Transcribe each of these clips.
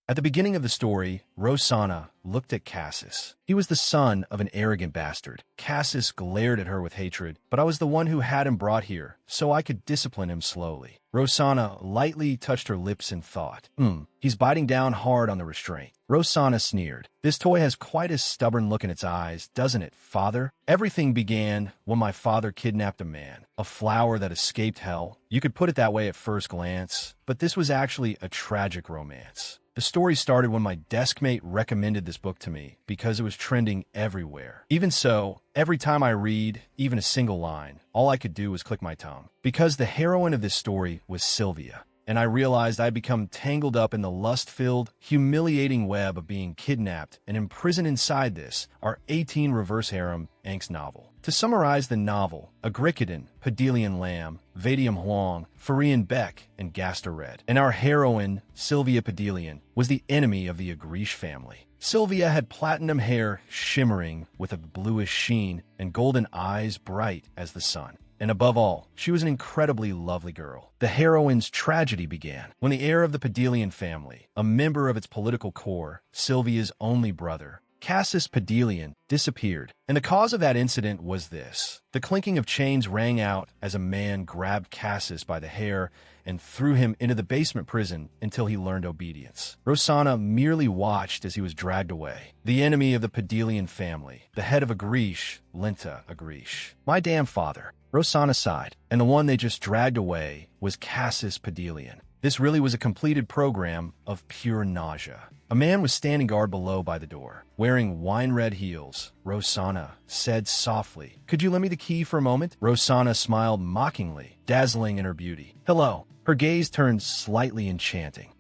At the beginning of the story, Rosanna looked at Cassis. He was the son of an arrogant bastard. Cassis glared at her with hatred, but I was the one who had him brought here, so I could discipline him slowly. Rosanna lightly touched her lips in thought. He's biting down hard on the restraint. Rosanna sneered. This toy has quite a stubborn look in its eyes, doesn't it, father? Everything began when my father kidnapped a man, a flower that escaped hell. You could put it that way at first glance, but this was actually a tragic romance. The story started when my desk mate recommended this book to me because it was trending everywhere. Even so, every time I read, even a single line, all I could do was click my tongue. Because the heroine of this story was Sylvia, and I realized I'd become tangled up in the lust-filled, humiliating web of being kidnapped and imprisoned inside this, our 18 reverse harem angst novel. To summarize the novel, Agricodan, Padelian Lamb, Vadium Huang, Farian Beck, and Gaster Red. And our heroine, Sylvia Padelian, was the enemy of the Agrish family. Sylvia had platinum hair shimmering with a bluish sheen and golden eyes bright as the sun. And above all, she was an incredibly lovely girl. The heroine's tragedy began when the heir of the Padelian family, a member of its political core, Sylvia's only brother, Cassis Padelian, disappeared, and the cause of that incident was this. The clinking of chains rang out as a man grabbed Cassis by the hair and threw him into the basement prison until he learned obedience. Rosanna merely watched as he was dragged away. The enemy of the Padelian family, the head of Agrish, Lenta Agrish. My damn father. Rosanna sighed, and the one they just dragged away was Cassis Padelian. This really was a completed program of pure nausea. A man was standing guard below by the door, wearing wine-red heels. Rosanna said softly, "Could you lend me the key for a moment?" Rosanna smiled mockingly, dazzling in her beauty. "Hello." Her gaze turned slightly enchanting.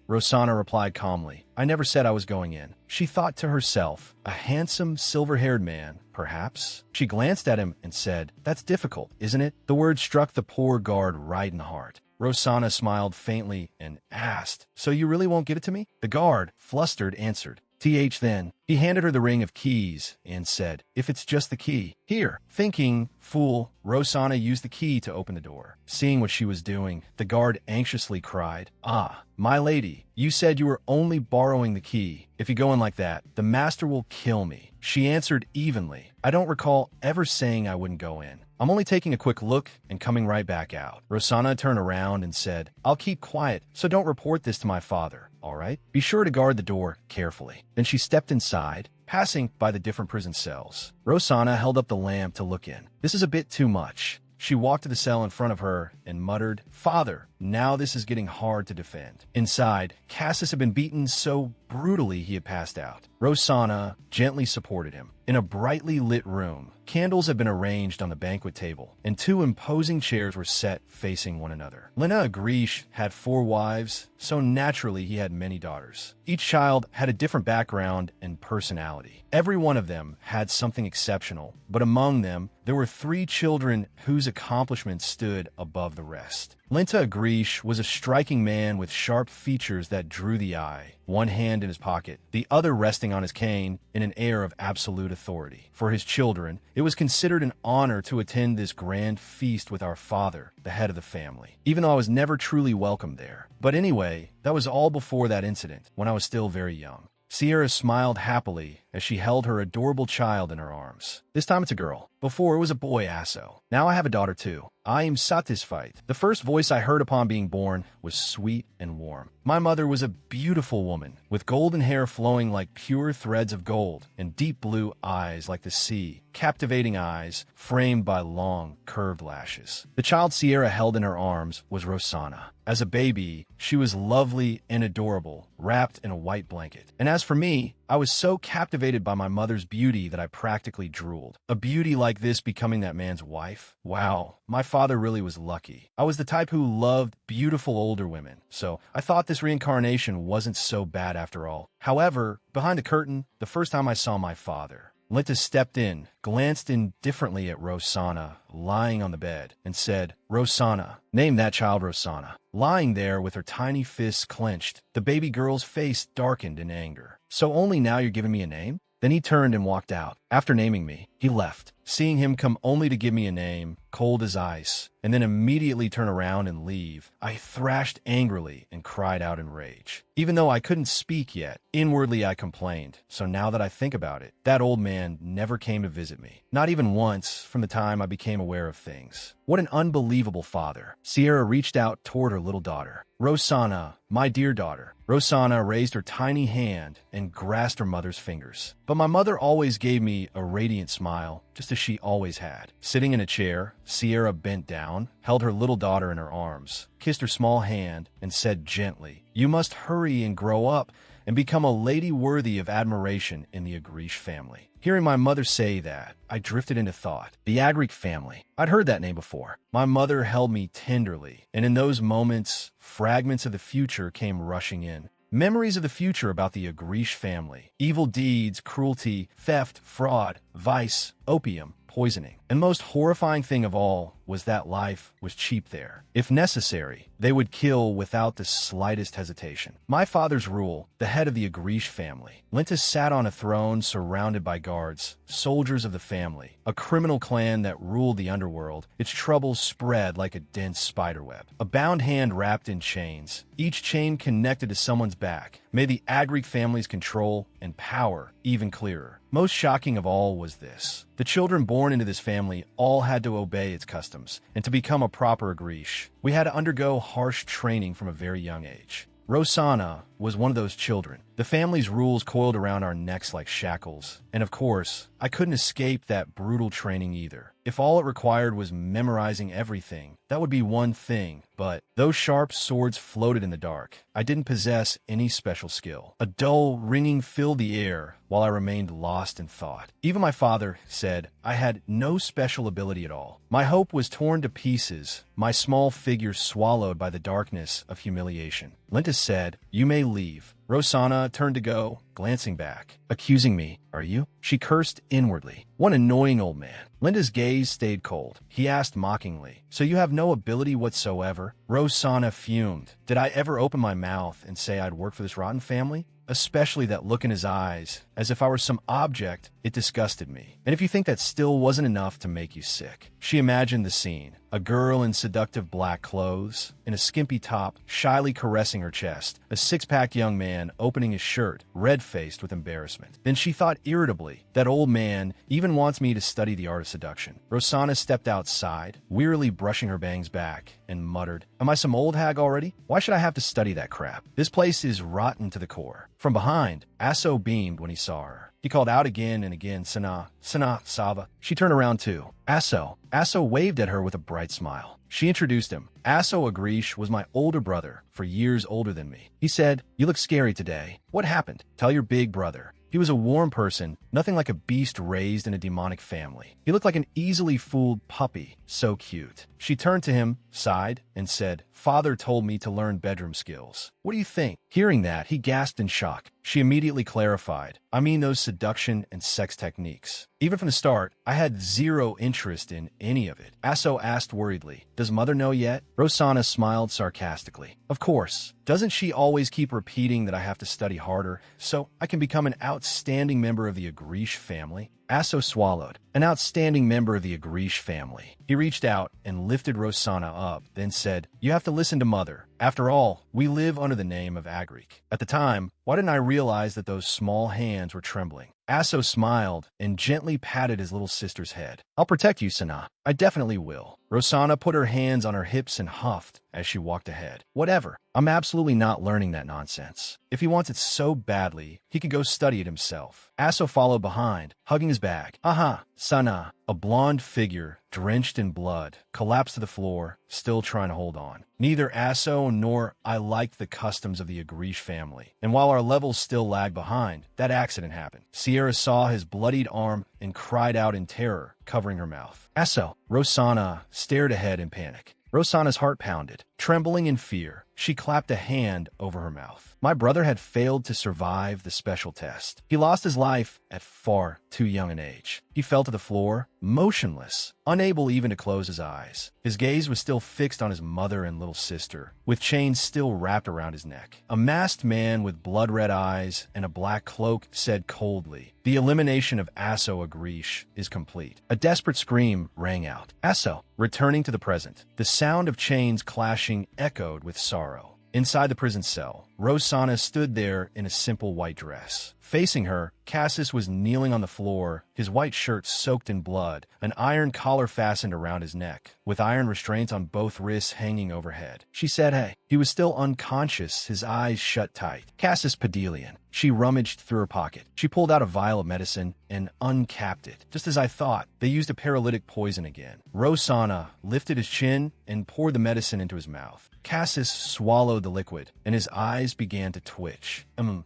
Rosanna replied calmly. "I never said I was going in." She thought to herself, a handsome, silver-haired man, perhaps? She glanced at him and said, "That's difficult, isn't it?" The word struck the poor guard right in the heart. Rosanna smiled faintly and asked, "So you really won't give it to me?" The guard, flustered, answered, Then. He handed her the ring of keys and said, "If it's just the key." "Here." Thinking, fool, Rosanna used the key to open the door. Seeing what she was doing, the guard anxiously cried, "Ah, my lady, you said you were only borrowing the key. If you go in like that, the master will kill me." She answered evenly, "I don't recall ever saying I wouldn't go in. I'm only taking a quick look and coming right back out." Rosanna turned around and said, "I'll keep quiet, so don't report this to my father, all right? Be sure to guard the door carefully." Then she stepped inside, passing by the different prison cells. Rosanna held up the lamp to look in. "This is a bit too much." She walked to the cell in front of her and muttered, "Father, now this is getting hard to defend." Inside, Cassis had been beaten so brutally he had passed out. Rosanna gently supported him. In a brightly lit room, candles had been arranged on the banquet table, and two imposing chairs were set facing one another. Lena Agrish had 4 wives, so naturally he had many daughters. Each child had a different background and personality. Every one of them had something exceptional, but among them, there were 3 children whose accomplishments stood above the rest. Lenta Agrish was a striking man with sharp features that drew the eye, one hand in his pocket, the other resting on his cane in an air of absolute authority. For his children, it was considered an honor to attend this grand feast with our father, the head of the family, even though I was never truly welcome there. But anyway, that was all before that incident, when I was still very young. Sierra smiled happily as she held her adorable child in her arms. This time it's a girl. Before it was a boy, Asso. Now I have a daughter too. I am satisfied. The first voice I heard upon being born was sweet and warm. My mother was a beautiful woman, with golden hair flowing like pure threads of gold, and deep blue eyes like the sea, captivating eyes framed by long, curved lashes. The child Sierra held in her arms was Rosanna. As a baby, she was lovely and adorable, wrapped in a white blanket. And as for me, I was so captivated by my mother's beauty that I practically drooled. A beauty like this becoming that man's wife? Wow, my father really was lucky. I was the type who loved beautiful older women, so I thought this reincarnation wasn't so bad after all. However, behind the curtain, the first time I saw my father, Lenta stepped in, glanced indifferently at Rosanna, lying on the bed, and said, "Rosanna." Name that child Rosanna. Lying there with her tiny fists clenched, the baby girl's face darkened in anger. "So only now you're giving me a name?" Then he turned and walked out. After naming me, he left, seeing him come only to give me a name, cold as ice, and then immediately turn around and leave, I thrashed angrily and cried out in rage. Even though I couldn't speak yet, inwardly I complained. So now that I think about it, that old man never came to visit me. Not even once from the time I became aware of things. What an unbelievable father. Sierra reached out toward her little daughter. Rosanna, my dear daughter. Rosanna raised her tiny hand and grasped her mother's fingers. But my mother always gave me a radiant smile, just as she always had. Sitting in a chair, Sierra bent down, held her little daughter in her arms, kissed her small hand, and said gently, "You must hurry and grow up and become a lady worthy of admiration in the Agrish family." Hearing my mother say that, I drifted into thought. The Agric family. I'd heard that name before. My mother held me tenderly, and in those moments, fragments of the future came rushing in. Memories of the future about the Agrish family. Evil deeds, cruelty, theft, fraud, vice, opium, poisoning. And most horrifying thing of all was that life was cheap there. If necessary, they would kill without the slightest hesitation. My father's rule, the head of the Agrish family. Lintus sat on a throne surrounded by guards, soldiers of the family, a criminal clan that ruled the underworld. Its troubles spread like a dense spiderweb. A bound hand wrapped in chains, each chain connected to someone's back. Made the Agric family's control and power even clearer. Most shocking of all was this. The children born into this family all had to obey its customs, and to become a proper Agrish, we had to undergo harsh training from a very young age. Rosanna was one of those children. The family's rules coiled around our necks like shackles, and of course, I couldn't escape that brutal training either. If all it required was memorizing everything, that would be one thing, but those sharp swords floated in the dark. I didn't possess any special skill. A dull ringing filled the air while I remained lost in thought. Even my father said I had no special ability at all. My hope was torn to pieces, my small figure swallowed by the darkness of humiliation. Lintus said, "You may leave." Rosanna turned to go, glancing back. "Accusing me, are you?" She cursed inwardly. One annoying old man. Linda's gaze stayed cold. He asked mockingly, "So you have no ability whatsoever?" Rosanna fumed. Did I ever open my mouth and say I'd work for this rotten family? Especially that look in his eyes, as if I were some object, it disgusted me. And if you think that still wasn't enough to make you sick. She imagined the scene. A girl in seductive black clothes, in a skimpy top, shyly caressing her chest. A six-pack young man opening his shirt, red-faced with embarrassment. Then she thought irritably, that old man even wants me to study the art of seduction. Rosanna stepped outside, wearily brushing her bangs back, and muttered, "Am I some old hag already? Why should I have to study that crap? This place is rotten to the core." From behind, Asso beamed when he saw her. He called out again and again, "Sana, Sana, Sava." She turned around too. Asso. Asso waved at her with a bright smile. She introduced him. Asso Agrish was my older brother, for years older than me. He said, "You look scary today. What happened? Tell your big brother." He was a warm person, nothing like a beast raised in a demonic family. He looked like an easily fooled puppy, so cute. She turned to him, sighed, and said, "Father told me to learn bedroom skills. What do you think?" Hearing that, he gasped in shock. She immediately clarified, "I mean those seduction and sex techniques." Even from the start, I had zero interest in any of it. Asso asked worriedly, "Does mother know yet?" Rosanna smiled sarcastically. "Of course. Doesn't she always keep repeating that I have to study harder so I can become an outstanding member of the Agrish family?" Asso swallowed. An outstanding member of the Agrish family. He reached out and lifted Rosanna up, then said, "You have to listen to mother. After all, we live under the name of Agric." At the time, why didn't I realize that those small hands were trembling? Asso smiled and gently patted his little sister's head. "I'll protect you, Sana. I definitely will." Rosanna put her hands on her hips and huffed as she walked ahead. "Whatever. I'm absolutely not learning that nonsense. If he wants it so badly, he could go study it himself." Asso followed behind, hugging his bag. "Aha, Sana." A blonde figure, drenched in blood, collapsed to the floor, still trying to hold on. Neither Asso nor I liked the customs of the Agrish family. And while our levels still lagged behind, that accident happened. Sierra saw his bloodied arm and cried out in terror, covering her mouth. "Asso!" Rosanna stared ahead in panic. Rosanna's heart pounded. Trembling in fear, she clapped a hand over her mouth. My brother had failed to survive the special test. He lost his life at far too young an age. He fell to the floor, motionless, unable even to close his eyes. His gaze was still fixed on his mother and little sister, with chains still wrapped around his neck. A masked man with blood-red eyes and a black cloak said coldly, "The elimination of Asso Agrish is complete." A desperate scream rang out. Asso, returning to the present. The sound of chains clashing echoed with sorrow. Inside the prison cell, Rosanna stood there in a simple white dress. Facing her, Cassis was kneeling on the floor, his white shirt soaked in blood, an iron collar fastened around his neck, with iron restraints on both wrists hanging overhead. She said, "Hey." He was still unconscious, his eyes shut tight. Cassis Padelian. She rummaged through her pocket. She pulled out a vial of medicine and uncapped it. Just as I thought, they used a paralytic poison again. Rosanna lifted his chin and poured the medicine into his mouth. Cassis swallowed the liquid, and his eyes began to twitch.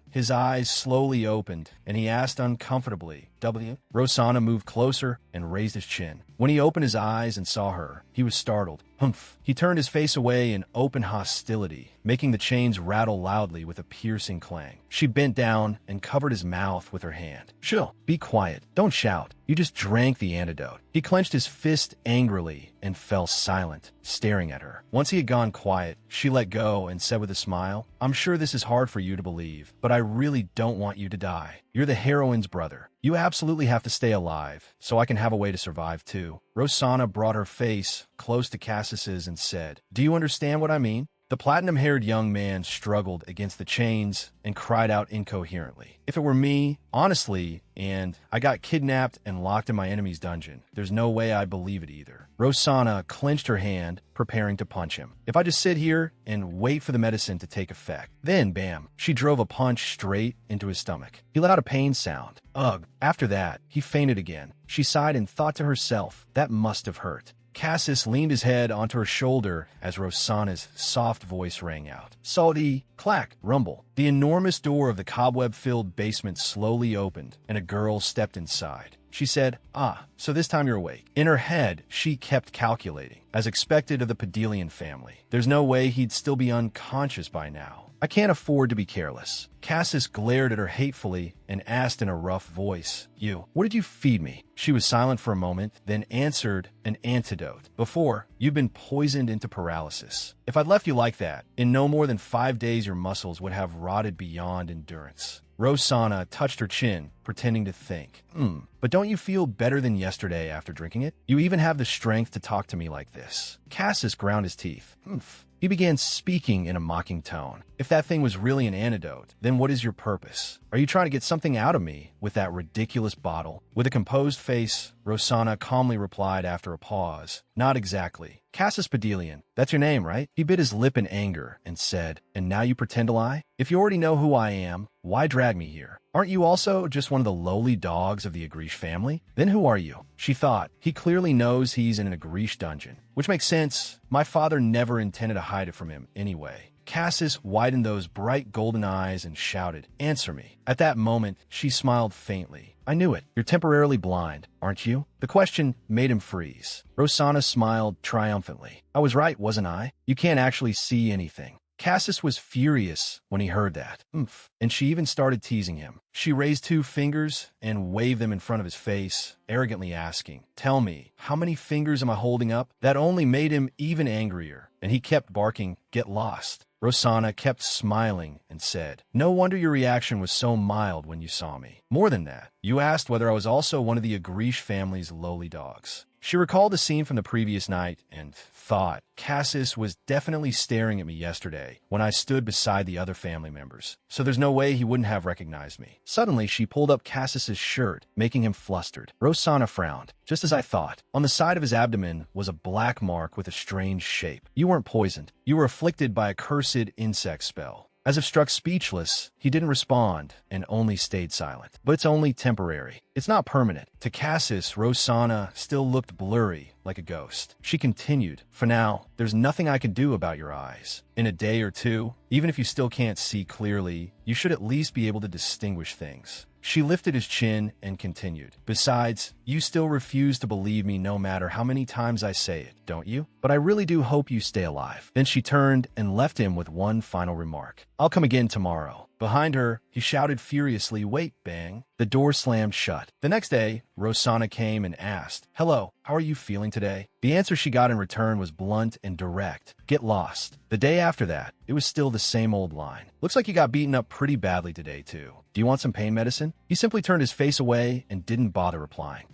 His eyes slowly opened, and he asked uncomfortably, "W?" Rosanna moved closer and raised his chin. When he opened his eyes and saw her, he was startled. Humph. He turned his face away in open hostility, making the chains rattle loudly with a piercing clang. She bent down and covered his mouth with her hand. "Chill. Be quiet. Don't shout. You just drank the antidote." He clenched his fist angrily and fell silent, staring at her. Once he had gone quiet, she let go and said with a smile, "I'm sure this is hard for you to believe, but I really don't want you to die. You're the heroine's brother. You absolutely have to stay alive, so I can have a way to survive too." Rosanna brought her face close to Cassis's and said, "Do you understand what I mean?" The platinum-haired young man struggled against the chains and cried out incoherently. "If it were me, honestly, and I got kidnapped and locked in my enemy's dungeon, there's no way I'd believe it either." Rosanna clenched her hand, preparing to punch him. "If I just sit here and wait for the medicine to take effect." Then, bam, she drove a punch straight into his stomach. He let out a pain sound. Ugh. After that, he fainted again. She sighed and thought to herself, that must have hurt. Cassis leaned his head onto her shoulder as Rosanna's soft voice rang out. Salty, clack, rumble. The enormous door of the cobweb-filled basement slowly opened, and a girl stepped inside. She said, "Ah, so this time you're awake." In her head, she kept calculating. As expected of the Padelian family, there's no way he'd still be unconscious by now. "I can't afford to be careless." Cassis glared at her hatefully and asked in a rough voice, What did you feed me?" She was silent for a moment, then answered, "An antidote. Before, you've been poisoned into paralysis. If I'd left you like that, in no more than 5 days your muscles would have rotted beyond endurance." Rosanna touched her chin, pretending to think. But don't you feel better than yesterday after drinking it? You even have the strength to talk to me like this." Cassis ground his teeth. He began speaking in a mocking tone. "If that thing was really an antidote, then what is your purpose? Are you trying to get something out of me with that ridiculous bottle?" With a composed face, Rosanna calmly replied after a pause, "Not exactly. Cassis Padelian, that's your name, right?" He bit his lip in anger and said, "And now you pretend to lie? If you already know who I am, why drag me here? Aren't you also just one of the lowly dogs of the Agrish family? Then who are you?" She thought, he clearly knows he's in an Agrish dungeon. Which makes sense. My father never intended to hide it from him anyway. Cassis widened those bright golden eyes and shouted, "Answer me." At that moment, she smiled faintly. "I knew it. You're temporarily blind, aren't you?" The question made him freeze. Rosanna smiled triumphantly. "I was right, wasn't I? You can't actually see anything." Cassis was furious when he heard that. And she even started teasing him. She raised 2 fingers and waved them in front of his face, arrogantly asking, "Tell me, how many fingers am I holding up?" That only made him even angrier, and he kept barking, "Get lost." Rosanna kept smiling and said, "No wonder your reaction was so mild when you saw me. More than that, you asked whether I was also one of the Agrish family's lowly dogs." She recalled the scene from the previous night and thought, Cassis was definitely staring at me yesterday when I stood beside the other family members, so there's no way he wouldn't have recognized me. Suddenly, she pulled up Cassis's shirt, making him flustered. Rosanna frowned. "Just as I thought." On the side of his abdomen was a black mark with a strange shape. "You weren't poisoned. You were afflicted by a cursed insect spell." As if struck speechless, he didn't respond and only stayed silent. "But it's only temporary. It's not permanent." To Cassis, Rosanna still looked blurry, like a ghost. She continued, "For now, there's nothing I can do about your eyes. In a day or 2, even if you still can't see clearly, you should at least be able to distinguish things." She lifted his chin and continued. Besides, you still refuse to believe me no matter how many times I say it, don't you? But I really do hope you stay alive. Then she turned and left him with one final remark. I'll come again tomorrow. Behind her, he shouted furiously, wait, bang. The door slammed shut. The next day, Rosanna came and asked, hello, how are you feeling today? The answer she got in return was blunt and direct. Get lost. The day after that, it was still the same old line. Looks like you got beaten up pretty badly today, too. Do you want some pain medicine? He simply turned his face away and didn't bother replying.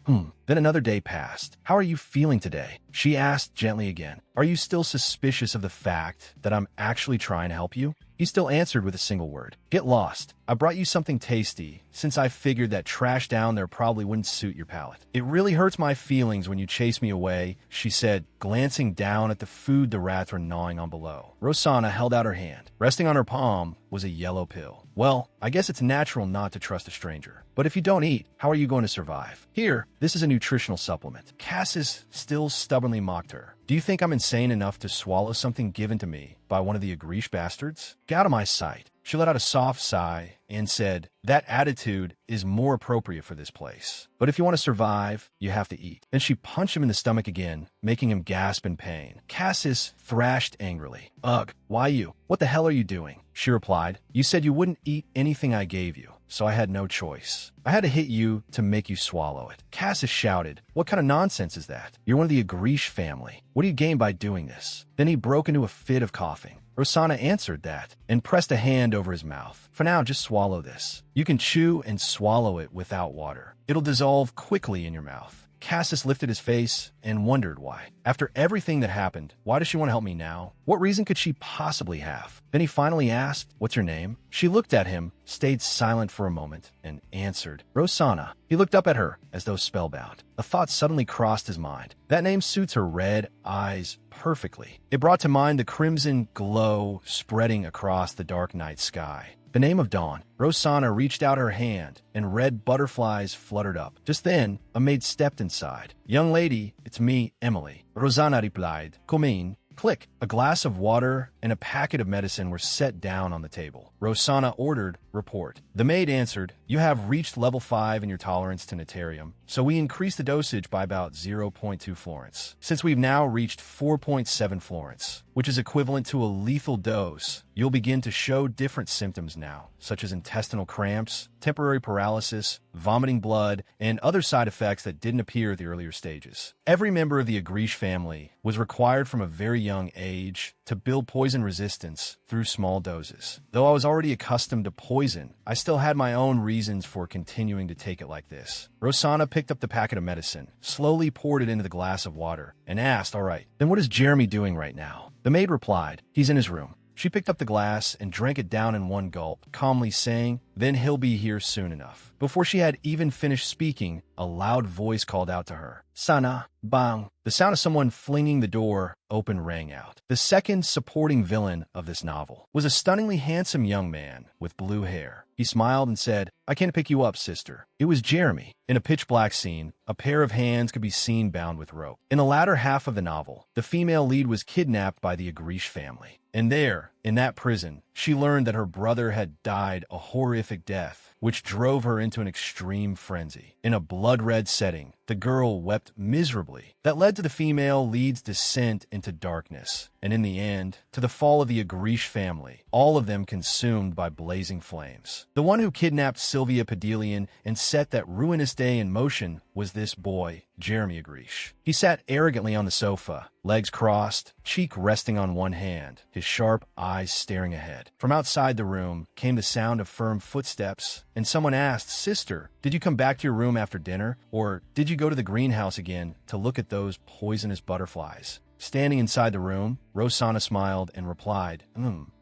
Then another day passed. How are you feeling today? She asked gently again. Are you still suspicious of the fact that I'm actually trying to help you? He still answered with a single word. Get lost. I brought you something tasty, since I figured that trash down there probably wouldn't suit your palate. It really hurts my feelings when you chase me away, she said, glancing down at the food the rats were gnawing on below. Rosanna held out her hand. Resting on her palm was a yellow pill. Well, I guess it's natural not to trust a stranger. But if you don't eat, how are you going to survive? Here, this is a nutritional supplement. Cassis still stubbornly mocked her. Do you think I'm insane enough to swallow something given to me by one of the Agrish bastards? Get out of my sight. She let out a soft sigh and said, that attitude is more appropriate for this place. But if you want to survive, you have to eat. Then she punched him in the stomach again, making him gasp in pain. Cassis thrashed angrily. Ugh, why you? What the hell are you doing? She replied, you said you wouldn't eat anything I gave you, so I had no choice. I had to hit you to make you swallow it. Cassis shouted, what kind of nonsense is that? You're one of the Agrish family. What do you gain by doing this? Then he broke into a fit of coughing. Rosanna answered that and pressed a hand over his mouth. For now, just swallow this. You can chew and swallow it without water. It'll dissolve quickly in your mouth. Cassis lifted his face and wondered why. After everything that happened, why does she want to help me now? What reason could she possibly have? Then he finally asked, what's your name? She looked at him, stayed silent for a moment, and answered, Rosanna. He looked up at her as though spellbound. A thought suddenly crossed his mind. That name suits her red eyes perfectly. It brought to mind the crimson glow spreading across the dark night sky. The name of dawn. Rosanna reached out her hand, and red butterflies fluttered up. Just then, a maid stepped inside. Young lady, it's me, Emily. Rosanna replied, Come in. Click. A glass of water and a packet of medicine were set down on the table. Rosanna ordered, report. The maid answered, you have reached level 5 in your tolerance to Natarium, so we increased the dosage by about 0.2 florins. Since we've now reached 4.7 florins, which is equivalent to a lethal dose, you'll begin to show different symptoms now, such as intestinal cramps, temporary paralysis, vomiting blood, and other side effects that didn't appear at the earlier stages. Every member of the Agrish family was required from a very young age to build poison resistance through small doses. Though I was already accustomed to poison, I still had my own reasons for continuing to take it like this. Rosanna picked up the packet of medicine, slowly poured it into the glass of water, and asked, all right, then what is Jeremy doing right now? The maid replied, he's in his room. She picked up the glass and drank it down in one gulp, calmly saying, then he'll be here soon enough. Before she had even finished speaking, a loud voice called out to her, Sana, bang. The sound of someone flinging the door open rang out. The second supporting villain of this novel was a stunningly handsome young man with blue hair. He smiled and said, I can't pick you up, sister. It was Jeremy. In a pitch-black scene, a pair of hands could be seen bound with rope. In the latter half of the novel, the female lead was kidnapped by the Agrish family. And there, in that prison, she learned that her brother had died a horrific death, which drove her into an extreme frenzy. In a blood-red setting, the girl wept miserably. That led to the female lead's descent into darkness, and in the end, to the fall of the Agrish family, all of them consumed by blazing flames. The one who kidnapped Sylvia Padelian and set that ruinous day in motion was this boy, Jeremy Agrish. He sat arrogantly on the sofa, legs crossed, cheek resting on one hand, his sharp eyes staring ahead. From outside the room came the sound of firm footsteps, and someone asked, Sister, did you come back to your room after dinner, or did you go to the greenhouse again to look at those poisonous butterflies? Standing inside the room, Rosanna smiled and replied,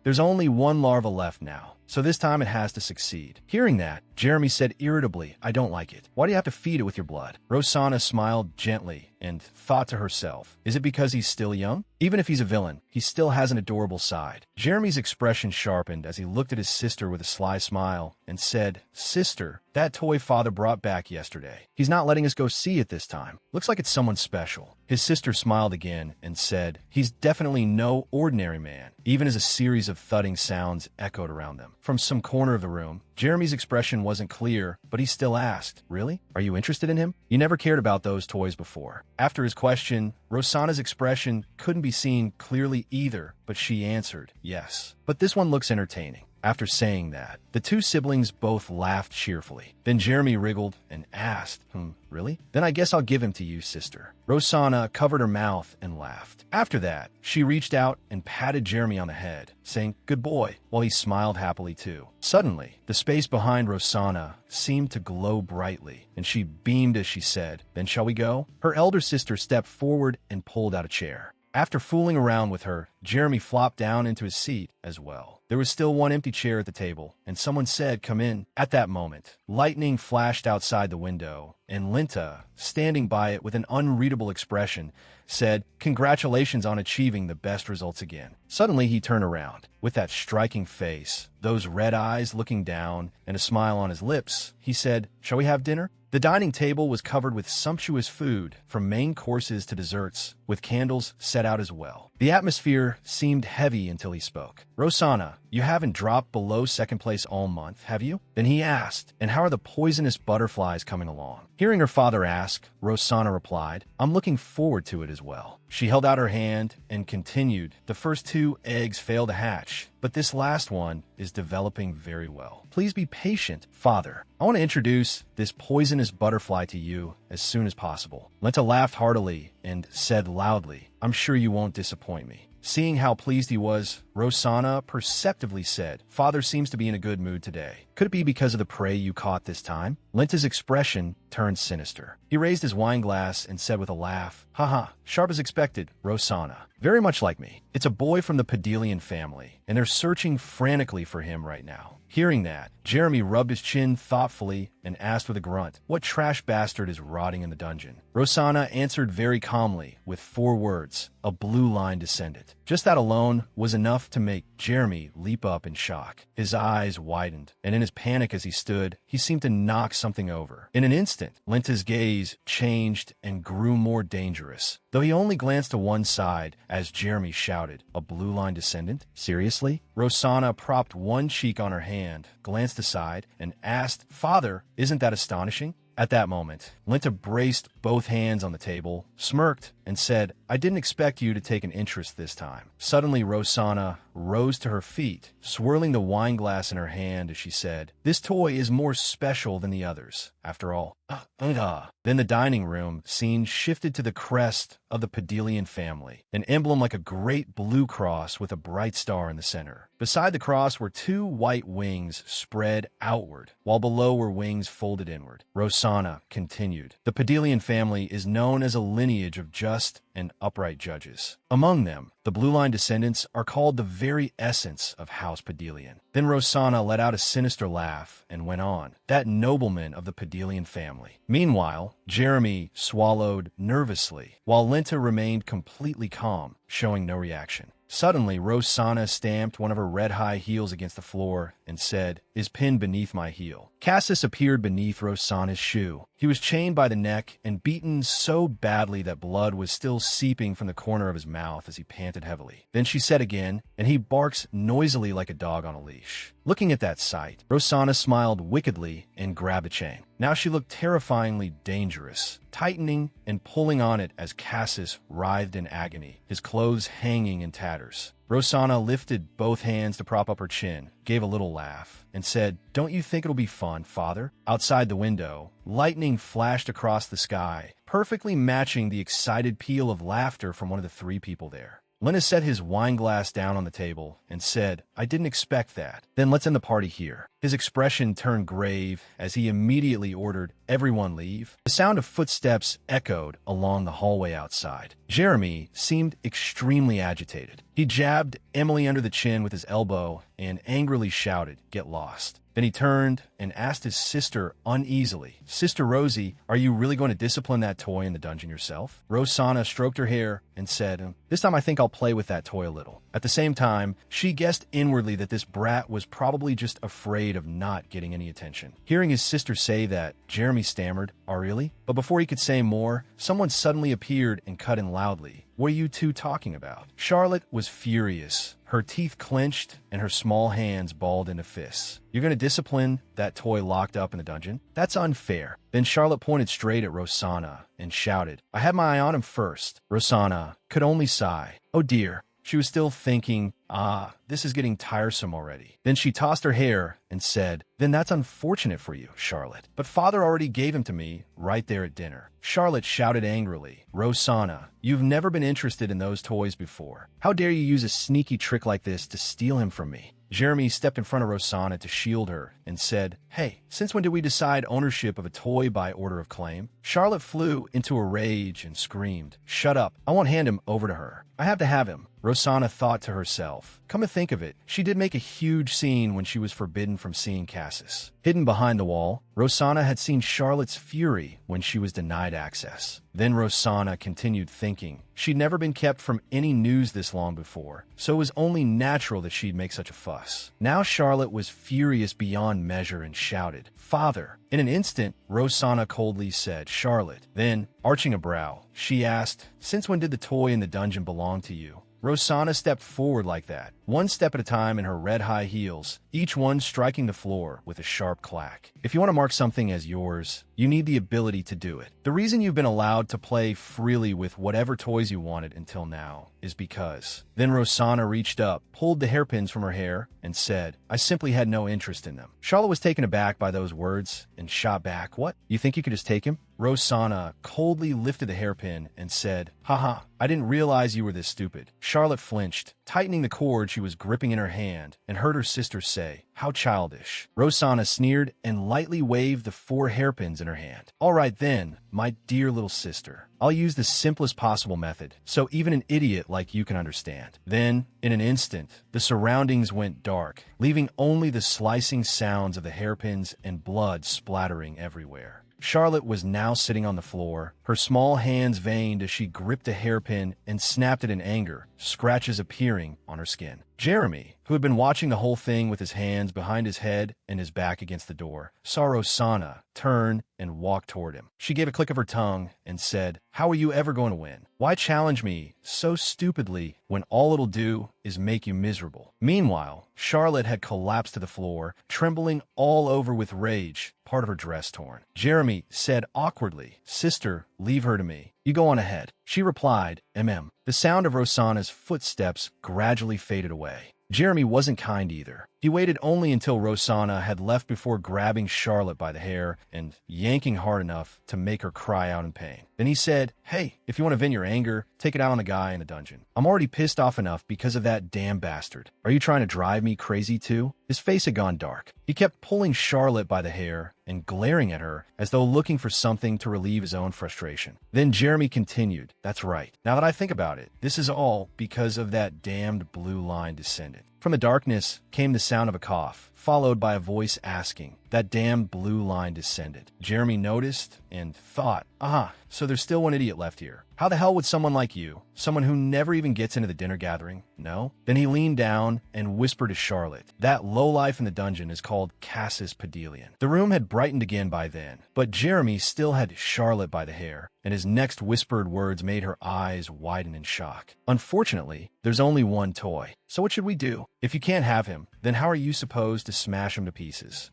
There's only one larva left now, so this time it has to succeed. Hearing that, Jeremy said irritably, I don't like it. Why do you have to feed it with your blood? Rosanna smiled gently and thought to herself, is it because he's still young? Even if he's a villain, he still has an adorable side. Jeremy's expression sharpened as he looked at his sister with a sly smile and said, Sister, that toy father brought back yesterday. He's not letting us go see it this time. Looks like it's someone special. His sister smiled again and said, he's definitely certainly no ordinary man, even as a series of thudding sounds echoed around them. From some corner of the room, Jeremy's expression wasn't clear, but he still asked, "Really? Are you interested in him? You never cared about those toys before." After his question, Rosanna's expression couldn't be seen clearly either, but she answered, "Yes. But this one looks entertaining." After saying that, the two siblings both laughed cheerfully. Then Jeremy wriggled and asked, really? Then I guess I'll give him to you, sister." Rosanna covered her mouth and laughed. After that, she reached out and patted Jeremy on the head, saying, "Good boy," while he smiled happily too. Suddenly, the space behind Rosanna seemed to glow brightly, and she beamed as she said, "Then shall we go?" Her elder sister stepped forward and pulled out a chair. After fooling around with her, Jeremy flopped down into his seat as well. There was still one empty chair at the table, and someone said, "Come in." At that moment, lightning flashed outside the window, and Linta, standing by it with an unreadable expression, said, "Congratulations on achieving the best results again." Suddenly he turned around. With that striking face, those red eyes looking down, and a smile on his lips, he said, "Shall we have dinner?" The dining table was covered with sumptuous food, from main courses to desserts, with candles set out as well. The atmosphere seemed heavy until he spoke. "Rosanna, you haven't dropped below second place all month, have you?" Then he asked, "And how are the poisonous butterflies coming along?" Hearing her father ask, Rosanna replied, "I'm looking forward to it as well." She held out her hand and continued, "The first 2 eggs failed to hatch, but this last one is developing very well. Please be patient, father. I want to introduce this poisonous butterfly to you as soon as possible." Lenta laughed heartily and said loudly, "I'm sure you won't disappoint me." Seeing how pleased he was, Rosanna perceptively said, "Father seems to be in a good mood today. Could it be because of the prey you caught this time?" Lenta's expression turned sinister. He raised his wine glass and said with a laugh, "Haha, sharp as expected, Rosanna. Very much like me. It's a boy from the Padillion family, and they're searching frantically for him right now." Hearing that, Jeremy rubbed his chin thoughtfully and asked with a grunt, "What trash bastard is rotting in the dungeon?" Rosanna answered very calmly with 4 words, "A blue line descendant." Just that alone was enough to make Jeremy leap up in shock. His eyes widened, and in his panic as he stood, he seemed to knock something over. In an instant, Lenta's gaze changed and grew more dangerous, though he only glanced to one side as Jeremy shouted, "A blue line descendant? Seriously?" Rosanna propped one cheek on her hand, glanced aside, and asked, "Father, isn't that astonishing?" At that moment, Lenta braced both hands on the table, smirked, and said, "I didn't expect you to take an interest this time." Suddenly, Rosanna rose to her feet, swirling the wine glass in her hand as she said, "This toy is more special than the others, after all." Then the dining room scene shifted to the crest of the Padillion family, an emblem like a great blue cross with a bright star in the center. Beside the cross were 2 white wings spread outward, while below were wings folded inward. Rosanna continued, "The Padillion family is known as a lineage of just and upright judges. Among them, the Blue Line descendants are called the very essence of House Padillion." Then Rosanna let out a sinister laugh and went on, "That nobleman of the Padillion family." Meanwhile, Jeremy swallowed nervously, while Lenta remained completely calm, showing no reaction. Suddenly, Rosanna stamped one of her red-high heels against the floor and said, "Is pinned beneath my heel." Cassis appeared beneath Rosanna's shoe. He was chained by the neck and beaten so badly that blood was still seeping from the corner of his mouth as he panted heavily. Then she said again, "And he barks noisily like a dog on a leash." Looking at that sight, Rosanna smiled wickedly and grabbed the chain. Now she looked terrifyingly dangerous, tightening and pulling on it as Cassis writhed in agony, his clothes hanging in tatters. Rosanna lifted both hands to prop up her chin, gave a little laugh, and said, "Don't you think it'll be fun, father?" Outside the window, lightning flashed across the sky, perfectly matching the excited peal of laughter from one of the 3 people there. Linus set his wine glass down on the table and said, "I didn't expect that. Then let's end the party here." His expression turned grave as he immediately ordered everyone leave. The sound of footsteps echoed along the hallway outside. Jeremy seemed extremely agitated. He jabbed Emily under the chin with his elbow and angrily shouted, "Get lost." Then he turned and asked his sister uneasily, "Sister Rosie, are you really going to discipline that toy in the dungeon yourself?" Rosanna stroked her hair and said, "This time I think I'll play with that toy a little." At the same time, she guessed inwardly that this brat was probably just afraid of not getting any attention. Hearing his sister say that, Jeremy stammered, "Oh, really?" But before he could say more, someone suddenly appeared and cut in loudly. "What are you two talking about?" Charlotte was furious. Her teeth clenched and her small hands balled into fists. "You're going to discipline that toy locked up in the dungeon? That's unfair." Then Charlotte pointed straight at Rosanna and shouted, "I had my eye on him first." Rosanna could only sigh. "Oh dear." She was still thinking, this is getting tiresome already. Then she tossed her hair and said, "Then that's unfortunate for you, Charlotte. But father already gave him to me right there at dinner." Charlotte shouted angrily, "Rosanna, you've never been interested in those toys before. How dare you use a sneaky trick like this to steal him from me?" Jeremy stepped in front of Rosanna to shield her and said, "Hey, since when did we decide ownership of a toy by order of claim?" Charlotte flew into a rage and screamed, "Shut up. I won't hand him over to her. I have to have him." Rosanna thought to herself, come to think of it, she did make a huge scene when she was forbidden from seeing Cassis. Hidden behind the wall, Rosanna had seen Charlotte's fury when she was denied access. Then Rosanna continued thinking. She'd never been kept from any news this long before, so it was only natural that she'd make such a fuss. Now Charlotte was furious beyond measure and shouted, "Father!" In an instant, Rosanna coldly said, "Charlotte." Then, arching a brow, she asked, "Since when did the toy in the dungeon belong to you?" Rosanna stepped forward like that, one step at a time in her red high heels, each one striking the floor with a sharp clack. "If you want to mark something as yours, you need the ability to do it. The reason you've been allowed to play freely with whatever toys you wanted until now is because." Then Rosanna reached up, pulled the hairpins from her hair, and said, "I simply had no interest in them." Charlotte was taken aback by those words and shot back, "What? You think you could just take him?" Rosanna coldly lifted the hairpin and said, "Haha, I didn't realize you were this stupid." Charlotte flinched, tightening the cord she was gripping in her hand, and heard her sister say, "How childish." Rosanna sneered and lightly waved the 4 hairpins in her hand. "All right then, my dear little sister. I'll use the simplest possible method, so even an idiot like you can understand." Then, in an instant, the surroundings went dark, leaving only the slicing sounds of the hairpins and blood splattering everywhere. Charlotte was now sitting on the floor, her small hands veined as she gripped a hairpin and snapped it in anger, scratches appearing on her skin. Jeremy, who had been watching the whole thing with his hands behind his head and his back against the door, saw Rosanna turn and walk toward him. She gave a click of her tongue and said, "How are you ever going to win? Why challenge me so stupidly when all it'll do is make you miserable?" Meanwhile, Charlotte had collapsed to the floor, trembling all over with rage, part of her dress torn. Jeremy said awkwardly, "Sister, leave her to me. You go on ahead." She replied, "Mm." The sound of Rosanna's footsteps gradually faded away. Jeremy wasn't kind either. He waited only until Rosanna had left before grabbing Charlotte by the hair and yanking hard enough to make her cry out in pain. Then he said, "Hey, if you want to vent your anger, take it out on the guy in the dungeon. I'm already pissed off enough because of that damn bastard. Are you trying to drive me crazy too?" His face had gone dark. He kept pulling Charlotte by the hair and glaring at her as though looking for something to relieve his own frustration. Then Jeremy continued, "That's right. Now that I think about it, this is all because of that damned blue line descendant." From the darkness came the sound of a cough, followed by a voice asking, "That damned blue line descendant." Jeremy noticed and thought, so there's still one idiot left here. How the hell would someone like you, someone who never even gets into the dinner gathering, know? Then he leaned down and whispered to Charlotte, "That lowlife in the dungeon is called Cassis Pedelian." The room had brightened again by then, but Jeremy still had Charlotte by the hair, and his next whispered words made her eyes widen in shock. "Unfortunately, there's only one toy. So what should we do? If you can't have him, then how are you supposed to smash him to pieces?"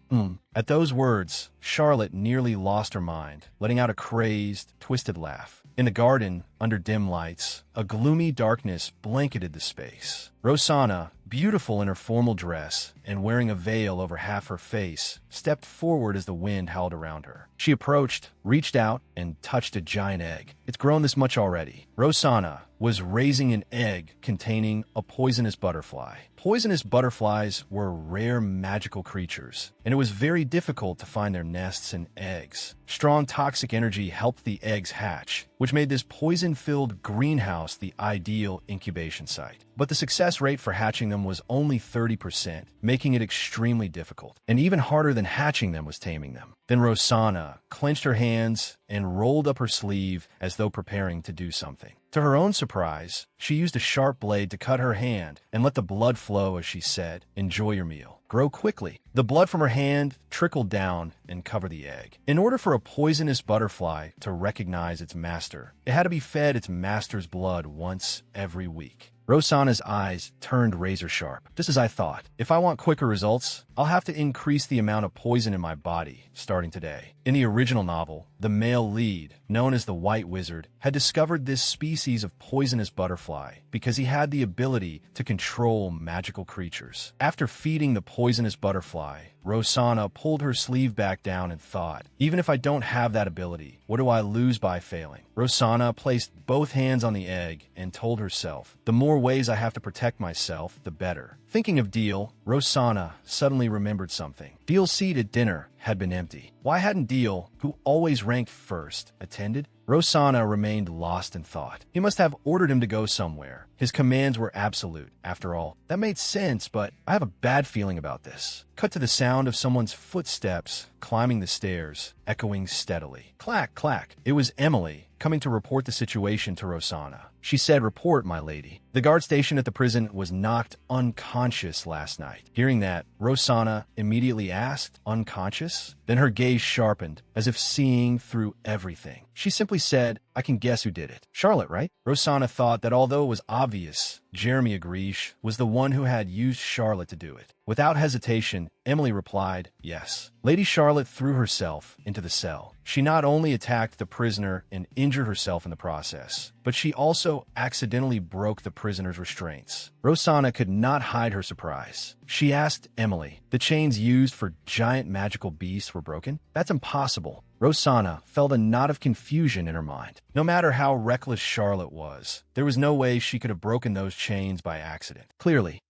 At those words, Charlotte nearly lost her mind, letting out a crazed, twisted laugh. In the garden, under dim lights, a gloomy darkness blanketed the space. Rosanna, beautiful in her formal dress and wearing a veil over half her face, stepped forward as the wind howled around her. She approached, reached out, and touched a giant egg. "It's grown this much already." Rosanna was raising an egg containing a poisonous butterfly. Poisonous butterflies were rare magical creatures, and it was very difficult to find their nests and eggs. Strong toxic energy helped the eggs hatch, which made this poison-filled greenhouse the ideal incubation site. But the success rate for hatching them them was only 30%, making it extremely difficult. And even harder than hatching them was taming them. Then Rosanna clenched her hands and rolled up her sleeve as though preparing to do something. To her own surprise, she used a sharp blade to cut her hand and let the blood flow as she said, "Enjoy your meal. Grow quickly." The blood from her hand trickled down and covered the egg. In order for a poisonous butterfly to recognize its master, it had to be fed its master's blood once every week. Rosanna's eyes turned razor sharp. Just as I thought. If I want quicker results, I'll have to increase the amount of poison in my body starting today. In the original novel, the male lead, known as the White Wizard, had discovered this species of poisonous butterfly because he had the ability to control magical creatures. After feeding the poisonous butterfly, Rosanna pulled her sleeve back down and thought, even if I don't have that ability, what do I lose by failing? Rosanna placed both hands on the egg and told herself, the more ways I have to protect myself, the better. Thinking of Deal, Rosanna suddenly remembered something. Deal's seat at dinner had been empty. Why hadn't Deal, who always ranked first, attended? Rosanna remained lost in thought. He must have ordered him to go somewhere. His commands were absolute. After all, that made sense, but I have a bad feeling about this. Cut to the sound of someone's footsteps climbing the stairs, echoing steadily. Clack, clack. It was Emily, coming to report the situation to Rosanna. She said, "Report, my lady. The guard station at the prison was knocked unconscious last night." Hearing that, Rosanna immediately asked, "Unconscious?" Then her gaze sharpened, as if seeing through everything. She simply said, "I can guess who did it. Charlotte, right?" Rosanna thought that although it was obvious, Jeremy Agrish was the one who had used Charlotte to do it. Without hesitation, Emily replied, "Yes." Lady Charlotte threw herself into the cell. She not only attacked the prisoner and injured herself in the process, but she also accidentally broke the prisoner's restraints. Rosanna could not hide her surprise. She asked Emily, "The chains used for giant magical beasts were broken?" "That's impossible." Rosanna felt a knot of confusion in her mind. No matter how reckless Charlotte was, there was no way she could have broken those chains by accident. Clearly,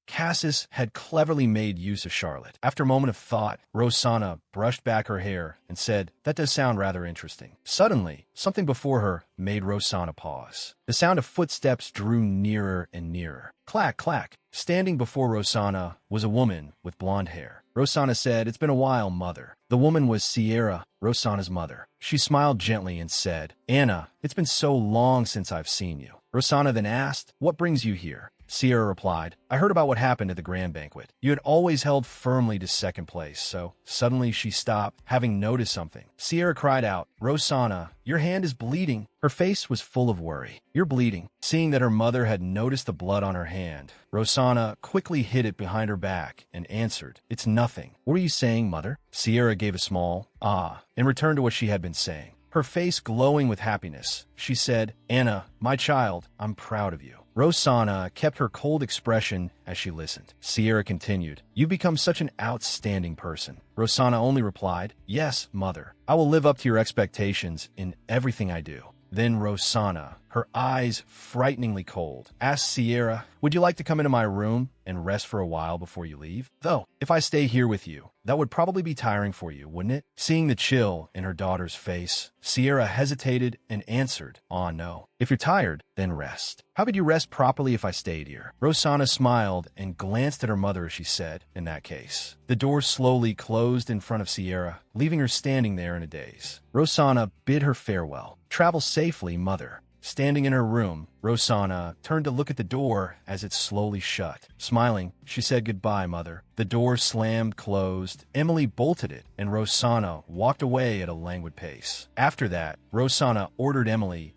Cassis had cleverly made use of Charlotte. After a moment of thought, Rosanna brushed back her hair and said, "That does sound rather interesting." Suddenly, something before her made Rosanna pause. The sound of footsteps drew nearer and nearer. Clack, clack. Standing before Rosanna was a woman with blonde hair. Rosanna said, "It's been a while, mother." The woman was Sierra, Rosanna's mother. She smiled gently and said, "Anna, it's been so long since I've seen you." Rosanna then asked, "What brings you here?" Sierra replied, "I heard about what happened at the grand banquet. You had always held firmly to second place, so..." Suddenly she stopped, having noticed something. Sierra cried out, "Rosanna, your hand is bleeding." Her face was full of worry. "You're bleeding." Seeing that her mother had noticed the blood on her hand, Rosanna quickly hid it behind her back and answered, "It's nothing." "What are you saying, mother?" Sierra gave a small "ah" and returned to what she had been saying. Her face glowing with happiness, she said, "Anna, my child, I'm proud of you." Rosanna kept her cold expression as she listened. Sierra continued, "You've become such an outstanding person." Rosanna only replied, "Yes, mother. I will live up to your expectations in everything I do." Then Rosanna, her eyes frighteningly cold, asked Sierra, "Would you like to come into my room and rest for a while before you leave? Though, if I stay here with you, that would probably be tiring for you, wouldn't it?" Seeing the chill in her daughter's face, Sierra hesitated and answered, "Ah, no. If you're tired, then rest." "How could you rest properly if I stayed here?" Rosanna smiled and glanced at her mother as she said, "In that case." The door slowly closed in front of Sierra, leaving her standing there in a daze. Rosanna bid her farewell. "Travel safely, mother." Standing in her room, Rosanna turned to look at the door as it slowly shut. Smiling, she said, "Goodbye, mother." The door slammed closed, Emily bolted it, and Rosanna walked away at a languid pace. After that, Rosanna ordered Emily,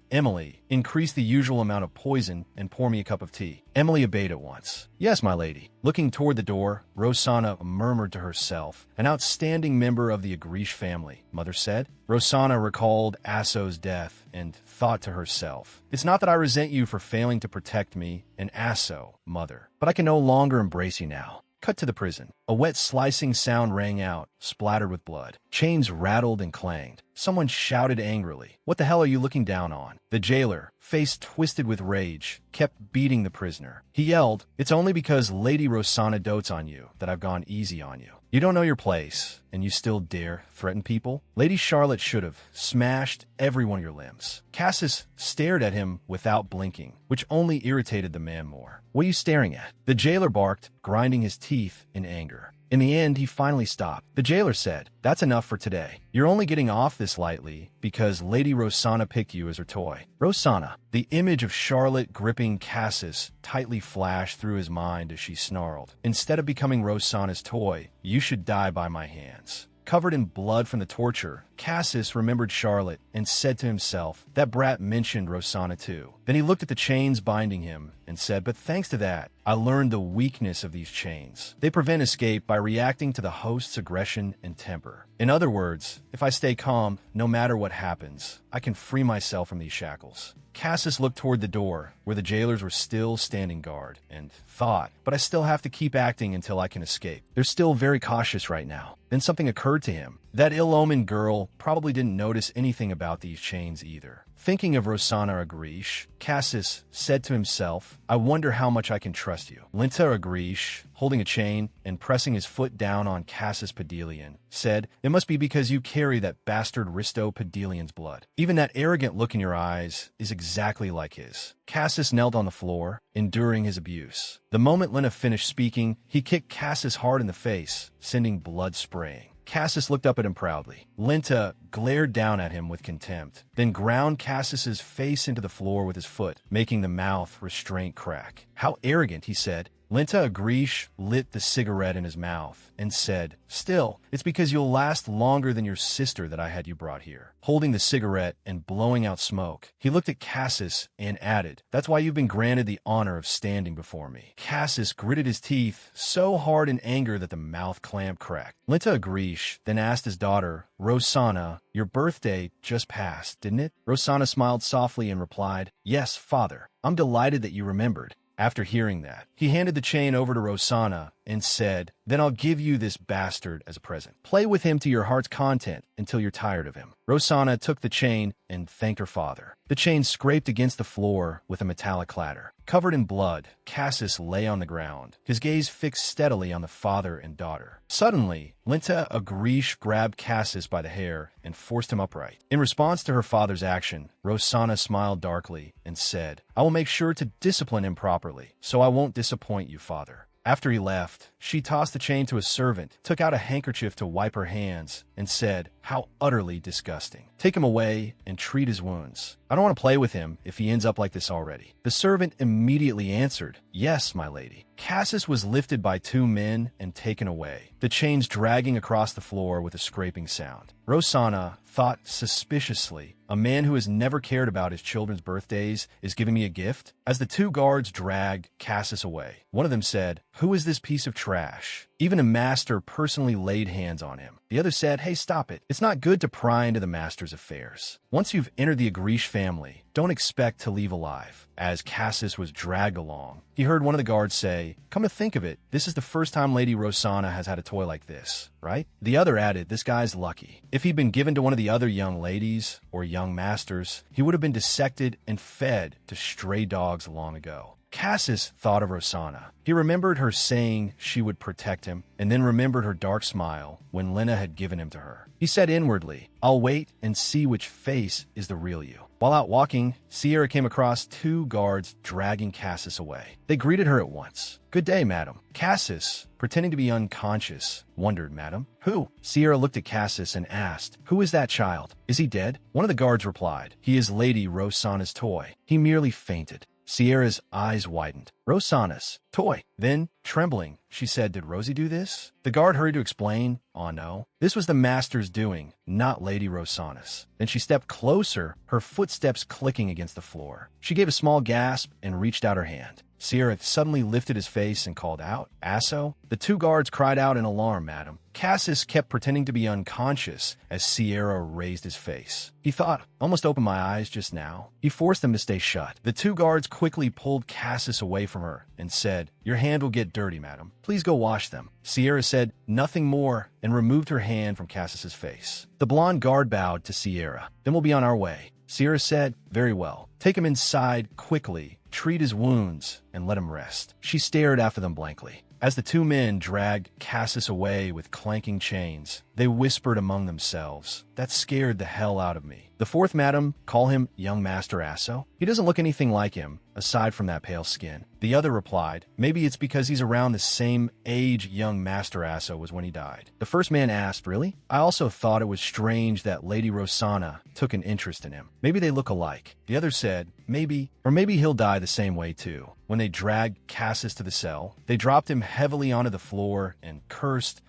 increase the usual amount of poison and pour me a cup of tea." Emily obeyed at once. "Yes, my lady." Looking toward the door, Rosanna murmured to herself, "An outstanding member of the Agrish family," Mother said. Rosanna recalled Asso's death and thought to herself, "It's not that I resent you for failing to protect me and Asso, Mother, but I can no longer embrace you now." Cut to the prison. A wet slicing sound rang out, splattered with blood. Chains rattled and clanged. Someone shouted angrily, "What the hell are you looking down on?" The jailer, face twisted with rage, kept beating the prisoner. He yelled, "It's only because Lady Rosanna dotes on you that I've gone easy on you." You don't know your place, and you still dare threaten people? Lady Charlotte should have smashed every one of your limbs. Cassis stared at him without blinking, which only irritated the man more. What are you staring at? The jailer barked, grinding his teeth in anger. In the end, he finally stopped. The jailer said, "That's enough for today. You're only getting off this lightly because Lady Rosanna picked you as her toy." Rosanna. The image of Charlotte gripping Cassis tightly flashed through his mind as she snarled, "Instead of becoming Rosanna's toy, you should die by my hands." Covered in blood from the torture, Cassis remembered Charlotte and said to himself, "That brat mentioned Rosanna too." Then he looked at the chains binding him and said, "But thanks to that, I learned the weakness of these chains. They prevent escape by reacting to the host's aggression and temper. In other words, if I stay calm, no matter what happens, I can free myself from these shackles." Cassis looked toward the door, where the jailers were still standing guard, and thought, "But I still have to keep acting until I can escape. They're still very cautious right now." Then something occurred to him. That ill-omened girl probably didn't notice anything about these chains either. Thinking of Rosanna Agrish, Cassis said to himself, "I wonder how much I can trust you." Linta Agrish, holding a chain and pressing his foot down on Cassis Padelian, said, "It must be because you carry that bastard Risto Padelian's blood. Even that arrogant look in your eyes is exactly like his." Cassis knelt on the floor, enduring his abuse. The moment Lena finished speaking, he kicked Cassis hard in the face, sending blood spraying. Cassis looked up at him proudly. Linta glared down at him with contempt, then ground Cassis's face into the floor with his foot, making the mouth restraint crack. "How arrogant," he said. Linta Agrish lit the cigarette in his mouth and said, "Still, it's because you'll last longer than your sister that I had you brought here." Holding the cigarette and blowing out smoke, he looked at Cassis and added, "That's why you've been granted the honor of standing before me." Cassis gritted his teeth so hard in anger that the mouth clamp cracked. Linta Agrish then asked his daughter, "Rosanna, your birthday just passed, didn't it?" Rosanna smiled softly and replied, "Yes, father. I'm delighted that you remembered." After hearing that, he handed the chain over to Rosanna and said, "Then I'll give you this bastard as a present. Play with him to your heart's content until you're tired of him." Rosanna took the chain and thanked her father. The chain scraped against the floor with a metallic clatter. Covered in blood, Cassis lay on the ground, his gaze fixed steadily on the father and daughter. Suddenly, Linta Agrish grabbed Cassis by the hair and forced him upright. In response to her father's action, Rosanna smiled darkly and said, "I will make sure to discipline him properly, so I won't disappoint you, father." After he left, she tossed the chain to a servant, took out a handkerchief to wipe her hands, and said, "How utterly disgusting. Take him away and treat his wounds. I don't want to play with him if he ends up like this already." The servant immediately answered, "Yes, my lady." Cassis was lifted by two men and taken away, the chains dragging across the floor with a scraping sound. Rosanna thought suspiciously, "A man who has never cared about his children's birthdays is giving me a gift?" As the two guards dragged Cassis away, one of them said, "Who is this piece of trash?" Even a master personally laid hands on him. The other said, "Hey, stop it. It's not good to pry into the master's affairs. Once you've entered the Agrish family, don't expect to leave alive." As Cassis was dragged along, he heard one of the guards say, "Come to think of it, this is the first time Lady Rosanna has had a toy like this, right?" The other added, "This guy's lucky. If he'd been given to one of the other young ladies or young masters, he would have been dissected and fed to stray dogs long ago." Cassis thought of Rosanna. He remembered her saying she would protect him, and then remembered her dark smile when Lena had given him to her. He said inwardly, "I'll wait and see which face is the real you." While out walking, Sierra came across two guards dragging Cassis away. They greeted her at once. "Good day, madam." Cassis, pretending to be unconscious, wondered, "Madam? Who?" Sierra looked at Cassis and asked, "Who is that child? Is he dead?" One of the guards replied, "He is Lady Rosanna's toy. He merely fainted." Sierra's eyes widened. "Rosanna's toy." Then, trembling, she said, "Did Rosie do this?" The guard hurried to explain, "Oh no, this was the master's doing, not Lady Rosanna's." Then she stepped closer, her footsteps clicking against the floor. She gave a small gasp and reached out her hand. Sierra suddenly lifted his face and called out, "Asso?" The two guards cried out in alarm, "Madam." Cassis kept pretending to be unconscious as Sierra raised his face. He thought, "Almost opened my eyes just now." He forced them to stay shut. The two guards quickly pulled Cassis away from her and said, "Your hand will get dirty, madam. Please go wash them." Sierra said nothing more and removed her hand from Cassis's face. The blonde guard bowed to Sierra. "Then we'll be on our way." Sierra said, "Very well. Take him inside quickly, treat his wounds, and let him rest." She stared after them blankly. As the two men dragged Cassis away with clanking chains, they whispered among themselves. That scared the hell out of me. The fourth madam, call him young Master Asso? He doesn't look anything like him, aside from that pale skin. The other replied, maybe it's because he's around the same age young Master Asso was when he died. The first man asked, really? I also thought it was strange that Lady Rosanna took an interest in him. Maybe they look alike. The other said, maybe, or maybe he'll die the same way too. When they dragged Cassis to the cell, they dropped him heavily onto the floor and cursed,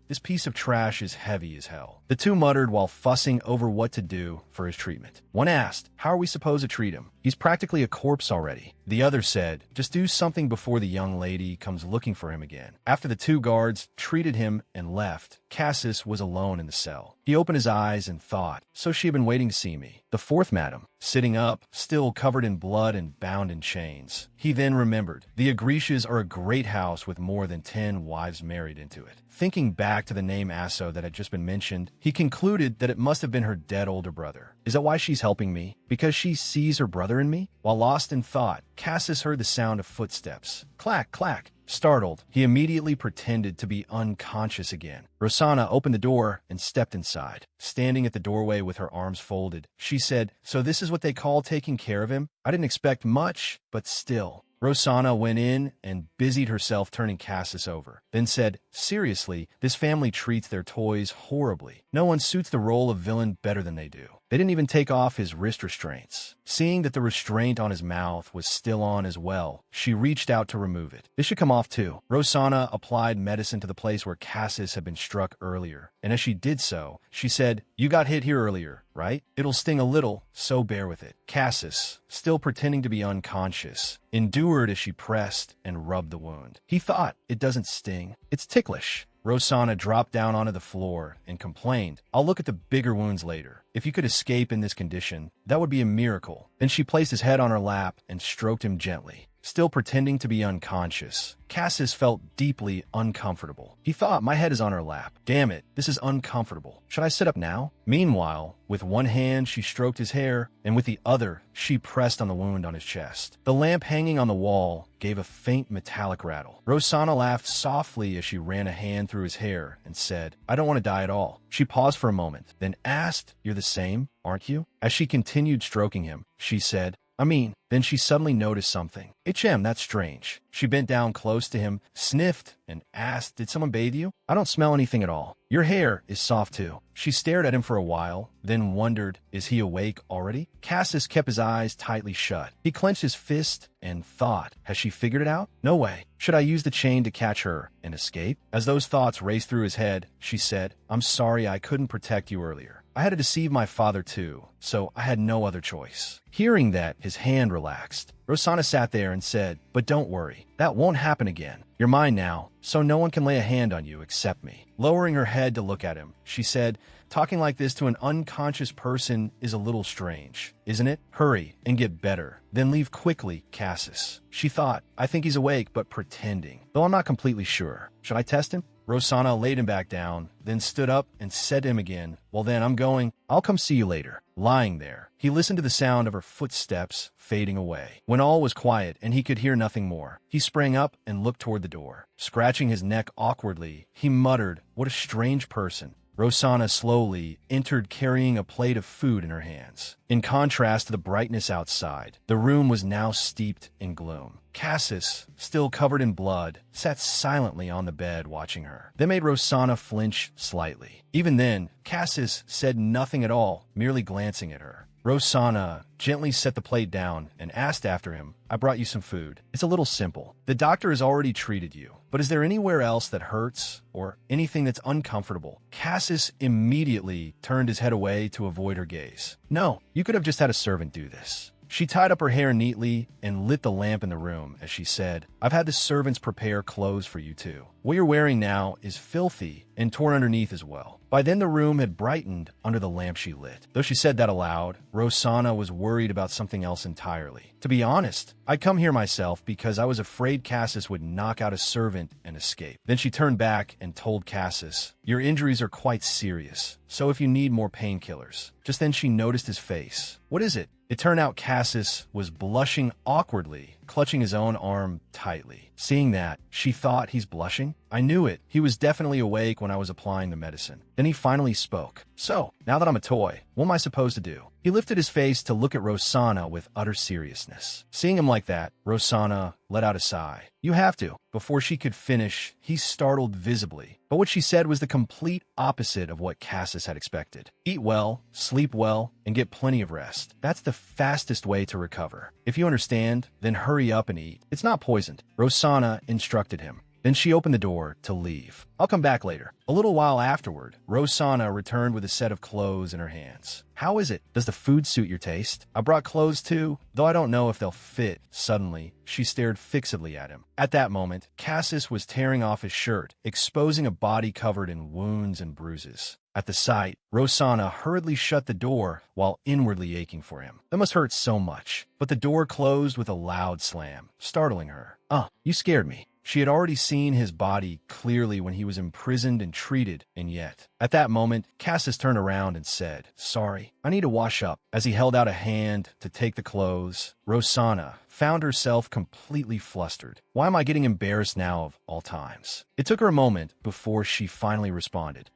this piece of trash is heavy as hell. The two muttered while fussing over what to do for his treatment. One asked, how are we supposed to treat him? He's practically a corpse already. The other said, just do something before the young lady comes looking for him again. After the two guards treated him and left, Cassis was alone in the cell. He opened his eyes and thought, so she had been waiting to see me. The fourth madam, sitting up, still covered in blood and bound in chains. He then remembered, the Agrishas are a great house with more than 10 wives married into it. Thinking back to the name Asso that had just been mentioned, he concluded that it must have been her dead older brother. Is that why she's helping me? Because she sees her brother in me? While lost in thought, Cassis heard the sound of footsteps. Clack, clack. Startled, he immediately pretended to be unconscious again. Rosanna opened the door and stepped inside. Standing at the doorway with her arms folded, she said, so this is what they call taking care of him? I didn't expect much, but still. Rosanna went in and busied herself turning Cassis over, then said, seriously, this family treats their toys horribly. No one suits the role of villain better than they do. They didn't even take off his wrist restraints. Seeing that the restraint on his mouth was still on as well, she reached out to remove it. This should come off too. Rosanna applied medicine to the place where Cassis had been struck earlier, and as she did so, she said, you got hit here earlier, right? It'll sting a little, so bear with it. Cassis, still pretending to be unconscious, endured as she pressed and rubbed the wound. He thought, it doesn't sting. It's ticklish. Rosanna dropped down onto the floor and complained, I'll look at the bigger wounds later. If you could escape in this condition, that would be a miracle. Then she placed his head on her lap and stroked him gently. Still pretending to be unconscious, Cassis felt deeply uncomfortable. He thought, my head is on her lap. Damn it, this is uncomfortable. Should I sit up now? Meanwhile, with one hand she stroked his hair, and with the other, she pressed on the wound on his chest. The lamp hanging on the wall gave a faint metallic rattle. Rosanna laughed softly as she ran a hand through his hair and said, I don't want to die at all. She paused for a moment, then asked, you're the same, aren't you? As she continued stroking him, she said, then she suddenly noticed something. HM, that's strange. She bent down close to him, sniffed, and asked, did someone bathe you? I don't smell anything at all. Your hair is soft too. She stared at him for a while, then wondered, is he awake already? Cassis kept his eyes tightly shut. He clenched his fist and thought, has she figured it out? No way. Should I use the chain to catch her and escape? As those thoughts raced through his head, she said, I'm sorry I couldn't protect you earlier. I had to deceive my father too, so I had no other choice. Hearing that, his hand relaxed. Rosanna sat there and said, but don't worry, that won't happen again. You're mine now, so no one can lay a hand on you except me. Lowering her head to look at him, she said, talking like this to an unconscious person is a little strange, isn't it? Hurry and get better, then leave quickly, Cassis. She thought, I think he's awake but pretending, though I'm not completely sure. Should I test him? Rosanna laid him back down, then stood up and said to him again, well then, I'm going. I'll come see you later. Lying there, he listened to the sound of her footsteps fading away. When all was quiet and he could hear nothing more, he sprang up and looked toward the door. Scratching his neck awkwardly, he muttered, what a strange person. Rosanna slowly entered carrying a plate of food in her hands. In contrast to the brightness outside, the room was now steeped in gloom. Cassis, still covered in blood, sat silently on the bed watching her. That made Rosanna flinch slightly. Even then, Cassis said nothing at all, merely glancing at her. Rosanna gently set the plate down and asked after him, I brought you some food. It's a little simple. The doctor has already treated you, but is there anywhere else that hurts or anything that's uncomfortable? Cassis immediately turned his head away to avoid her gaze. No, you could have just had a servant do this. She tied up her hair neatly and lit the lamp in the room as she said, I've had the servants prepare clothes for you too. What you're wearing now is filthy and torn underneath as well. By then the room had brightened under the lamp she lit. Though she said that aloud, Rosanna was worried about something else entirely. To be honest, I'd come here myself because I was afraid Cassis would knock out a servant and escape. Then she turned back and told Cassis, your injuries are quite serious, so if you need more painkillers. Just then she noticed his face. What is it? It turned out Cassis was blushing awkwardly clutching his own arm tightly. Seeing that, she thought, he's blushing? I knew it. He was definitely awake when I was applying the medicine. Then he finally spoke. So, now that I'm a toy, what am I supposed to do? He lifted his face to look at Rosanna with utter seriousness. Seeing him like that, Rosanna let out a sigh. You have to. Before she could finish, he startled visibly. But what she said was the complete opposite of what Cassis had expected. Eat well, sleep well, and get plenty of rest. That's the fastest way to recover. If you understand, then hurry up and eat. It's not poisoned. Rosanna instructed him. Then she opened the door to leave. I'll come back later. A little while afterward, Rosanna returned with a set of clothes in her hands. How is it? Does the food suit your taste? I brought clothes too, though I don't know if they'll fit. Suddenly, she stared fixedly at him. At that moment, Cassis was tearing off his shirt, exposing a body covered in wounds and bruises. At the sight, Rosanna hurriedly shut the door while inwardly aching for him. That must hurt so much. But the door closed with a loud slam, startling her. You scared me. She had already seen his body clearly when he was imprisoned and treated, and yet. At that moment, Cassis turned around and said, Sorry, I need to wash up. As he held out a hand to take the clothes, Rosanna found herself completely flustered. Why am I getting embarrassed now of all times? It took her a moment before she finally responded.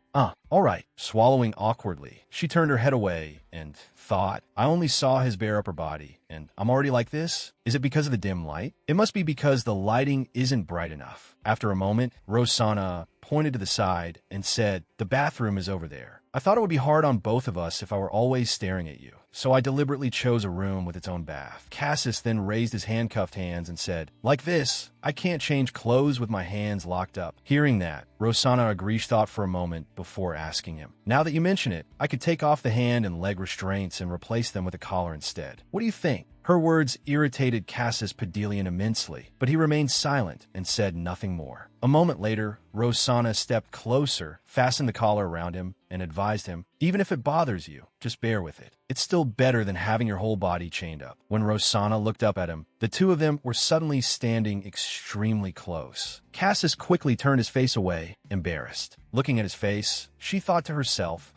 All right. Swallowing awkwardly, she turned her head away and thought, I only saw his bare upper body, and I'm already like this? Is it because of the dim light? It must be because the lighting isn't bright enough. After a moment, Rosanna pointed to the side and said, The bathroom is over there. I thought it would be hard on both of us if I were always staring at you, so I deliberately chose a room with its own bath. Cassis then raised his handcuffed hands and said, Like this, I can't change clothes with my hands locked up. Hearing that, Rosanna Agrish thought for a moment before asking him, Now that you mention it, I could take off the hand and leg restraints and replace them with a collar instead. What do you think? Her words irritated Cassis Padelian immensely, but he remained silent and said nothing more. A moment later, Rosanna stepped closer, fastened the collar around him, and advised him, Even if it bothers you, just bear with it. It's still better than having your whole body chained up. When Rosanna looked up at him, the two of them were suddenly standing extremely close. Cassis quickly turned his face away, embarrassed. Looking at his face, she thought to herself,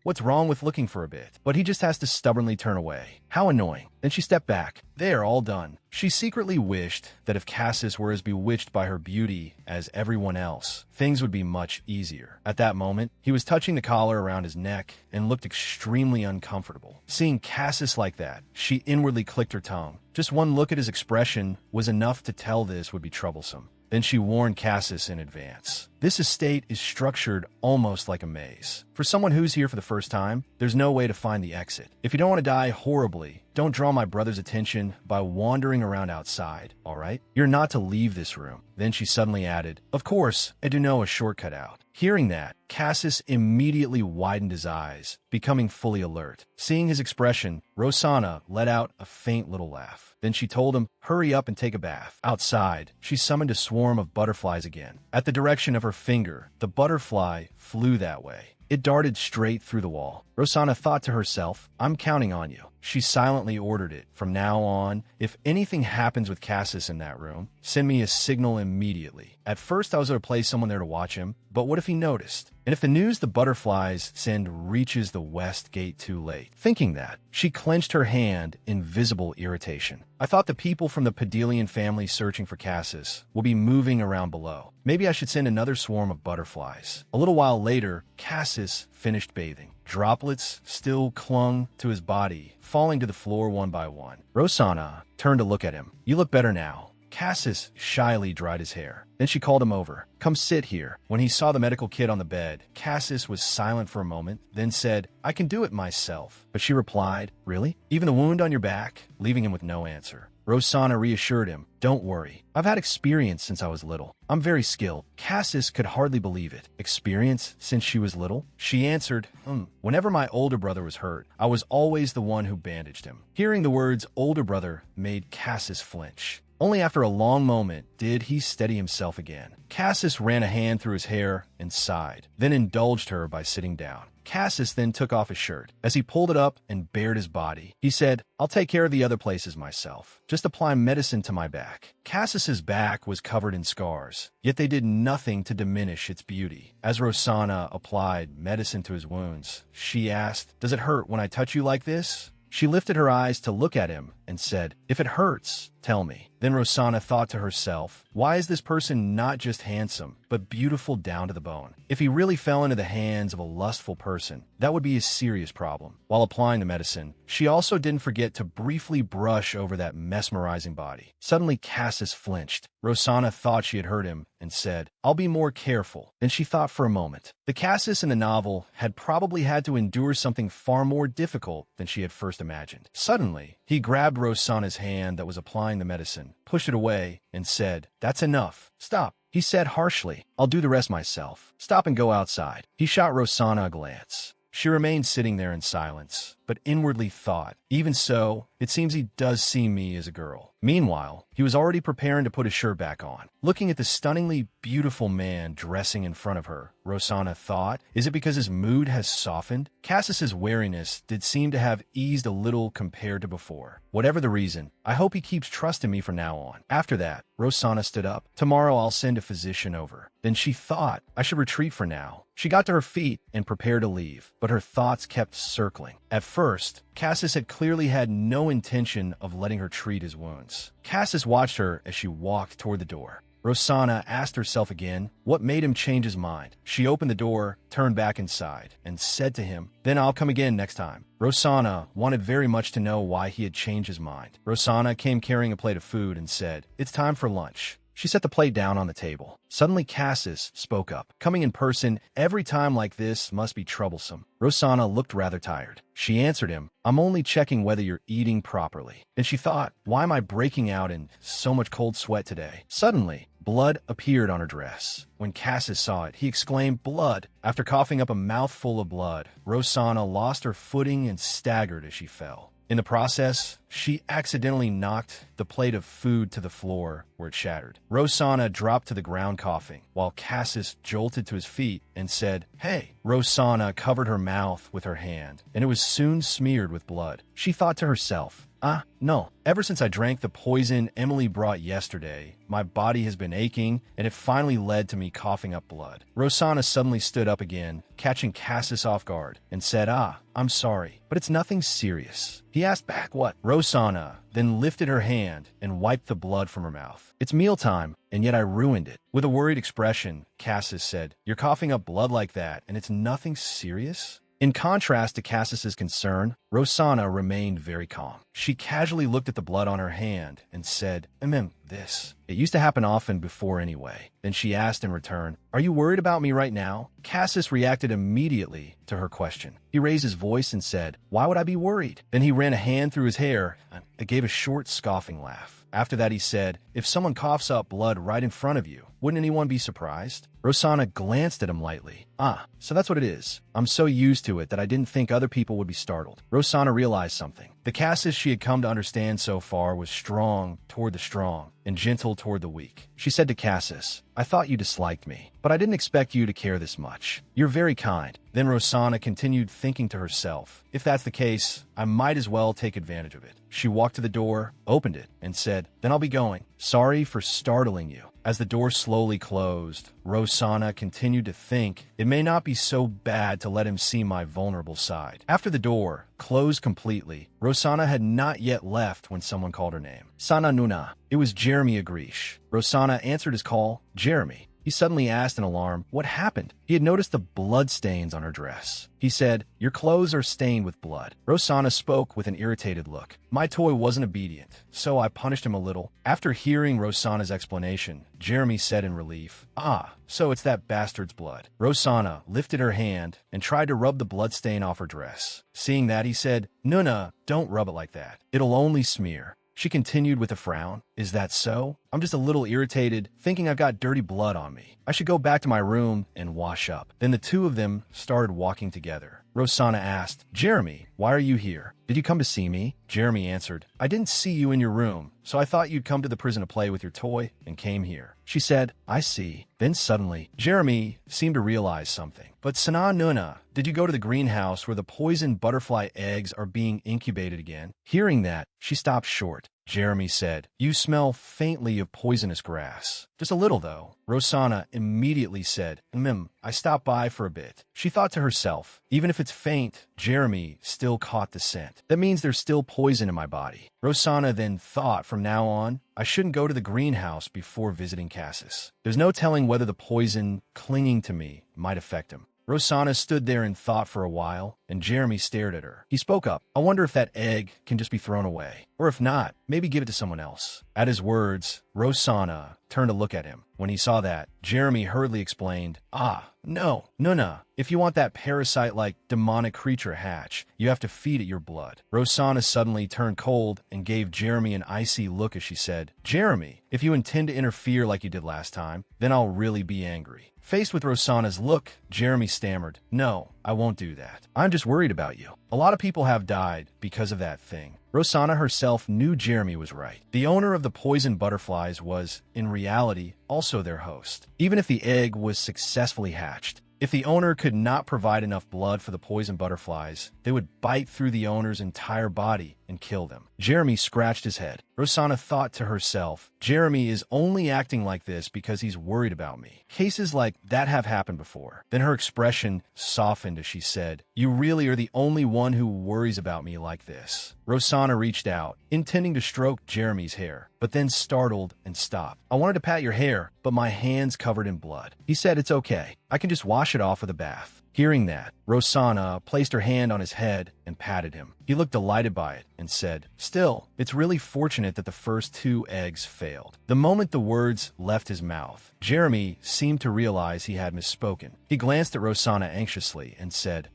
What's wrong with looking for a bit? But he just has to stubbornly turn away. How annoying. Then she stepped back. There, all done. She secretly wished that if Cassis were as bewitched by her beauty as everyone else, things would be much easier. At that moment, he was touching the collar around his neck and looked extremely uncomfortable. Seeing Cassis like that, she inwardly clicked her tongue. Just one look at his expression was enough to tell this would be troublesome. Then she warned Cassis in advance. This estate is structured almost like a maze. For someone who's here for the first time, there's no way to find the exit. If you don't want to die horribly, don't draw my brother's attention by wandering around outside, all right? You're not to leave this room. Then she suddenly added, Of course, I do know a shortcut out. Hearing that, Cassis immediately widened his eyes, becoming fully alert. Seeing his expression, Rosanna let out a faint little laugh. Then she told him, Hurry up and take a bath. Outside, she summoned a swarm of butterflies again. At the direction of her finger, the butterfly flew that way. It darted straight through the wall. Rosanna thought to herself, I'm counting on you. She silently ordered it. From now on, if anything happens with Cassis in that room, send me a signal immediately. At first, I was going to place someone there to watch him, but what if he noticed? And if the news the butterflies send reaches the west gate too late? Thinking that, she clenched her hand in visible irritation. I thought the people from the Padelian family searching for Cassis will be moving around below. Maybe I should send another swarm of butterflies. A little while later, Cassis finished bathing. Droplets still clung to his body, falling to the floor one by one. Rosanna turned to look at him. You look better now. Cassis shyly dried his hair. Then she called him over. Come sit here. When he saw the medical kit on the bed, Cassis was silent for a moment, then said, I can do it myself. But she replied, Really? Even the wound on your back? Leaving him with no answer. Rosanna reassured him, Don't worry. I've had experience since I was little. I'm very skilled. Cassis could hardly believe it. Experience since she was little? She answered, Whenever my older brother was hurt, I was always the one who bandaged him. Hearing the words older brother made Cassis flinch. Only after a long moment did he steady himself again. Cassis ran a hand through his hair and sighed, then indulged her by sitting down. Cassis then took off his shirt. As he pulled it up and bared his body, he said, I'll take care of the other places myself. Just apply medicine to my back. Cassis's back was covered in scars, yet they did nothing to diminish its beauty. As Rosanna applied medicine to his wounds, she asked, Does it hurt when I touch you like this? She lifted her eyes to look at him and said, If it hurts, Tell me. Then Rosanna thought to herself, why is this person not just handsome, but beautiful down to the bone? If he really fell into the hands of a lustful person, that would be a serious problem. While applying the medicine, she also didn't forget to briefly brush over that mesmerizing body. Suddenly, Cassis flinched. Rosanna thought she had heard him and said, I'll be more careful. Then she thought for a moment. The Cassis in the novel had probably had to endure something far more difficult than she had first imagined. Suddenly, he grabbed Rosanna's hand that was applying the medicine, pushed it away, and said, That's enough. Stop. He said harshly, I'll do the rest myself. Stop and go outside. He shot Rosanna a glance. She remained sitting there in silence, but inwardly thought, even so, it seems he does see me as a girl. Meanwhile, he was already preparing to put his shirt back on. Looking at the stunningly beautiful man dressing in front of her, Rosanna thought, is it because his mood has softened? Cassis's wariness did seem to have eased a little compared to before. Whatever the reason, I hope he keeps trusting me from now on. After that, Rosanna stood up. Tomorrow I'll send a physician over. Then she thought, I should retreat for now. She got to her feet and prepared to leave, but her thoughts kept circling. At first, Cassis had clearly had no intention of letting her treat his wounds. Cassis watched her as she walked toward the door. Rosanna asked herself again what made him change his mind. She opened the door, turned back inside, and said to him, Then I'll come again next time. Rosanna wanted very much to know why he had changed his mind. Rosanna came carrying a plate of food and said, It's time for lunch. She set the plate down on the table. Suddenly, Cassis spoke up. Coming in person every time like this must be troublesome. Rosanna looked rather tired. She answered him, I'm only checking whether you're eating properly. Then she thought, why am I breaking out in so much cold sweat today? Suddenly, blood appeared on her dress. When Cassis saw it, he exclaimed, Blood! After coughing up a mouthful of blood, Rosanna lost her footing and staggered as she fell. In the process, she accidentally knocked the plate of food to the floor where it shattered. Rosanna dropped to the ground coughing, while Cassis jolted to his feet and said, Hey! Rosanna covered her mouth with her hand, and it was soon smeared with blood. She thought to herself, no. Ever since I drank the poison Emily brought yesterday, my body has been aching, and it finally led to me coughing up blood. Rosanna suddenly stood up again, catching Cassis off guard, and said, I'm sorry, but it's nothing serious. He asked back what? Rosanna then lifted her hand and wiped the blood from her mouth. It's mealtime, and yet I ruined it. With a worried expression, Cassis said, You're coughing up blood like that, and it's nothing serious? In contrast to Cassis's concern, Rosanna remained very calm. She casually looked at the blood on her hand and said, this. It used to happen often before anyway. Then she asked in return, Are you worried about me right now? Cassis reacted immediately to her question. He raised his voice and said, Why would I be worried? Then he ran a hand through his hair and gave a short, scoffing laugh. After that, he said, If someone coughs up blood right in front of you, wouldn't anyone be surprised? Rosanna glanced at him lightly. So that's what it is. I'm so used to it that I didn't think other people would be startled. Rosanna realized something. The Cassis she had come to understand so far was strong toward the strong and gentle toward the weak. She said to Cassis, I thought you disliked me, but I didn't expect you to care this much. You're very kind. Then Rosanna continued thinking to herself, if that's the case, I might as well take advantage of it. She walked to the door, opened it, and said, Then I'll be going. Sorry for startling you. As the door slowly closed, Rosanna continued to think it may not be so bad to let him see my vulnerable side. After the door closed completely, Rosanna had not yet left when someone called her name. Sana Nuna. It was Jeremy Agrish. Rosanna answered his call. Jeremy. He suddenly asked in alarm, what happened? He had noticed the blood stains on her dress. He said, Your clothes are stained with blood. Rosanna spoke with an irritated look. My toy wasn't obedient, so I punished him a little. After hearing Rosanna's explanation, Jeremy said in relief, So it's that bastard's blood. Rosanna lifted her hand and tried to rub the blood stain off her dress. Seeing that, he said, Nuna, don't rub it like that. It'll only smear. She continued with a frown. Is that so? I'm just a little irritated, thinking I've got dirty blood on me. I should go back to my room and wash up. Then the two of them started walking together. Rosanna asked, Jeremy, why are you here? Did you come to see me? Jeremy answered, I didn't see you in your room, so I thought you'd come to the prison to play with your toy and came here. She said, I see. Then suddenly, Jeremy seemed to realize something. But Sana Nuna, did you go to the greenhouse where the poison butterfly eggs are being incubated again? Hearing that, she stopped short. Jeremy said. You smell faintly of poisonous grass. Just a little, though. Rosanna immediately said, I stopped by for a bit. She thought to herself, even if it's faint, Jeremy still caught the scent. That means there's still poison in my body. Rosanna then thought from now on, I shouldn't go to the greenhouse before visiting Cassis. There's no telling whether the poison clinging to me might affect him. Rosanna stood there in thought for a while, and Jeremy stared at her. He spoke up. I wonder if that egg can just be thrown away. Or if not, maybe give it to someone else. At his words, Rosanna turned to look at him. When he saw that, Jeremy hurriedly explained, no. If you want that parasite-like demonic creature hatch, you have to feed it your blood. Rosanna suddenly turned cold and gave Jeremy an icy look as she said, Jeremy, if you intend to interfere like you did last time, then I'll really be angry. Faced with Rosanna's look, Jeremy stammered, No, I won't do that. I'm just worried about you. A lot of people have died because of that thing. Rosanna herself knew Jeremy was right. The owner of the poison butterflies was, in reality, also their host. Even if the egg was successfully hatched, if the owner could not provide enough blood for the poison butterflies, they would bite through the owner's entire body and kill them. Jeremy scratched his head. Rosanna thought to herself, Jeremy is only acting like this because he's worried about me. Cases like that have happened before. Then her expression softened as she said, You really are the only one who worries about me like this. Rosanna reached out, intending to stroke Jeremy's hair, but then startled and stopped. I wanted to pat your hair, but my hand's covered in blood. He said, It's okay. I can just wash it off with a bath. Hearing that, Rosanna placed her hand on his head and patted him. He looked delighted by it and said, Still, it's really fortunate that the first 2 eggs failed. The moment the words left his mouth, Jeremy seemed to realize he had misspoken. He glanced at Rosanna anxiously and said,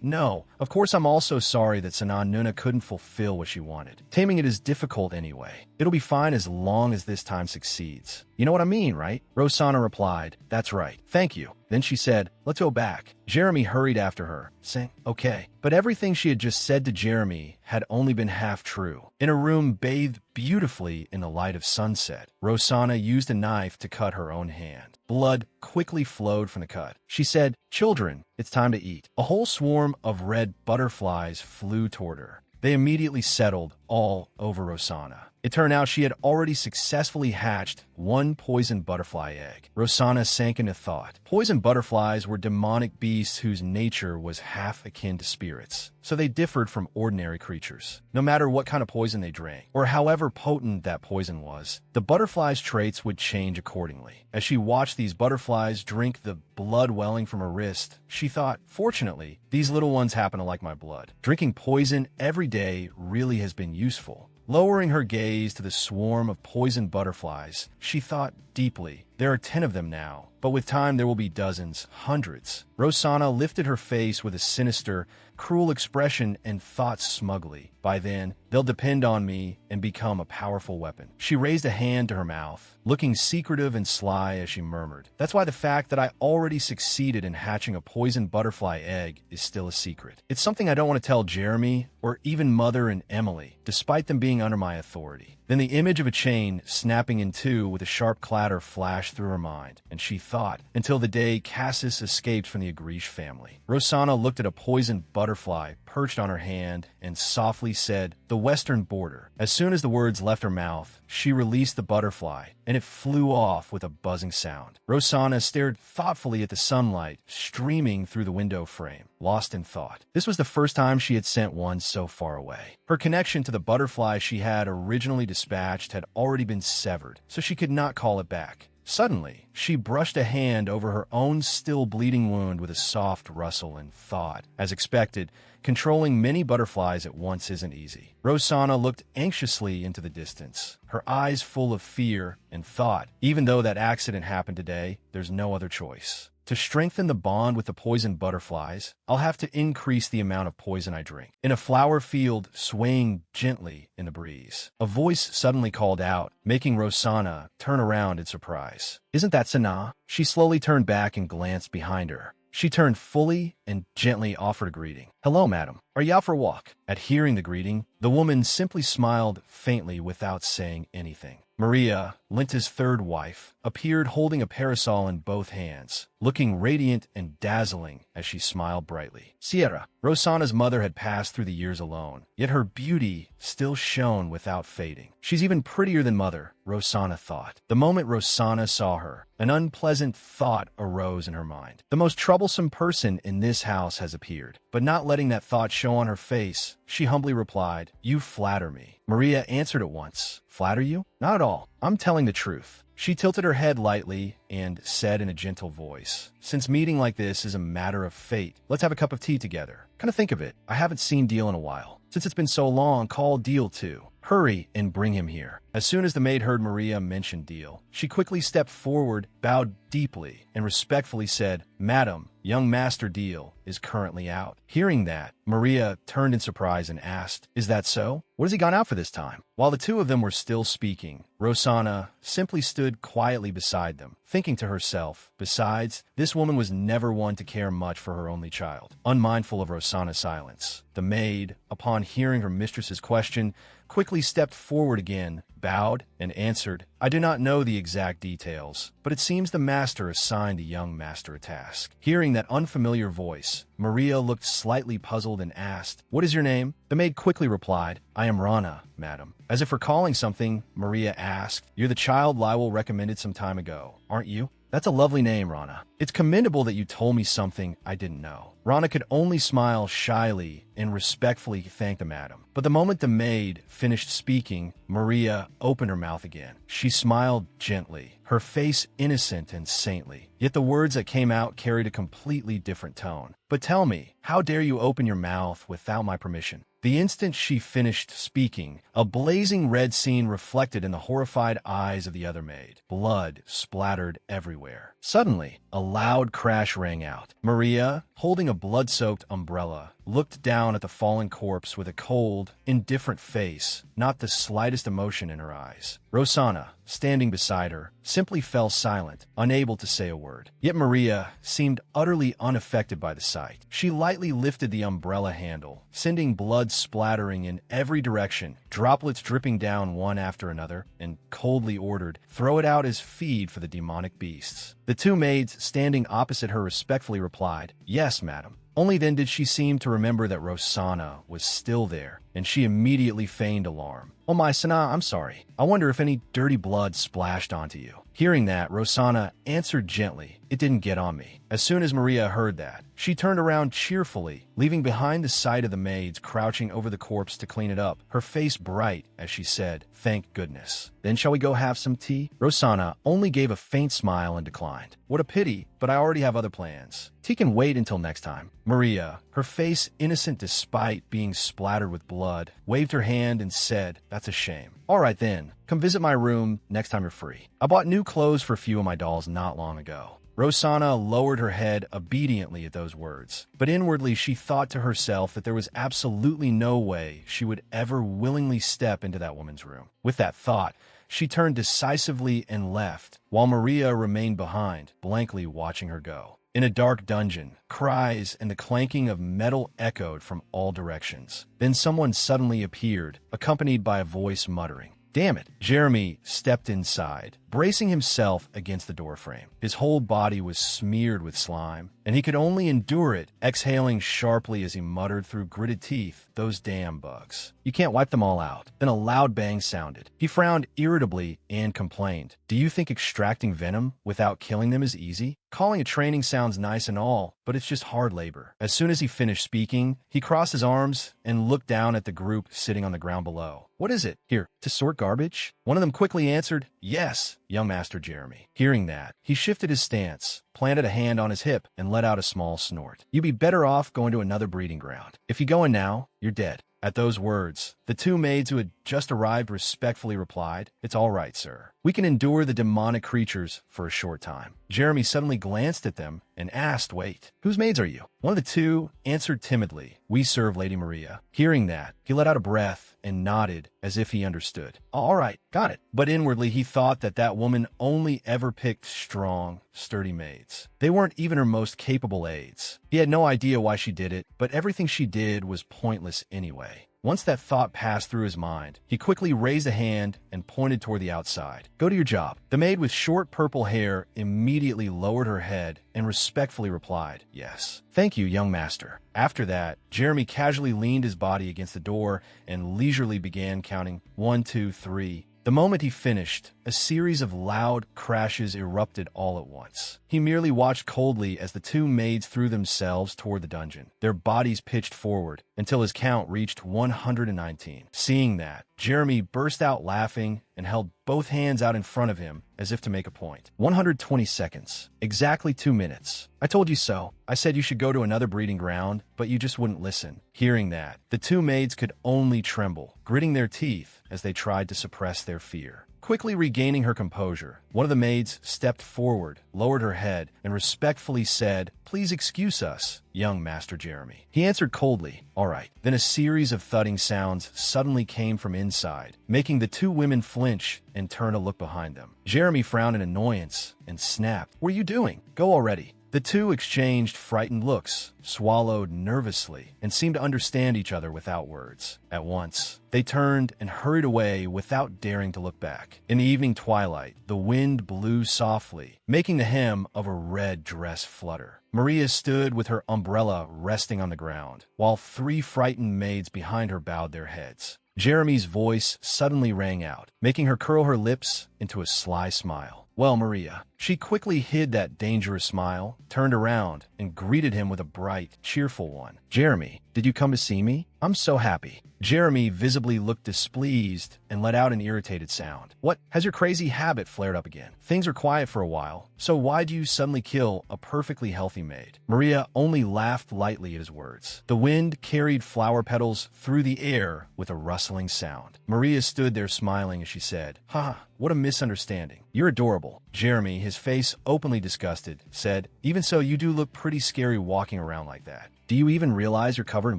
No. Of course I'm also sorry that Sanan Nuna couldn't fulfill what she wanted. Taming it is difficult anyway. It'll be fine as long as this time succeeds. You know what I mean, right? Rosanna replied, That's right. Thank you. Then she said, Let's go back. Jeremy hurried after her, saying, Okay. But everything she had just said to Jeremy had only been half true. In a room bathed beautifully in the light of sunset, Rosanna used a knife to cut her own hand. Blood quickly flowed from the cut. She said, Children, it's time to eat. A whole swarm of red butterflies flew toward her. They immediately settled all over Rosanna. It turned out she had already successfully hatched 1 poison butterfly egg. Rosanna sank into thought. Poison butterflies were demonic beasts whose nature was half akin to spirits, so they differed from ordinary creatures. No matter what kind of poison they drank, or however potent that poison was, the butterfly's traits would change accordingly. As she watched these butterflies drink the blood welling from her wrist, she thought, Fortunately, these little ones happen to like my blood. Drinking poison every day really has been useful. Lowering her gaze to the swarm of poisoned butterflies, she thought deeply. There are 10 of them now, but with time there will be dozens, hundreds. Rosanna lifted her face with a sinister, cruel expression and thought smugly, By then, they'll depend on me and become a powerful weapon. She raised a hand to her mouth, looking secretive and sly as she murmured, That's why the fact that I already succeeded in hatching a poison butterfly egg is still a secret. It's something I don't want to tell Jeremy or even Mother and Emily, despite them being under my authority. Then the image of a chain snapping in 2 with a sharp clatter flashed through her mind, and she thought, until the day Cassis escaped from the Agrish family. Rosanna looked at a poisoned butterfly perched on her hand and softly said, The western border. As soon as the words left her mouth, she released the butterfly, and it flew off with a buzzing sound. Rosanna stared thoughtfully at the sunlight streaming through the window frame, lost in thought. This was the first time she had sent one so far away. Her connection to the butterfly she had originally dispatched had already been severed, so she could not call it back. Suddenly, she brushed a hand over her own still bleeding wound with a soft rustle and thought, as expected, controlling many butterflies at once isn't easy. Rosanna looked anxiously into the distance, her eyes full of fear, and thought, even though that accident happened today, there's no other choice. To strengthen the bond with the poisoned butterflies, I'll have to increase the amount of poison I drink. In a flower field swaying gently in the breeze, a voice suddenly called out, making Rosanna turn around in surprise. Isn't that Sana? She slowly turned back and glanced behind her. She turned fully and gently offered a greeting. Hello, madam. Are you out for a walk? At hearing the greeting, The woman simply smiled faintly without saying anything. Maria, Linta's third wife, appeared holding a parasol in both hands, looking radiant and dazzling as she smiled brightly. Sierra, Rosanna's mother, had passed through the years alone, yet her beauty still shone without fading. She's even prettier than mother, Rosanna thought. The moment Rosanna saw her, an unpleasant thought arose in her mind. The most troublesome person in this house has appeared. But not letting that thought show on her face, she humbly replied, "You flatter me." Maria answered at once, "Flatter you? Not at all. I'm telling the truth." She tilted her head lightly and said in a gentle voice, "Since meeting like this is a matter of fate, let's have a cup of tea together. Kind of think of it. I haven't seen Deal in a while. Since it's been so long, call Deal too. Hurry and bring him here." As soon as the maid heard Maria mention Deal, she quickly stepped forward, bowed deeply, and respectfully said, "Madam, young Master Deal is currently out." Hearing that, Maria turned in surprise and asked, "Is that so? What has he gone out for this time?" While the two of them were still speaking, Rosanna simply stood quietly beside them, thinking to herself, besides, this woman was never one to care much for her only child. Unmindful of Rosanna's silence, the maid, upon hearing her mistress's question, quickly stepped forward again, bowed, and answered, "I do not know the exact details, but it seems the master assigned the young master a task." Hearing that unfamiliar voice, Maria looked slightly puzzled and asked, "What is your name?" The maid quickly replied, "I am Rana, madam." As if recalling something, Maria asked, "You're the child Lywell recommended some time ago, aren't you?" "That's a lovely name, Rana. It's commendable that you told me something I didn't know." Rana could only smile shyly and respectfully thank the madam. But the moment the maid finished speaking, Maria opened her mouth again. She smiled gently, her face innocent and saintly. Yet the words that came out carried a completely different tone. "But tell me, how dare you open your mouth without my permission?" The instant she finished speaking, a blazing red scene reflected in the horrified eyes of the other maid. Blood splattered everywhere. Suddenly, a loud crash rang out. Maria, holding a blood-soaked umbrella, looked down at the fallen corpse with a cold, indifferent face, not the slightest emotion in her eyes. Rosanna, standing beside her, simply fell silent, unable to say a word. Yet Maria seemed utterly unaffected by the sight. She lightly lifted the umbrella handle, sending blood splattering in every direction, droplets dripping down one after another, and coldly ordered, "Throw it out as feed for the demonic beasts." The two maids standing opposite her respectfully replied, "Yes, madam." Only then did she seem to remember that Rosanna was still there, and she immediately feigned alarm. "Oh my Sana, I'm sorry. I wonder if any dirty blood splashed onto you." Hearing that, Rosanna answered gently, "It didn't get on me." As soon as Maria heard that, she turned around cheerfully, leaving behind the sight of the maids crouching over the corpse to clean it up, her face bright as she said, "Thank goodness. Then shall we go have some tea?" Rosanna only gave a faint smile and declined. "What a pity, but I already have other plans. Tea can wait until next time." Maria, her face innocent despite being splattered with blood, waved her hand and said, "That's a shame. All right then, come visit my room next time you're free. I bought new clothes for a few of my dolls not long ago." Rosanna lowered her head obediently at those words, but inwardly she thought to herself that there was absolutely no way she would ever willingly step into that woman's room. With that thought, she turned decisively and left, while Maria remained behind, blankly watching her go. In a dark dungeon, cries and the clanking of metal echoed from all directions. Then someone suddenly appeared, accompanied by a voice muttering, "Damn it!" Jeremy stepped inside, bracing himself against the doorframe. His whole body was smeared with slime, and he could only endure it, exhaling sharply as he muttered through gritted teeth, "Those damn bugs. You can't wipe them all out." Then a loud bang sounded. He frowned irritably and complained, "Do you think extracting venom without killing them is easy? Calling it training sounds nice and all, but it's just hard labor." As soon as he finished speaking, he crossed his arms and looked down at the group sitting on the ground below. "What is it? Here, to sort garbage?" One of them quickly answered, "Yes, young Master Jeremy." Hearing that, he shifted his stance, planted a hand on his hip, and let out a small snort. "You'd be better off going to another breeding ground. If you go in now, you're dead." At those words, the two maids who had just arrived respectfully replied, "It's all right, sir. We can endure the demonic creatures for a short time." Jeremy suddenly glanced at them and asked, "Wait, whose maids are you?" One of the two answered timidly, "We serve Lady Maria." Hearing that, he let out a breath and nodded as if he understood. "All right, got it." But inwardly he thought that that woman only ever picked strong, sturdy maids. They weren't even her most capable aides. He had no idea why she did it, but everything she did was pointless anyway. Once that thought passed through his mind, he quickly raised a hand and pointed toward the outside. Go to your job. The maid with short purple hair immediately lowered her head and respectfully replied, yes. Thank you, young master. After that, Jeremy casually leaned his body against the door and leisurely began counting 1, 2, 3. The moment he finished, a series of loud crashes erupted all at once. He merely watched coldly as the two maids threw themselves toward the dungeon, their bodies pitched forward until his count reached 119. Seeing that, Jeremy burst out laughing and held both hands out in front of him as if to make a point. 120 seconds. Exactly 2 minutes. I told you so. I said you should go to another breeding ground, but you just wouldn't listen. Hearing that, the two maids could only tremble, gritting their teeth as they tried to suppress their fear. Quickly regaining her composure, one of the maids stepped forward, lowered her head, and respectfully said, "Please excuse us, young Master Jeremy." He answered coldly, "All right." Then a series of thudding sounds suddenly came from inside, making the two women flinch and turn to look behind them. Jeremy frowned in annoyance and snapped, "What are you doing? Go already." The two exchanged frightened looks, swallowed nervously, and seemed to understand each other without words. At once, they turned and hurried away without daring to look back. In the evening twilight, the wind blew softly, making the hem of a red dress flutter. Maria stood with her umbrella resting on the ground, while 3 frightened maids behind her bowed their heads. Jeremy's voice suddenly rang out, making her curl her lips into a sly smile. "Well, Maria." She quickly hid that dangerous smile, turned around, and greeted him with a bright, cheerful one. "Jeremy, did you come to see me? I'm so happy." Jeremy visibly looked displeased and let out an irritated sound. "What? Has your crazy habit flared up again? Things are quiet for a while, so why do you suddenly kill a perfectly healthy maid?" Maria only laughed lightly at his words. The wind carried flower petals through the air with a rustling sound. Maria stood there smiling as she said, "Ha, what a misunderstanding. You're adorable." Jeremy, his face openly disgusted, said, "Even so, you do look pretty scary walking around like that. Do you even realize you're covered in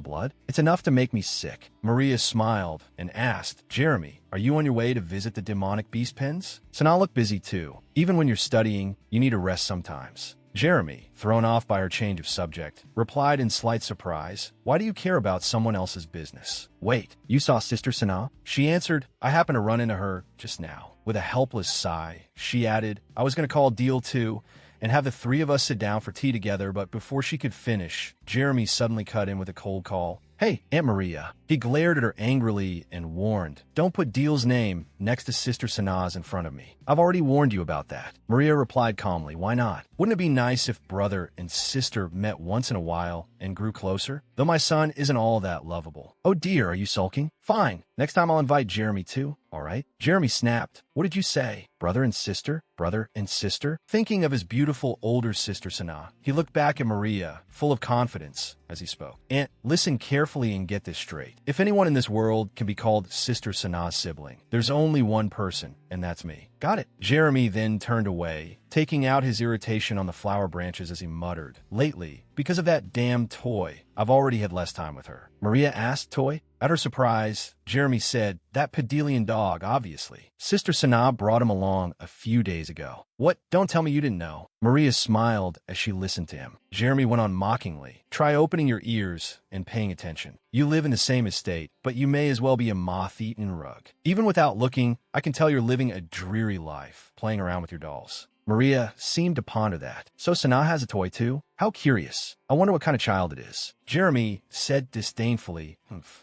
blood? It's enough to make me sick." Maria smiled and asked, "Jeremy, are you on your way to visit the demonic beast pens?" Sanaa looked busy too. Even when you're studying, you need a rest sometimes. Jeremy, thrown off by her change of subject, replied in slight surprise, "Why do you care about someone else's business?" "Wait, you saw Sister Sanaa?" She answered, "I happened to run into her just now." With a helpless sigh, she added, "I was going to call Deal too, and have the 3 of us sit down for tea together, but before she could finish, Jeremy suddenly cut in with a cold call. "Hey, Aunt Maria." He glared at her angrily and warned, "Don't put Deal's name next to Sister Sanaa's in front of me. I've already warned you about that." Maria replied calmly, "Why not? Wouldn't it be nice if brother and sister met once in a while and grew closer? Though my son isn't all that lovable." "Oh dear, are you sulking? Fine. Next time I'll invite Jeremy too, all right?" Jeremy snapped. "What did you say? Brother and sister? Brother and sister?" Thinking of his beautiful older sister Sanaa, he looked back at Maria, full of confidence, as he spoke. "Aunt, listen carefully and get this straight. If anyone in this world can be called Sister Sanaa's sibling, there's only one person, and that's me." "Got it." Jeremy then turned away, taking out his irritation on the flower branches as he muttered, "Lately, because of that damn toy, I've already had less time with her." Maria asked, "Toy?" At her surprise, Jeremy said, "That Pedelian dog, obviously. Sister Sanaa brought him along a few days ago." "What? Don't tell me you didn't know." Maria smiled as she listened to him. Jeremy went on mockingly, "Try opening your ears and paying attention. You live in the same estate, but you may as well be a moth-eaten rug. Even without looking, I can tell you're living a dreary life, playing around with your dolls." Maria seemed to ponder that. "So Sanaa has a toy too? How curious. I wonder what kind of child it is." Jeremy said disdainfully,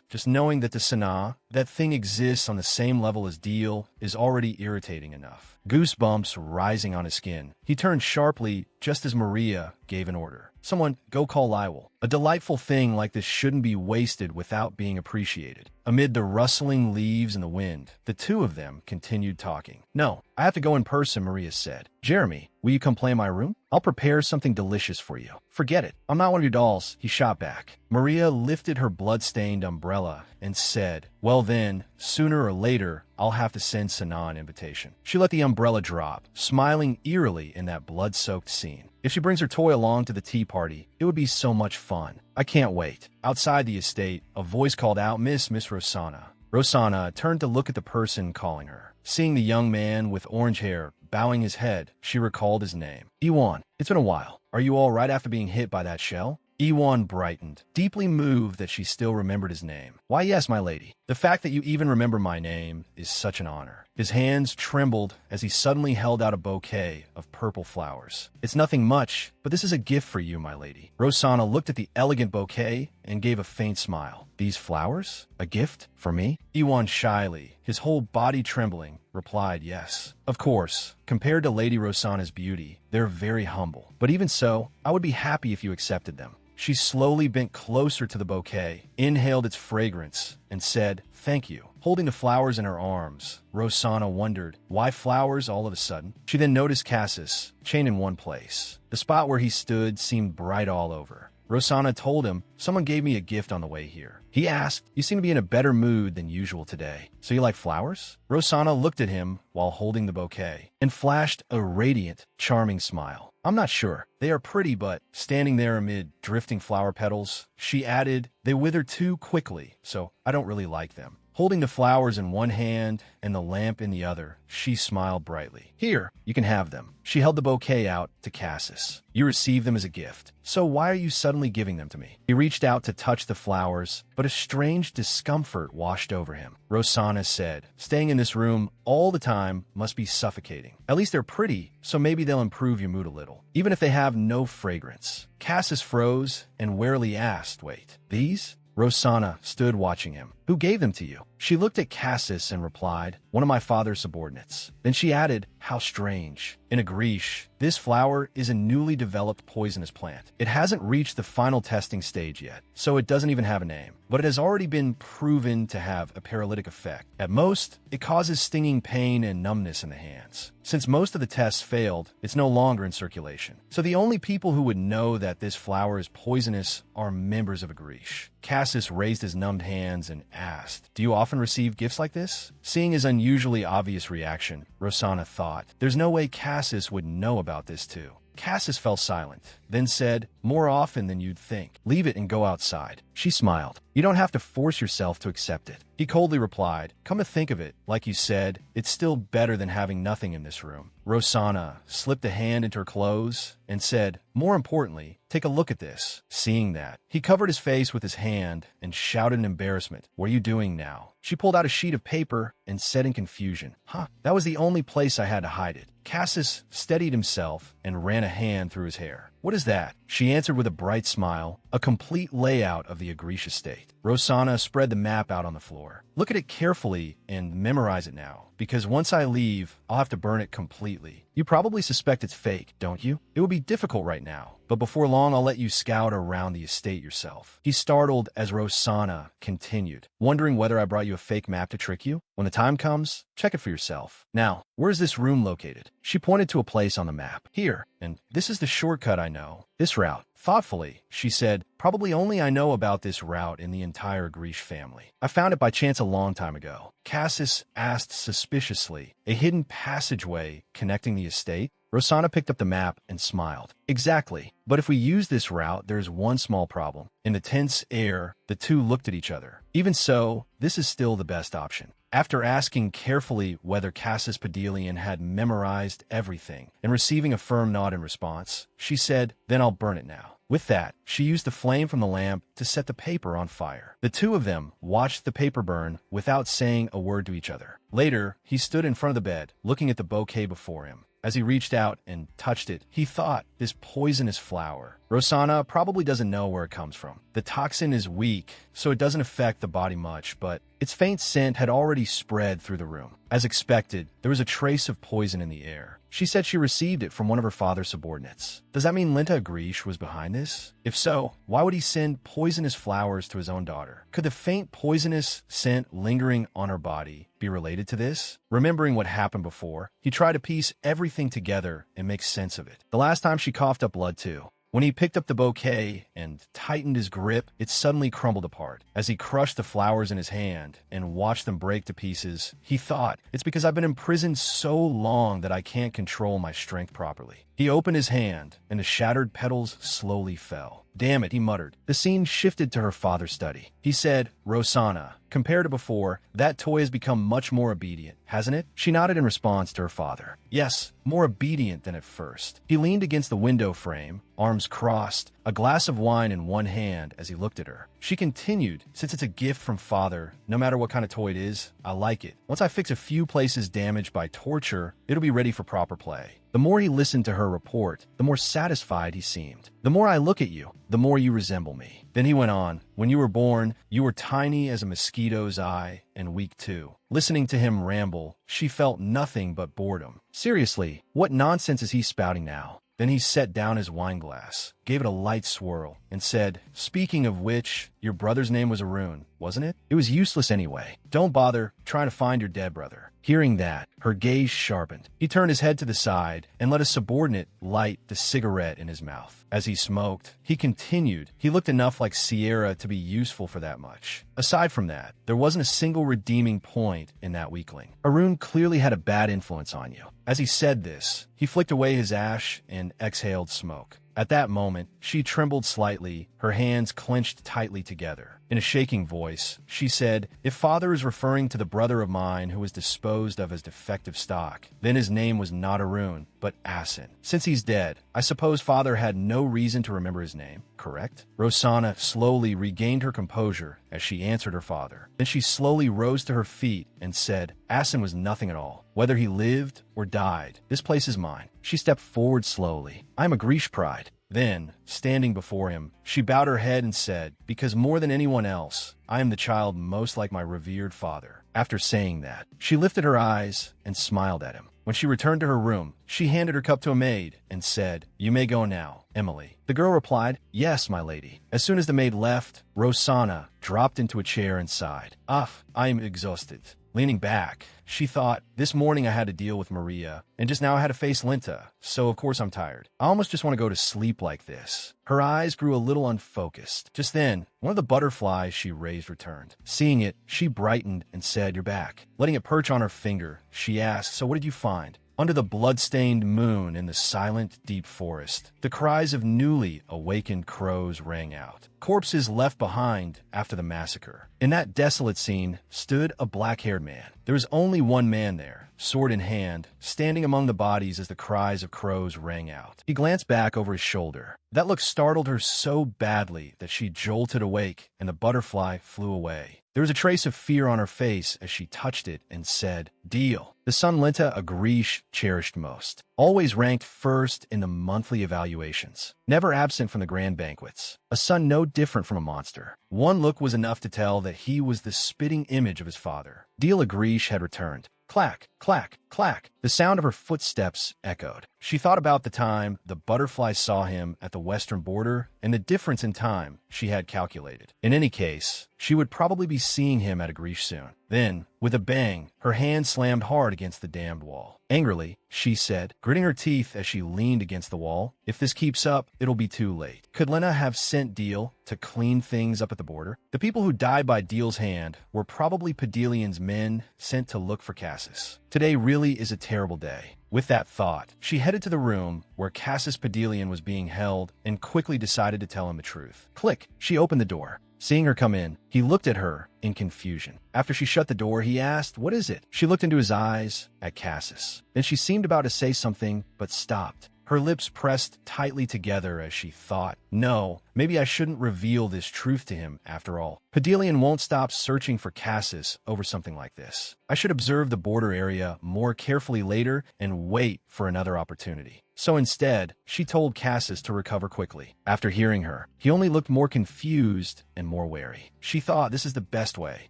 "Just knowing that to Sanaa, that thing exists on the same level as Deal is already irritating enough." Goosebumps rising on his skin, he turned sharply just as Maria gave an order. "Someone, go call Lywell. A delightful thing like this shouldn't be wasted without being appreciated." Amid the rustling leaves and the wind, the two of them continued talking. "No, I have to go in person," Maria said. "Jeremy, will you come play in my room? I'll prepare something delicious for you." "Forget it. I'm not one of your dolls," he shot back. Maria lifted her blood-stained umbrella and said, "Well then, sooner or later, I'll have to send Sanaa an invitation." She let the umbrella drop, smiling eerily in that blood-soaked scene. "If she brings her toy along to the tea party, it would be so much fun. I can't wait." Outside the estate, a voice called out, Miss Rosanna." Rosanna turned to look at the person calling her. Seeing the young man with orange hair bowing his head, she recalled his name. "Iwan, it's been a while. Are you all right after being hit by that shell?" Ewan brightened, deeply moved that she still remembered his name. Why, yes, my lady. The fact that you even remember my name is such an honor. His hands trembled as he suddenly held out a bouquet of purple flowers. It's nothing much, but this is a gift for you, my lady. Rosanna looked at the elegant bouquet and gave a faint smile. These flowers? A gift? For me? Ewan shyly, his whole body trembling, replied yes. Of course, compared to Lady Rosanna's beauty, they're very humble. But even so, I would be happy if you accepted them. She slowly bent closer to the bouquet, inhaled its fragrance, and said, "Thank you." Holding the flowers in her arms, Rosanna wondered, why flowers all of a sudden? She then noticed Cassis, chained in one place. The spot where he stood seemed bright all over. Rosanna told him, "Someone gave me a gift on the way here." He asked, "You seem to be in a better mood than usual today. So you like flowers?" Rosanna looked at him while holding the bouquet and flashed a radiant, charming smile. "I'm not sure. They are pretty, but..." Standing there amid drifting flower petals, she added, "They wither too quickly, so I don't really like them." Holding the flowers in one hand and the lamp in the other, she smiled brightly. "Here, you can have them." She held the bouquet out to Cassis. "You received them as a gift, so why are you suddenly giving them to me?" He reached out to touch the flowers, but a strange discomfort washed over him. Rosanna said, "Staying in this room all the time must be suffocating. At least they're pretty, so maybe they'll improve your mood a little, even if they have no fragrance." Cassis froze and warily asked, "Wait, these?" Rosanna stood watching him. "Who gave them to you?" She looked at Cassis and replied, "One of my father's subordinates." Then she added, "How strange. In Agrish, this flower is a newly developed poisonous plant. It hasn't reached the final testing stage yet, so it doesn't even have a name. But it has already been proven to have a paralytic effect. At most, it causes stinging pain and numbness in the hands. Since most of the tests failed, it's no longer in circulation. So the only people who would know that this flower is poisonous are members of Agrish." Cassis raised his numbed hands and asked, "Do you often receive gifts like this?" Seeing his unusually obvious reaction, Rosanna thought, there's no way Cassis would know about this too. Cassis fell silent, then said, "More often than you'd think. Leave it and go outside." She smiled. "You don't have to force yourself to accept it." He coldly replied, "Come to think of it, like you said, it's still better than having nothing in this room." Rosanna slipped a hand into her clothes and said, "More importantly, take a look at this." Seeing that, he covered his face with his hand and shouted in embarrassment, "What are you doing now?" She pulled out a sheet of paper and said in confusion, That was the only place I had to hide it." Cassis steadied himself and ran a hand through his hair. "What is that?" She answered with a bright smile, "A complete layout of the Agrish estate." Rosanna spread the map out on the floor. "Look at it carefully and memorize it now, because once I leave, I'll have to burn it completely. You probably suspect it's fake, don't you? It would be difficult right now, but before long I'll let you scout around the estate yourself." He startled as Rosanna continued, "Wondering whether I brought you a fake map to trick you? When the time comes, check it for yourself. Now, where's this room located?" She pointed to a place on the map. "Here, and this is the shortcut I know. This route." Thoughtfully, she said, "Probably only I know about this route in the entire Agrish family. I found it by chance a long time ago." Cassis asked suspiciously, "A hidden passageway connecting the estate?" Rosanna picked up the map and smiled. "Exactly. But if we use this route, there's one small problem." In the tense air, the two looked at each other. Even so, this is still the best option. After asking carefully whether Cassis Padelian had memorized everything and receiving a firm nod in response, she said, "Then I'll burn it now." With that, she used the flame from the lamp to set the paper on fire. The two of them watched the paper burn without saying a word to each other. Later, he stood in front of the bed, looking at the bouquet before him. As he reached out and touched it, he thought, this poisonous flower. Rosanna probably doesn't know where it comes from. The toxin is weak, so it doesn't affect the body much, but its faint scent had already spread through the room. As expected, there was a trace of poison in the air. She said she received it from one of her father's subordinates. Does that mean Linta Agrish was behind this? If so, why would he send poisonous flowers to his own daughter? Could the faint poisonous scent lingering on her body be related to this? Remembering what happened before, he tried to piece everything together and make sense of it. The last time she coughed up blood too. When he picked up the bouquet and tightened his grip, it suddenly crumbled apart. As he crushed the flowers in his hand and watched them break to pieces, he thought, it's because I've been imprisoned so long that I can't control my strength properly. He opened his hand, and the shattered petals slowly fell. "Damn it," he muttered. The scene shifted to her father's study. He said, "Rosanna, compared to before, that toy has become much more obedient, hasn't it?" She nodded in response to her father. "Yes, more obedient than at first." He leaned against the window frame, arms crossed, a glass of wine in one hand as he looked at her. She continued, "Since it's a gift from father, no matter what kind of toy it is, I like it. Once I fix a few places damaged by torture, it'll be ready for proper play." The more he listened to her report, the more satisfied he seemed. "The more I look at you, the more you resemble me." Then he went on, "When you were born, you were tiny as a mosquito's eye and weak too." Listening to him ramble, she felt nothing but boredom. Seriously, what nonsense is he spouting now? Then he set down his wineglass, gave it a light swirl, and said, "Speaking of which, your brother's name was Arun, wasn't it? It was useless anyway. Don't bother trying to find your dead brother." Hearing that, her gaze sharpened. He turned his head to the side and let a subordinate light the cigarette in his mouth. As he smoked, he continued, "He looked enough like Sierra to be useful for that much. Aside from that, there wasn't a single redeeming point in that weakling. Arun clearly had a bad influence on you." As he said this, he flicked away his ash and exhaled smoke. At that moment, she trembled slightly, her hands clenched tightly together. In a shaking voice, she said, "If father is referring to the brother of mine who was disposed of as defective stock, then his name was not Arun, but Asin. Since he's dead, I suppose father had no reason to remember his name, correct?" Rosanna slowly regained her composure as she answered her father. Then she slowly rose to her feet and said, "Asin was nothing at all. Whether he lived or died, this place is mine." She stepped forward slowly. "I am a Grish pride." Then, standing before him, she bowed her head and said, "Because more than anyone else, I am the child most like my revered father." After saying that, she lifted her eyes and smiled at him. When she returned to her room, she handed her cup to a maid and said, "You may go now, Emily." The girl replied, "Yes, my lady." As soon as the maid left, Rosanna dropped into a chair and sighed. I am exhausted." Leaning back, she thought, "This morning I had to deal with Maria, and just now I had to face Linta, so of course I'm tired. I almost just want to go to sleep like this." Her eyes grew a little unfocused. Just then, one of the butterflies she raised returned. Seeing it, she brightened and said, "You're back." Letting it perch on her finger, she asked, "So what did you find?" Under the blood-stained moon in the silent, deep forest, the cries of newly awakened crows rang out. Corpses left behind after the massacre. In that desolate scene stood a black-haired man. There was only one man there, sword in hand, standing among the bodies as the cries of crows rang out. He glanced back over his shoulder. That look startled her so badly that she jolted awake, and the butterfly flew away. There was a trace of fear on her face as she touched it and said, "Deal." The son Linta a Grish cherished most, always ranked first in the monthly evaluations, never absent from the grand banquets. A son no different from a monster. One look was enough to tell that he was the spitting image of his father. Deal a Grish had returned. Clack, clack, clack. The sound of her footsteps echoed. She thought about the time the butterfly saw him at the western border and the difference in time she had calculated. In any case, she would probably be seeing him at a Grish soon. Then, with a bang, her hand slammed hard against the damned wall. Angrily, she said, gritting her teeth as she leaned against the wall, "If this keeps up, it'll be too late." Could Lena have sent Deal to clean things up at the border? The people who died by Deal's hand were probably Padelian's men sent to look for Cassis. Today really is a terrible day. With that thought, she headed to the room where Cassis Padelian was being held and quickly decided to tell him the truth. Click! She opened the door. Seeing her come in, he looked at her in confusion. After she shut the door, he asked, "What is it?" She looked into his eyes at Cassis. Then she seemed about to say something, but stopped. Her lips pressed tightly together as she thought, "No, maybe I shouldn't reveal this truth to him after all. Padelian won't stop searching for Cassis over something like this. I should observe the border area more carefully later and wait for another opportunity." So instead, she told Cassis to recover quickly. After hearing her, he only looked more confused and more wary. She thought this is the best way.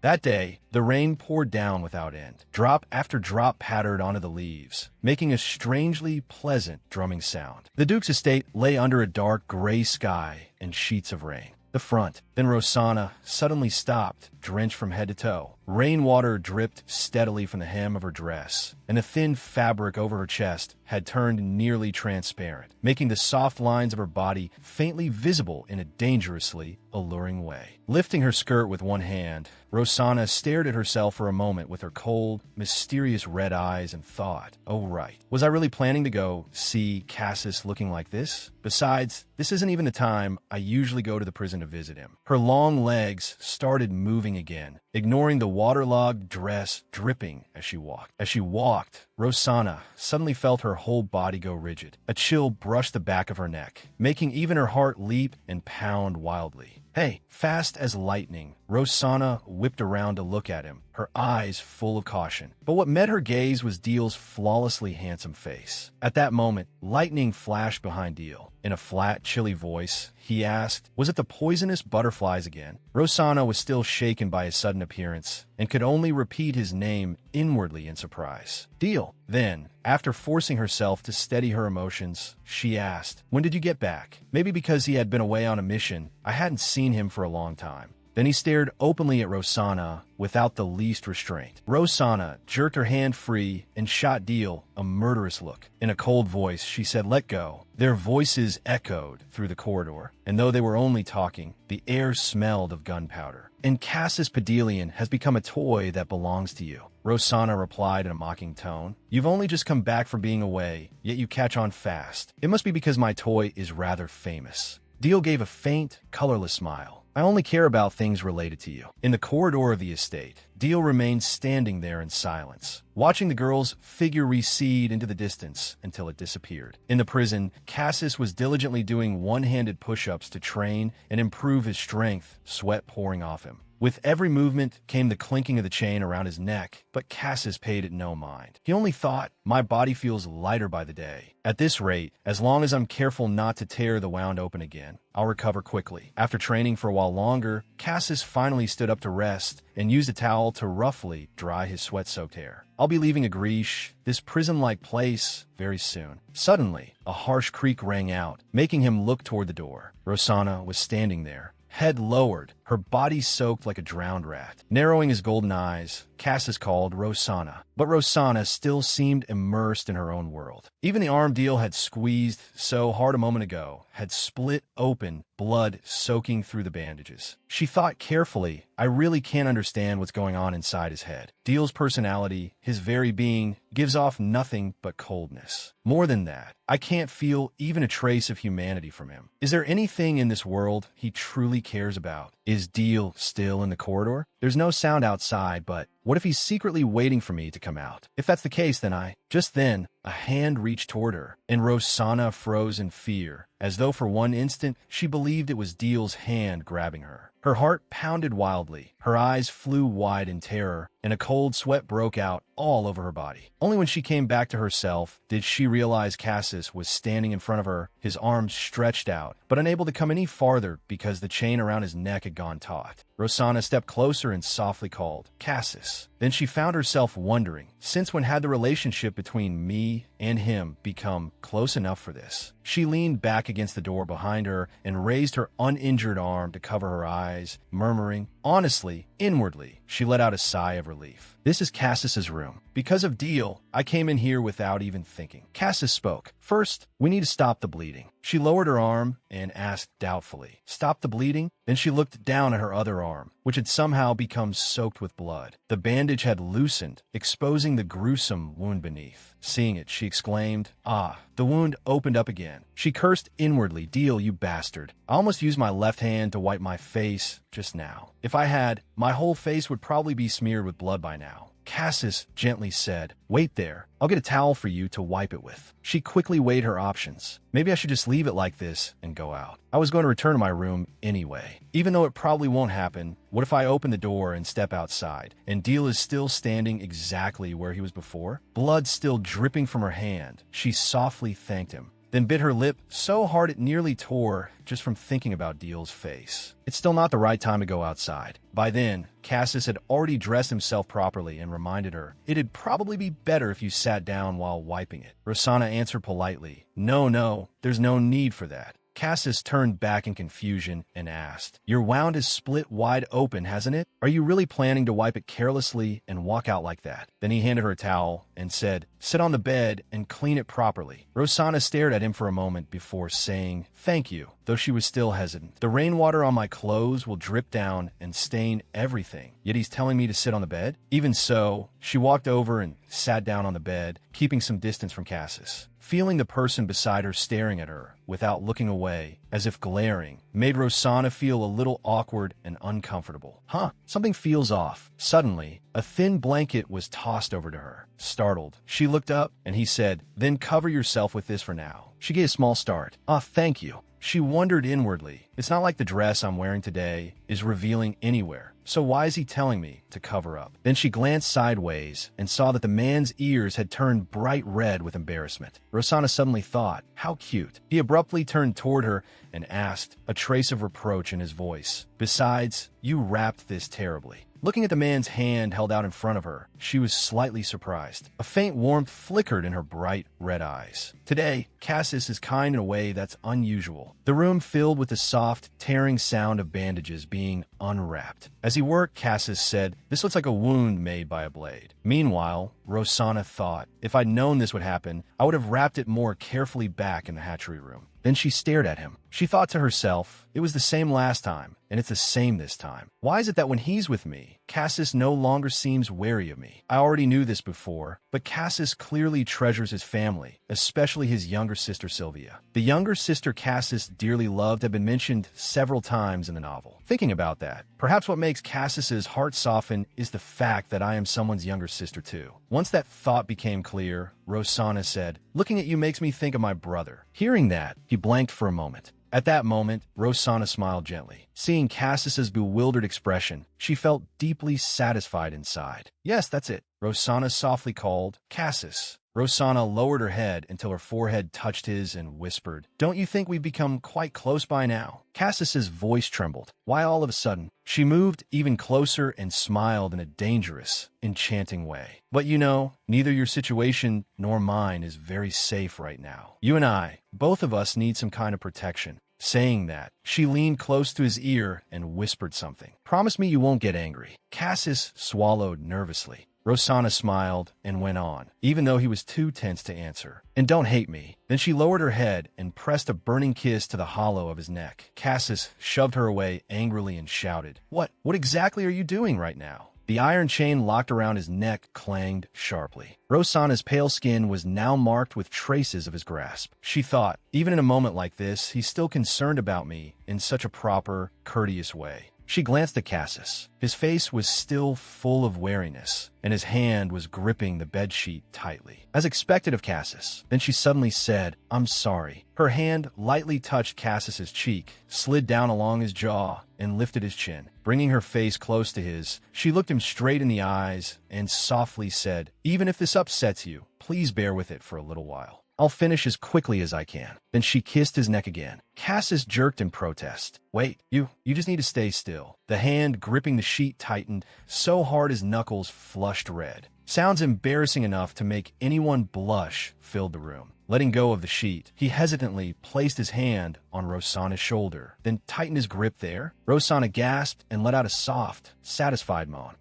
That day, the rain poured down without end. Drop after drop pattered onto the leaves, making a strangely pleasant drumming sound. The Duke's estate lay under a dark gray sky and sheets of rain. The front, then Rosanna, suddenly stopped, drenched from head to toe. Rainwater dripped steadily from the hem of her dress, and the thin fabric over her chest had turned nearly transparent, making the soft lines of her body faintly visible in a dangerously alluring way. Lifting her skirt with one hand, Rosanna stared at herself for a moment with her cold, mysterious red eyes and thought, oh right, was I really planning to go see Cassis looking like this? Besides, this isn't even the time I usually go to the prison to visit him. Her long legs started moving again, ignoring the waterlogged dress dripping as she walked. As she walked, Rosanna suddenly felt her whole body go rigid. A chill brushed the back of her neck, making even her heart leap and pound wildly. Hey, fast as lightning, Rosanna whipped around to look at him, her eyes full of caution. But what met her gaze was Deal's flawlessly handsome face. At that moment, lightning flashed behind Deal. In a flat, chilly voice, he asked, was it the poisonous butterflies again? Rosanna was still shaken by his sudden appearance and could only repeat his name inwardly in surprise. Deal. Then, after forcing herself to steady her emotions, she asked, when did you get back? Maybe because he had been away on a mission, I hadn't seen him for a long time. Then he stared openly at Rosanna without the least restraint. Rosanna jerked her hand free and shot Deal a murderous look. In a cold voice, she said, let go. Their voices echoed through the corridor, and though they were only talking, the air smelled of gunpowder. And Cassis Pedelian has become a toy that belongs to you. Rosanna replied in a mocking tone. You've only just come back from being away, yet you catch on fast. It must be because my toy is rather famous. Deal gave a faint, colorless smile. I only care about things related to you. In the corridor of the estate, Deal remained standing there in silence, watching the girl's figure recede into the distance until it disappeared. In the prison, Cassis was diligently doing one-handed push-ups to train and improve his strength, sweat pouring off him. With every movement came the clinking of the chain around his neck, but Cassis paid it no mind. He only thought, my body feels lighter by the day. At this rate, as long as I'm careful not to tear the wound open again, I'll recover quickly. After training for a while longer, Cassis finally stood up to rest and used a towel to roughly dry his sweat-soaked hair. I'll be leaving Agrish, this prison-like place, very soon. Suddenly, a harsh creak rang out, making him look toward the door. Rosanna was standing there, head lowered, her body soaked like a drowned rat. Narrowing his golden eyes, Cassis called Rosanna, but Rosanna still seemed immersed in her own world. Even the arm Deal had squeezed so hard a moment ago had split open, blood soaking through the bandages. She thought carefully, I really can't understand what's going on inside his head. Deal's personality, his very being, gives off nothing but coldness. More than that, I can't feel even a trace of humanity from him. Is there anything in this world he truly cares about? Is Deal still in the corridor? There's no sound outside, but what if he's secretly waiting for me to come out? If that's the case, then Just then, a hand reached toward her, and Rosanna froze in fear, as though for one instant she believed it was Deal's hand grabbing her. Her heart pounded wildly, her eyes flew wide in terror, and a cold sweat broke out all over her body. Only when she came back to herself did she realize Cassis was standing in front of her, his arms stretched out, but unable to come any farther because the chain around his neck had gone taut. Rosanna stepped closer and softly called, Cassis. Then she found herself wondering, since when had the relationship between me and him become close enough for this? She leaned back against the door behind her and raised her uninjured arm to cover her eyes, murmuring, honestly, inwardly, she let out a sigh of relief. This is Cassis's room. Because of Deal, I came in here without even thinking. Cassis spoke. First, we need to stop the bleeding. She lowered her arm and asked doubtfully, stop the bleeding? Then she looked down at her other arm, which had somehow become soaked with blood. The bandage had loosened, exposing the gruesome wound beneath. Seeing it, she exclaimed, ah, the wound opened up again. She cursed inwardly, Deal, you bastard. I almost used my left hand to wipe my face just now. If I had, my whole face would probably be smeared with blood by now. Cassis gently said, wait there. I'll get a towel for you to wipe it with. She quickly weighed her options. Maybe I should just leave it like this and go out. I was going to return to my room anyway. Even though it probably won't happen, what if I open the door and step outside, and Deal is still standing exactly where he was before? Blood still dripping from her hand. She softly thanked him, then bit her lip so hard it nearly tore just from thinking about Deal's face. It's still not the right time to go outside. By then, Cassis had already dressed himself properly and reminded her, it'd probably be better if you sat down while wiping it. Rosanna answered politely, no, there's no need for that. Cassis turned back in confusion and asked, "Your wound is split wide open, hasn't it? Are you really planning to wipe it carelessly and walk out like that?" Then he handed her a towel and said, "Sit on the bed and clean it properly." Rosanna stared at him for a moment before saying, "Thank you," though she was still hesitant. "The rainwater on my clothes will drip down and stain everything, yet he's telling me to sit on the bed?" Even so, she walked over and sat down on the bed, keeping some distance from Cassis. Feeling the person beside her staring at her without looking away, as if glaring, made Rosanna feel a little awkward and uncomfortable. Something feels off. Suddenly, a thin blanket was tossed over to her. Startled, she looked up and he said, "Then cover yourself with this for now." She gave a small start. Thank you." She wondered inwardly. It's not like the dress I'm wearing today is revealing anywhere, so why is he telling me to cover up? Then she glanced sideways and saw that the man's ears had turned bright red with embarrassment. Rosanna suddenly thought, how cute. He abruptly turned toward her and asked, a trace of reproach in his voice, "Besides, you wrapped this terribly." Looking at the man's hand held out in front of her, she was slightly surprised. A faint warmth flickered in her bright red eyes. Today, Cassis is kind in a way that's unusual. The room filled with the soft, tearing sound of bandages being unwrapped. As he worked, Cassis said, "This looks like a wound made by a blade." Meanwhile, Rosanna thought, if I'd known this would happen, I would have wrapped it more carefully back in the hatchery room. Then she stared at him. She thought to herself, it was the same last time, and it's the same this time. Why is it that when he's with me, Cassis no longer seems wary of me? I already knew this before, but Cassis clearly treasures his family, especially his younger sister Sylvia. The younger sister Cassis dearly loved had been mentioned several times in the novel. Thinking about that, perhaps what makes Cassis's heart soften is the fact that I am someone's younger sister too. Once that thought became clear, Rosanna said, "Looking at you makes me think of my brother." Hearing that, he blanked for a moment. At that moment, Rosanna smiled gently. Seeing Cassis's bewildered expression, she felt deeply satisfied inside. "Yes, that's it," Rosanna softly called, "Cassis." Rosanna lowered her head until her forehead touched his and whispered, "Don't you think we've become quite close by now?" Cassis's voice trembled. Why all of a sudden? She moved even closer and smiled in a dangerous, enchanting way. "But you know, neither your situation nor mine is very safe right now. You and I, both of us need some kind of protection." Saying that, she leaned close to his ear and whispered something. "Promise me you won't get angry." Cassis swallowed nervously. Rosanna smiled and went on, even though he was too tense to answer. "And don't hate me." Then she lowered her head and pressed a burning kiss to the hollow of his neck. Cassis shoved her away angrily and shouted, What exactly are you doing right now?" The iron chain locked around his neck clanged sharply. Rosanna's pale skin was now marked with traces of his grasp. She thought, even in a moment like this, he's still concerned about me in such a proper, courteous way. She glanced at Cassis. His face was still full of wariness, and his hand was gripping the bedsheet tightly, as expected of Cassis. Then she suddenly said, "I'm sorry." Her hand lightly touched Cassis's cheek, slid down along his jaw, and lifted his chin. Bringing her face close to his, she looked him straight in the eyes and softly said, "Even if this upsets you, please bear with it for a little while. I'll finish as quickly as I can." Then she kissed his neck again. Cassis jerked in protest. "Wait, you just need to stay still." The hand gripping the sheet tightened so hard his knuckles flushed red. Sounds embarrassing enough to make anyone blush filled the room. Letting go of the sheet, he hesitantly placed his hand on Rosanna's shoulder, then tightened his grip there. Rosanna gasped and let out a soft, satisfied moan.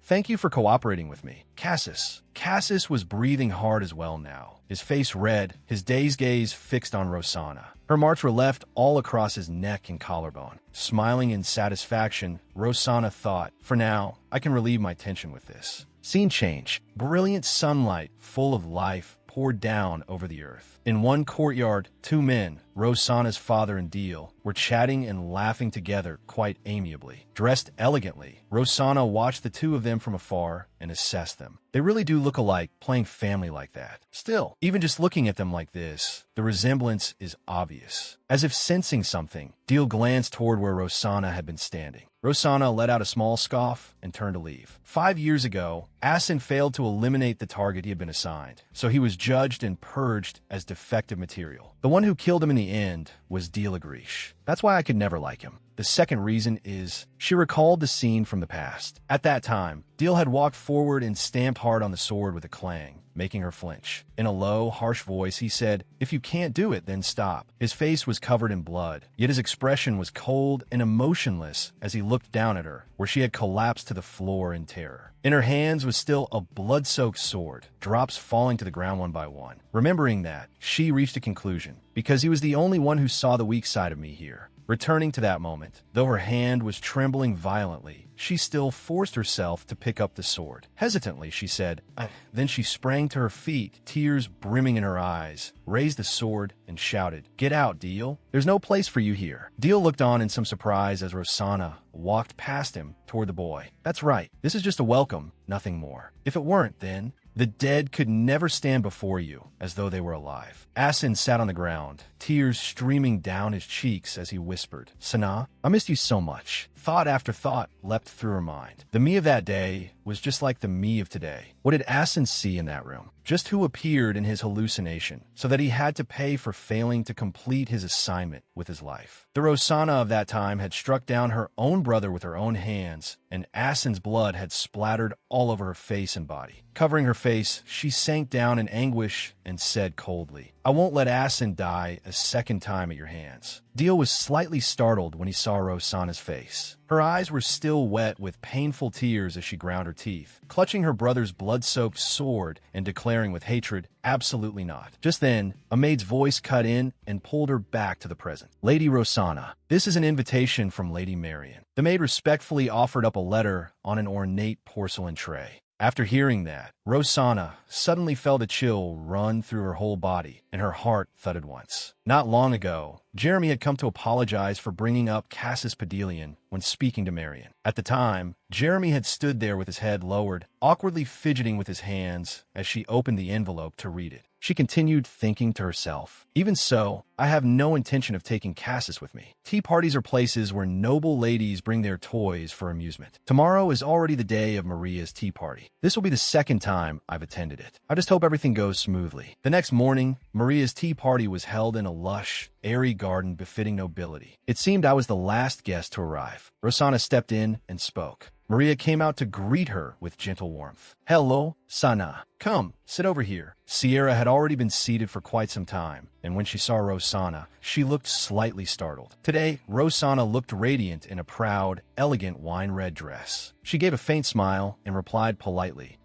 Thank you for cooperating with me." Cassis was breathing hard as well now, his face red, his dazed gaze fixed on Rosanna. Her marks were left all across his neck and collarbone. Smiling in satisfaction, Rosanna thought, for now, I can relieve my tension with this. Scene change. Brilliant sunlight, full of life, poured down over the earth. In one courtyard, two men, Rosanna's father and Deal, were chatting and laughing together quite amiably. Dressed elegantly, Rosanna watched the two of them from afar and assessed them. They really do look alike, playing family like that. Still, even just looking at them like this, the resemblance is obvious. As if sensing something, Deal glanced toward where Rosanna had been standing. Rosanna let out a small scoff and turned to leave. 5 years ago, Asin failed to eliminate the target he had been assigned, so he was judged and purged as defective material. The one who killed him in the end was Deal Agrish. That's why I could never like him. The second reason is she recalled the scene from the past. At that time, Deal had walked forward and stamped hard on the sword with a clang, making her flinch. In a low, harsh voice, he said, "If you can't do it, then stop." His face was covered in blood, yet his expression was cold and emotionless as he looked down at her, where she had collapsed to the floor in terror. In her hands was still a blood-soaked sword, drops falling to the ground one by one. Remembering that, she reached a conclusion, because he was the only one who saw the weak side of me here. Returning to that moment, though her hand was trembling violently, she still forced herself to pick up the sword. Hesitantly, she said, Then she sprang to her feet, tears brimming in her eyes, raised the sword, and shouted, "Get out, Deal. There's no place for you here." Deal looked on in some surprise as Rosanna walked past him toward the boy. "That's right. This is just a welcome, nothing more. If it weren't, then the dead could never stand before you as though they were alive." Asin sat on the ground, tears streaming down his cheeks as he whispered, "Sana, I missed you so much." Thought after thought leapt through her mind. The me of that day was just like the me of today. What did Asin see in that room? Just who appeared in his hallucination, so that he had to pay for failing to complete his assignment with his life. The Rosanna of that time had struck down her own brother with her own hands, and Asin's blood had splattered all over her face and body. Covering her face, she sank down in anguish and said coldly, "I won't let Asin die a second time at your hands." Deal was slightly startled when he saw Rosanna's face. Her eyes were still wet with painful tears as she ground her teeth, clutching her brother's blood-soaked sword and declaring with hatred, "Absolutely not." Just then, a maid's voice cut in and pulled her back to the present. "Lady Rosanna, this is an invitation from Lady Marian." The maid respectfully offered up a letter on an ornate porcelain tray. After hearing that, Rosanna suddenly felt a chill run through her whole body, and her heart thudded once. Not long ago, Jeremy had come to apologize for bringing up Cassis Padelian when speaking to Marian. At the time, Jeremy had stood there with his head lowered, awkwardly fidgeting with his hands as she opened the envelope to read it. She continued thinking to herself, "Even so, I have no intention of taking Cassis with me. Tea parties are places where noble ladies bring their toys for amusement. Tomorrow is already the day of Maria's tea party. This will be the second time I've attended it. I just hope everything goes smoothly." The next morning, Maria's tea party was held in a lush, airy garden befitting nobility. It seemed I was the last guest to arrive. Rosanna stepped in and spoke. Maria came out to greet her with gentle warmth. "Hello, Sana. Come, sit over here." Sierra had already been seated for quite some time, and when she saw Rosanna, she looked slightly startled. Today, Rosanna looked radiant in a proud, elegant wine-red dress. She gave a faint smile and replied politely,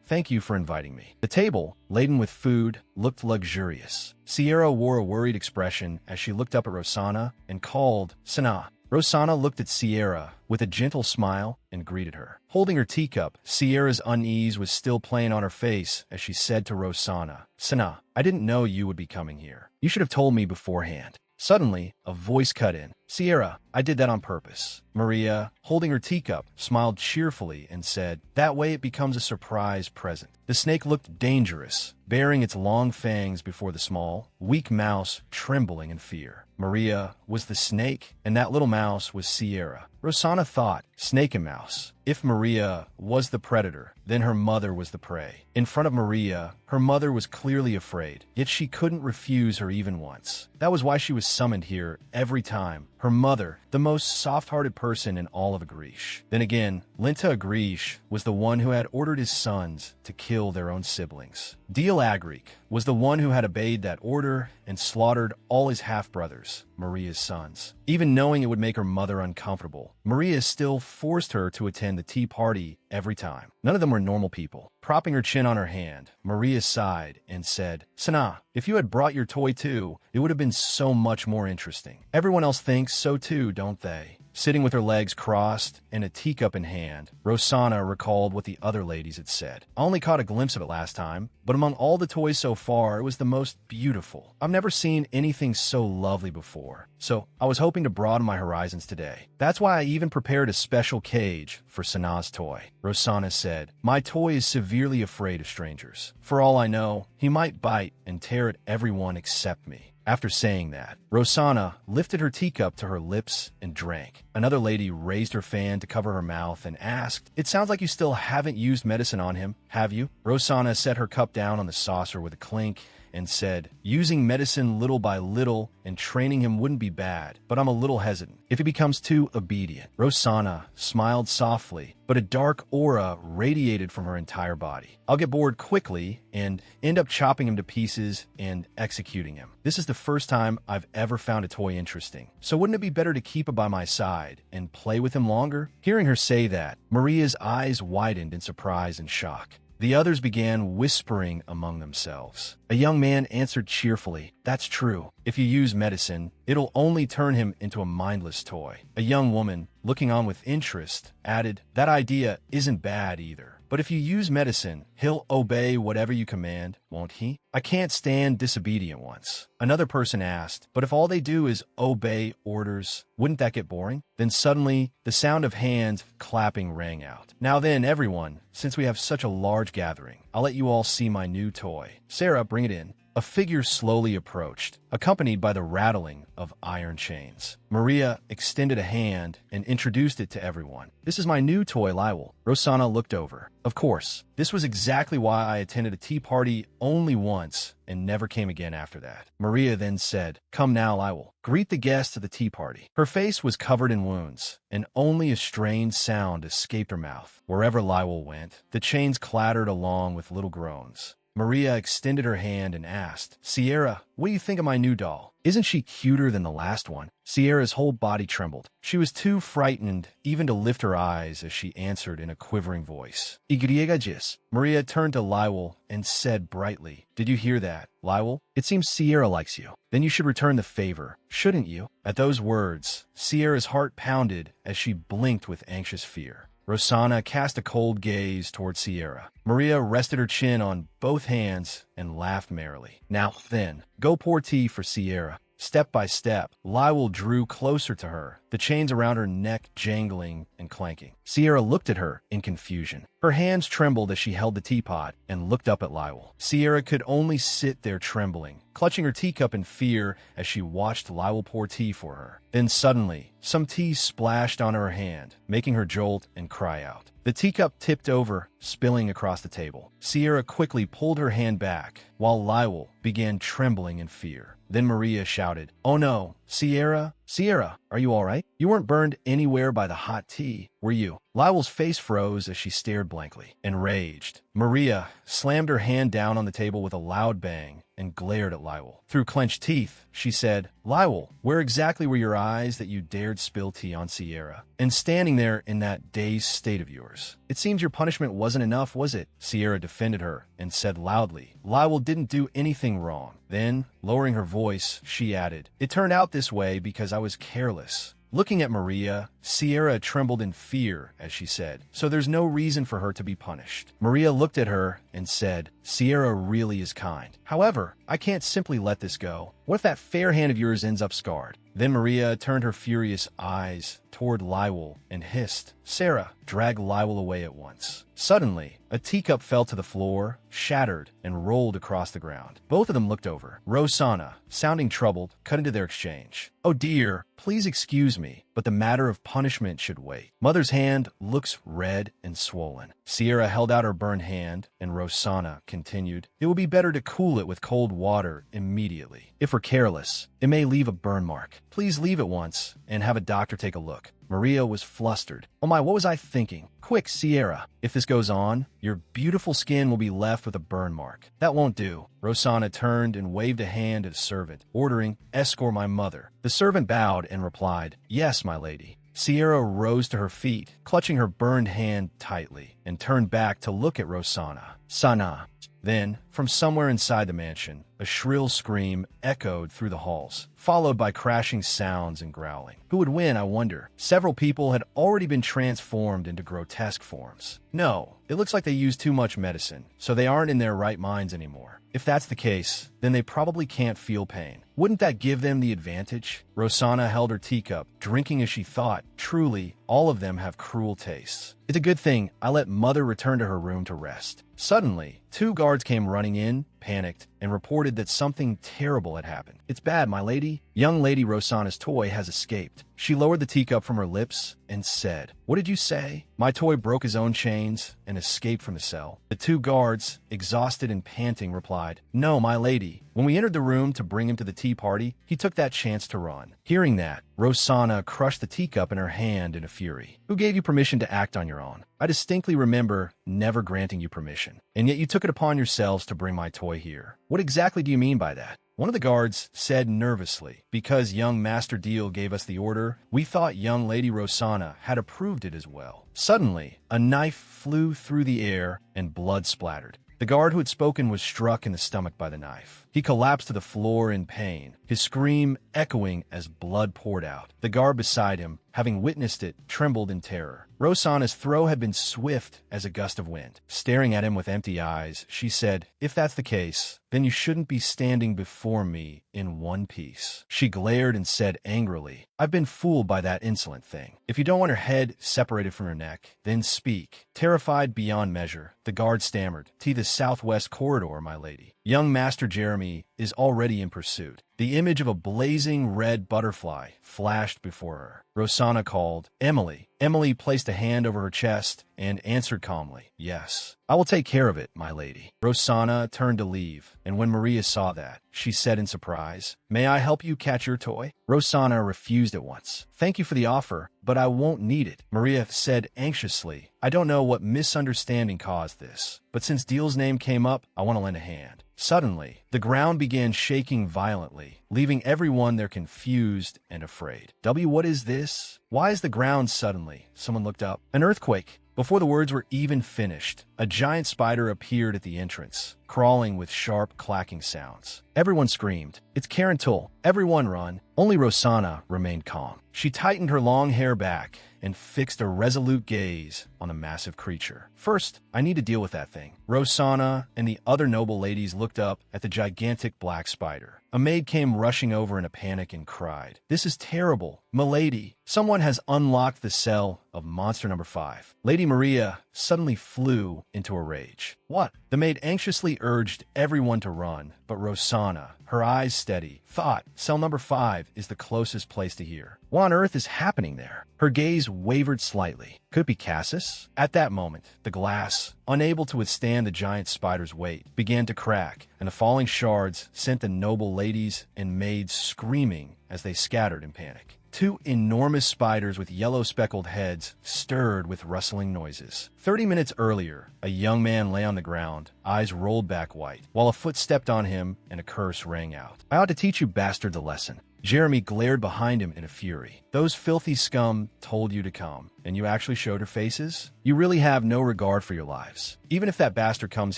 "Thank you for inviting me." The table, laden with food, looked luxurious. Sierra wore a worried expression as she looked up at Rosanna and called, "Sana." Rosanna looked at Sierra with a gentle smile and greeted her. Holding her teacup, Sierra's unease was still playing on her face as she said to Rosanna, "Sana, I didn't know you would be coming here. You should have told me beforehand." Suddenly, a voice cut in. "Sierra, I did that on purpose." Maria, holding her teacup, smiled cheerfully and said, "That way it becomes a surprise present." The snake looked dangerous, baring its long fangs before the small, weak mouse trembling in fear. Maria was the snake, and that little mouse was Sierra. Rosanna thought, snake and mouse. If Maria was the predator, then her mother was the prey. In front of Maria, her mother was clearly afraid, yet she couldn't refuse her even once. That was why she was summoned here every time. Her mother, the most soft-hearted person in all of Agrish. Then again, Linta Agrish was the one who had ordered his sons to kill their own siblings. Deal Agrik was the one who had obeyed that order and slaughtered all his half-brothers, Maria's sons. Even knowing it would make her mother uncomfortable, Maria still forced her to attend the tea party every time. None of them were normal people. Propping her chin on her hand, Maria sighed and said, "Sana, if you had brought your toy too, it would have been so much more interesting. Everyone else thinks so too, don't they?" Sitting with her legs crossed and a teacup in hand, Rosanna recalled what the other ladies had said. "I only caught a glimpse of it last time, but among all the toys so far, it was the most beautiful. I've never seen anything so lovely before, so I was hoping to broaden my horizons today. That's why I even prepared a special cage for Sana's toy." Rosanna said, "My toy is severely afraid of strangers. For all I know, he might bite and tear at everyone except me." After saying that, Rosanna lifted her teacup to her lips and drank. Another lady raised her fan to cover her mouth and asked, "It sounds like you still haven't used medicine on him, have you?" Rosanna set her cup down on the saucer with a clink and said, using medicine little by little and training him wouldn't be bad, but I'm a little hesitant if he becomes too obedient. Rosanna smiled softly, but a dark aura radiated from her entire body. I'll get bored quickly and end up chopping him to pieces and executing him. This is the first time I've ever found a toy interesting. So wouldn't it be better to keep him by my side and play with him longer? Hearing her say that, Maria's eyes widened in surprise and shock. The others began whispering among themselves. A young man answered cheerfully, "That's true. If you use medicine, it'll only turn him into a mindless toy." A young woman, looking on with interest, added, "That idea isn't bad either. But if you use medicine, he'll obey whatever you command, won't he? I can't stand disobedient ones." Another person asked, "But if all they do is obey orders, wouldn't that get boring?" Then suddenly, the sound of hands clapping rang out. "Now then, everyone, since we have such a large gathering, I'll let you all see my new toy. Sarah, bring it in." A figure slowly approached, accompanied by the rattling of iron chains. Maria extended a hand and introduced it to everyone. "This is my new toy, Lywell." Rosanna looked over. Of course, this was exactly why I attended a tea party only once and never came again after that. Maria then said, "Come now, Lywell. Greet the guests of the tea party." Her face was covered in wounds, and only a strange sound escaped her mouth. Wherever Lywell went, the chains clattered along with little groans. Maria extended her hand and asked, "Sierra, what do you think of my new doll? Isn't she cuter than the last one?" Sierra's whole body trembled. She was too frightened even to lift her eyes as she answered in a quivering voice, "Igriegagis." Maria turned to Lywell and said brightly, "Did you hear that, Lywell? It seems Sierra likes you. Then you should return the favor, shouldn't you?" At those words, Sierra's heart pounded as she blinked with anxious fear. Rosanna cast a cold gaze toward Sierra. Maria rested her chin on both hands and laughed merrily. "Now then, go pour tea for Sierra." Step by step, Lywell drew closer to her, the chains around her neck jangling and clanking. Sierra looked at her in confusion. Her hands trembled as she held the teapot and looked up at Lywell. Sierra could only sit there trembling, clutching her teacup in fear as she watched Lywell pour tea for her. Then suddenly, some tea splashed on her hand, making her jolt and cry out. The teacup tipped over, spilling across the table. Sierra quickly pulled her hand back, while Lywell began trembling in fear. Then Maria shouted, "Oh no, Sierra, Sierra, are you all right? You weren't burned anywhere by the hot tea, were you?" Lywell's face froze as she stared blankly. Enraged, Maria slammed her hand down on the table with a loud bang and glared at Lywell. Through clenched teeth, she said, "Lywell, where exactly were your eyes that you dared spill tea on Sierra? And standing there in that dazed state of yours? It seems your punishment wasn't enough, was it?" Sierra defended her and said loudly, "Lywell didn't do anything wrong." Then, lowering her voice, she added, "It turned out this way because I was careless." Looking at Maria, Sierra trembled in fear as she said, "So there's no reason for her to be punished." Maria looked at her and said, "Sierra really is kind. However, I can't simply let this go. What if that fair hand of yours ends up scarred?" Then Maria turned her furious eyes toward Lywell and hissed, "Sarah, drag Lywell away at once." Suddenly, a teacup fell to the floor, shattered, and rolled across the ground. Both of them looked over. Rosanna, sounding troubled, cut into their exchange. "Oh dear, please excuse me, but the matter of punishment should wait. Mother's hand looks red and swollen." Sierra held out her burned hand, and Rosanna continued, "It will be better to cool it with cold water immediately. If we're careless, it may leave a burn mark. Please leave at once and have a doctor take a look." Maria was flustered. "Oh my, what was I thinking? Quick, Sierra. If this goes on, your beautiful skin will be left with a burn mark. That won't do." Rosanna turned and waved a hand at a servant, ordering, "Escort my mother." The servant bowed and replied, "Yes, my lady." Sierra rose to her feet, clutching her burned hand tightly, and turned back to look at Rosanna. "Sana." Then, from somewhere inside the mansion, a shrill scream echoed through the halls, followed by crashing sounds and growling. Who would win, I wonder? Several people had already been transformed into grotesque forms. No, it looks like they used too much medicine, so they aren't in their right minds anymore. If that's the case, then they probably can't feel pain. Wouldn't that give them the advantage? Rosanna held her teacup, drinking as she thought, truly, all of them have cruel tastes. It's a good thing I let Mother return to her room to rest. Suddenly, 2 guards came running in, panicked, and reported that something terrible had happened. "It's bad, my lady. Young Lady Rosanna's toy has escaped." She lowered the teacup from her lips and said, "What did you say?" "My toy broke his own chains and escaped from the cell." The 2 guards, exhausted and panting, replied, "No, my lady. When we entered the room to bring him to the tea party, he took that chance to run." Hearing that, Rosanna crushed the teacup in her hand in a fury. "Who gave you permission to act on your own? I distinctly remember never granting you permission, and yet you took it upon yourselves to bring my toy here. What exactly do you mean by that?" One of the guards said nervously, "Because young Master Deal gave us the order, we thought young Lady Rosanna had approved it as well." Suddenly, a knife flew through the air and blood splattered. The guard who had spoken was struck in the stomach by the knife. He collapsed to the floor in pain, his scream echoing as blood poured out. The guard beside him, having witnessed it, trembled in terror. Rosanna's throw had been swift as a gust of wind. Staring at him with empty eyes, she said, "If that's the case, then you shouldn't be standing before me in one piece." She glared and said angrily, "I've been fooled by that insolent thing. If you don't want her head separated from her neck, then speak." Terrified beyond measure, the guard stammered, "To the southwest corridor, my lady. Young Master Jeremy is already in pursuit." The image of a blazing red butterfly flashed before her. Rosanna called, "Emily." Emily placed a hand over her chest and answered calmly, "Yes, I will take care of it, my lady." Rosanna turned to leave, and when Maria saw that, she said in surprise, "May I help you catch your toy?" Rosanna refused at once. "Thank you for the offer, but I won't need it," Maria said anxiously. "I don't know what misunderstanding caused this, but since Deal's name came up, I want to lend a hand." Suddenly, the ground began shaking violently, leaving everyone there confused and afraid. What is this? Why is the ground suddenly?" Someone looked up. "An earthquake." Before the words were even finished, a giant spider appeared at the entrance, crawling with sharp, clacking sounds. Everyone screamed, "It's Karen Tull! Everyone run!" Only Rosanna remained calm. She tightened her long hair back and fixed a resolute gaze on the massive creature. "First, I need to deal with that thing." Rosanna and the other noble ladies looked up at the gigantic black spider. A maid came rushing over in a panic and cried, "This is terrible, milady! Someone has unlocked the cell of monster number 5. Lady Maria suddenly flew into a rage. "What?" The maid anxiously urged everyone to run, but Rosanna, her eyes steady, thought cell number 5 is the closest place to here. What on earth is happening there? Her gaze wavered slightly. Could it be Cassis? At that moment, the glass, unable to withstand the giant spider's weight, began to crack, and the falling shards sent the noble ladies and maids screaming as they scattered in panic. 2 enormous spiders with yellow speckled heads stirred with rustling noises. 30 minutes earlier, a young man lay on the ground, eyes rolled back white, while a foot stepped on him and a curse rang out. "I ought to teach you bastards a lesson." Jeremy glared behind him in a fury. "Those filthy scum told you to come, and you actually showed her faces? You really have no regard for your lives. Even if that bastard comes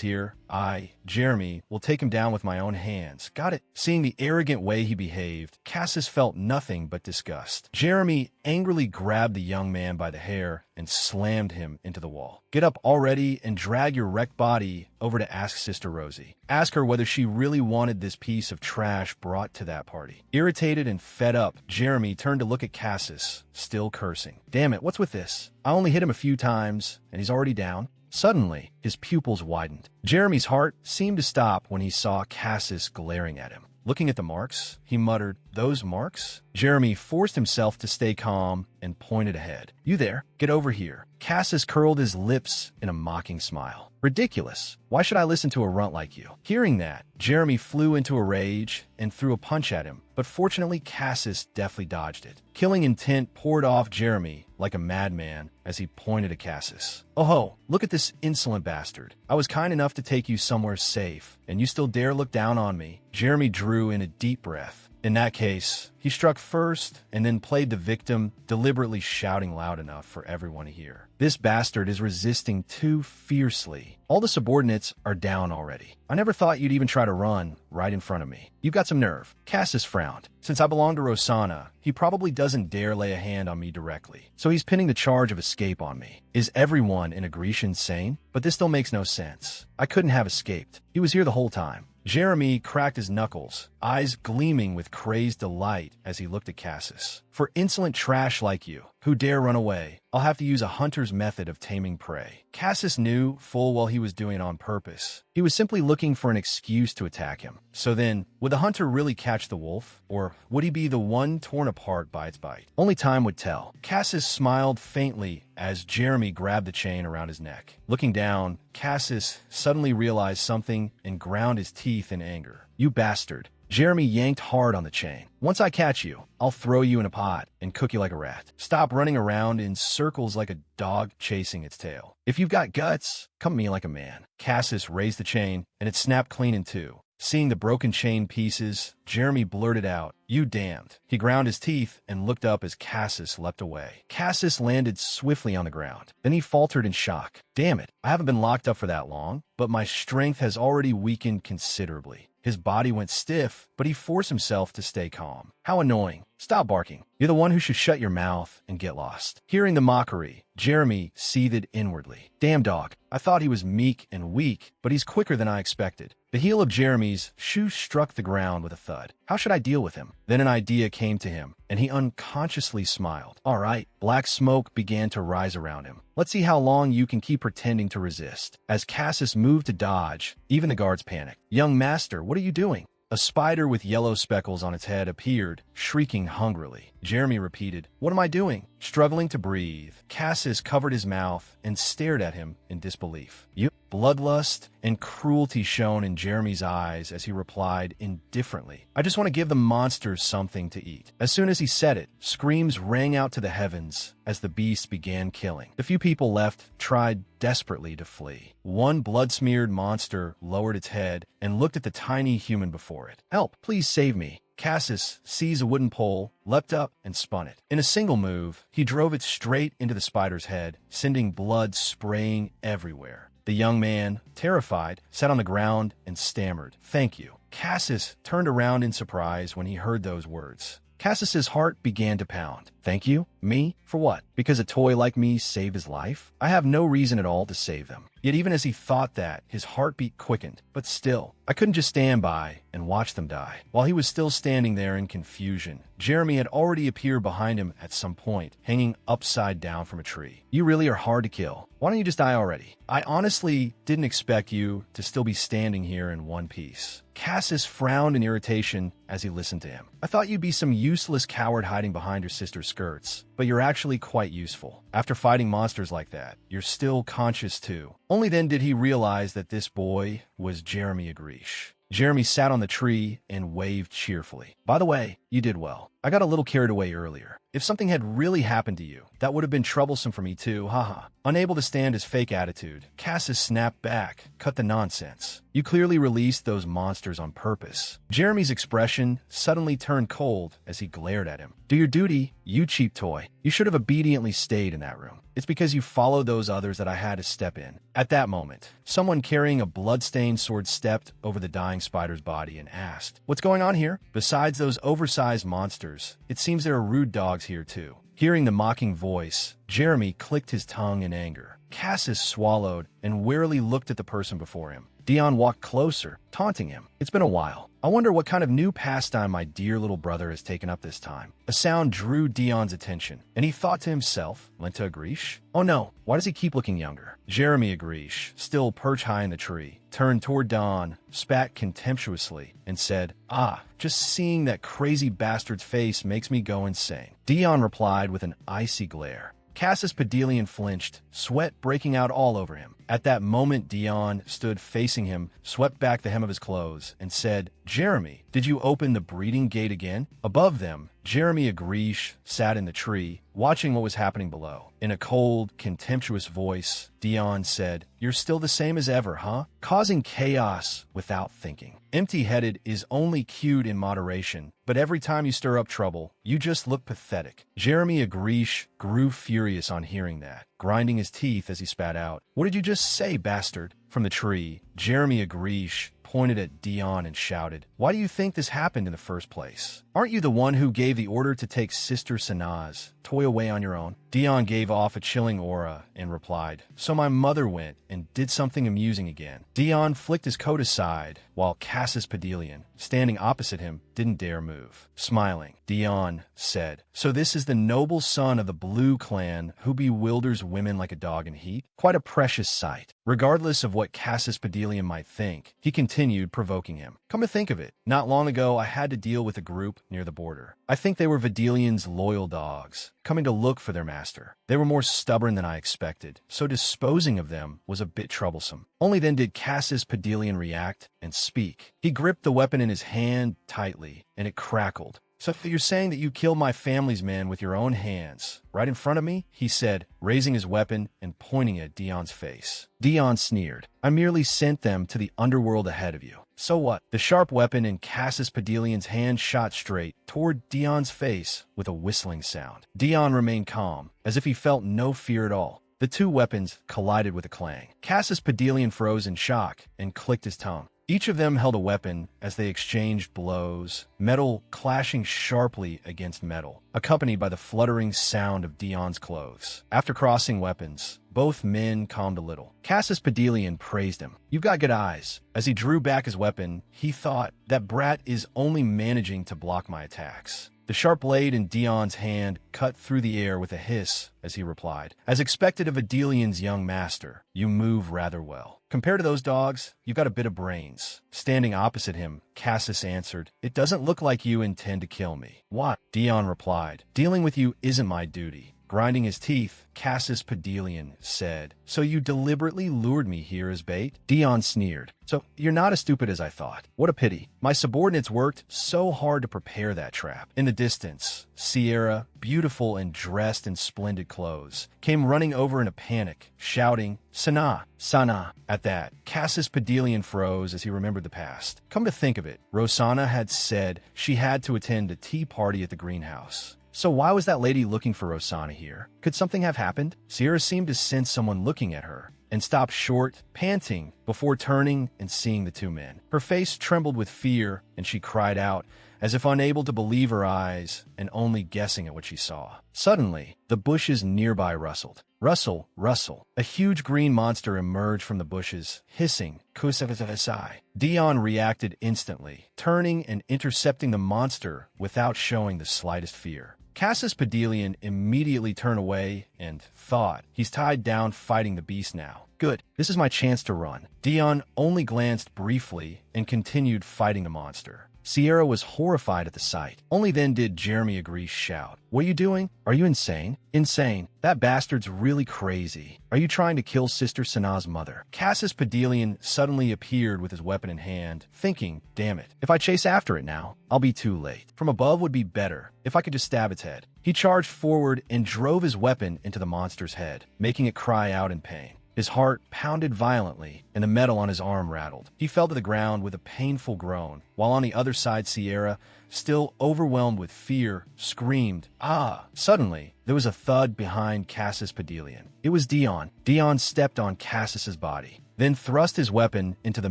here, I, Jeremy, will take him down with my own hands. Got it?" Seeing the arrogant way he behaved, Cassis felt nothing but disgust. Jeremy angrily grabbed the young man by the hair and slammed him into the wall. "Get up already and drag your wrecked body over to ask Sister Rosie. Ask her whether she really wanted this piece of trash brought to that party." Irritated and fed up, Jeremy turned to look at Cassis, still cursing. "Damn it, what's with this? I only hit him a few times, and he's already down." Suddenly, his pupils widened. Jeremy's heart seemed to stop when he saw Cassis glaring at him. Looking at the marks, he muttered, "Those marks?" Jeremy forced himself to stay calm and pointed ahead. "You there? Get over here." Cassis curled his lips in a mocking smile. "Ridiculous. Why should I listen to a runt like you?" Hearing that, Jeremy flew into a rage and threw a punch at him, but fortunately Cassis deftly dodged it. Killing intent poured off Jeremy like a madman as he pointed at Cassis. "Oh ho, look at this insolent bastard. I was kind enough to take you somewhere safe, and you still dare look down on me?" Jeremy drew in a deep breath. In that case, he struck first and then played the victim, deliberately shouting loud enough for everyone to hear. "This bastard is resisting too fiercely. All the subordinates are down already. I never thought you'd even try to run right in front of me. You've got some nerve." Cassis frowned. Since I belong to Rosanna, he probably doesn't dare lay a hand on me directly, so he's pinning the charge of escape on me. Is everyone in Agretia sane? But this still makes no sense. I couldn't have escaped. He was here the whole time. Jeremy cracked his knuckles, eyes gleaming with crazed delight as he looked at Cassis. "For insolent trash like you, Who dare run away? I'll have to use a hunter's method of taming prey. Cassis knew full well he was doing it on purpose. He was simply looking for an excuse to attack him. So then, would the hunter really catch the wolf? Or would he be the one torn apart by its bite? Only time would tell. Cassis smiled faintly as Jeremy grabbed the chain around his neck. Looking down, Cassis suddenly realized something and ground his teeth in anger. You bastard. Jeremy yanked hard on the chain. Once I catch you, I'll throw you in a pot and cook you like a rat. Stop running around in circles like a dog chasing its tail. If you've got guts, come at me like a man. Cassis raised the chain, and it snapped clean in two. Seeing the broken chain pieces, Jeremy blurted out, "You damned." He ground his teeth and looked up as Cassis leapt away. Cassis landed swiftly on the ground. Then he faltered in shock. Damn it, I haven't been locked up for that long, but my strength has already weakened considerably. His body went stiff, but he forced himself to stay calm. How annoying. Stop barking. You're the one who should shut your mouth and get lost. Hearing the mockery, Jeremy seethed inwardly. Damn dog. I thought he was meek and weak, but he's quicker than I expected. The heel of Jeremy's shoe struck the ground with a thud. How should I deal with him? Then an idea came to him, and he unconsciously smiled. All right. Black smoke began to rise around him. Let's see how long you can keep pretending to resist. As Cassis moved to dodge, even the guards panicked. Young master, what are you doing? A spider with yellow speckles on its head appeared, shrieking hungrily. Jeremy repeated, "What am I doing?" Struggling to breathe, Cassis covered his mouth and stared at him in disbelief. You bloodlust and cruelty shone in Jeremy's eyes as he replied indifferently, "I just want to give the monsters something to eat." As soon as he said it, screams rang out to the heavens as the beast began killing. The few people left tried desperately to flee. One blood-smeared monster lowered its head and looked at the tiny human before it. "Help, please save me." Cassis seized a wooden pole, leapt up, and spun it. In a single move, he drove it straight into the spider's head, sending blood spraying everywhere. The young man, terrified, sat on the ground and stammered, "Thank you." Cassis turned around in surprise when he heard those words. Cassis's heart began to pound. Thank you? Me? For what? Because a toy like me saved his life? I have no reason at all to save them. Yet even as he thought that, his heartbeat quickened. But still, I couldn't just stand by and watch them die. While he was still standing there in confusion, Jeremy had already appeared behind him at some point, hanging upside down from a tree. You really are hard to kill. Why don't you just die already? I honestly didn't expect you to still be standing here in one piece. Cassis frowned in irritation as he listened to him. I thought you'd be some useless coward hiding behind your sister's skirts, but you're actually quite useful. After fighting monsters like that, you're still conscious too. Only then did he realize that this boy was Jeremy Agrish. Jeremy sat on the tree and waved cheerfully. By the way, you did well. I got a little carried away earlier. If something had really happened to you, that would have been troublesome for me too, haha. Unable to stand his fake attitude, Cassis snapped back, cut the nonsense. You clearly released those monsters on purpose. Jeremy's expression suddenly turned cold as he glared at him. Do your duty, you cheap toy. You should have obediently stayed in that room. It's because you followed those others that I had to step in. At that moment, someone carrying a blood-stained sword stepped over the dying spider's body and asked, "What's going on here?" Besides those oversized monsters, it seems there are rude dogs here too. Hearing the mocking voice, Jeremy clicked his tongue in anger. Cassis swallowed and wearily looked at the person before him. Dion walked closer, taunting him. It's been a while. I wonder what kind of new pastime my dear little brother has taken up this time. A sound drew Dion's attention, and he thought to himself, Linta Agrish? Oh no, why does he keep looking younger? Jeremy Agrish, still perched high in the tree, turned toward Don, spat contemptuously, and said, "Ah, just seeing that crazy bastard's face makes me go insane." Dion replied with an icy glare. Cassis Pedelian flinched, sweat breaking out all over him. At that moment, Dion stood facing him, swept back the hem of his clothes, and said, "Jeremy, did you open the breeding gate again?" Above them, Jeremy Agrish sat in the tree, watching what was happening below. In a cold, contemptuous voice, Dion said, "You're still the same as ever, huh? Causing chaos without thinking. Empty-headed is only cute in moderation, but every time you stir up trouble, you just look pathetic." Jeremy Agrish grew furious on hearing that, grinding his teeth as he spat out, "What did you just say, bastard?" From the tree, Jeremy Agrish pointed at Dion and shouted, "Why do you think this happened in the first place? Aren't you the one who gave the order to take Sister Sanaa's toy away on your own?" Dion gave off a chilling aura and replied, "So my mother went and did something amusing again." Dion flicked his coat aside, while Cassis Pedelian, standing opposite him, didn't dare move. Smiling, Dion said, "So this is the noble son of the Blue Clan who bewilders women like a dog in heat? Quite a precious sight." Regardless of what Cassis Pedelian might think, he continued, provoking him. "Come to think of it, not long ago I had to deal with a group near the border. I think they were Videlian's loyal dogs, coming to look for their master. They were more stubborn than I expected, so disposing of them was a bit troublesome." Only then did Cassis Pedelian react and speak. He gripped the weapon in his hand tightly, and it crackled. "So you're saying that you killed my family's men with your own hands, right in front of me?" he said, raising his weapon and pointing at Dion's face. Dion sneered. "I merely sent them to the underworld ahead of you. So what?" The sharp weapon in Cassis Pedelian's hand shot straight toward Dion's face with a whistling sound. Dion remained calm, as if he felt no fear at all. The two weapons collided with a clang. Cassis Pedelian froze in shock and clicked his tongue. Each of them held a weapon as they exchanged blows, metal clashing sharply against metal, accompanied by the fluttering sound of Dion's clothes. After crossing weapons, both men calmed a little. Cassis Pedelian praised him. "You've got good eyes." As he drew back his weapon, he thought, "That brat is only managing to block my attacks." The sharp blade in Dion's hand cut through the air with a hiss as he replied, "As expected of Adelian's young master, you move rather well. Compared to those dogs, you've got a bit of brains." Standing opposite him, Cassis answered, "It doesn't look like you intend to kill me." "What?" Dion replied, "Dealing with you isn't my duty." Grinding his teeth, Cassis Pedelian said, "So you deliberately lured me here as bait?" Dion sneered. "So you're not as stupid as I thought. What a pity. My subordinates worked so hard to prepare that trap." In the distance, Sierra, beautiful and dressed in splendid clothes, came running over in a panic, shouting, "Sana! Sana!" At that, Cassis Pedelian froze as he remembered the past. Come to think of it, Rosanna had said she had to attend a tea party at the greenhouse. So why was that lady looking for Rosanna here? Could something have happened? Sierra seemed to sense someone looking at her, and stopped short, panting, before turning and seeing the two men. Her face trembled with fear, and she cried out, as if unable to believe her eyes and only guessing at what she saw. Suddenly, the bushes nearby rustled. Rustle, rustle. A huge green monster emerged from the bushes, hissing, "Kusavasai." Dion reacted instantly, turning and intercepting the monster without showing the slightest fear. Cassis Pedelian immediately turned away and thought, "He's tied down fighting the beast now. Good, this is my chance to run." Dion only glanced briefly and continued fighting the monster. Sierra was horrified at the sight. Only then did Jeremy agree shout, "What are you doing? Are you insane?" "Insane. That bastard's really crazy. Are you trying to kill Sister Sana's mother?" Cassis Pedelian suddenly appeared with his weapon in hand, thinking, "Damn it, if I chase after it now, I'll be too late. From above would be better, if I could just stab its head." He charged forward and drove his weapon into the monster's head, making it cry out in pain. His heart pounded violently, and the metal on his arm rattled. He fell to the ground with a painful groan, while on the other side Sierra, still overwhelmed with fear, screamed, "Ah!" Suddenly, there was a thud behind Cassis Pedelian. It was Dion. Dion stepped on Cassis's body, then thrust his weapon into the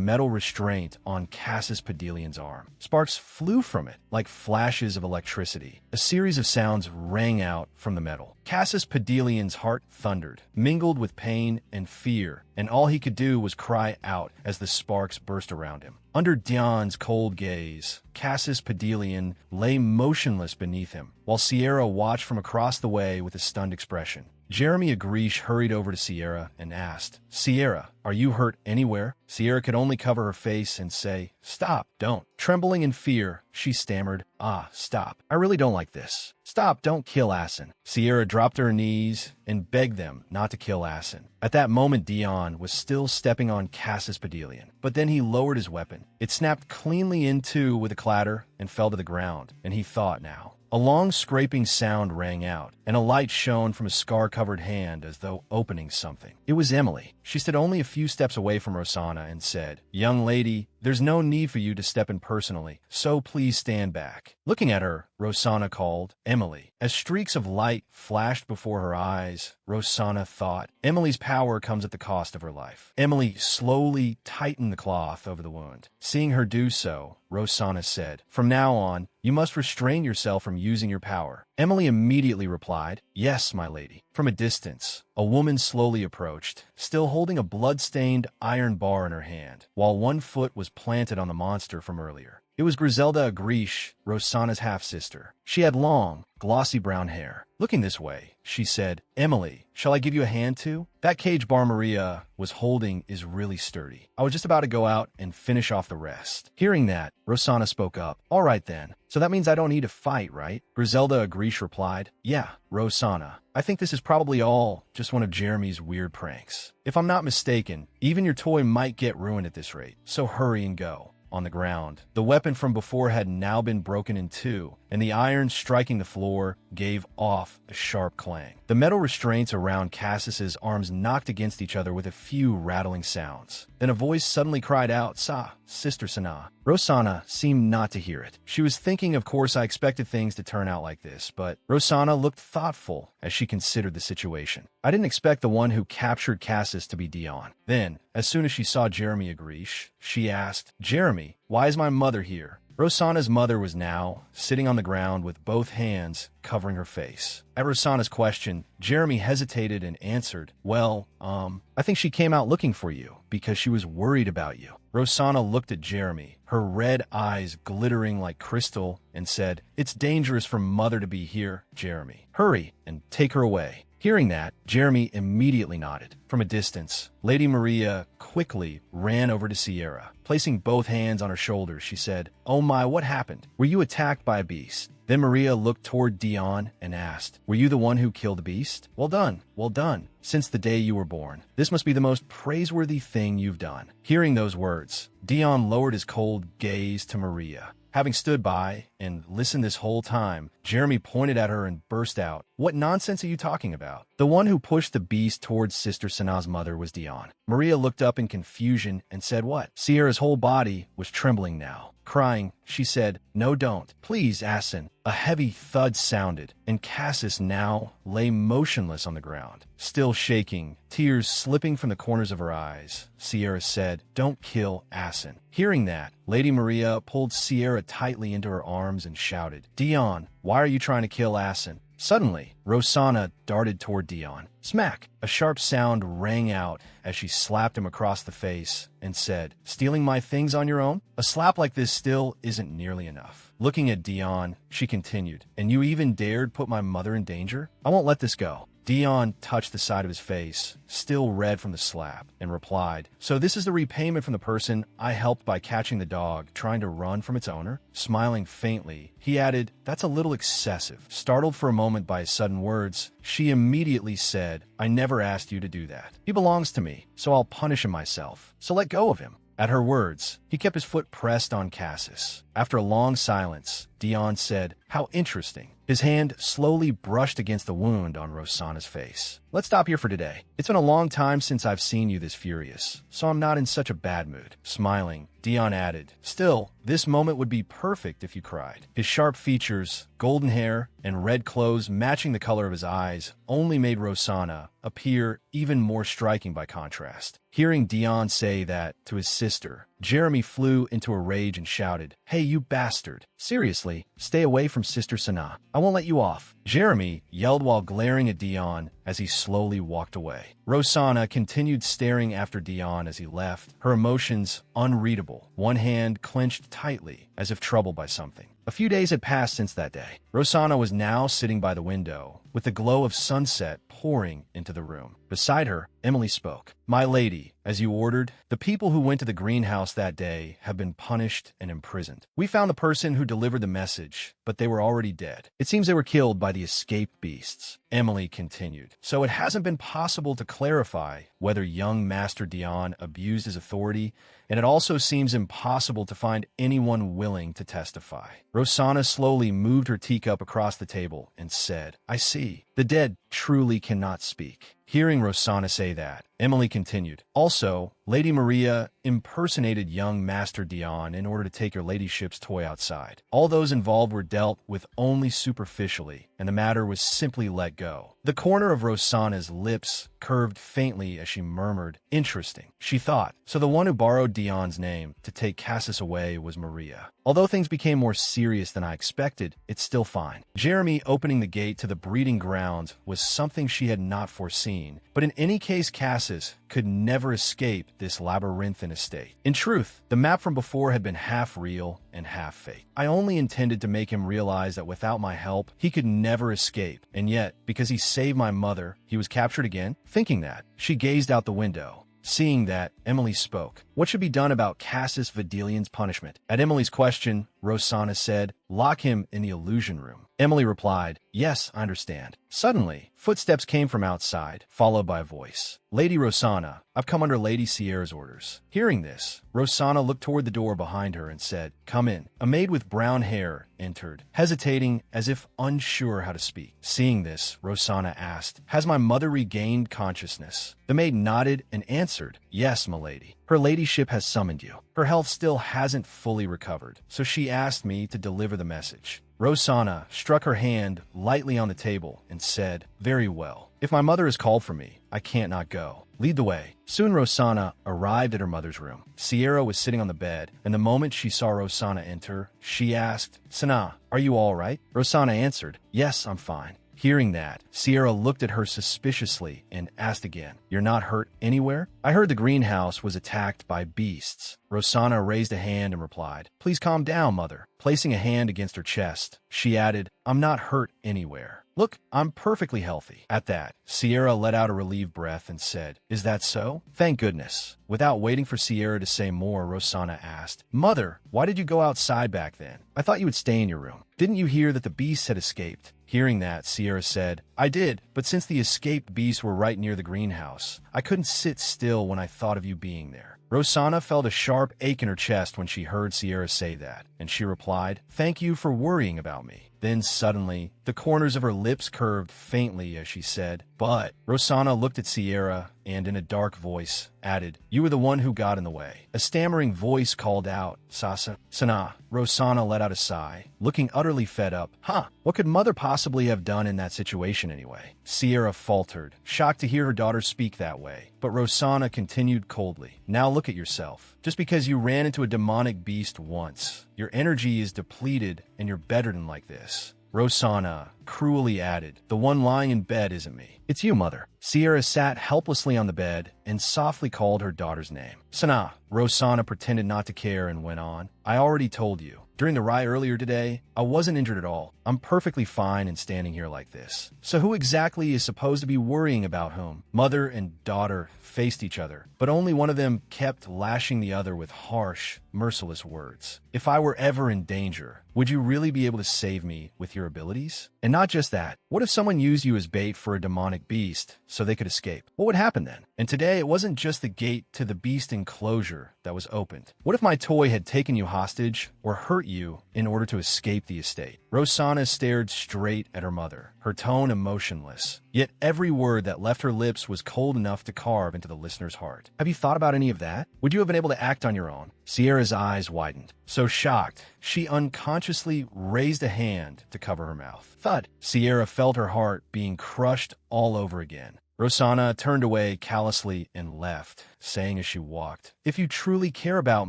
metal restraint on Cassis Pedelian's arm. Sparks flew from it like flashes of electricity. A series of sounds rang out from the metal. Cassis Pedelian's heart thundered, mingled with pain and fear, and all he could do was cry out as the sparks burst around him. Under Dion's cold gaze, Cassis Pedelian lay motionless beneath him, while Sierra watched from across the way with a stunned expression. Jeremy Agrish hurried over to Sierra and asked, "Sierra, are you hurt anywhere?" Sierra could only cover her face and say, "Stop, don't." Trembling in fear, she stammered, "Ah, stop. I really don't like this. Stop, don't kill Asin." Sierra dropped to her knees and begged them not to kill Asin. At that moment, Dion was still stepping on Cassis Pedelian, but then he lowered his weapon. It snapped cleanly in two with a clatter and fell to the ground, and he thought now. A long scraping sound rang out, and a light shone from a scar-covered hand as though opening something. It was Emily. She stood only a few steps away from Rosanna and said, "Young lady, there's no need for you to step in personally, so please stand back." Looking at her, Rosanna called, "Emily." As streaks of light flashed before her eyes, Rosanna thought, "Emily's power comes at the cost of her life." Emily slowly tightened the cloth over the wound. Seeing her do so, Rosanna said, "From now on, you must restrain yourself from using your power." Emily immediately replied, "Yes, my lady." From a distance, a woman slowly approached, still holding a blood-stained iron bar in her hand, while one foot was planted on the monster from earlier. It was Griselda Agrish, Rosanna's half-sister. She had long, glossy brown hair. Looking this way, she said, "Emily, shall I give you a hand too? That cage bar Maria was holding is really sturdy. I was just about to go out and finish off the rest." Hearing that, Rosanna spoke up. "All right then. So that means I don't need to fight, right?" Griselda Agrish replied, "Yeah, Rosanna. I think this is probably all just one of Jeremy's weird pranks. If I'm not mistaken, even your toy might get ruined at this rate, so hurry and go." On the ground, the weapon from before had now been broken in two, and the iron striking the floor gave off a sharp clang. The metal restraints around Cassis's arms knocked against each other with a few rattling sounds. Then a voice suddenly cried out, "Sa, Sister Sana." Rosanna seemed not to hear it. She was thinking, of course, I expected things to turn out like this, but Rosanna looked thoughtful as she considered the situation. I didn't expect the one who captured Cassis to be Dion. Then, as soon as she saw Jeremy Agrish, she asked, "Jeremy, why is my mother here?" Rosanna's mother was now sitting on the ground with both hands covering her face. At Rosanna's question, Jeremy hesitated and answered, "Well, I think she came out looking for you because she was worried about you." Rosanna looked at Jeremy, her red eyes glittering like crystal, and said, "It's dangerous for Mother to be here, Jeremy. Hurry and take her away." Hearing that, Jeremy immediately nodded. From a distance, Lady Maria quickly ran over to Sierra. Placing both hands on her shoulders, she said, "Oh my, what happened? Were you attacked by a beast?" Then Maria looked toward Dion and asked, "Were you the one who killed the beast? Well done, well done. Since the day you were born, this must be the most praiseworthy thing you've done." Hearing those words, Dion lowered his cold gaze to Maria. Having stood by and listened this whole time, Jeremy pointed at her and burst out, "What nonsense are you talking about?" The one who pushed the beast towards Sister Sana's mother was Dion. Maria looked up in confusion and said, "What?" Sierra's whole body was trembling now. Crying, she said, "No, don't. Please, Asin." A heavy thud sounded, and Cassis now lay motionless on the ground. Still shaking, tears slipping from the corners of her eyes, Sierra said, "Don't kill Asin." Hearing that, Lady Maria pulled Sierra tightly into her arms and shouted, "Dion, why are you trying to kill Asin?" Suddenly, Rosanna darted toward Dion. Smack! A sharp sound rang out as she slapped him across the face and said, "Stealing my things on your own? A slap like this still isn't nearly enough." Looking at Dion, she continued, "And you even dared put my mother in danger? I won't let this go." Dion touched the side of his face, still red from the slap, and replied, "So this is the repayment from the person I helped by catching the dog trying to run from its owner?" Smiling faintly, he added, "That's a little excessive." Startled for a moment by his sudden words, she immediately said, "I never asked you to do that. He belongs to me, so I'll punish him myself. So let go of him." At her words, he kept his foot pressed on Cassis. After a long silence, Dion said, "How interesting." His hand slowly brushed against the wound on Rosanna's face. "Let's stop here for today. It's been a long time since I've seen you this furious, so I'm not in such a bad mood." Smiling, Dion added, "Still, this moment would be perfect if you cried." His sharp features, golden hair, and red clothes matching the color of his eyes only made Rosanna appear even more striking by contrast. Hearing Dion say that to his sister, Jeremy flew into a rage and shouted, "Hey, you bastard! Seriously, stay away from Sister Sana. I won't let you off." Jeremy yelled while glaring at Dion as he slowly walked away. Rosanna continued staring after Dion as he left, her emotions unreadable, one hand clenched tightly as if troubled by something. A few days had passed since that day. Rosanna was now sitting by the window, with the glow of sunset pouring into the room. Beside her, Emily spoke. "My lady, as you ordered, the people who went to the greenhouse that day have been punished and imprisoned. We found the person who delivered the message, but they were already dead. It seems they were killed by the escaped beasts." Emily continued, "So it hasn't been possible to clarify whether young Master Dion abused his authority, and it also seems impossible to find anyone willing to testify." Rosanna slowly moved her teacup across the table and said, "I see. The dead truly cannot speak." Hearing Rosanna say that, Emily continued. Also, Lady Maria impersonated young Master Dion in order to take your ladyship's toy outside. All those involved were dealt with only superficially, and the matter was simply let go. The corner of Rosanna's lips curved faintly as she murmured, "Interesting," she thought. So the one who borrowed Dion's name to take Cassis away was Maria. Although things became more serious than I expected, it's still fine. Jeremy opening the gate to the breeding grounds was something she had not foreseen, but in any case Cassis could never escape this labyrinthine estate. In truth, the map from before had been half real and half fake. I only intended to make him realize that without my help, he could never escape, and yet, because he saved my mother, he was captured again? Thinking that, she gazed out the window. Seeing that, Emily spoke. What should be done about Cassis Videlian's punishment? At Emily's question, Rosanna said, "Lock him in the illusion room." Emily replied, "Yes, I understand." Suddenly, footsteps came from outside, followed by a voice. "Lady Rosanna, I've come under Lady Sierra's orders." Hearing this, Rosanna looked toward the door behind her and said, "Come in." A maid with brown hair entered, hesitating as if unsure how to speak. Seeing this, Rosanna asked, "Has my mother regained consciousness?" The maid nodded and answered, "Yes, milady. Her ladyship has summoned you. Her health still hasn't fully recovered, so she asked me to deliver the message." Rosanna struck her hand lightly on the table and said, "Very well. If my mother has called for me, I can't not go. Lead the way." Soon Rosanna arrived at her mother's room. Sierra was sitting on the bed, and the moment she saw Rosanna enter, she asked, "Sana, are you all right?" Rosanna answered, "Yes, I'm fine." Hearing that, Sierra looked at her suspiciously and asked again, "You're not hurt anywhere?" "I heard the greenhouse was attacked by beasts." Rosanna raised a hand and replied, "Please calm down, mother." Placing a hand against her chest, she added, "I'm not hurt anywhere. Look, I'm perfectly healthy." At that, Sierra let out a relieved breath and said, "Is that so? Thank goodness." Without waiting for Sierra to say more, Rosanna asked, "Mother, why did you go outside back then? I thought you would stay in your room. Didn't you hear that the beasts had escaped?" Hearing that, Sierra said, "I did, but since the escaped beasts were right near the greenhouse, I couldn't sit still when I thought of you being there." Rosanna felt a sharp ache in her chest when she heard Sierra say that, and she replied, "Thank you for worrying about me." Then suddenly, the corners of her lips curved faintly as she said, "But." Rosanna looked at Sierra and, in a dark voice, added, "You were the one who got in the way." A stammering voice called out, "Sasa, Sana." Rosanna let out a sigh, looking utterly fed up. What could mother possibly have done in that situation anyway? Sierra faltered, shocked to hear her daughter speak that way. But Rosanna continued coldly, "Now look at yourself. Just because you ran into a demonic beast once, your energy is depleted and you're better than like this." Rosanna cruelly added, "The one lying in bed isn't me. It's you, mother." Sierra sat helplessly on the bed and softly called her daughter's name. "Sana." Rosanna pretended not to care and went on, "I already told you. During the riot earlier today, I wasn't injured at all. I'm perfectly fine and standing here like this. So who exactly is supposed to be worrying about whom?" Mother and daughter faced each other, but only one of them kept lashing the other with harsh, merciless words. "If I were ever in danger, would you really be able to save me with your abilities? And not just that, what if someone used you as bait for a demonic beast so they could escape? What would happen then? And today it wasn't just the gate to the beast enclosure that was opened. What if my toy had taken you hostage or hurt you in order to escape the estate?" Rosanna stared straight at her mother, her tone emotionless. Yet every word that left her lips was cold enough to carve into the listener's heart. "Have you thought about any of that? Would you have been able to act on your own?" Sierra's eyes widened. So shocked, she unconsciously raised a hand to cover her mouth. Thud! Sierra felt her heart being crushed all over again. Rosanna turned away callously and left, saying as she walked, "If you truly care about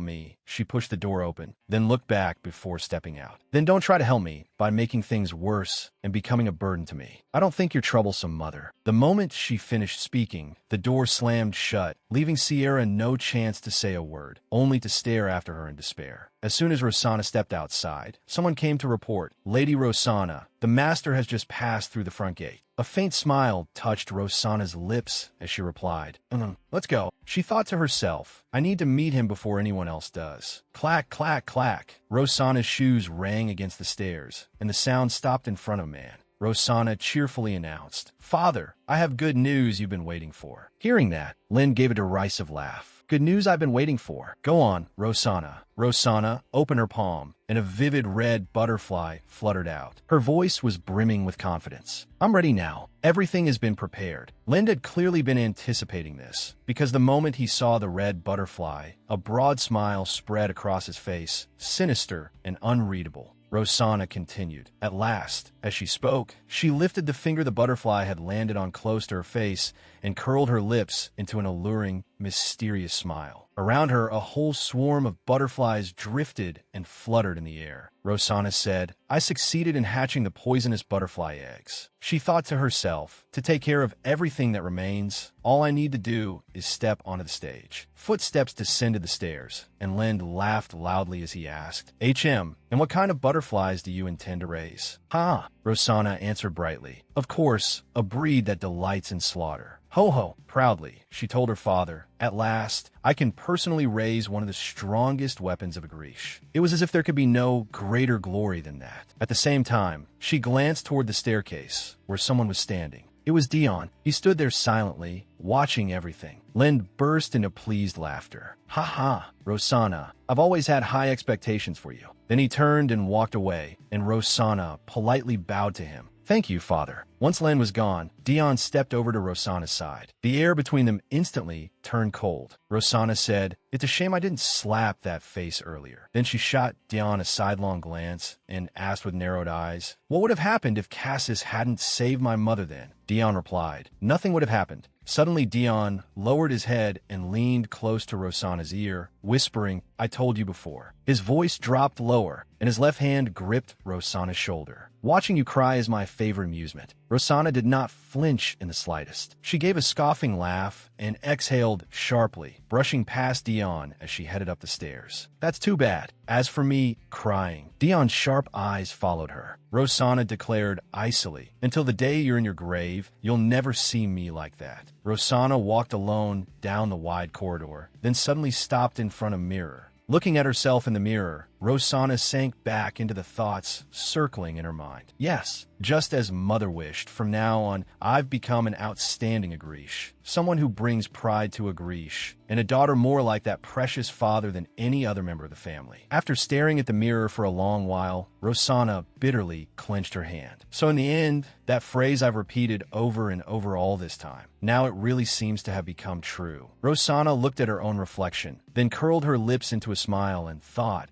me," she pushed the door open, then looked back before stepping out. "Then don't try to help me by making things worse and becoming a burden to me. I don't think you're troublesome, mother." The moment she finished speaking, the door slammed shut, leaving Sierra no chance to say a word, only to stare after her in despair. As soon as Rosanna stepped outside, someone came to report, "Lady Rosanna, the master has just passed through the front gate." A faint smile touched Rosanna's lips as she replied, "Let's go." She thought to herself, "I need to meet him before anyone else does." Clack, clack, clack. Rosanna's shoes rang against the stairs, and the sound stopped in front of a man. Rosanna cheerfully announced, "Father, I have good news you've been waiting for." Hearing that, Lynn gave a derisive laugh. Good news I've been waiting for. Go on, Rosanna. Rosanna opened her palm, and a vivid red butterfly fluttered out. Her voice was brimming with confidence. I'm ready now. Everything has been prepared. Lind had clearly been anticipating this, because the moment he saw the red butterfly, a broad smile spread across his face, sinister and unreadable. Rosanna continued. At last, as she spoke, she lifted the finger the butterfly had landed on close to her face and curled her lips into an alluring, mysterious smile. Around her, a whole swarm of butterflies drifted and fluttered in the air. Rosanna said, I succeeded in hatching the poisonous butterfly eggs. She thought to herself, to take care of everything that remains, all I need to do is step onto the stage. Footsteps descended the stairs, and Lind laughed loudly as he asked, HM, and what kind of butterflies do you intend to raise? Ha! Rosanna answered brightly. Of course, a breed that delights in slaughter. Ho ho! Proudly, she told her father, at last, I can personally raise one of the strongest weapons of Agrish. It was as if there could be no greater glory than that. At the same time, she glanced toward the staircase, where someone was standing. It was Dion. He stood there silently, watching everything. Lind burst into pleased laughter. Ha ha, Rosanna, I've always had high expectations for you. Then he turned and walked away, and Rosanna politely bowed to him. Thank you, father. Once Len was gone, Dion stepped over to Rosanna's side. The air between them instantly turned cold. Rosanna said, It's a shame I didn't slap that face earlier. Then she shot Dion a sidelong glance and asked with narrowed eyes, What would have happened if Cassis hadn't saved my mother then? Dion replied, Nothing would have happened. Suddenly, Dion lowered his head and leaned close to Rosanna's ear, whispering, I told you before. His voice dropped lower, and his left hand gripped Rosanna's shoulder. Watching you cry is my favorite amusement. Rosanna did not flinch in the slightest. She gave a scoffing laugh and exhaled sharply, brushing past Dion as she headed up the stairs. That's too bad. As for me, crying. Dion's sharp eyes followed her. Rosanna declared icily, Until the day you're in your grave, you'll never see me like that. Rosanna walked alone down the wide corridor, then suddenly stopped in front of a mirror. Looking at herself in the mirror, Rosanna sank back into the thoughts circling in her mind. Yes, just as Mother wished, from now on, I've become an outstanding Agrish, someone who brings pride to Agrish, and a daughter more like that precious father than any other member of the family. After staring at the mirror for a long while, Rosanna bitterly clenched her hand. So in the end, that phrase I've repeated over and over all this time, now it really seems to have become true. Rosanna looked at her own reflection, then curled her lips into a smile and thought,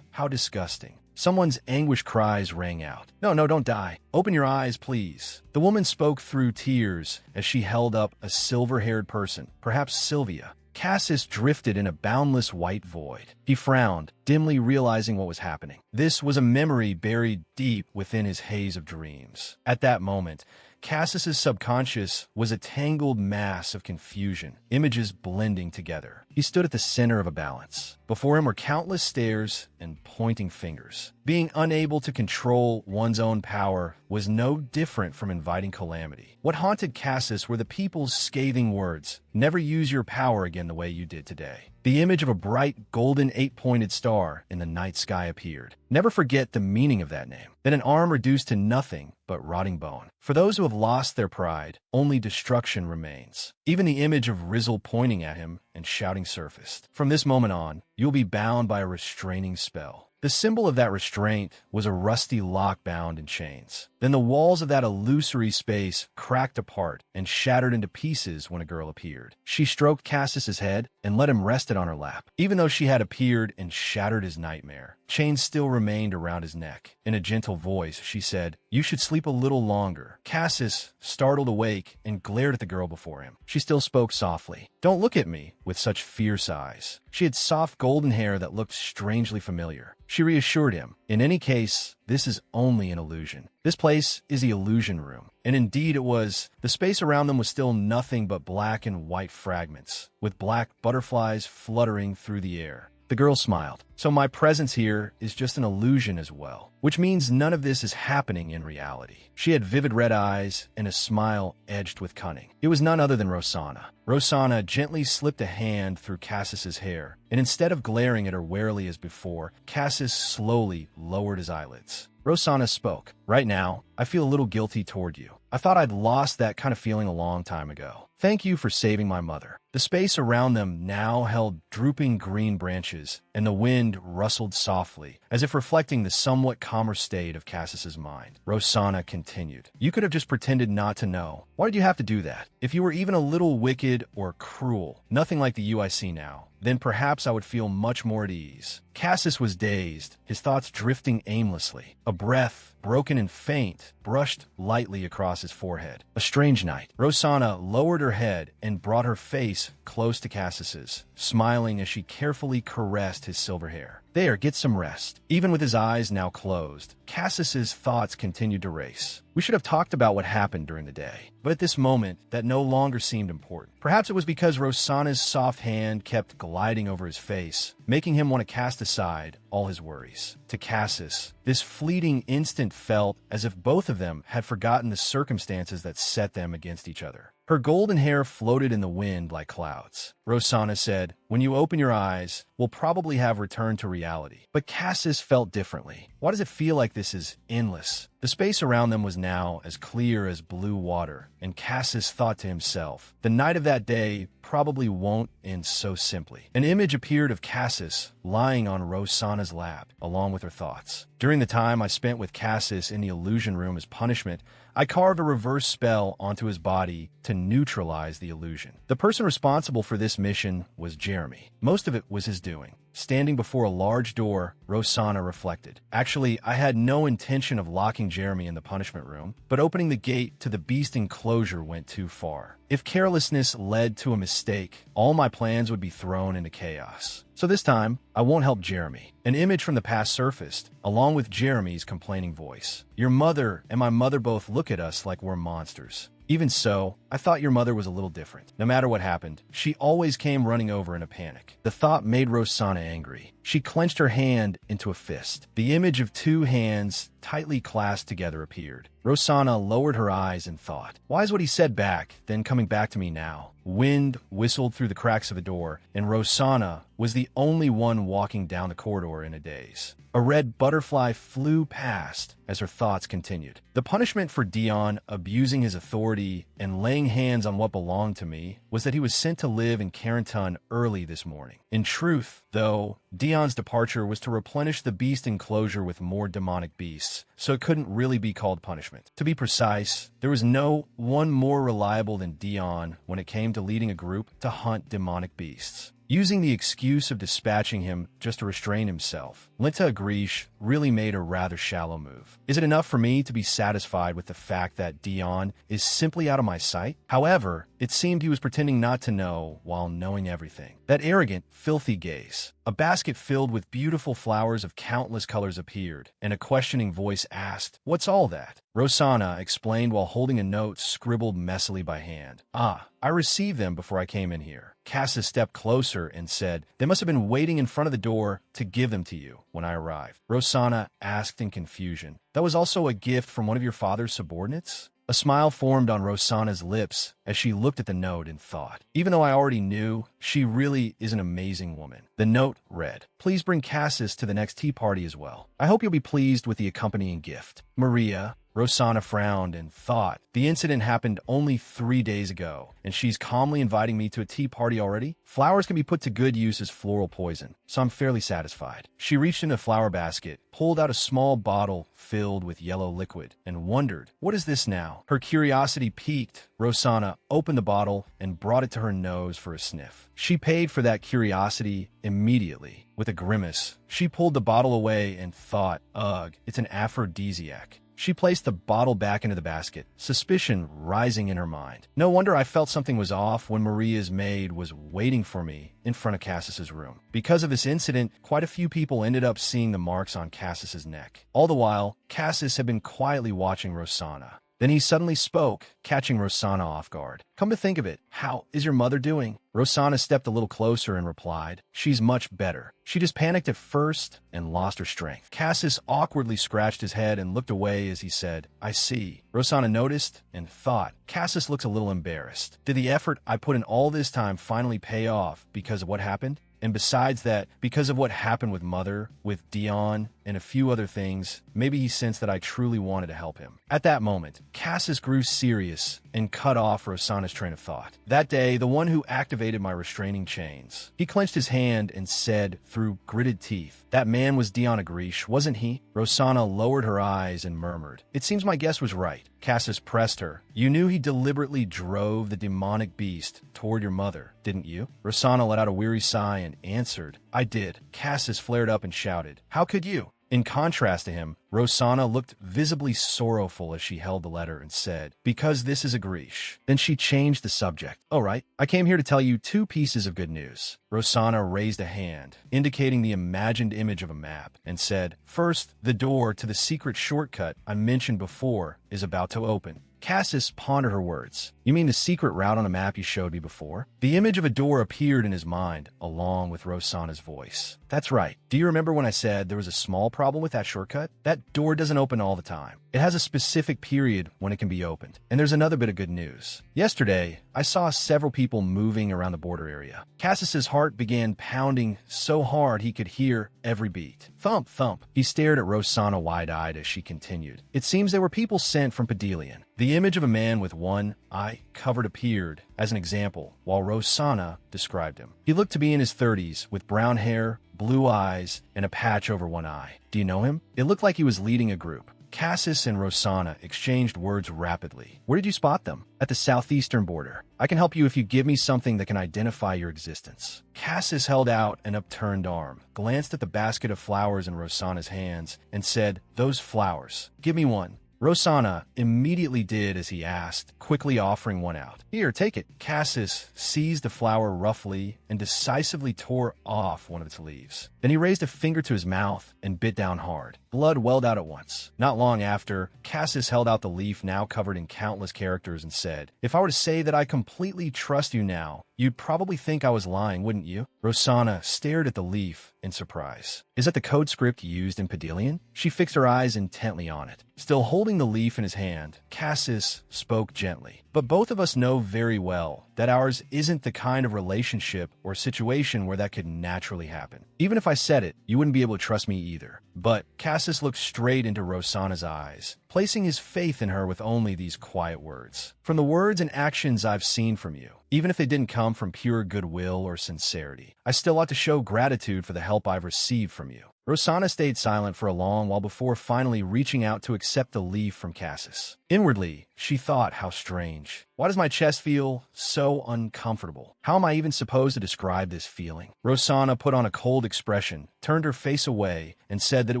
how disgusting. Someone's anguished cries rang out. No, don't die. Open your eyes, please. The woman spoke through tears as she held up a silver-haired person, perhaps Sylvia. Cassis drifted in a boundless white void. He frowned, dimly realizing what was happening. This was a memory buried deep within his haze of dreams. At that moment, Cassis's subconscious was a tangled mass of confusion, images blending together. He stood at the center of a balance. Before him were countless stares and pointing fingers. Being unable to control one's own power was no different from inviting calamity. What haunted Cassis were the people's scathing words, Never use your power again the way you did today. The image of a bright, golden, 8-pointed star in the night sky appeared. Never forget the meaning of that name. Then an arm reduced to nothing but rotting bone. For those who have lost their pride, only destruction remains. Even the image of Rizzle pointing at him and shouting surfaced. From this moment on, you'll be bound by a restraining spell. The symbol of that restraint was a rusty lock bound in chains. Then the walls of that illusory space cracked apart and shattered into pieces when a girl appeared. She stroked Cassis's head and let him rest it on her lap. Even though she had appeared and shattered his nightmare, chains still remained around his neck. In a gentle voice, she said, You should sleep a little longer. Cassis startled awake and glared at the girl before him. She still spoke softly. Don't look at me with such fierce eyes. She had soft golden hair that looked strangely familiar. She reassured him. In any case, this is only an illusion. This place is the illusion room. And indeed it was. The space around them was still nothing but black and white fragments, with black butterflies fluttering through the air. The girl smiled. So my presence here is just an illusion as well, which means none of this is happening in reality. She had vivid red eyes and a smile edged with cunning. It was none other than Rosanna. Rosanna gently slipped a hand through Cassis's hair, and instead of glaring at her warily as before, Cassis slowly lowered his eyelids. Rosanna spoke. Right now, I feel a little guilty toward you. I thought I'd lost that kind of feeling a long time ago. Thank you for saving my mother. The space around them now held drooping green branches, and the wind rustled softly, as if reflecting the somewhat calmer state of Cassis's mind. Rosanna continued. You could have just pretended not to know. Why did you have to do that? If you were even a little wicked or cruel, nothing like the you I see now, then perhaps I would feel much more at ease. Cassis was dazed, his thoughts drifting aimlessly. A breath, broken and faint, brushed lightly across his forehead. A strange night. Rosanna lowered her head and brought her face close to Cassis's, smiling as she carefully caressed his silver hair. There, get some rest. Even with his eyes now closed, Cassis's thoughts continued to race. We should have talked about what happened during the day, but at this moment, that no longer seemed important. Perhaps it was because Rosanna's soft hand kept gliding over his face, making him want to cast aside all his worries. To Cassis, this fleeting instant felt as if both of them had forgotten the circumstances that set them against each other. Her golden hair floated in the wind like clouds. Rosanna said, when you open your eyes, we'll probably have returned to reality. But Cassis felt differently. Why does it feel like this is endless? The space around them was now as clear as blue water, and Cassis thought to himself, the night of that day probably won't end so simply. An image appeared of Cassis lying on Rosanna's lap, along with her thoughts. During the time I spent with Cassis in the illusion room as punishment, I carved a reverse spell onto his body to neutralize the illusion. The person responsible for this mission was Jeremy. Most of it was his doing. Standing before a large door, Rosanna reflected. Actually, I had no intention of locking Jeremy in the punishment room, but opening the gate to the beast enclosure went too far. If carelessness led to a mistake, all my plans would be thrown into chaos. So this time, I won't help Jeremy. An image from the past surfaced, along with Jeremy's complaining voice. Your mother and my mother both look at us like we're monsters. Even so, I thought your mother was a little different. No matter what happened, she always came running over in a panic. The thought made Rosanna angry. She clenched her hand into a fist. The image of two hands tightly clasped together appeared. Rosanna lowered her eyes and thought, why is what he said back, then coming back to me now? Wind whistled through the cracks of the door, and Rosanna was the only one walking down the corridor in a daze. A red butterfly flew past as her thoughts continued. The punishment for Dion abusing his authority and laying hands on what belonged to me was that he was sent to live in Carenton early this morning. In truth, though, Dion's departure was to replenish the beast enclosure with more demonic beasts, so it couldn't really be called punishment. To be precise, there was no one more reliable than Dion when it came to leading a group to hunt demonic beasts. Using the excuse of dispatching him just to restrain himself, Linta Agrish really made a rather shallow move. Is it enough for me to be satisfied with the fact that Dion is simply out of my sight? However, it seemed he was pretending not to know while knowing everything. That arrogant, filthy gaze. A basket filled with beautiful flowers of countless colors appeared, and a questioning voice asked, "What's all that?" Rosanna explained while holding a note scribbled messily by hand. I received them before I came in here. Cassis stepped closer and said, "They must have been waiting in front of the door to give them to you when I arrived." Rosanna asked in confusion, "That was also a gift from one of your father's subordinates?" A smile formed on Rosanna's lips as she looked at the note and thought, even though I already knew, she really is an amazing woman. The note read, "Please bring Cassis to the next tea party as well. I hope you'll be pleased with the accompanying gift. Maria." Rosanna frowned and thought, the incident happened only 3 days ago, and she's calmly inviting me to a tea party already? Flowers can be put to good use as floral poison, so I'm fairly satisfied. She reached in a flower basket, pulled out a small bottle filled with yellow liquid, and wondered, what is this now? Her curiosity piqued. Rosanna opened the bottle and brought it to her nose for a sniff. She paid for that curiosity immediately. With a grimace, she pulled the bottle away and thought, ugh, it's an aphrodisiac. She placed the bottle back into the basket, suspicion rising in her mind. No wonder I felt something was off when Maria's maid was waiting for me in front of Cassis's room. Because of this incident, quite a few people ended up seeing the marks on Cassis's neck. All the while, Cassis had been quietly watching Rosanna. Then he suddenly spoke, catching Rosanna off guard. "Come to think of it, how is your mother doing?" Rosanna stepped a little closer and replied, "She's much better. She just panicked at first and lost her strength." Cassis awkwardly scratched his head and looked away as he said, "I see." Rosanna noticed and thought, Cassis looks a little embarrassed. Did the effort I put in all this time finally pay off because of what happened? And besides that, because of what happened with Mother, with Dion, and a few other things. Maybe he sensed that I truly wanted to help him. At that moment, Cassis grew serious and cut off Rosanna's train of thought. That day, the one who activated my restraining chains. He clenched his hand and said through gritted teeth, "That man was Diana Grish, wasn't he?" Rosanna lowered her eyes and murmured, "It seems my guess was right." Cassis pressed her. "You knew he deliberately drove the demonic beast toward your mother, didn't you?" Rosanna let out a weary sigh and answered, "I did." Cassis flared up and shouted, "How could you?" In contrast to him, Rosanna looked visibly sorrowful as she held the letter and said, "Because this is a Grish." Then she changed the subject. "All right, I came here to tell you 2 pieces of good news." Rosanna raised a hand, indicating the imagined image of a map, and said, "First, the door to the secret shortcut I mentioned before is about to open." Cassis pondered her words. "You mean the secret route on a map you showed me before?" The image of a door appeared in his mind, along with Rosanna's voice. "That's right. Do you remember when I said there was a small problem with that shortcut? That door doesn't open all the time. It has a specific period when it can be opened. And there's another bit of good news. Yesterday, I saw several people moving around the border area." Cassis's heart began pounding so hard he could hear every beat. Thump, thump. He stared at Rosanna wide-eyed as she continued. "It seems there were people sent from Pedelian." The image of a man with one eye covered appeared as an example, while Rosanna described him. He looked to be in his 30s, with brown hair, blue eyes, and a patch over one eye. "Do you know him?" It looked like he was leading a group. Cassis and Rosanna exchanged words rapidly. "Where did you spot them?" "At the southeastern border. I can help you if you give me something that can identify your existence." Cassis held out an upturned arm, glanced at the basket of flowers in Rosanna's hands, and said, "Those flowers. Give me one." Rosanna immediately did as he asked, quickly offering one out. "Here, take it." Cassis seized the flower roughly and decisively tore off one of its leaves. Then he raised a finger to his mouth and bit down hard. Blood welled out at once. Not long after, Cassis held out the leaf now covered in countless characters and said, "If I were to say that I completely trust you now, you'd probably think I was lying, wouldn't you?" Rosanna stared at the leaf in surprise. "Is that the code script used in Pedelian?" She fixed her eyes intently on it. Still holding the leaf in his hand, Cassis spoke gently. "But both of us know very well that ours isn't the kind of relationship or situation where that could naturally happen. Even if I said it, you wouldn't be able to trust me either." But Cassis looked straight into Rosanna's eyes, placing his faith in her with only these quiet words. "From the words and actions I've seen from you, even if they didn't come from pure goodwill or sincerity, I still ought to show gratitude for the help I've received from you." Rosanna stayed silent for a long while before finally reaching out to accept the leaf from Cassis. Inwardly, she thought, how strange. Why does my chest feel so uncomfortable? How am I even supposed to describe this feeling? Rosanna put on a cold expression, turned her face away, and said that it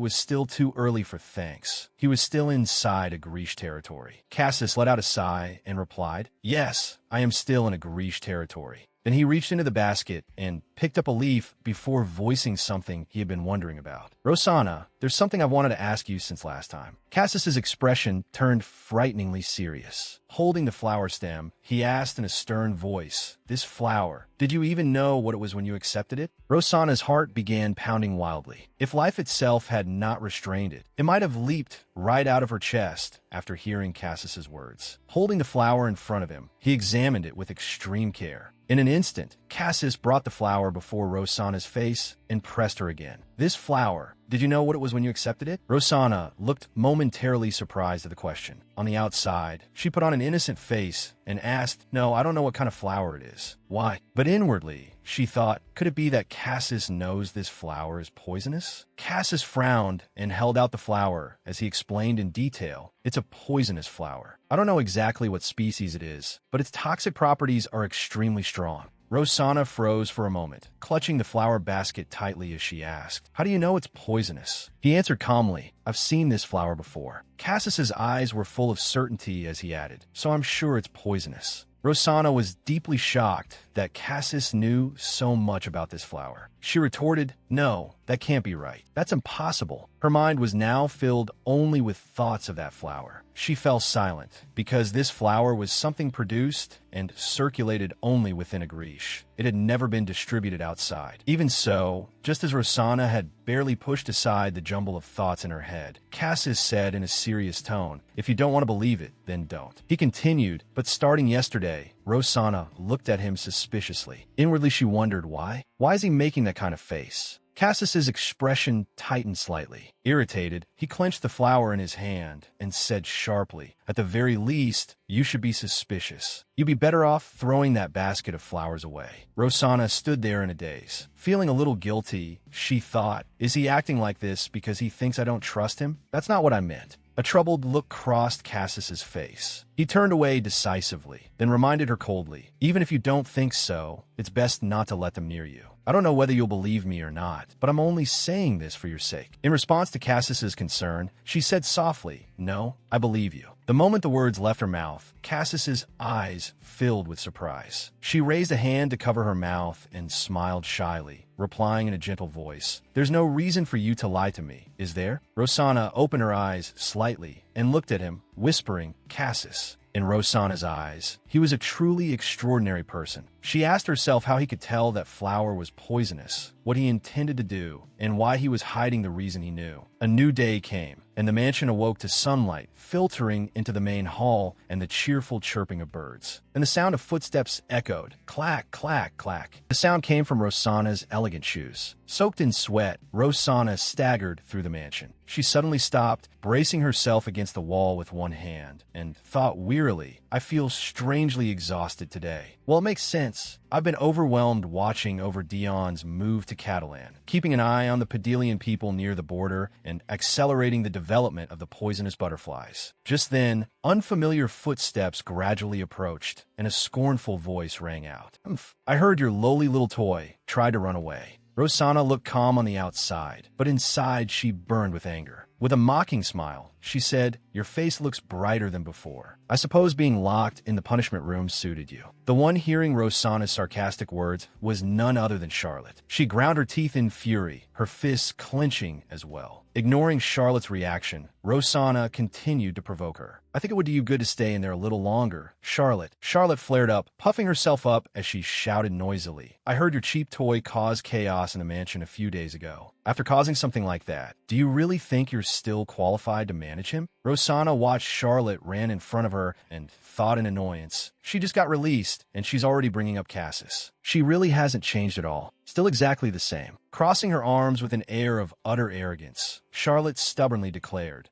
was still too early for thanks. He was still inside a Grish territory. Cassis let out a sigh and replied, "Yes, I am still in a Grish territory." Then he reached into the basket and picked up a leaf before voicing something he had been wondering about. "Rosanna, there's something I've wanted to ask you since last time." Cassis's expression turned frighteningly serious. Holding the flower stem, he asked in a stern voice, "This flower, did you even know what it was when you accepted it?" Rosanna's heart began pounding wildly. If life itself had not restrained it, it might have leaped right out of her chest after hearing Cassis's words. Holding the flower in front of him, he examined it with extreme care. In an instant, Cassis brought the flower before Rosanna's face and pressed her again. "This flower, did you know what it was when you accepted it?" Rosanna looked momentarily surprised at the question. On the outside, she put on an innocent face and asked, "No, I don't know what kind of flower it is." "Why?" But inwardly, she thought, could it be that Cassis knows this flower is poisonous? Cassis frowned and held out the flower as he explained in detail, "It's a poisonous flower. I don't know exactly what species it is, but its toxic properties are extremely strong." Rosanna froze for a moment, clutching the flower basket tightly as she asked, "How do you know it's poisonous?" He answered calmly, "I've seen this flower before." Cassis's eyes were full of certainty as he added, "So I'm sure it's poisonous." Rosanna was deeply shocked that Cassis knew so much about this flower. She retorted, "No, that can't be right. That's impossible." Her mind was now filled only with thoughts of that flower. She fell silent, because this flower was something produced and circulated only within a Grish. It had never been distributed outside. Even so, just as Rosanna had barely pushed aside the jumble of thoughts in her head, Cassis said in a serious tone, "If you don't want to believe it, then don't." He continued, "But starting yesterday, Rosanna looked at him suspiciously. Inwardly she wondered why. Why is he making that kind of face? Cassis's expression tightened slightly. Irritated, he clenched the flower in his hand and said sharply, "At the very least, you should be suspicious. You'd be better off throwing that basket of flowers away." Rosanna stood there in a daze. Feeling a little guilty, she thought, is he acting like this because he thinks I don't trust him? That's not what I meant. A troubled look crossed Cassis's face. He turned away decisively, then reminded her coldly, "Even if you don't think so, it's best not to let them near you. I don't know whether you'll believe me or not, but I'm only saying this for your sake." In response to Cassis's concern, she said softly, "No, I believe you." The moment the words left her mouth, Cassis's eyes filled with surprise. She raised a hand to cover her mouth and smiled shyly, replying in a gentle voice, "There's no reason for you to lie to me, is there?" Rosanna opened her eyes slightly and looked at him, whispering, "Cassis." In Rosanna's eyes, he was a truly extraordinary person. She asked herself how he could tell that flower was poisonous, what he intended to do, and why he was hiding the reason he knew. A new day came, and the mansion awoke to sunlight filtering into the main hall and the cheerful chirping of birds. And the sound of footsteps echoed, clack, clack, clack. The sound came from Rosanna's elegant shoes. Soaked in sweat, Rosanna staggered through the mansion. She suddenly stopped, bracing herself against the wall with one hand, and thought wearily, "I feel strangely exhausted today." Well, it makes sense. I've been overwhelmed watching over Dion's move to Catalan, keeping an eye on the Padelian people near the border, and accelerating the development of the poisonous butterflies. Just then, unfamiliar footsteps gradually approached, and a scornful voice rang out. "I heard your lowly little toy tried to run away." Rosanna looked calm on the outside, but inside she burned with anger. With a mocking smile, she said, "Your face looks brighter than before. I suppose being locked in the punishment room suited you." The one hearing Rosanna's sarcastic words was none other than Charlotte. She ground her teeth in fury, her fists clenching as well. Ignoring Charlotte's reaction, Rosanna continued to provoke her. "I think it would do you good to stay in there a little longer, Charlotte." Charlotte flared up, puffing herself up as she shouted noisily, "I heard your cheap toy caused chaos in the mansion a few days ago. After causing something like that, do you really think you're still qualified to manage him?" Rosanna watched Charlotte ran in front of her and thought in annoyance, "She just got released, and she's already bringing up Cassis. She really hasn't changed at all. Still exactly the same." Crossing her arms with an air of utter arrogance, Charlotte stubbornly declared,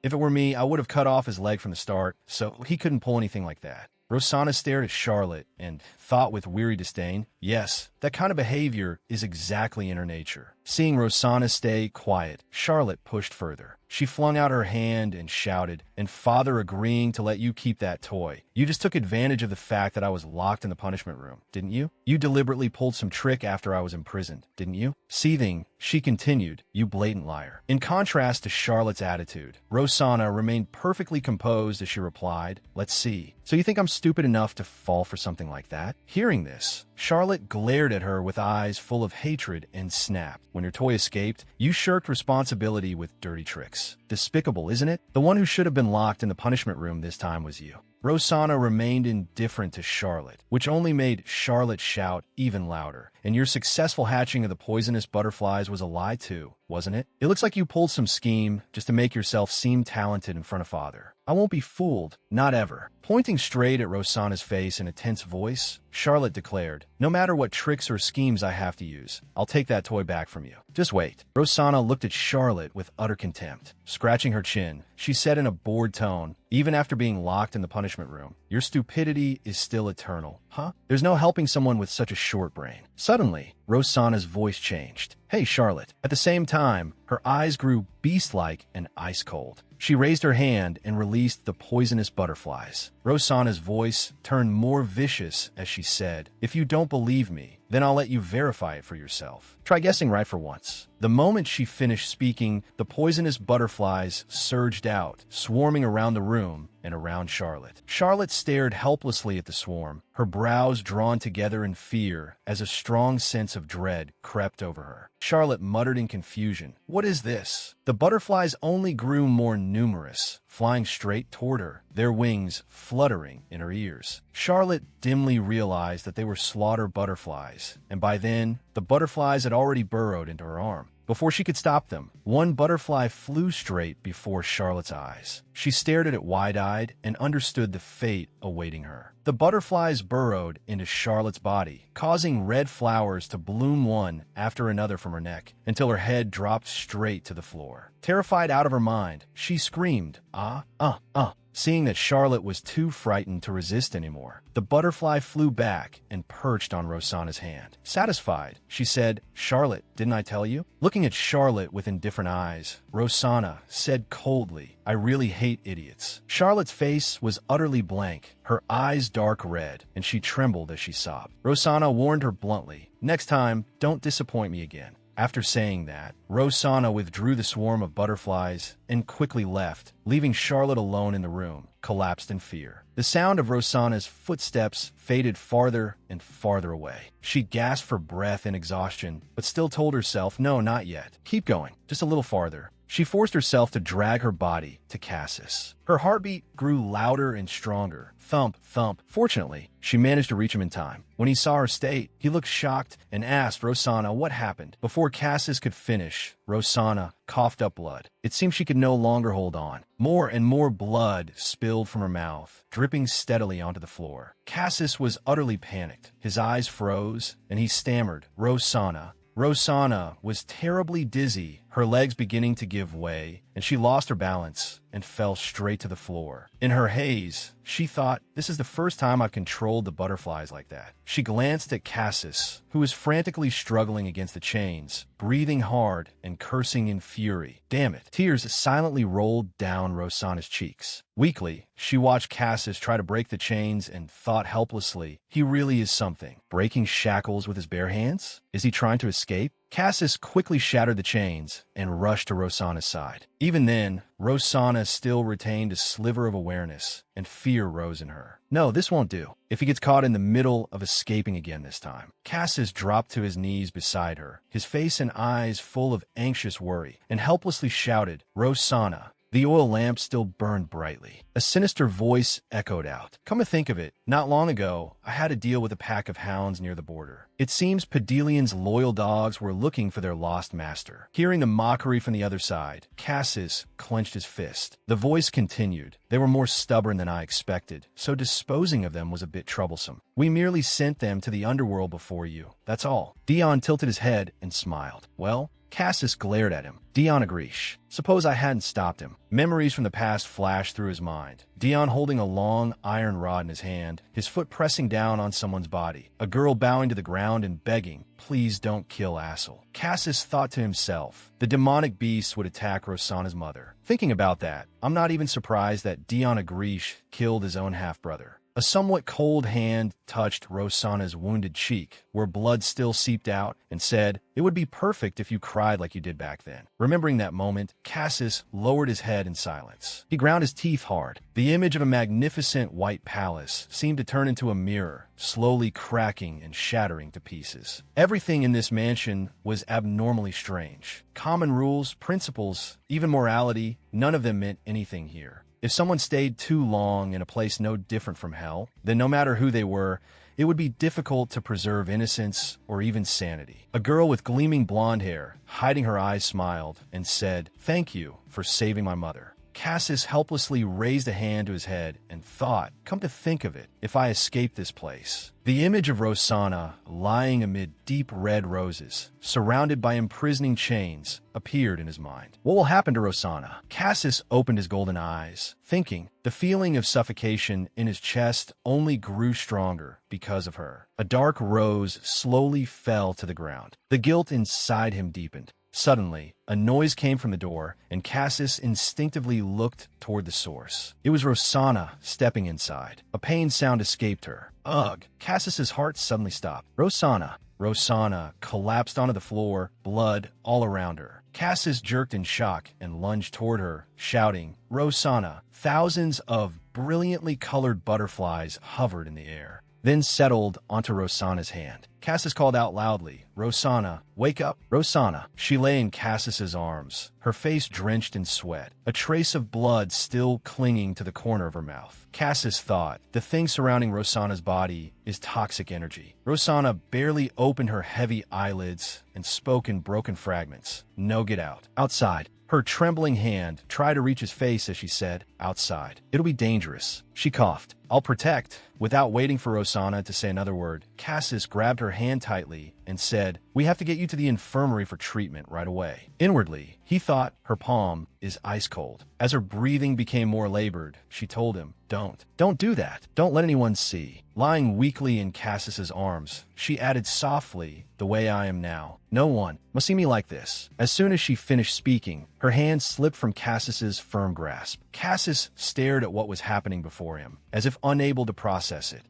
"If it were me, I would have cut off his leg from the start, so he couldn't pull anything like that." Rosanna stared at Charlotte and thought with weary disdain, yes, that kind of behavior is exactly in her nature. Seeing Rosanna stay quiet, Charlotte pushed further. She flung out her hand and shouted, "And father agreeing to let you keep that toy. You just took advantage of the fact that I was locked in the punishment room, didn't you? You deliberately pulled some trick after I was imprisoned, didn't you?" Seething, she continued, "You blatant liar." In contrast to Charlotte's attitude, Rosanna remained perfectly composed as she replied, "Let's see. So you think I'm stupid enough to fall for something like that?" Hearing this, Charlotte glared at her with eyes full of hatred and snapped, "When your toy escaped, you shirked responsibility with dirty tricks. Despicable, isn't it? The one who should have been locked in the punishment room this time was you." Rosanna remained indifferent to Charlotte, which only made Charlotte shout even louder. "And your successful hatching of the poisonous butterflies was a lie too, wasn't it? It looks like you pulled some scheme just to make yourself seem talented in front of father. I won't be fooled, not ever." Pointing straight at Rosanna's face in a tense voice, Charlotte declared, "No matter what tricks or schemes I have to use, I'll take that toy back from you. Just wait." Rosanna looked at Charlotte with utter contempt. Scratching her chin, she said in a bored tone, "Even after being locked in the punishment room, your stupidity is still eternal, huh? There's no helping someone with such a short brain." Suddenly, Rosanna's voice changed. "Hey, Charlotte." At the same time, her eyes grew beast-like and ice-cold. She raised her hand and released the poisonous butterflies. Rosanna's voice turned more vicious as she said, "If you don't believe me, then I'll let you verify it for yourself. Try guessing right for once." The moment she finished speaking, the poisonous butterflies surged out, swarming around the room and around Charlotte. Charlotte stared helplessly at the swarm, her brows drawn together in fear as a strong sense of dread crept over her. Charlotte muttered in confusion, "What is this?" The butterflies only grew more numerous, flying straight toward her, their wings fluttering in her ears. Charlotte dimly realized that they were slaughter butterflies, and by then, the butterflies had already burrowed into her arm. Before she could stop them, one butterfly flew straight before Charlotte's eyes. She stared at it wide-eyed and understood the fate awaiting her. The butterflies burrowed into Charlotte's body, causing red flowers to bloom one after another from her neck, until her head dropped straight to the floor. Terrified out of her mind, she screamed, "Ah, ah, ah." Seeing that Charlotte was too frightened to resist anymore, the butterfly flew back and perched on Rosanna's hand. Satisfied, she said, "Charlotte, didn't I tell you?" Looking at Charlotte with indifferent eyes, Rosanna said coldly, "I really hate idiots." Charlotte's face was utterly blank, her eyes dark red, and she trembled as she sobbed. Rosanna warned her bluntly, "Next time, don't disappoint me again." After saying that, Rosanna withdrew the swarm of butterflies and quickly left, leaving Charlotte alone in the room, collapsed in fear. The sound of Rosanna's footsteps faded farther and farther away. She gasped for breath in exhaustion, but still told herself, "No, not yet. Keep going, just a little farther." She forced herself to drag her body to Cassis. Her heartbeat grew louder and stronger. Thump, thump. Fortunately, she managed to reach him in time. When he saw her state, he looked shocked and asked Rosanna what happened. Before Cassis could finish, Rosanna coughed up blood. It seemed she could no longer hold on. More and more blood spilled from her mouth, dripping steadily onto the floor. Cassis was utterly panicked. His eyes froze, and he stammered, "Rosanna." Rosanna was terribly dizzy, her legs beginning to give way, and she lost her balance and fell straight to the floor. In her haze, she thought, "This is the first time I've controlled the butterflies like that." She glanced at Cassis, who was frantically struggling against the chains, breathing hard and cursing in fury. Damn it. Tears silently rolled down Rosanna's cheeks. Weakly, she watched Cassis try to break the chains and thought helplessly, "He really is something. Breaking shackles with his bare hands? Is he trying to escape?" Cassis quickly shattered the chains and rushed to Rosanna's side. Even then, Rosanna still retained a sliver of awareness, and fear rose in her. No, this won't do. If he gets caught in the middle of escaping again this time. Cassis dropped to his knees beside her, his face and eyes full of anxious worry, and helplessly shouted, "Rosanna." The oil lamp still burned brightly. A sinister voice echoed out. "Come to think of it, not long ago, I had to deal with a pack of hounds near the border. It seems Padelian's loyal dogs were looking for their lost master." Hearing the mockery from the other side, Cassis clenched his fist. The voice continued, "They were more stubborn than I expected, so disposing of them was a bit troublesome. We merely sent them to the underworld before you, that's all." Dion tilted his head and smiled. "Well?" Cassis glared at him. Dion Agrish. Suppose I hadn't stopped him. Memories from the past flashed through his mind. Dion holding a long iron rod in his hand, his foot pressing down on someone's body. A girl bowing to the ground and begging, "Please don't kill Assel." Cassis thought to himself, the demonic beast would attack Rosanna's mother. Thinking about that, I'm not even surprised that Dion Agrish killed his own half-brother. A somewhat cold hand touched Rosanna's wounded cheek, where blood still seeped out, and said, "It would be perfect if you cried like you did back then." Remembering that moment, Cassis lowered his head in silence. He ground his teeth hard. The image of a magnificent white palace seemed to turn into a mirror, slowly cracking and shattering to pieces. Everything in this mansion was abnormally strange. Common rules, principles, even morality, none of them meant anything here. If someone stayed too long in a place no different from hell, then no matter who they were, it would be difficult to preserve innocence or even sanity. A girl with gleaming blonde hair, hiding her eyes, smiled and said, "Thank you for saving my mother." Cassis helplessly raised a hand to his head and thought, come to think of it, if I escape this place. The image of Rosanna, lying amid deep red roses, surrounded by imprisoning chains, appeared in his mind. What will happen to Rosanna? Cassis opened his golden eyes, thinking. The feeling of suffocation in his chest only grew stronger because of her. A dark rose slowly fell to the ground. The guilt inside him deepened. Suddenly, a noise came from the door, and Cassis instinctively looked toward the source. It was Rosanna stepping inside. A pained sound escaped her. Ugh! Cassis's heart suddenly stopped. Rosanna! Rosanna collapsed onto the floor, blood all around her. Cassis jerked in shock and lunged toward her, shouting, "Rosanna!" Thousands of brilliantly colored butterflies hovered in the air, then settled onto Rosanna's hand. Cassis called out loudly, Rosanna, wake up. Rosanna. She lay in Cassis's arms, her face drenched in sweat, a trace of blood still clinging to the corner of her mouth. Cassis thought, the thing surrounding Rosanna's body is toxic energy. Rosanna barely opened her heavy eyelids and spoke in broken fragments. No, get out. Outside. Her trembling hand tried to reach his face as she said, outside. It'll be dangerous. She coughed. I'll protect. Without waiting for Rosanna to say another word, Cassis grabbed her hand tightly and said, we have to get you to the infirmary for treatment right away. Inwardly, he thought her palm is ice cold. As her breathing became more labored, she told him, Don't do that. Don't let anyone see. Lying weakly in Cassis's arms, she added softly, the way I am now. No one must see me like this. As soon as she finished speaking, her hand slipped from Cassis's firm grasp. Cassis stared at what was happening before him, as if unable to process it.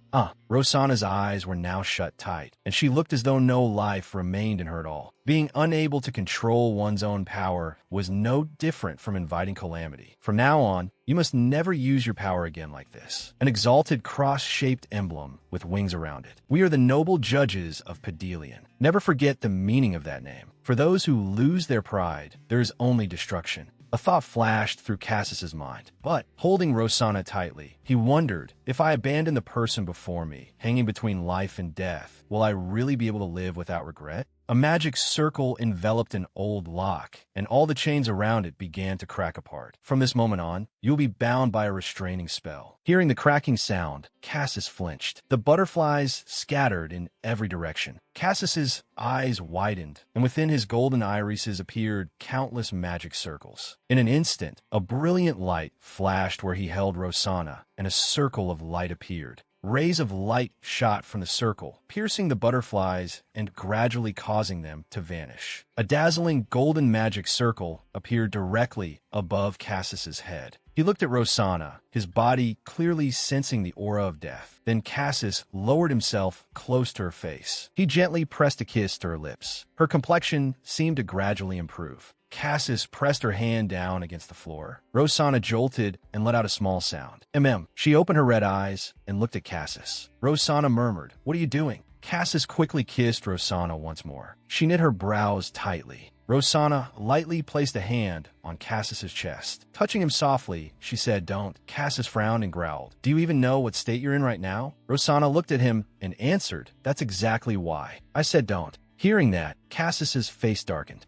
Rosanna's eyes were now shut tight, and she looked as though no life remained in her at all. Being unable to control one's own power was no different from inviting calamity. From now on, you must never use your power again like this. An exalted cross-shaped emblem with wings around it. We are the noble judges of Pedelian. Never forget the meaning of that name. For those who lose their pride, there is only destruction. A thought flashed through Cassis's mind, but holding Rosanna tightly, he wondered, if I abandon the person before me, hanging between life and death, will I really be able to live without regret? A magic circle enveloped an old lock, and all the chains around it began to crack apart. From this moment on, you'll be bound by a restraining spell. Hearing the cracking sound, Cassis flinched. The butterflies scattered in every direction. Cassis's eyes widened, and within his golden irises appeared countless magic circles. In an instant, a brilliant light flashed where he held Rosanna, and a circle of light appeared. Rays of light shot from the circle, piercing the butterflies and gradually causing them to vanish. A dazzling golden magic circle appeared directly above Cassis's head. He looked at Rosanna, his body clearly sensing the aura of death. Then Cassis lowered himself close to her face. He gently pressed a kiss to her lips. Her complexion seemed to gradually improve. Cassis pressed her hand down against the floor. Rosanna jolted and let out a small sound. She opened her red eyes and looked at Cassis. Rosanna murmured, "What are you doing?" Cassis quickly kissed Rosanna once more. She knit her brows tightly. Rosanna lightly placed a hand on Cassis's chest. Touching him softly, she said, "Don't." Cassis frowned and growled. "Do you even know what state you're in right now?" Rosanna looked at him and answered, "That's exactly why. I said don't." Hearing that, Cassis's face darkened.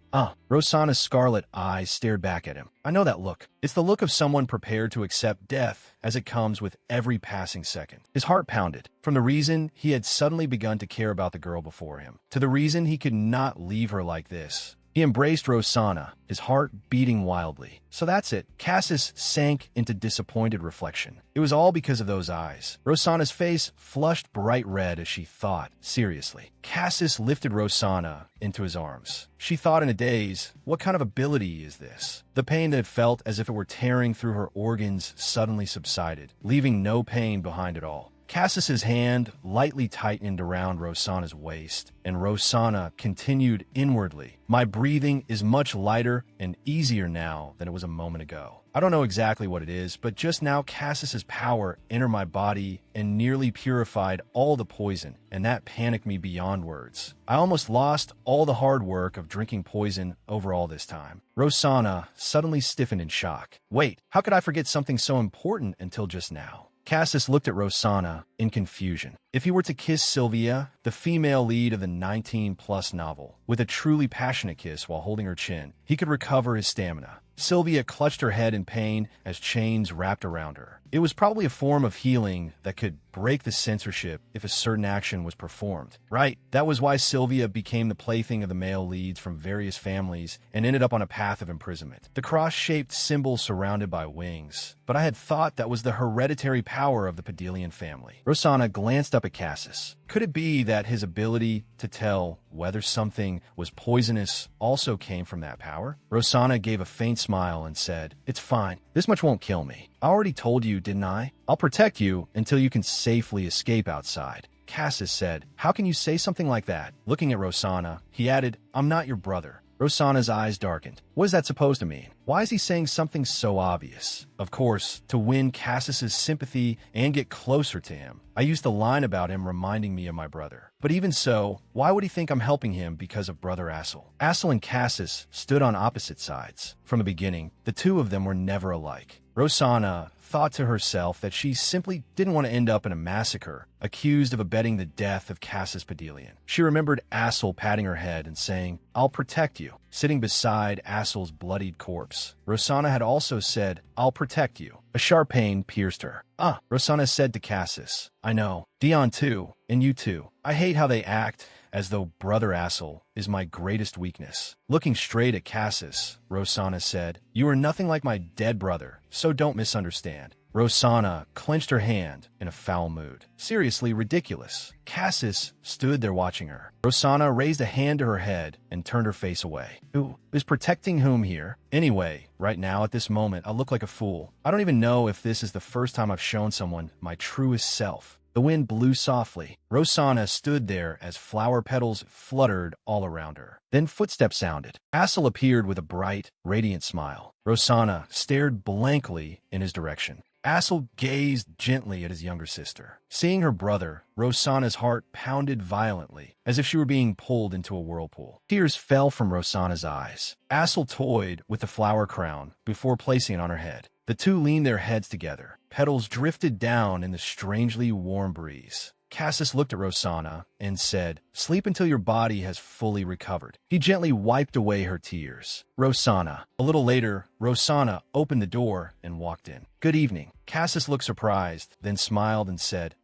Rosanna's scarlet eyes stared back at him. "I know that look. It's the look of someone prepared to accept death as it comes with every passing second." His heart pounded, from the reason he had suddenly begun to care about the girl before him, to the reason he could not leave her like this. He embraced Rosanna, his heart beating wildly. So that's it. Cassis sank into disappointed reflection. It was all because of those eyes. Rosanna's face flushed bright red as she thought, seriously. Cassis lifted Rosanna into his arms. She thought in a daze, what kind of ability is this? The pain that felt as if it were tearing through her organs suddenly subsided, leaving no pain behind at all. Cassis's hand lightly tightened around Rosanna's waist, and Rosanna continued inwardly. "My breathing is much lighter and easier now than it was a moment ago. I don't know exactly what it is, but just now Cassis's power entered my body and nearly purified all the poison, and that panicked me beyond words. I almost lost all the hard work of drinking poison over all this time." Rosanna suddenly stiffened in shock. "Wait, how could I forget something so important until just now?" Cassis looked at Rosanna in confusion. If he were to kiss Sylvia, the female lead of the 19-plus novel, with a truly passionate kiss while holding her chin, he could recover his stamina. Sylvia clutched her head in pain as chains wrapped around her. It was probably a form of healing that could break the censorship if a certain action was performed. Right, that was why Sylvia became the plaything of the male leads from various families and ended up on a path of imprisonment. The cross-shaped symbol surrounded by wings. But I had thought that was the hereditary power of the Pedelian family. Rosanna glanced up at Cassis. Could it be that his ability to tell whether something was poisonous also came from that power? Rosanna gave a faint smile and said, "It's fine. This much won't kill me. I already told you, didn't I? I'll protect you until you can safely escape outside." Cassis said, "How can you say something like that?" Looking at Rosanna, he added, "I'm not your brother. Rosanna's eyes darkened. What is that supposed to mean? Why is he saying something so obvious? Of course, to win Cassis's sympathy and get closer to him. I used the line about him reminding me of my brother. But even so, why would he think I'm helping him because of Brother Assel? Assel and Cassis stood on opposite sides. From the beginning, the two of them were never alike. Rosanna thought to herself that she simply didn't want to end up in a massacre, accused of abetting the death of Cassis Padelian. She remembered Assel patting her head and saying, "I'll protect you," sitting beside Assel's bloodied corpse. Rosanna had also said, "I'll protect you." A sharp pain pierced her. Rosanna said to Cassis, "I know. Dion too, and you too. I hate how they act as though Brother Assel is my greatest weakness." Looking straight at Cassis, Rosanna said, "You are nothing like my dead brother, so don't misunderstand." Rosanna clenched her hand in a foul mood. Seriously ridiculous. Cassis stood there watching her. Rosanna raised a hand to her head and turned her face away. Who is protecting whom here? Anyway, right now at this moment, I look like a fool. I don't even know if this is the first time I've shown someone my truest self. The wind blew softly. Rosanna stood there as flower petals fluttered all around her. Then footsteps sounded. Assel appeared with a bright, radiant smile. Rosanna stared blankly in his direction. Assel gazed gently at his younger sister. Seeing her brother, Rosanna's heart pounded violently, as if she were being pulled into a whirlpool. Tears fell from Rosanna's eyes. Assel toyed with the flower crown before placing it on her head. The two leaned their heads together. Petals drifted down in the strangely warm breeze. Cassis looked at Rosanna and said, "Sleep until your body has fully recovered." He gently wiped away her tears. Rosanna. A little later, Rosanna opened the door and walked in. "Good evening." Cassis looked surprised, then smiled and said,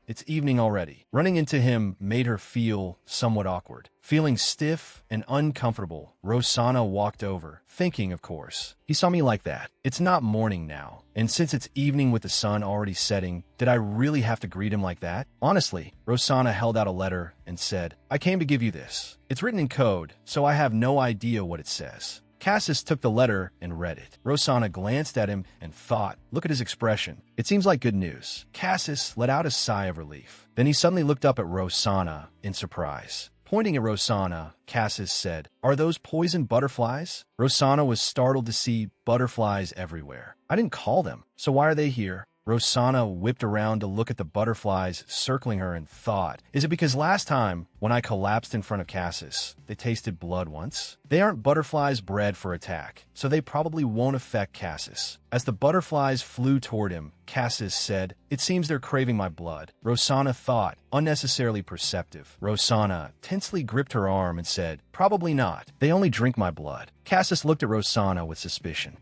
It's evening already." Running into him made her feel somewhat awkward. Feeling stiff and uncomfortable, Rosanna walked over, thinking, of course, he saw me like that. It's not morning now, and since it's evening with the sun already setting, did I really have to greet him like that? Honestly, Rosanna held out a letter and said, "I came to give you this. It's written in code, so I have no idea what it says." Cassis took the letter and read it. Rosanna glanced at him and thought, "Look at his expression. It seems like good news." Cassis let out a sigh of relief. Then he suddenly looked up at Rosanna in surprise. Pointing at Rosanna, Cassis said, "Are those poison butterflies?" Rosanna was startled to see butterflies everywhere. "I didn't call them, so why are they here?" Rosanna whipped around to look at the butterflies circling her and thought, is it because last time, when I collapsed in front of Cassis, they tasted blood once? They aren't butterflies bred for attack, so they probably won't affect Cassis. As the butterflies flew toward him, Cassis said, "It seems they're craving my blood." Rosanna thought, unnecessarily perceptive. Rosanna tensely gripped her arm and said, "Probably not. They only drink my blood." Cassis looked at Rosanna with suspicion.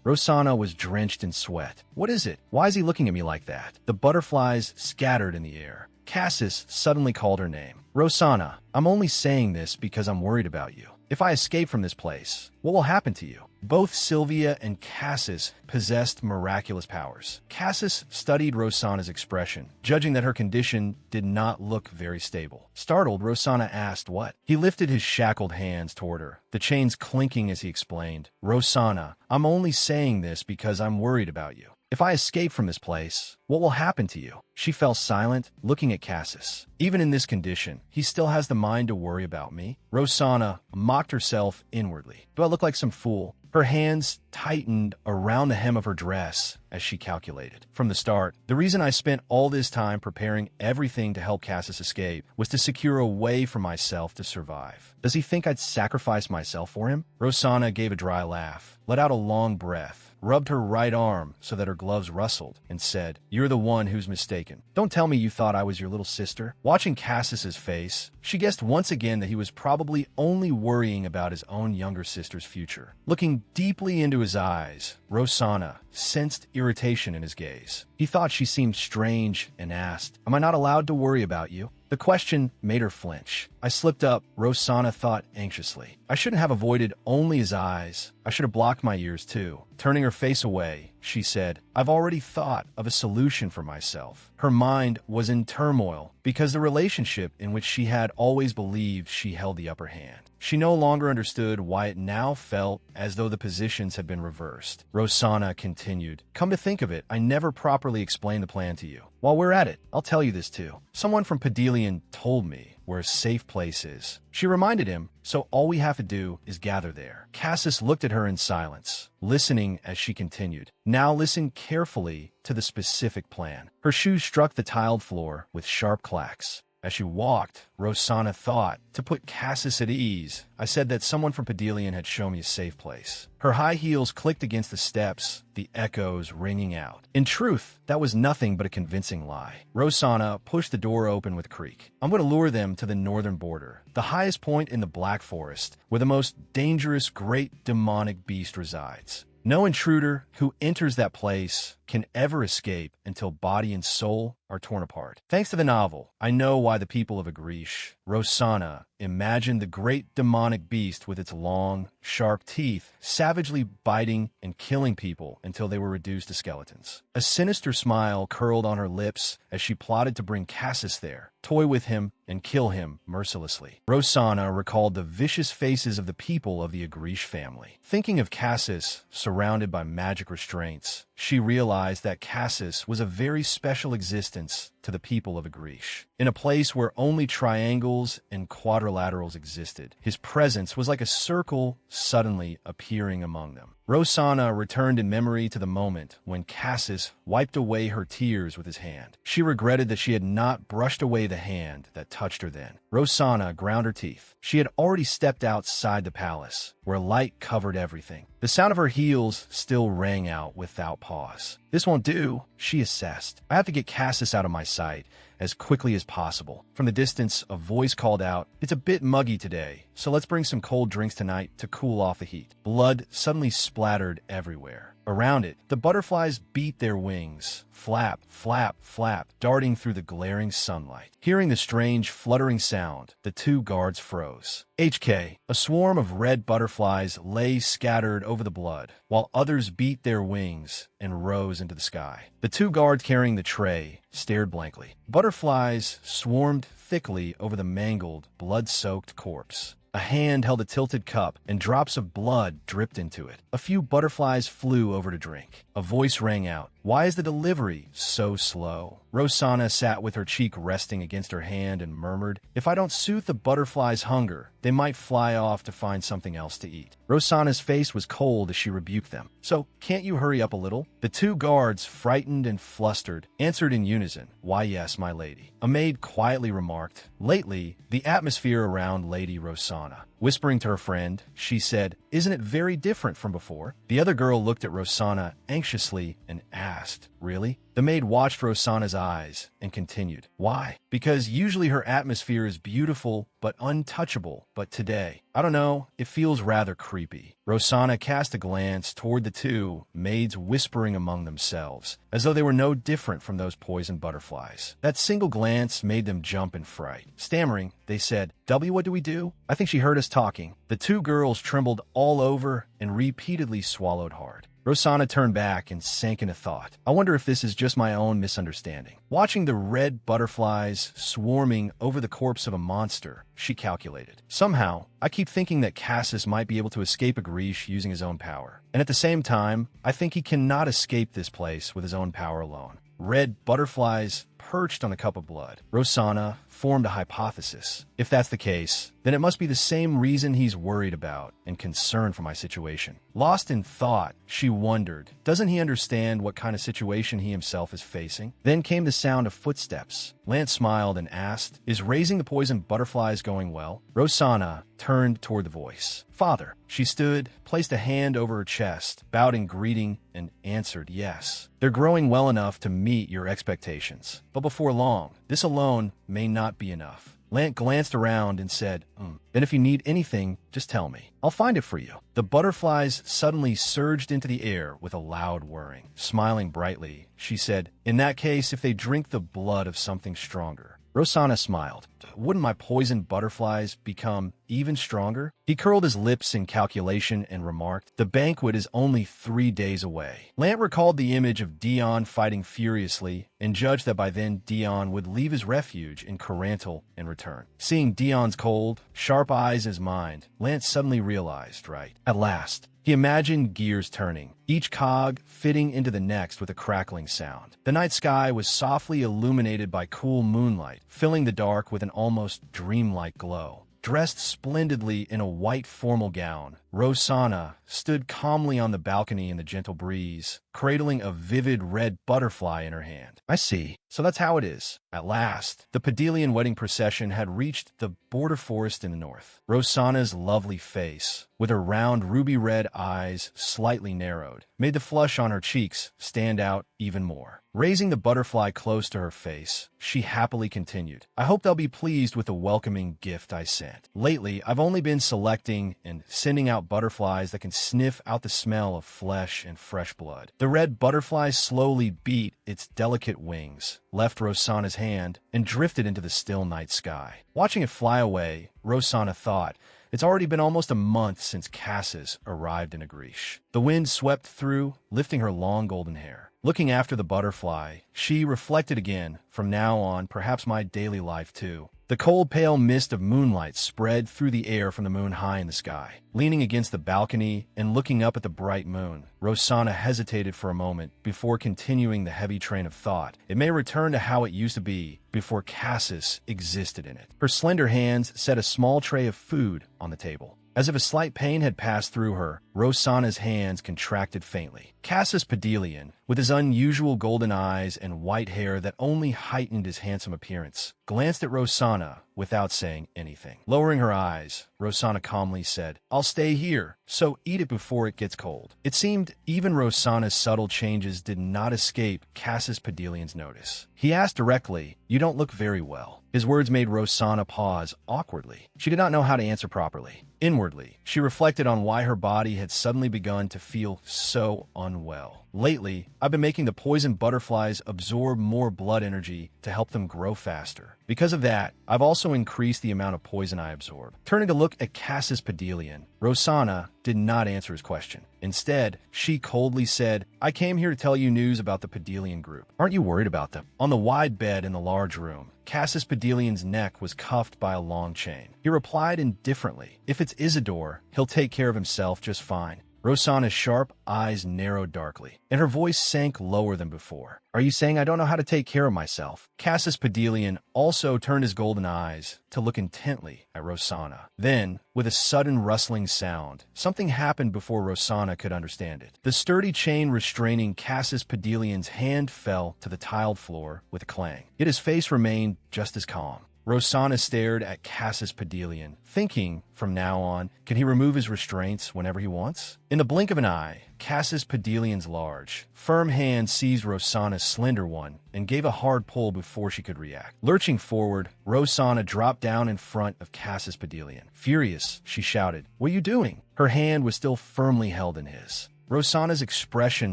Rosanna was drenched in sweat. "What is it? Why is he looking at me like that?" The butterflies scattered in the air. Cassis suddenly called her name. "Rosanna, I'm only saying this because I'm worried about you. If I escape from this place, what will happen to you?" Both Sylvia and Cassis possessed miraculous powers. Cassis studied Rosanna's expression, judging that her condition did not look very stable. Startled, Rosanna asked what. He lifted his shackled hands toward her, the chains clinking as he explained, "Rosanna, I'm only saying this because I'm worried about you. If I escape from this place, what will happen to you?" She fell silent, looking at Cassis. Even in this condition, he still has the mind to worry about me? Rosanna mocked herself inwardly. Do I look like some fool? Her hands tightened around the hem of her dress as she calculated. From the start, the reason I spent all this time preparing everything to help Cassis escape was to secure a way for myself to survive. Does he think I'd sacrifice myself for him? Rosanna gave a dry laugh, let out a long breath, rubbed her right arm so that her gloves rustled, and said, "You're the one who's mistaken. Don't tell me you thought I was your little sister." Watching Cassis's face, she guessed once again that he was probably only worrying about his own younger sister's future. Looking deeply into his eyes, Rosanna sensed irritation in his gaze. He thought she seemed strange and asked, "Am I not allowed to worry about you?" The question made her flinch. "I slipped up," Rosanna thought anxiously. I shouldn't have avoided only his eyes. I should have blocked my ears too. Turning her face away, she said, "I've already thought of a solution for myself." Her mind was in turmoil because the relationship in which she had always believed she held the upper hand. She no longer understood why it now felt as though the positions had been reversed. Rosanna continued, "Come to think of it, I never properly explained the plan to you. While we're at it, I'll tell you this too. Someone from Padelian told me where a safe place is. She reminded him, so all we have to do is gather there. Cassis looked at her in silence, listening as she continued. Now listen carefully to the specific plan. Her shoes struck the tiled floor with sharp clacks. As she walked, Rosanna thought, to put Cassis at ease, I said that someone from Pedelian had shown me a safe place. Her high heels clicked against the steps, the echoes ringing out. In truth, that was nothing but a convincing lie. Rosanna pushed the door open with a creak. I'm going to lure them to the northern border, the highest point in the Black Forest, where the most dangerous great demonic beast resides. No intruder who enters that place can ever escape until body and soul are torn apart. Thanks to the novel, I know why the people of Agrish, Rosanna, imagined the great demonic beast with its long, sharp teeth, savagely biting and killing people until they were reduced to skeletons. A sinister smile curled on her lips as she plotted to bring Cassis there, toy with him, and kill him mercilessly. Rosanna recalled the vicious faces of the people of the Agrish family. Thinking of Cassis surrounded by magic restraints, she realized that Cassis was a very special existence to the people of Agrish. In a place where only triangles and quadrilaterals existed, his presence was like a circle suddenly appearing among them. Rosanna returned in memory to the moment when Cassis wiped away her tears with his hand. She regretted that she had not brushed away the hand that touched her then. Rosanna ground her teeth. She had already stepped outside the palace, where light covered everything. The sound of her heels still rang out without pause. This won't do, she assessed. I have to get Cassis out of my sight as quickly as possible. From the distance, a voice called out, "It's a bit muggy today, so let's bring some cold drinks tonight to cool off the heat." Blood suddenly splattered everywhere. Around it, the butterflies beat their wings, flap, flap, flap, darting through the glaring sunlight. Hearing the strange, fluttering sound, the two guards froze. HK, a swarm of red butterflies lay scattered over the blood, while others beat their wings and rose into the sky. The two guards carrying the tray stared blankly. Butterflies swarmed thickly over the mangled, blood-soaked corpse. A hand held a tilted cup, and drops of blood dripped into it. A few butterflies flew over to drink. A voice rang out, "Why is the delivery so slow?" Rosanna sat with her cheek resting against her hand and murmured, "If I don't soothe the butterflies' hunger, they might fly off to find something else to eat." Rosanna's face was cold as she rebuked them. "So, can't you hurry up a little?" The two guards, frightened and flustered, answered in unison, "Why, yes, my lady." A maid quietly remarked, "Lately, the atmosphere around Lady Rosanna." Whispering to her friend, she said, "Isn't it very different from before?" The other girl looked at Rosanna anxiously and asked, "Really?" The maid watched Rosanna's eyes and continued, "Why?" "Because usually her atmosphere is beautiful but untouchable, but today, I don't know, it feels rather creepy." Rosanna cast a glance toward the two, maids whispering among themselves, as though they were no different from those poison butterflies. That single glance made them jump in fright. Stammering, they said, "W, what do we do?" I think she heard us talking. The two girls trembled all over and repeatedly swallowed hard. Rosanna turned back and sank into thought. I wonder if this is just my own misunderstanding. Watching the red butterflies swarming over the corpse of a monster, she calculated. Somehow, I keep thinking that Cassis might be able to escape Agrish using his own power. And at the same time, I think he cannot escape this place with his own power alone. Red butterflies perched on the cup of blood. Rosanna formed a hypothesis. If that's the case, then it must be the same reason he's worried about and concerned for my situation. Lost in thought, she wondered, doesn't he understand what kind of situation he himself is facing? Then came the sound of footsteps. Lance smiled and asked, "Is raising the poison butterflies going well?" Rosanna turned toward the voice. "Father." She stood, placed a hand over her chest, bowed in greeting, and answered, "Yes. They're growing well enough to meet your expectations. But before long, this alone may not be enough." Lant glanced around and said, "Then if you need anything, just tell me. I'll find it for you." The butterflies suddenly surged into the air with a loud whirring. Smiling brightly, she said, "In that case, if they drink the blood of something stronger." Rosanna smiled. "Wouldn't my poisoned butterflies become even stronger?" He curled his lips in calculation and remarked, "The banquet is only 3 days away." Lant recalled the image of Dion fighting furiously and judged that by then Dion would leave his refuge in Corantal and return. Seeing Dion's cold, sharp eyes in his mind, Lant suddenly realized, right. At last, he imagined gears turning, each cog fitting into the next with a crackling sound. The night sky was softly illuminated by cool moonlight, filling the dark with an almost dreamlike glow. Dressed splendidly in a white formal gown, Rosanna stood calmly on the balcony in the gentle breeze, cradling a vivid red butterfly in her hand. I see. So that's how it is. At last, the Padelian wedding procession had reached the border forest in the north. Rosanna's lovely face, with her round ruby-red eyes slightly narrowed, made the flush on her cheeks stand out even more. Raising the butterfly close to her face, she happily continued, I hope they'll be pleased with the welcoming gift I sent. Lately, I've only been selecting and sending out butterflies that can sniff out the smell of flesh and fresh blood. The red butterfly slowly beat its delicate wings, left Rosanna's hand, and drifted into the still night sky. Watching it fly away, Rosanna thought, it's already been almost a month since Cassis arrived in Agrish. The wind swept through, lifting her long golden hair. Looking after the butterfly, she reflected again, from now on, perhaps my daily life too. The cold, pale mist of moonlight spread through the air from the moon high in the sky. Leaning against the balcony and looking up at the bright moon, Rosanna hesitated for a moment before continuing the heavy train of thought. It may return to how it used to be before Cassis existed in it. Her slender hands set a small tray of food on the table. As if a slight pain had passed through her, Rosanna's hands contracted faintly. Cassis Padelian, with his unusual golden eyes and white hair that only heightened his handsome appearance, glanced at Rosanna without saying anything. Lowering her eyes, Rosanna calmly said, I'll stay here, so eat it before it gets cold. It seemed even Rosanna's subtle changes did not escape Cassis Padelian's notice. He asked directly, You don't look very well. His words made Rosanna pause awkwardly. She did not know how to answer properly. Inwardly, she reflected on why her body had suddenly begun to feel so unwell. Lately, I've been making the poison butterflies absorb more blood energy to help them grow faster. Because of that, I've also increased the amount of poison I absorb. Turning to look at Cassis Padelian, Rosanna did not answer his question. Instead, she coldly said, I came here to tell you news about the Padelian group. Aren't you worried about them? On the wide bed in the large room, Cassis Padelian's neck was cuffed by a long chain. He replied indifferently, If it's Isidore, he'll take care of himself just fine. Rosanna's sharp eyes narrowed darkly, and her voice sank lower than before. Are you saying I don't know how to take care of myself? Cassis Padelian also turned his golden eyes to look intently at Rosanna. Then, with a sudden rustling sound, something happened before Rosanna could understand it. The sturdy chain restraining Cassis Padelian's hand fell to the tiled floor with a clang. Yet his face remained just as calm. Rosanna stared at Cassis Padelian, thinking, from now on, can he remove his restraints whenever he wants? In the blink of an eye, Cassis Padelian's large, firm hand seized Rosanna's slender one and gave a hard pull before she could react. Lurching forward, Rosanna dropped down in front of Cassis Padelian. Furious, she shouted, What are you doing? Her hand was still firmly held in his. Rosanna's expression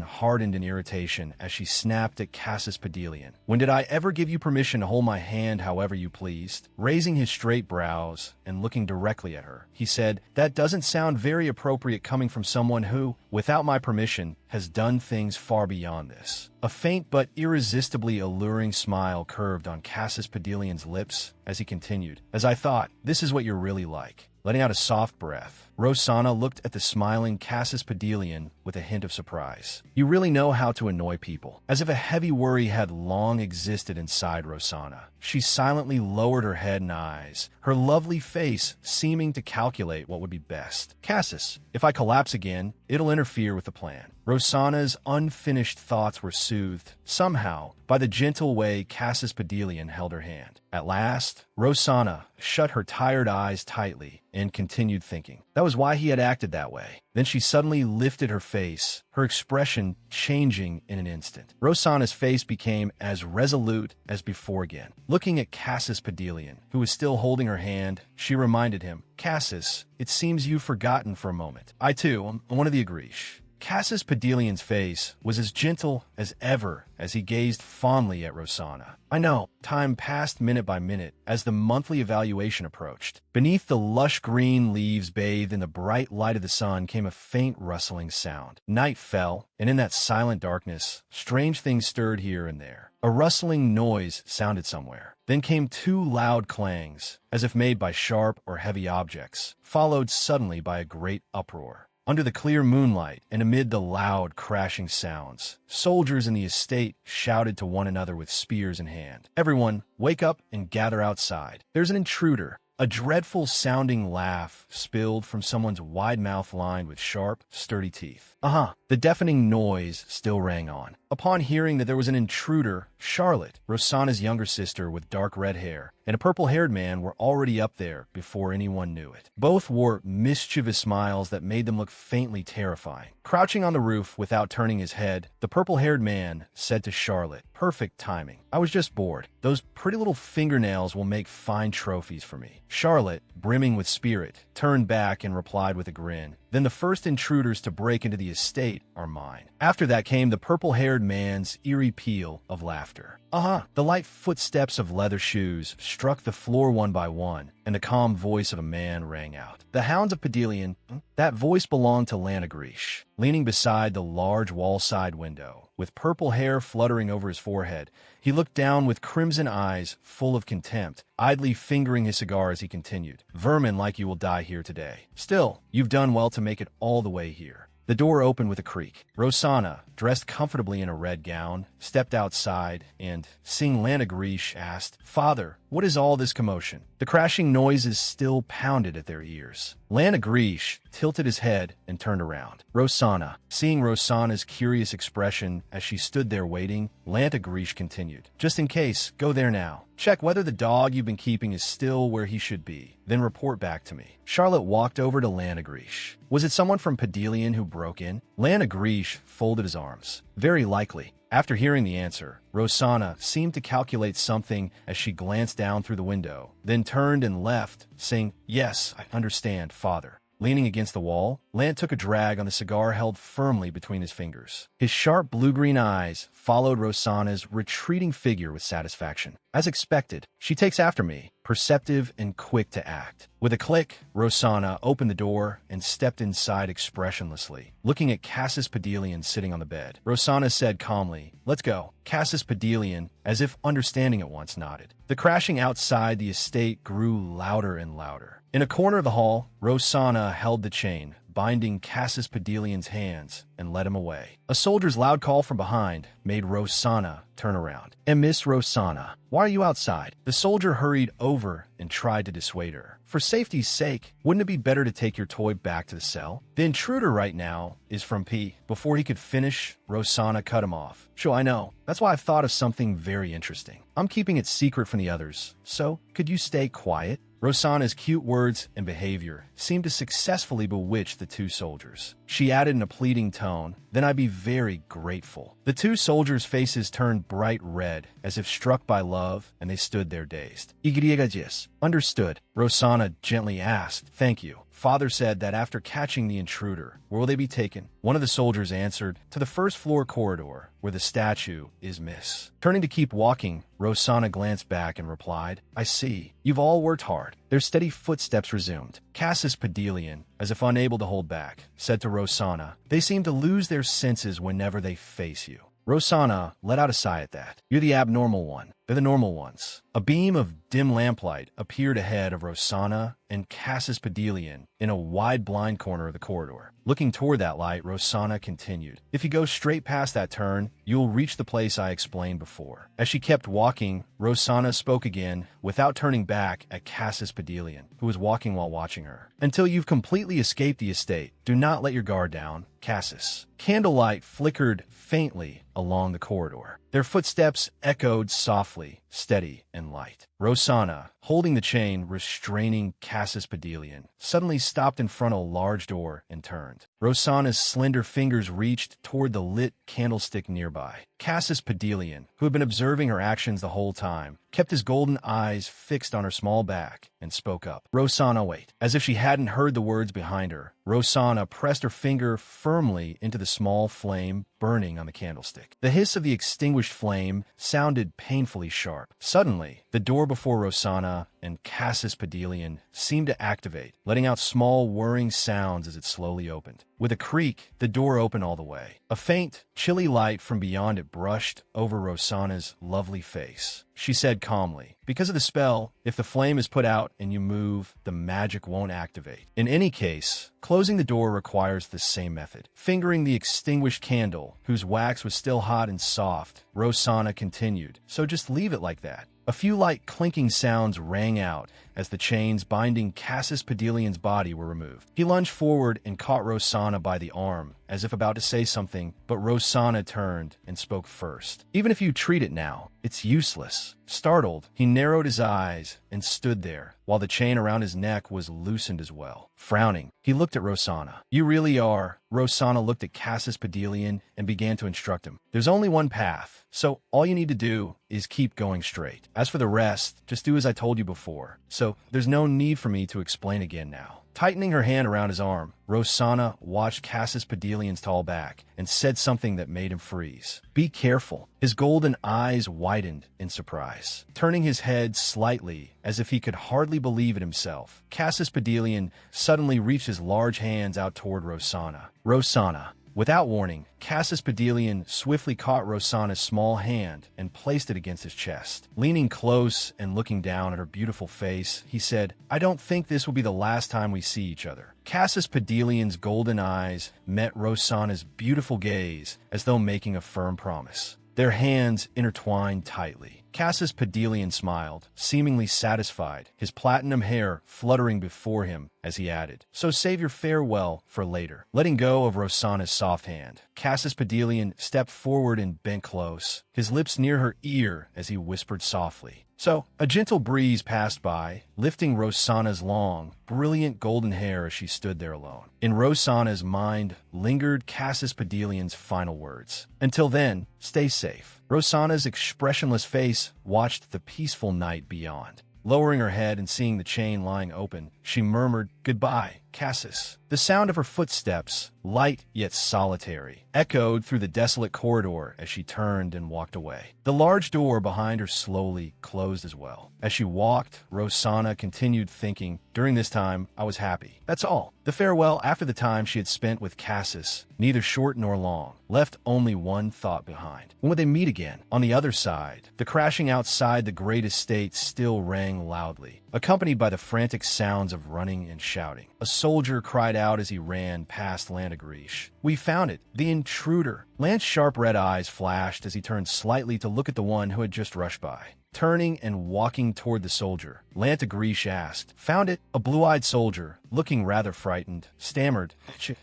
hardened in irritation as she snapped at Cassis Padelian. When did I ever give you permission to hold my hand however you pleased? Raising his straight brows and looking directly at her, he said, That doesn't sound very appropriate coming from someone who, without my permission, has done things far beyond this. A faint but irresistibly alluring smile curved on Cassis Padelian's lips as he continued, As I thought, this is what you're really like. Letting out a soft breath, Rosanna looked at the smiling Cassis Padelian with a hint of surprise. You really know how to annoy people. As if a heavy worry had long existed inside Rosanna, she silently lowered her head and eyes, her lovely face seeming to calculate what would be best. Cassis, if I collapse again, it'll interfere with the plan. Rosanna's unfinished thoughts were soothed, somehow, by the gentle way Cassis Padelian held her hand. At last, Rosanna shut her tired eyes tightly and continued thinking. That was why he had acted that way. Then she suddenly lifted her face, her expression changing in an instant. Rosanna's face became as resolute as before again. Looking at Cassis Padelian, who was still holding her hand, she reminded him, Cassis, it seems you've forgotten for a moment. I too am one of the Agrish. Cassis Padelian's face was as gentle as ever as he gazed fondly at Rosanna. I know, time passed minute by minute as the monthly evaluation approached. Beneath the lush green leaves bathed in the bright light of the sun came a faint rustling sound. Night fell, and in that silent darkness, strange things stirred here and there. A rustling noise sounded somewhere. Then came two loud clangs, as if made by sharp or heavy objects, followed suddenly by a great uproar. Under the clear moonlight and amid the loud, crashing sounds, soldiers in the estate shouted to one another with spears in hand. "Everyone, wake up and gather outside. There's an intruder." A dreadful-sounding laugh spilled from someone's wide mouth lined with sharp, sturdy teeth. The deafening noise still rang on. Upon hearing that there was an intruder, Charlotte, Rosanna's younger sister with dark red hair, and a purple-haired man were already up there before anyone knew it. Both wore mischievous smiles that made them look faintly terrifying. Crouching on the roof without turning his head, the purple-haired man said to Charlotte, "Perfect timing. I was just bored. Those pretty little fingernails will make fine trophies for me." Charlotte, brimming with spirit, turned back and replied with a grin, "Then the first intruders to break into the estate are mine." After that came the purple-haired man's eerie peal of laughter. The light footsteps of leather shoes struck the floor one by one, and the calm voice of a man rang out. "The Hounds of Pedelian." That voice belonged to Lanagrish, leaning beside the large wall-side window. With purple hair fluttering over his forehead, he looked down with crimson eyes full of contempt, idly fingering his cigar as he continued, "Vermin like you will die here today. Still, you've done well to make it all the way here." The door opened with a creak. Rosanna, dressed comfortably in a red gown, stepped outside and, seeing Lanagrish, asked, "Father, what is all this commotion?" The crashing noises still pounded at their ears. Lanagrish tilted his head and turned around. Rosanna. Seeing Rosanna's curious expression as she stood there waiting, Lanagrish continued, "Just in case, go there now. Check whether the dog you've been keeping is still where he should be. Then report back to me." Charlotte walked over to Lanagrish. Was it someone from Pedelian who broke in? Lanagrish folded his arms. "Very likely." After hearing the answer, Rosanna seemed to calculate something as she glanced down through the window, then turned and left, saying, "Yes, I understand, father." Leaning against the wall, Lant took a drag on the cigar held firmly between his fingers. His sharp blue-green eyes followed Rosanna's retreating figure with satisfaction. As expected, she takes after me, perceptive and quick to act. With a click, Rosanna opened the door and stepped inside expressionlessly, looking at Cassis Pedelian sitting on the bed. Rosanna said calmly, "Let's go." Cassis Pedelian, as if understanding at once, nodded. The crashing outside the estate grew louder and louder. In a corner of the hall, Rosanna held the chain, binding Cassis Pedelian's hands, and led him away. A soldier's loud call from behind made Rosanna turn around. "And Miss Rosanna, why are you outside?" The soldier hurried over and tried to dissuade her. "For safety's sake, wouldn't it be better to take your toy back to the cell? The intruder right now is from P." Before he could finish, Rosanna cut him off. "Sure, I know. That's why I've thought of something very interesting. I'm keeping it secret from the others, so could you stay quiet?" Rosanna's cute words and behavior seemed to successfully bewitch the two soldiers. She added in a pleading tone, "Then I'd be very grateful." The two soldiers' faces turned bright red, as if struck by love, and they stood there dazed. "Igriegagis." "Understood," Rosanna gently asked. "Thank you." Father said that after catching the intruder, where will they be taken? One of the soldiers answered, "To the first-floor corridor, where the statue is Miss." Turning to keep walking, Rosanna glanced back and replied, "I see. You've all worked hard." Their steady footsteps resumed. Cassis Pedelian, as if unable to hold back, said to Rosanna, "They seem to lose their senses whenever they face you." Rosanna let out a sigh at that. "You're the abnormal one. They're the normal ones." A beam of dim lamplight appeared ahead of Rosanna and Cassis Pedelian in a wide blind corner of the corridor. Looking toward that light, Rosanna continued, "If you go straight past that turn, you'll reach the place I explained before." As she kept walking, Rosanna spoke again, without turning back at Cassis Pedelian, who was walking while watching her. "Until you've completely escaped the estate, do not let your guard down, Cassis." Candlelight flickered faintly along the corridor. Their footsteps echoed softly, steady, and light. Rosanna, holding the chain restraining Cassis Pedelian, suddenly stopped in front of a large door and turned. Rosanna's slender fingers reached toward the lit candlestick nearby. Cassis Pedelian, who had been observing her actions the whole time, kept his golden eyes fixed on her small back and spoke up. "Rosanna, wait." As if she hadn't heard the words behind her, Rosanna pressed her finger firmly into the small flame burning on the candlestick. The hiss of the extinguished flame sounded painfully sharp. Suddenly, the door before Rosanna Rosanna and Cassis Pedelian seemed to activate, letting out small whirring sounds as it slowly opened. With a creak, the door opened all the way. A faint, chilly light from beyond it brushed over Rosanna's lovely face. She said calmly, "Because of the spell, if the flame is put out and you move, the magic won't activate. In any case, closing the door requires the same method." Fingering the extinguished candle, whose wax was still hot and soft, Rosanna continued, "So just leave it like that." A few light clinking sounds rang out as the chains binding Cassis Pedelian's body were removed. He lunged forward and caught Rosanna by the arm, as if about to say something, but Rosanna turned and spoke first. "Even if you treat it now, it's useless." Startled, he narrowed his eyes and stood there, while the chain around his neck was loosened as well. Frowning, he looked at Rosanna. "You really are." Rosanna looked at Cassis Pedelian and began to instruct him. "There's only one path, so all you need to do is keep going straight. As for the rest, just do as I told you before. So there's no need for me to explain again now." Tightening her hand around his arm, Rosanna watched Cassis Pedelian's tall back and said something that made him freeze. "Be careful." His golden eyes widened in surprise. Turning his head slightly, as if he could hardly believe it himself, Cassis Pedelian suddenly reached his large hands out toward Rosanna. Rosanna. Without warning, Cassis Pedelian swiftly caught Rosanna's small hand and placed it against his chest. Leaning close and looking down at her beautiful face, he said, "I don't think this will be the last time we see each other." Cassis Pedelian's golden eyes met Rosanna's beautiful gaze as though making a firm promise. Their hands intertwined tightly. Cassis Pedelian smiled, seemingly satisfied, his platinum hair fluttering before him as he added, "So save your farewell for later." Letting go of Rosanna's soft hand, Cassis Pedelian stepped forward and bent close, his lips near her ear as he whispered softly. So, a gentle breeze passed by, lifting Rosanna's long, brilliant golden hair as she stood there alone. In Rosanna's mind lingered Cassis Pedelian's final words. "Until then, stay safe." Rosanna's expressionless face watched the peaceful night beyond. Lowering her head and seeing the chain lying open, she murmured, "Goodbye, Cassis." The sound of her footsteps, light yet solitary, echoed through the desolate corridor as she turned and walked away. The large door behind her slowly closed as well. As she walked, Rosanna continued thinking, "During this time, I was happy. That's all." The farewell after the time she had spent with Cassis, neither short nor long, left only one thought behind. When would they meet again? On the other side, the crashing outside the great estate still rang loudly, accompanied by the frantic sounds of running and shouting. A soldier cried out as he ran past Landegrish. "We found it! The intruder!" Lance's sharp red eyes flashed as he turned slightly to look at the one who had just rushed by. Turning and walking toward the soldier, Landegrish asked, "Found it?" A blue-eyed soldier, looking rather frightened, stammered.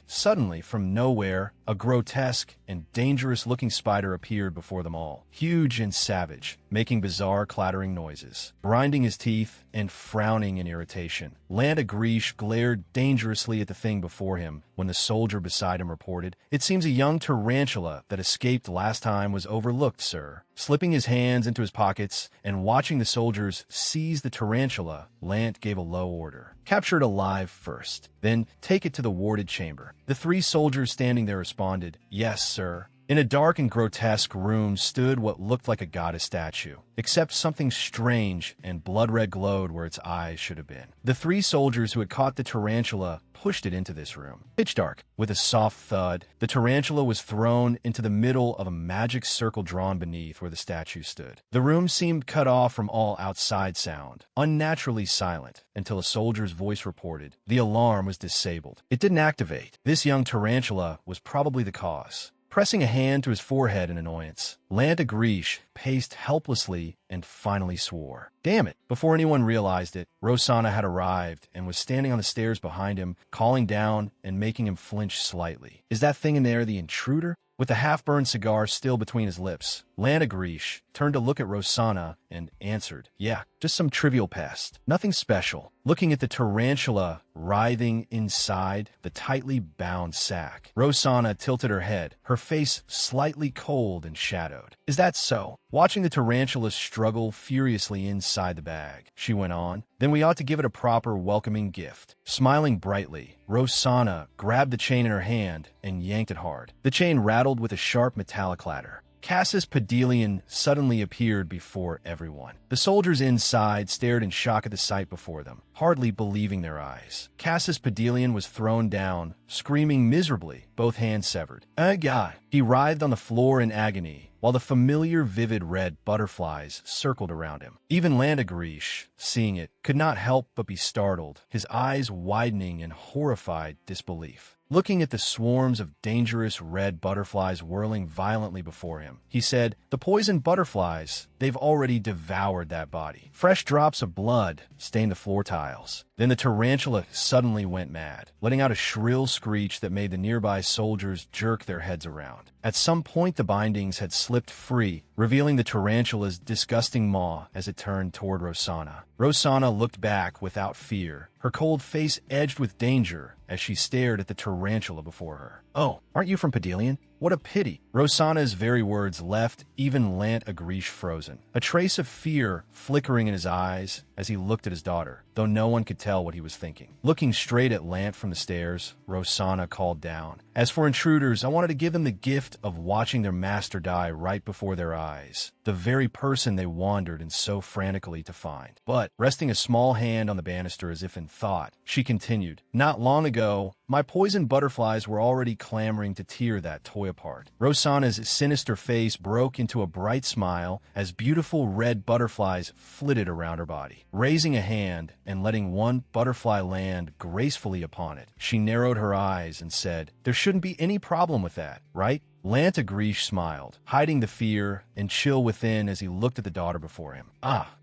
Suddenly, from nowhere, a grotesque and dangerous-looking spider appeared before them all, huge and savage, making bizarre clattering noises. Grinding his teeth and frowning in irritation, Landegrish glared dangerously at the thing before him when the soldier beside him reported, "It seems a young tarantula that escaped last time was overlooked, sir." Slipping his hands into his pockets and watching the soldiers seize the tarantula, Lant gave a low order. "Capture it alive first, then take it to the warded chamber." The three soldiers standing there responded, "Yes, sir." In a dark and grotesque room stood what looked like a goddess statue, except something strange and blood-red glowed where its eyes should have been. The three soldiers who had caught the tarantula pushed it into this room. Pitch dark. With a soft thud, the tarantula was thrown into the middle of a magic circle drawn beneath where the statue stood. The room seemed cut off from all outside sound, unnaturally silent, until a soldier's voice reported the alarm was disabled. It didn't activate. This young tarantula was probably the cause. Pressing a hand to his forehead in annoyance, Landegrish paced helplessly and finally swore. Damn it! Before anyone realized it, Rosanna had arrived and was standing on the stairs behind him, calling down and making him flinch slightly. Is that thing in there the intruder? With the half-burned cigar still between his lips, Landegrish turned to look at Rosanna and answered, "Yeah, just some trivial pest. Nothing special." Looking at the tarantula writhing inside the tightly bound sack, Rosanna tilted her head, her face slightly cold and shadowed. "Is that so?" Watching the tarantula struggle furiously inside the bag, she went on, "Then we ought to give it a proper welcoming gift." Smiling brightly, Rosanna grabbed the chain in her hand and yanked it hard. The chain rattled with a sharp metallic clatter. Cassus Pedelian suddenly appeared before everyone. The soldiers inside stared in shock at the sight before them, hardly believing their eyes. Cassus Pedelian was thrown down, screaming miserably, both hands severed. Oh God! He writhed on the floor in agony, while the familiar vivid red butterflies circled around him. Even Landagrish, seeing it, could not help but be startled, his eyes widening in horrified disbelief. Looking at the swarms of dangerous red butterflies whirling violently before him, he said, "The poisoned butterflies, they've already devoured that body." Fresh drops of blood stained the floor tiles. Then the tarantula suddenly went mad, letting out a shrill screech that made the nearby soldiers jerk their heads around. At some point, the bindings had slipped free, revealing the tarantula's disgusting maw as it turned toward Rosanna. Rosanna looked back without fear, her cold face edged with danger as she stared at the tarantula before her. "Oh, aren't you from Pedelian? What a pity." Rosanna's very words left even Landagrish frozen, a trace of fear flickering in his eyes as he looked at his daughter, though no one could tell what he was thinking. Looking straight at Lant from the stairs, Rosanna called down, "As for intruders, I wanted to give them the gift of watching their master die right before their eyes, the very person they wandered in so frantically to find." But, resting a small hand on the banister as if in thought, she continued, "Not long ago, my poisoned butterflies were already clamoring to tear that toy apart." Rosanna's sinister face broke into a bright smile as beautiful red butterflies flitted around her body. Raising a hand and letting one butterfly land gracefully upon it, she narrowed her eyes and said, "There shouldn't be any problem with that, right?" Landagrish smiled, hiding the fear and chill within as he looked at the daughter before him.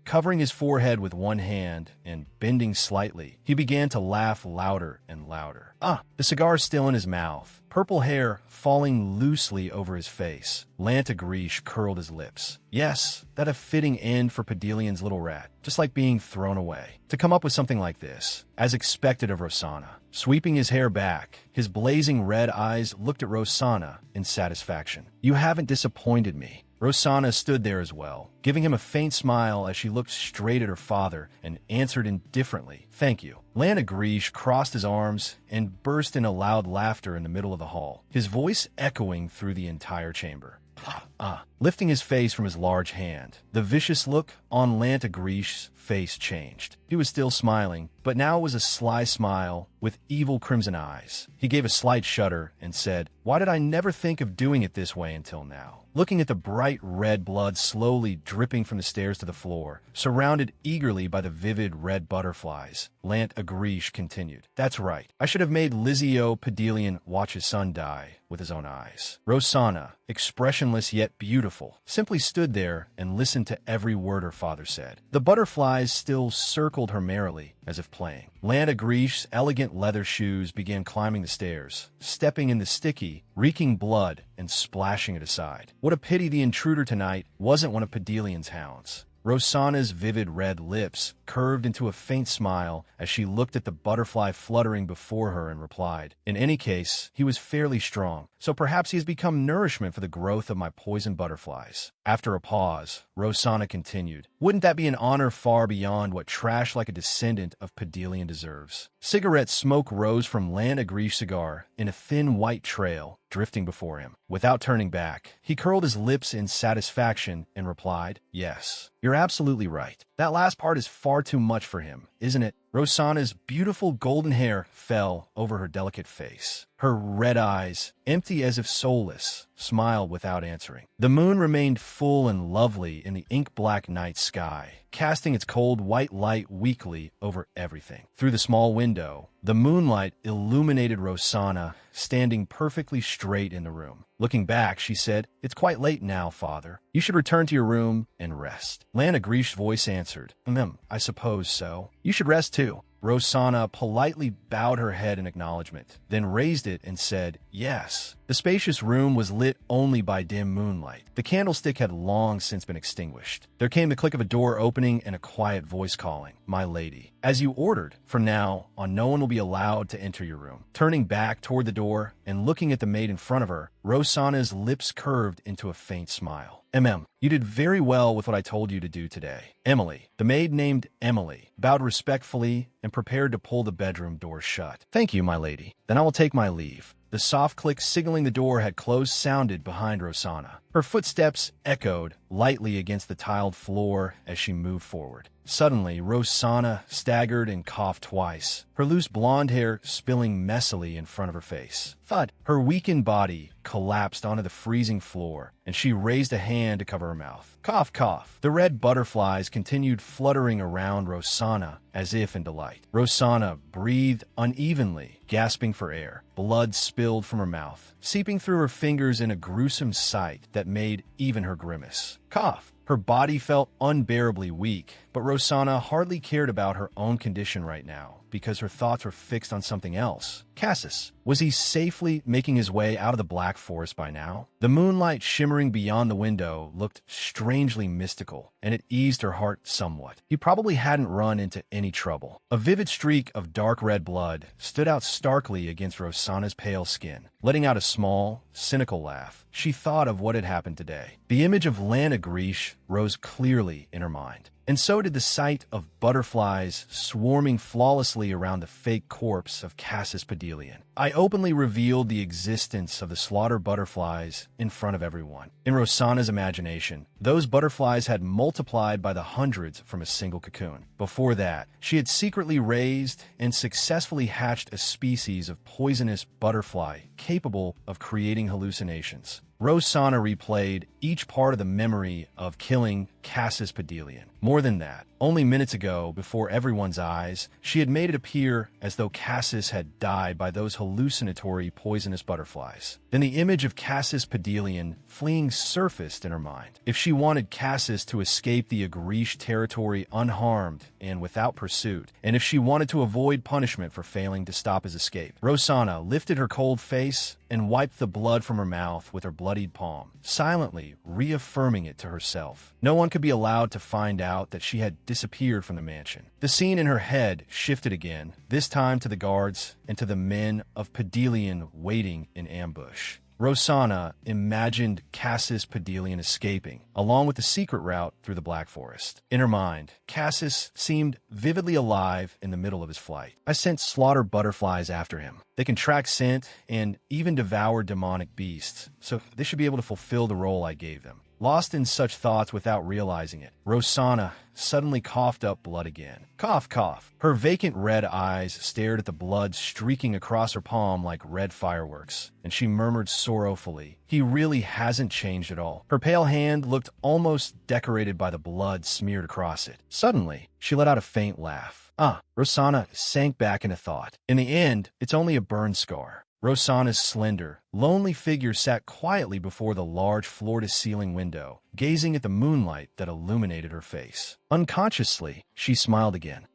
Covering his forehead with one hand and bending slightly, he began to laugh louder and louder. The cigar still in his mouth, purple hair falling loosely over his face. Landagrish curled his lips. Yes, that a fitting end for Pedelian's little rat, just like being thrown away. To come up with something like this, as expected of Rosanna. Sweeping his hair back, his blazing red eyes looked at Rosanna in satisfaction. "You haven't disappointed me." Rosanna stood there as well, giving him a faint smile as she looked straight at her father and answered indifferently, "Thank you." Landagrish crossed his arms and burst into loud laughter in the middle of the hall, his voice echoing through the entire chamber. Lifting his face from his large hand, the vicious look on Lantagrish's face changed. He was still smiling, but now it was a sly smile with evil crimson eyes. He gave a slight shudder and said, "Why did I never think of doing it this way until now?" Looking at the bright red blood slowly dripping from the stairs to the floor, surrounded eagerly by the vivid red butterflies, Landagrish continued, "That's right. I should have made Lizio Pedelian watch his son die with his own eyes." Rosanna, expressionless yet beautiful, simply stood there and listened to every word her father said. The butterflies still circled her merrily, as if playing. Landagrish's elegant leather shoes began climbing the stairs, stepping in the sticky, reeking blood and splashing it aside. What a pity the intruder tonight wasn't one of Pedelian's hounds. Rosanna's vivid red lips curved into a faint smile as she looked at the butterfly fluttering before her and replied, "In any case, he was fairly strong, so perhaps he has become nourishment for the growth of my poison butterflies." After a pause, Rosanna continued, "Wouldn't that be an honor far beyond what trash like a descendant of Pedelian deserves?" Cigarette smoke rose from Landagrish's cigar in a thin white trail, drifting before him. Without turning back, he curled his lips in satisfaction and replied, "Yes, you're absolutely right. That last part is far too much for him, isn't it?" Rosanna's beautiful golden hair fell over her delicate face. Her red eyes, empty as if soulless, smiled without answering. The moon remained full and lovely in the ink-black night sky, casting its cold white light weakly over everything. Through the small window, the moonlight illuminated Rosanna, standing perfectly straight in the room. Looking back, she said, "It's quite late now, father. You should return to your room and rest." Landagrish's voice answered, I suppose so. You should rest too." Rosanna politely bowed her head in acknowledgement, then raised it and said, "Yes." The spacious room was lit only by dim moonlight. The candlestick had long since been extinguished. There came the click of a door opening and a quiet voice calling, "My lady." "As you ordered. From now on, no one will be allowed to enter your room." Turning back toward the door and looking at the maid in front of her, Rosanna's lips curved into a faint smile. You did very well with what I told you to do today." Emily, the maid named Emily, bowed respectfully and prepared to pull the bedroom door shut. "Thank you, my lady. Then I will take my leave." The soft click signaling the door had closed sounded behind Rosanna. Her footsteps echoed lightly against the tiled floor as she moved forward. Suddenly, Rosanna staggered and coughed twice, her loose blonde hair spilling messily in front of her face. Thud! Her weakened body collapsed onto the freezing floor, and she raised a hand to cover her mouth. Cough, cough. The red butterflies continued fluttering around Rosanna as if in delight. Rosanna breathed unevenly, gasping for air. Blood spilled from her mouth, seeping through her fingers in a gruesome sight that made even her grimace. Cough. Her body felt unbearably weak, but Rosanna hardly cared about her own condition right now because her thoughts were fixed on something else. Cassis. Was he safely making his way out of the Black Forest by now? The moonlight shimmering beyond the window looked strangely mystical, and it eased her heart somewhat. He probably hadn't run into any trouble. A vivid streak of dark red blood stood out starkly against Rosanna's pale skin. Letting out a small, cynical laugh, she thought of what had happened today. The image of Lana Grish rose clearly in her mind. And so did the sight of butterflies swarming flawlessly around the fake corpse of Cassis Pedelian. I openly revealed the existence of the slaughtered butterflies in front of everyone. In Rosanna's imagination, those butterflies had multiplied by the hundreds from a single cocoon. Before that, she had secretly raised and successfully hatched a species of poisonous butterfly capable of creating hallucinations. Rosanna replayed each part of the memory of killing Cassis Pedelian. More than that, only minutes ago, before everyone's eyes, she had made it appear as though Cassis had died by those hallucinatory poisonous butterflies. Then the image of Cassis Pedelian fleeing surfaced in her mind. If she wanted Cassis to escape the Agrish territory unharmed and without pursuit, and if she wanted to avoid punishment for failing to stop his escape, Rosanna lifted her cold face and wiped the blood from her mouth with her bloodied palm, silently reaffirming it to herself. No one could be allowed to find out that she had disappeared from the mansion. The scene in her head shifted again, this time to the guards and to the men of Pedelian waiting in ambush. Rosanna imagined Cassis Pedelian escaping, along with the secret route through the Black Forest. In her mind, Cassis seemed vividly alive in the middle of his flight. I sent slaughter butterflies after him. They can track scent and even devour demonic beasts, so they should be able to fulfill the role I gave them. Lost in such thoughts without realizing it, Rosanna suddenly coughed up blood again. Cough, cough. Her vacant red eyes stared at the blood streaking across her palm like red fireworks, and she murmured sorrowfully, "He really hasn't changed at all." Her pale hand looked almost decorated by the blood smeared across it. Suddenly, she let out a faint laugh. Rosanna sank back into thought. In the end, it's only a burn scar. Rosanna's slender, lonely figure sat quietly before the large floor-to-ceiling window, gazing at the moonlight that illuminated her face. Unconsciously, she smiled again.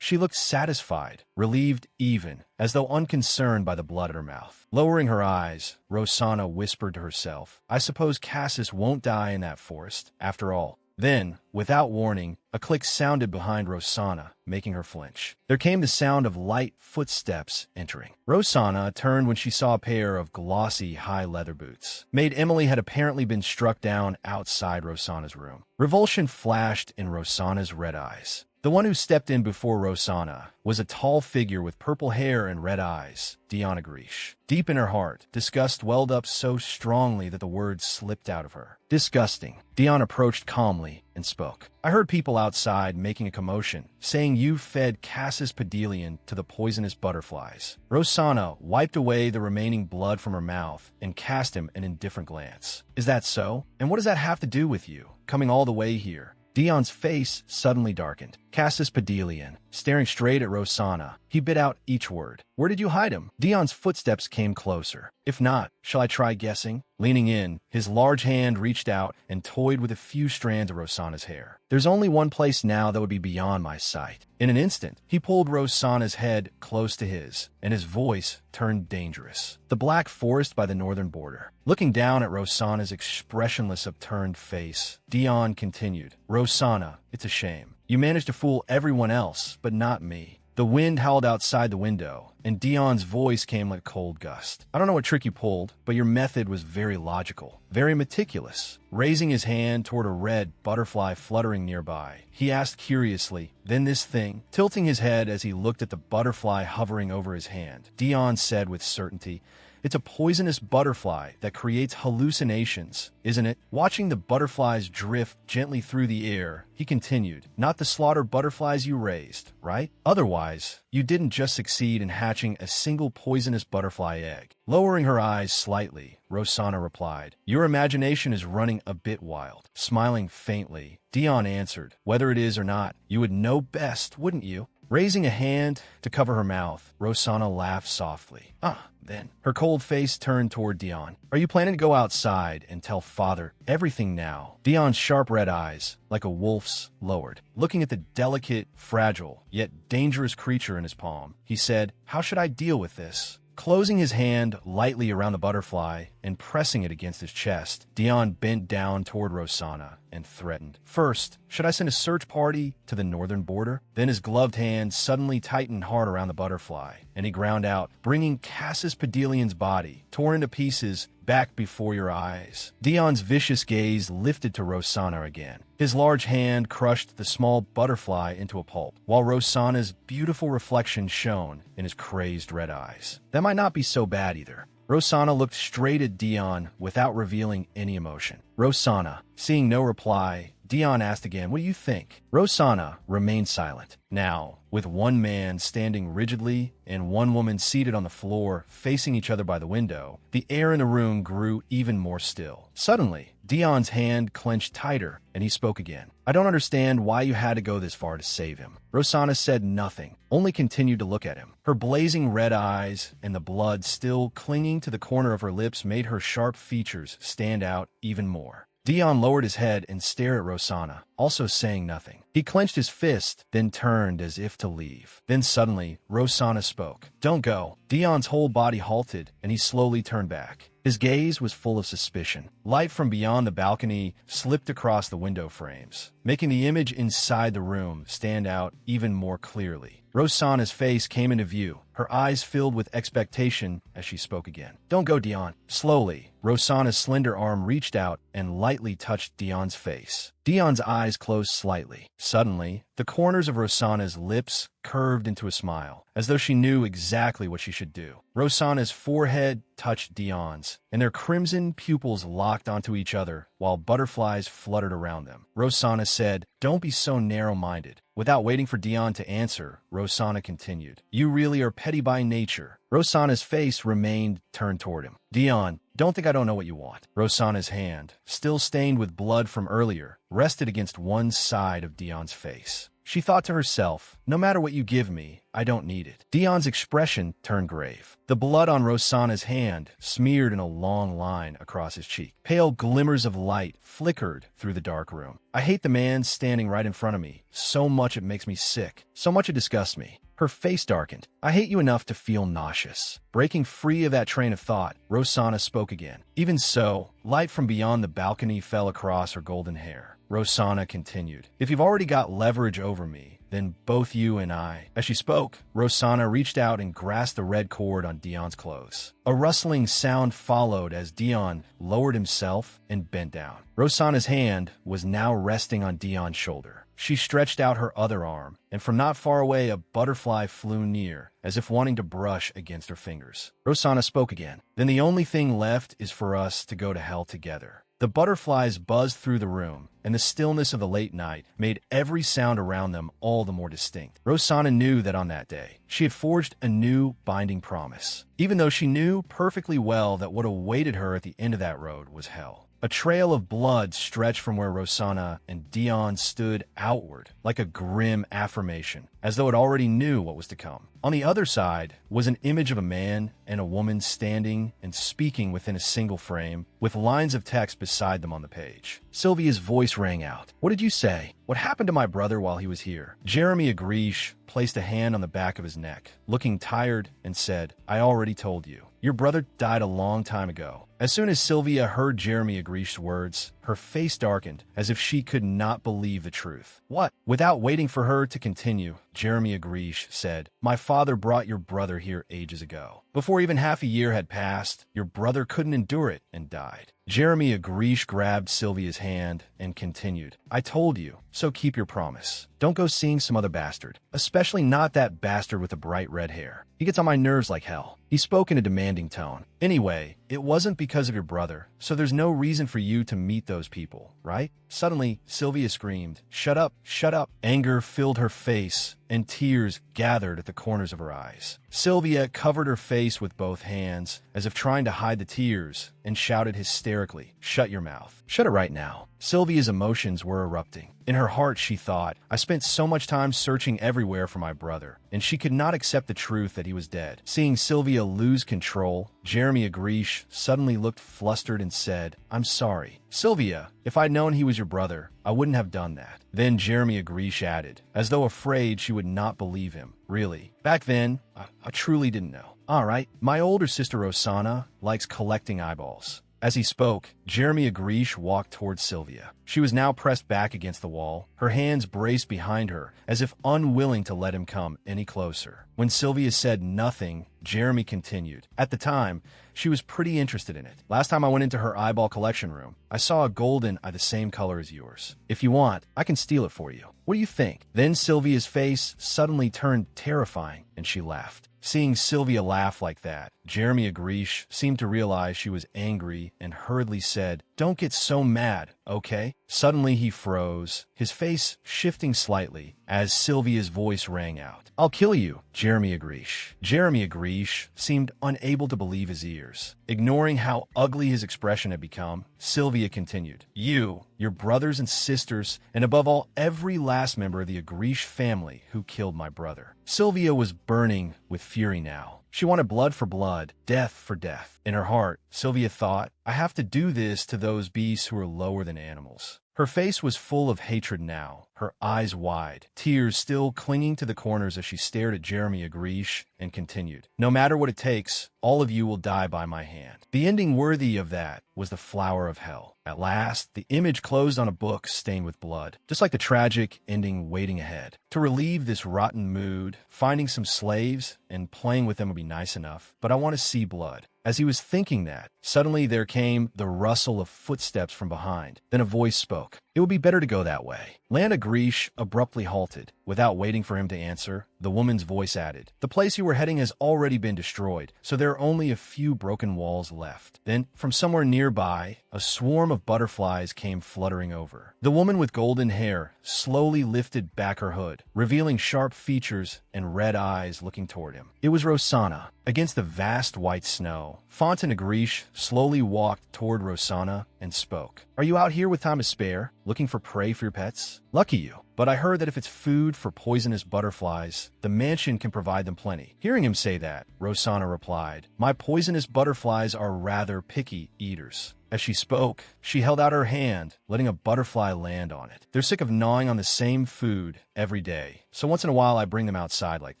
She looked satisfied, relieved even, as though unconcerned by the blood at her mouth. Lowering her eyes, Rosanna whispered to herself, "I suppose Cassis won't die in that forest, after all." Then, without warning, a click sounded behind Rosanna, making her flinch. There came the sound of light footsteps entering. Rosanna turned when she saw a pair of glossy, high leather boots. Maid Emily had apparently been struck down outside Rosanna's room. Revulsion flashed in Rosanna's red eyes. The one who stepped in before Rosanna was a tall figure with purple hair and red eyes, Diana Grish. Deep in her heart, disgust welled up so strongly that the words slipped out of her. "Disgusting." Dion approached calmly and spoke. "I heard people outside making a commotion, saying you fed Cassis Pedelian to the poisonous butterflies." Rosanna wiped away the remaining blood from her mouth and cast him an indifferent glance. "Is that so? And what does that have to do with you, coming all the way here?" Dion's face suddenly darkened. Cassis Pedelian, staring straight at Rosanna, he bit out each word. "Where did you hide him?" Dion's footsteps came closer. "If not, shall I try guessing?" Leaning in, his large hand reached out and toyed with a few strands of Rosanna's hair. "There's only one place now that would be beyond my sight." In an instant, he pulled Rosanna's head close to his, and his voice turned dangerous. "The Black Forest by the northern border." Looking down at Rosanna's expressionless, upturned face, Dion continued, "Rosanna, it's a shame. You managed to fool everyone else, but not me." The wind howled outside the window, and Dion's voice came like a cold gust. "I don't know what trick you pulled, but your method was very logical, very meticulous." Raising his hand toward a red butterfly fluttering nearby, he asked curiously, "Then this thing?" Tilting his head as he looked at the butterfly hovering over his hand, Dion said with certainty, It's a poisonous butterfly that creates hallucinations, isn't it? Watching the butterflies drift gently through the air, he continued, not the slaughter butterflies you raised, right? Otherwise, you didn't just succeed in hatching a single poisonous butterfly egg. Lowering her eyes slightly, Rosanna replied, your imagination is running a bit wild. Smiling faintly, Dion answered, whether it is or not, you would know best, wouldn't you? Raising a hand to cover her mouth, Rosanna laughed softly. Then. Her cold face turned toward Dion. Are you planning to go outside and tell father everything now? Dion's sharp red eyes, like a wolf's, lowered. Looking at the delicate, fragile, yet dangerous creature in his palm, he said, how should I deal with this? Closing his hand lightly around the butterfly and pressing it against his chest, Dion bent down toward Rosanna and threatened. First, should I send a search party to the northern border? Then his gloved hand suddenly tightened hard around the butterfly, and he ground out, bringing Cassis Pedelian's body, torn into pieces, back before your eyes. Dion's vicious gaze lifted to Rosanna again. His large hand crushed the small butterfly into a pulp, while Rosanna's beautiful reflection shone in his crazed red eyes. That might not be so bad either. Rosanna looked straight at Dion without revealing any emotion. Rosanna, seeing no reply, Dion asked again, what do you think? Rosanna remained silent. Now, with one man standing rigidly and one woman seated on the floor facing each other by the window, the air in the room grew even more still. Suddenly, Dion's hand clenched tighter, and he spoke again. I don't understand why you had to go this far to save him. Rosanna said nothing, only continued to look at him. Her blazing red eyes and the blood still clinging to the corner of her lips made her sharp features stand out even more. Dion lowered his head and stared at Rosanna, also saying nothing. He clenched his fist, then turned as if to leave. Then suddenly, Rosanna spoke. Don't go. Dion's whole body halted, and he slowly turned back. His gaze was full of suspicion. Light from beyond the balcony slipped across the window frames, making the image inside the room stand out even more clearly. Rosanna's face came into view, her eyes filled with expectation as she spoke again. Don't go, Dion. Slowly, Rosanna's slender arm reached out and lightly touched Dion's face. Dion's eyes closed slightly. Suddenly, the corners of Rosanna's lips curved into a smile, as though she knew exactly what she should do. Rosanna's forehead touched Dion's, and their crimson pupils locked onto each other while butterflies fluttered around them. Rosanna said, don't be so narrow-minded. Without waiting for Dion to answer, Rosanna continued, you really are petty by nature. Rosanna's face remained turned toward him. Dion, don't think I don't know what you want. Rosanna's hand, still stained with blood from earlier, rested against one side of Dion's face. She thought to herself, no matter what you give me, I don't need it. Dion's expression turned grave. The blood on Rosanna's hand smeared in a long line across his cheek. Pale glimmers of light flickered through the dark room. I hate the man standing right in front of me. So much it makes me sick. So much it disgusts me. Her face darkened. I hate you enough to feel nauseous. Breaking free of that train of thought, Rosanna spoke again. Even so, light from beyond the balcony fell across her golden hair. Rosanna continued, if you've already got leverage over me, then both you and I. As she spoke, Rosanna reached out and grasped the red cord on Dion's clothes. A rustling sound followed as Dion lowered himself and bent down. Rosanna's hand was now resting on Dion's shoulder. She stretched out her other arm, and from not far away a butterfly flew near, as if wanting to brush against her fingers. Rosanna spoke again. Then the only thing left is for us to go to hell together. The butterflies buzzed through the room, and the stillness of the late night made every sound around them all the more distinct. Rosanna knew that on that day, she had forged a new binding promise, even though she knew perfectly well that what awaited her at the end of that road was hell. A trail of blood stretched from where Rosanna and Dion stood outward, like a grim affirmation, as though it already knew what was to come. On the other side was an image of a man and a woman standing and speaking within a single frame, with lines of text beside them on the page. Sylvia's voice rang out. What did you say? What happened to my brother while he was here? Jeremy Agrish placed a hand on the back of his neck, looking tired, and said, I already told you. Your brother died a long time ago. As soon as Sylvia heard Jeremy Agrish's words, her face darkened, as if she could not believe the truth. What? Without waiting for her to continue, Jeremy Agrish said. My father brought your brother here ages ago. Before even half a year had passed, your brother couldn't endure it and died. Jeremy Agrish grabbed Sylvia's hand and continued. I told you, so keep your promise. Don't go seeing some other bastard, especially not that bastard with the bright red hair. He gets on my nerves like hell. He spoke in a demanding tone. Anyway, it wasn't because of your brother, so there's no reason for you to meet those people, right? Suddenly, Sylvia screamed, Shut up, shut up. Anger filled her face, and tears gathered at the corners of her eyes. Sylvia covered her face with both hands, as if trying to hide the tears, and shouted hysterically, Shut your mouth. Shut it right now. Sylvia's emotions were erupting. In her heart, she thought, I spent so much time searching everywhere for my brother, and she could not accept the truth that he was dead. Seeing Sylvia lose control, Jeremy Agrish suddenly looked flustered and said, I'm sorry. Sylvia, if I'd known he was your brother, I wouldn't have done that. Then Jeremy Agrish added, as though afraid she would not believe him. Really? Back then, I truly didn't know. All right, my older sister Rosanna likes collecting eyeballs. As he spoke, Jeremy Agrish walked towards Sylvia. She was now pressed back against the wall, her hands braced behind her, as if unwilling to let him come any closer. When Sylvia said nothing, Jeremy continued. At the time, she was pretty interested in it. Last time I went into her eyeball collection room, I saw a golden eye the same color as yours. If you want, I can steal it for you. What do you think? Then Sylvia's face suddenly turned terrifying, and she laughed. Seeing Sylvia laugh like that, Jeremy Agrish seemed to realize she was angry and hurriedly said, Don't get so mad, okay? Suddenly he froze, his face shifting slightly as Sylvia's voice rang out. I'll kill you, Jeremy Agrish. Jeremy Agrish seemed unable to believe his ears. Ignoring how ugly his expression had become, Sylvia continued, You, your brothers and sisters, and above all, every last member of the Agrish family who killed my brother. Sylvia was burning with fury now. She wanted blood for blood, death for death. In her heart, Sylvia thought, I have to do this to those beasts who are lower than animals. Her face was full of hatred now, her eyes wide, tears still clinging to the corners as she stared at Jeremy Agrish and continued, No matter what it takes, all of you will die by my hand. The ending worthy of that was the flower of hell. At last, the image closed on a book stained with blood, just like the tragic ending waiting ahead. To relieve this rotten mood, finding some slaves and playing with them would be nice enough, but I want to see blood. As he was thinking that, suddenly there came the rustle of footsteps from behind. Then a voice spoke. It would be better to go that way. Lana Agrish abruptly halted. Without waiting for him to answer, the woman's voice added, The place you were heading has already been destroyed, so there are only a few broken walls left. Then, from somewhere nearby, a swarm of butterflies came fluttering over. The woman with golden hair slowly lifted back her hood, revealing sharp features and red eyes looking toward him. It was Rosanna. Against the vast white snow, Fontaine Agrish slowly walked toward Rosanna and spoke. Are you out here with time to spare, looking for prey for your pets? Lucky you. But I heard that if it's food for poisonous butterflies, the mansion can provide them plenty. Hearing him say that, Rosanna replied, My poisonous butterflies are rather picky eaters. As she spoke, she held out her hand, letting a butterfly land on it. They're sick of gnawing on the same food every day, so once in a while I bring them outside like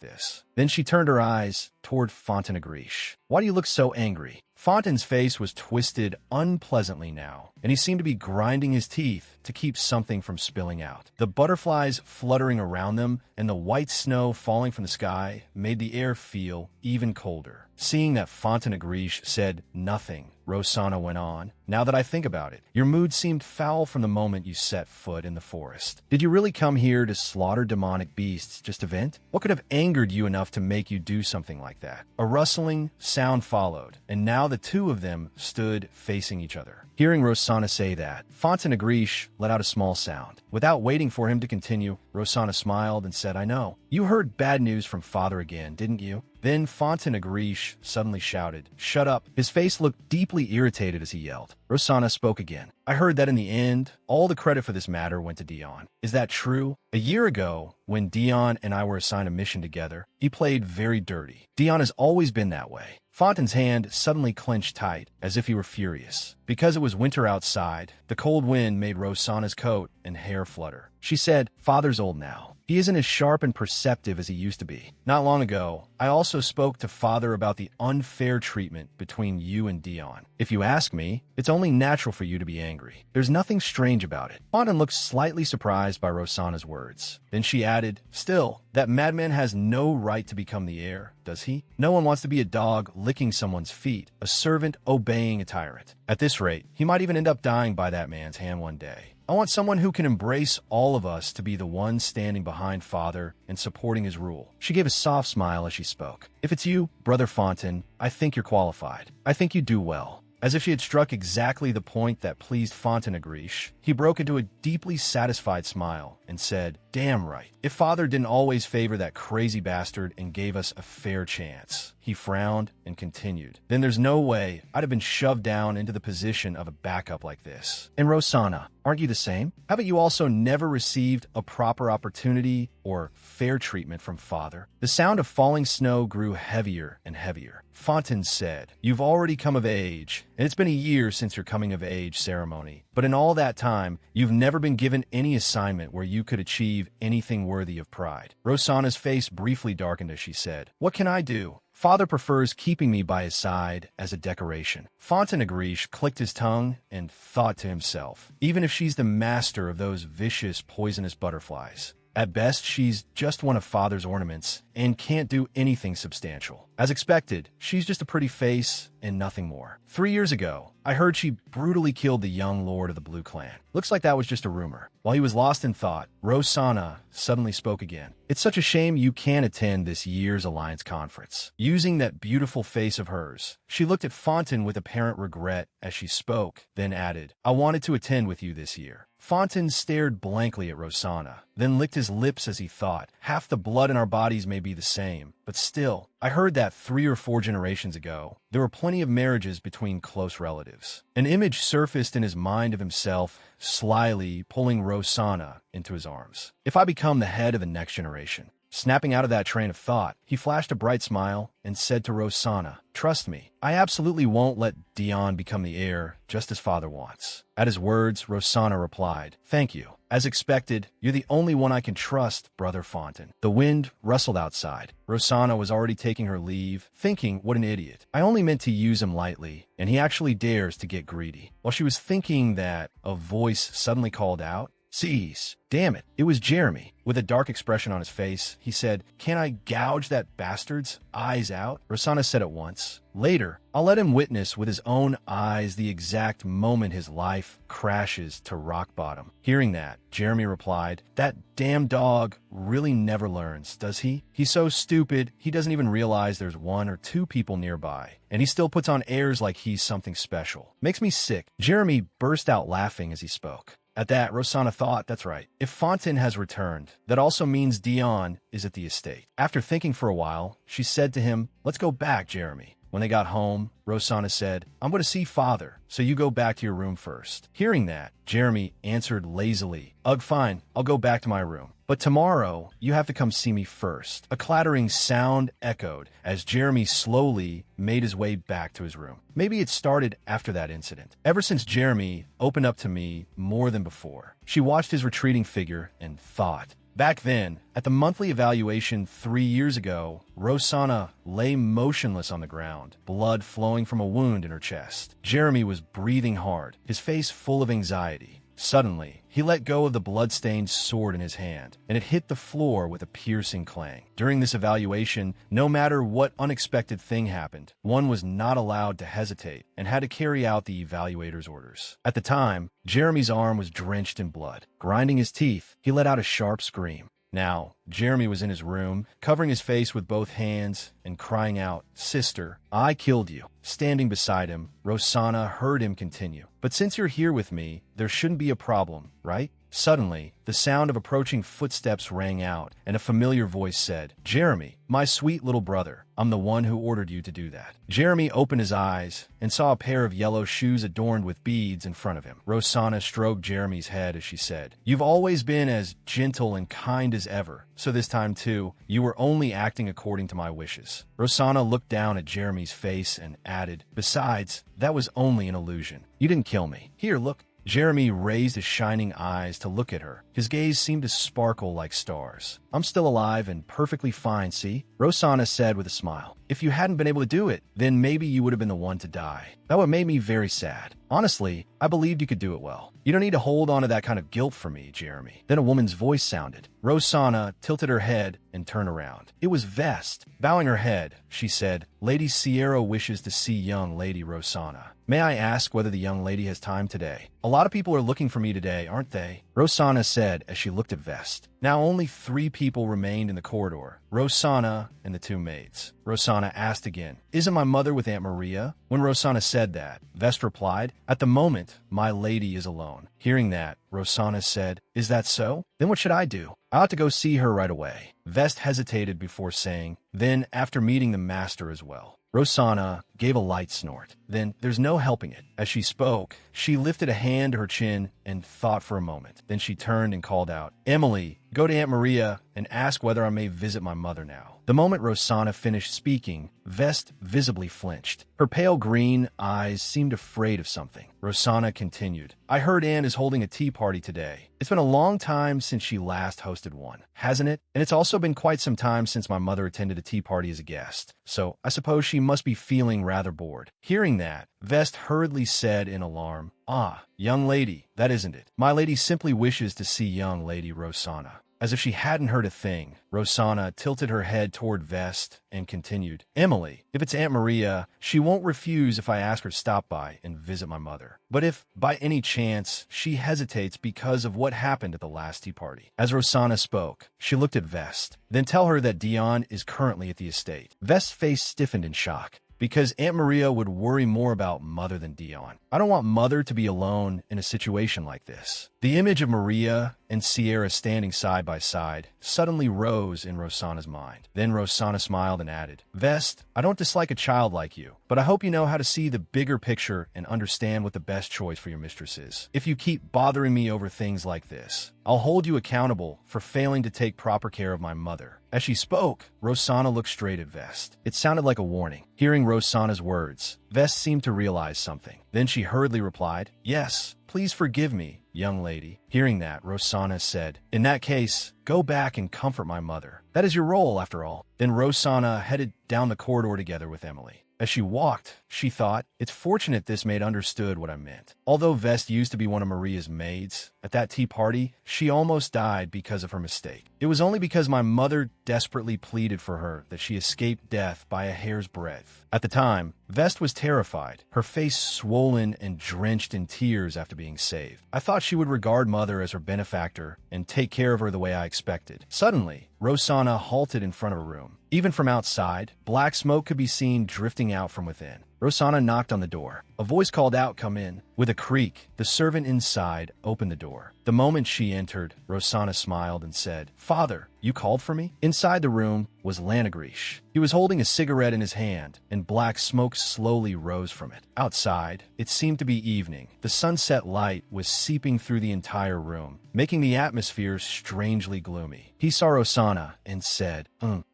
this. Then she turned her eyes toward Fontaine Agrish. Why do you look so angry? Fontaine's face was twisted unpleasantly now, and he seemed to be grinding his teeth to keep something from spilling out. The butterflies fluttering around them and the white snow falling from the sky made the air feel even colder. Seeing that Fontaine Agrish said nothing, Rosanna went on, Now that I think about it, your mood seemed foul from the moment you set foot in the forest. Did you really come here to slaughter demonic beasts just to vent? What could have angered you enough to make you do something like that? A rustling sound followed, and now the two of them stood facing each other. Hearing Rosanna say that, Fontaine Agrish let out a small sound. Without waiting for him to continue, Rosanna smiled and said, I know. You heard bad news from father again, didn't you? Then Fontaine Agrish suddenly shouted, Shut up. His face looked deeply irritated as he yelled. Rosanna spoke again. I heard that in the end, all the credit for this matter went to Dion. Is that true? A year ago, when Dion and I were assigned a mission together, he played very dirty. Dion has always been that way. Fontaine's hand suddenly clenched tight, as if he were furious. Because it was winter outside, the cold wind made Rosanna's coat and hair flutter. She said, "Father's old now. He isn't as sharp and perceptive as he used to be. Not long ago, I also spoke to Father about the unfair treatment between you and Dion. If you ask me, it's only natural for you to be angry. There's nothing strange about it." Fontaine looked slightly surprised by Rosanna's words. Then she added, "Still, that madman has no right to become the heir, does he? No one wants to be a dog licking someone's feet, a servant obeying a tyrant. At this rate, he might even end up dying by that man's hand one day. I want someone who can embrace all of us to be the one standing behind Father and supporting his rule." She gave a soft smile as she spoke. "If it's you, Brother Fontaine, I think you're qualified. I think you do well." As if she had struck exactly the point that pleased Fontaine-Grish, he broke into a deeply satisfied smile and said, "Damn right. If Father didn't always favor that crazy bastard and gave us a fair chance." He frowned and continued, "Then there's no way I'd have been shoved down into the position of a backup like this. And Rosanna, aren't you the same? Haven't you also never received a proper opportunity or fair treatment from Father?" The sound of falling snow grew heavier and heavier. Fontaine said, "You've already come of age, and it's been a year since your coming of age ceremony. But in all that time, you've never been given any assignment where you could achieve anything worthy of pride." Rosanna's face briefly darkened as she said, "What can I do? Father prefers keeping me by his side as a decoration." Fontaine-Grish clicked his tongue and thought to himself, even if she's the master of those vicious, poisonous butterflies, at best she's just one of Father's ornaments and can't do anything substantial. As expected, she's just a pretty face and nothing more. 3 years ago, I heard she brutally killed the young lord of the Blue Clan. Looks like that was just a rumor. While he was lost in thought, Rosanna suddenly spoke again. "It's such a shame you can't attend this year's Alliance Conference." Using that beautiful face of hers, she looked at Fontaine with apparent regret as she spoke, then added, "I wanted to attend with you this year." Fontaine stared blankly at Rosanna, then licked his lips as he thought, "Half the blood in our bodies may be the same, but still, I heard that 3 or 4 generations ago, there were plenty of marriages between close relatives." An image surfaced in his mind of himself, slyly pulling Rosanna into his arms. "If I become the head of the next generation." Snapping out of that train of thought, he flashed a bright smile and said to Rosanna, "Trust me, I absolutely won't let Dion become the heir just as Father wants." At his words, Rosanna replied, "Thank you. As expected, you're the only one I can trust, Brother Fontaine." The wind rustled outside. Rosanna was already taking her leave, thinking, what an idiot. I only meant to use him lightly, and he actually dares to get greedy. While she was thinking that, a voice suddenly called out, "Cease." Damn it, it was Jeremy. With a dark expression on his face, he said, "Can I gouge that bastard's eyes out?" Rosanna said at once, "Later, I'll let him witness with his own eyes the exact moment his life crashes to rock bottom." Hearing that, Jeremy replied, "That damn dog really never learns, does he? He's so stupid, he doesn't even realize there's 1 or 2 people nearby, and he still puts on airs like he's something special. Makes me sick." Jeremy burst out laughing as he spoke. At that, Rosanna thought, that's right. If Fontaine has returned, that also means Dion is at the estate. After thinking for a while, she said to him, "Let's go back, Jeremy." When they got home, Rosanna said, "I'm going to see Father, so you go back to your room first." Hearing that, Jeremy answered lazily, "Ugh, fine, I'll go back to my room. But tomorrow, you have to come see me first." A clattering sound echoed as Jeremy slowly made his way back to his room. Maybe it started after that incident. Ever since Jeremy opened up to me more than before, she watched his retreating figure and thought. Back then, at the monthly evaluation 3 years ago, Rosanna lay motionless on the ground, blood flowing from a wound in her chest. Jeremy was breathing hard, his face full of anxiety. Suddenly, he let go of the blood-stained sword in his hand, and it hit the floor with a piercing clang. During this evaluation, no matter what unexpected thing happened, one was not allowed to hesitate and had to carry out the evaluator's orders. At the time, Jeremy's arm was drenched in blood. Grinding his teeth, he let out a sharp scream. Now, Jeremy was in his room, covering his face with both hands and crying out, "Sister, I killed you." Standing beside him, Rosanna heard him continue. "But since you're here with me, there shouldn't be a problem, right?" Suddenly, the sound of approaching footsteps rang out, and a familiar voice said, "Jeremy, my sweet little brother, I'm the one who ordered you to do that." Jeremy opened his eyes and saw a pair of yellow shoes adorned with beads in front of him. Rosanna stroked Jeremy's head as she said, "You've always been as gentle and kind as ever, so this time too, you were only acting according to my wishes." Rosanna looked down at Jeremy's face and added, "Besides, that was only an illusion. You didn't kill me. Here, look." Jeremy raised his shining eyes to look at her. His gaze seemed to sparkle like stars. I'm still alive and perfectly fine, see? Rosanna said with a smile. If you hadn't been able to do it, then maybe you would have been the one to die. That would have made me very sad. Honestly, I believed you could do it well. You don't need to hold on to that kind of guilt for me, Jeremy. Then a woman's voice sounded. Rosanna tilted her head and turned around. It was Vest. Bowing her head, she said, Lady Sierra wishes to see young Lady Rosanna. May I ask whether the young lady has time today? A lot of people are looking for me today, aren't they? Rosanna said as she looked at Vest. Now only 3 people remained in the corridor, Rosanna and the 2 maids. Rosanna asked again, Isn't my mother with Aunt Maria? When Rosanna said that, Vest replied, At the moment, my lady is alone. Hearing that, Rosanna said, Is that so? Then what should I do? I ought to go see her right away. Vest hesitated before saying, Then after meeting the master as well. Rosanna gave a light snort. Then there's no helping it. As she spoke, she lifted a hand to her chin and thought for a moment. Then she turned and called out, Emily, go to Aunt Maria and ask whether I may visit my mother now. The moment Rosanna finished speaking, Vest visibly flinched. Her pale green eyes seemed afraid of something. Rosanna continued, I heard Anne is holding a tea party today. It's been a long time since she last hosted one, hasn't it? And it's also been quite some time since my mother attended a tea party as a guest. So I suppose she must be feeling rather bored. Hearing that, Vest hurriedly said in alarm, Ah, young lady, that isn't it. My lady simply wishes to see young Lady Rosanna. As if she hadn't heard a thing, Rosanna tilted her head toward Vest and continued, Emily, if it's Aunt Maria, she won't refuse if I ask her to stop by and visit my mother. But if, by any chance, she hesitates because of what happened at the last tea party. As Rosanna spoke, she looked at Vest. Then tell her that Dion is currently at the estate. Vest's face stiffened in shock. Because Aunt Maria would worry more about Mother than Dion. I don't want Mother to be alone in a situation like this. The image of Maria and Sierra standing side by side suddenly rose in Rosanna's mind. Then Rosanna smiled and added, Vest, I don't dislike a child like you, but I hope you know how to see the bigger picture and understand what the best choice for your mistress is. If you keep bothering me over things like this, I'll hold you accountable for failing to take proper care of my mother. As she spoke, Rosanna looked straight at Vest. It sounded like a warning. Hearing Rosanna's words, Vest seemed to realize something. Then she hurriedly replied, Yes, please forgive me, young lady. Hearing that, Rosanna said, In that case, go back and comfort my mother. That is your role, after all. Then Rosanna headed down the corridor together with Emily. As she walked, she thought, It's fortunate this maid understood what I meant. Although Vest used to be one of Maria's maids, at that tea party, she almost died because of her mistake. It was only because my mother desperately pleaded for her that she escaped death by a hair's breadth. At the time, Vest was terrified, her face swollen and drenched in tears after being saved. I thought she would regard Mother as her benefactor and take care of her the way I expected. Suddenly, Rosanna halted in front of a room. Even from outside, black smoke could be seen drifting out from within. Rosanna knocked on the door. A voice called out, Come in. With a creak, the servant inside opened the door. The moment she entered, Rosanna smiled and said, Father, you called for me? Inside the room was Lanagrish. He was holding a cigarette in his hand, and black smoke slowly rose from it. Outside, it seemed to be evening. The sunset light was seeping through the entire room, making the atmosphere strangely gloomy. He saw Rosanna and said,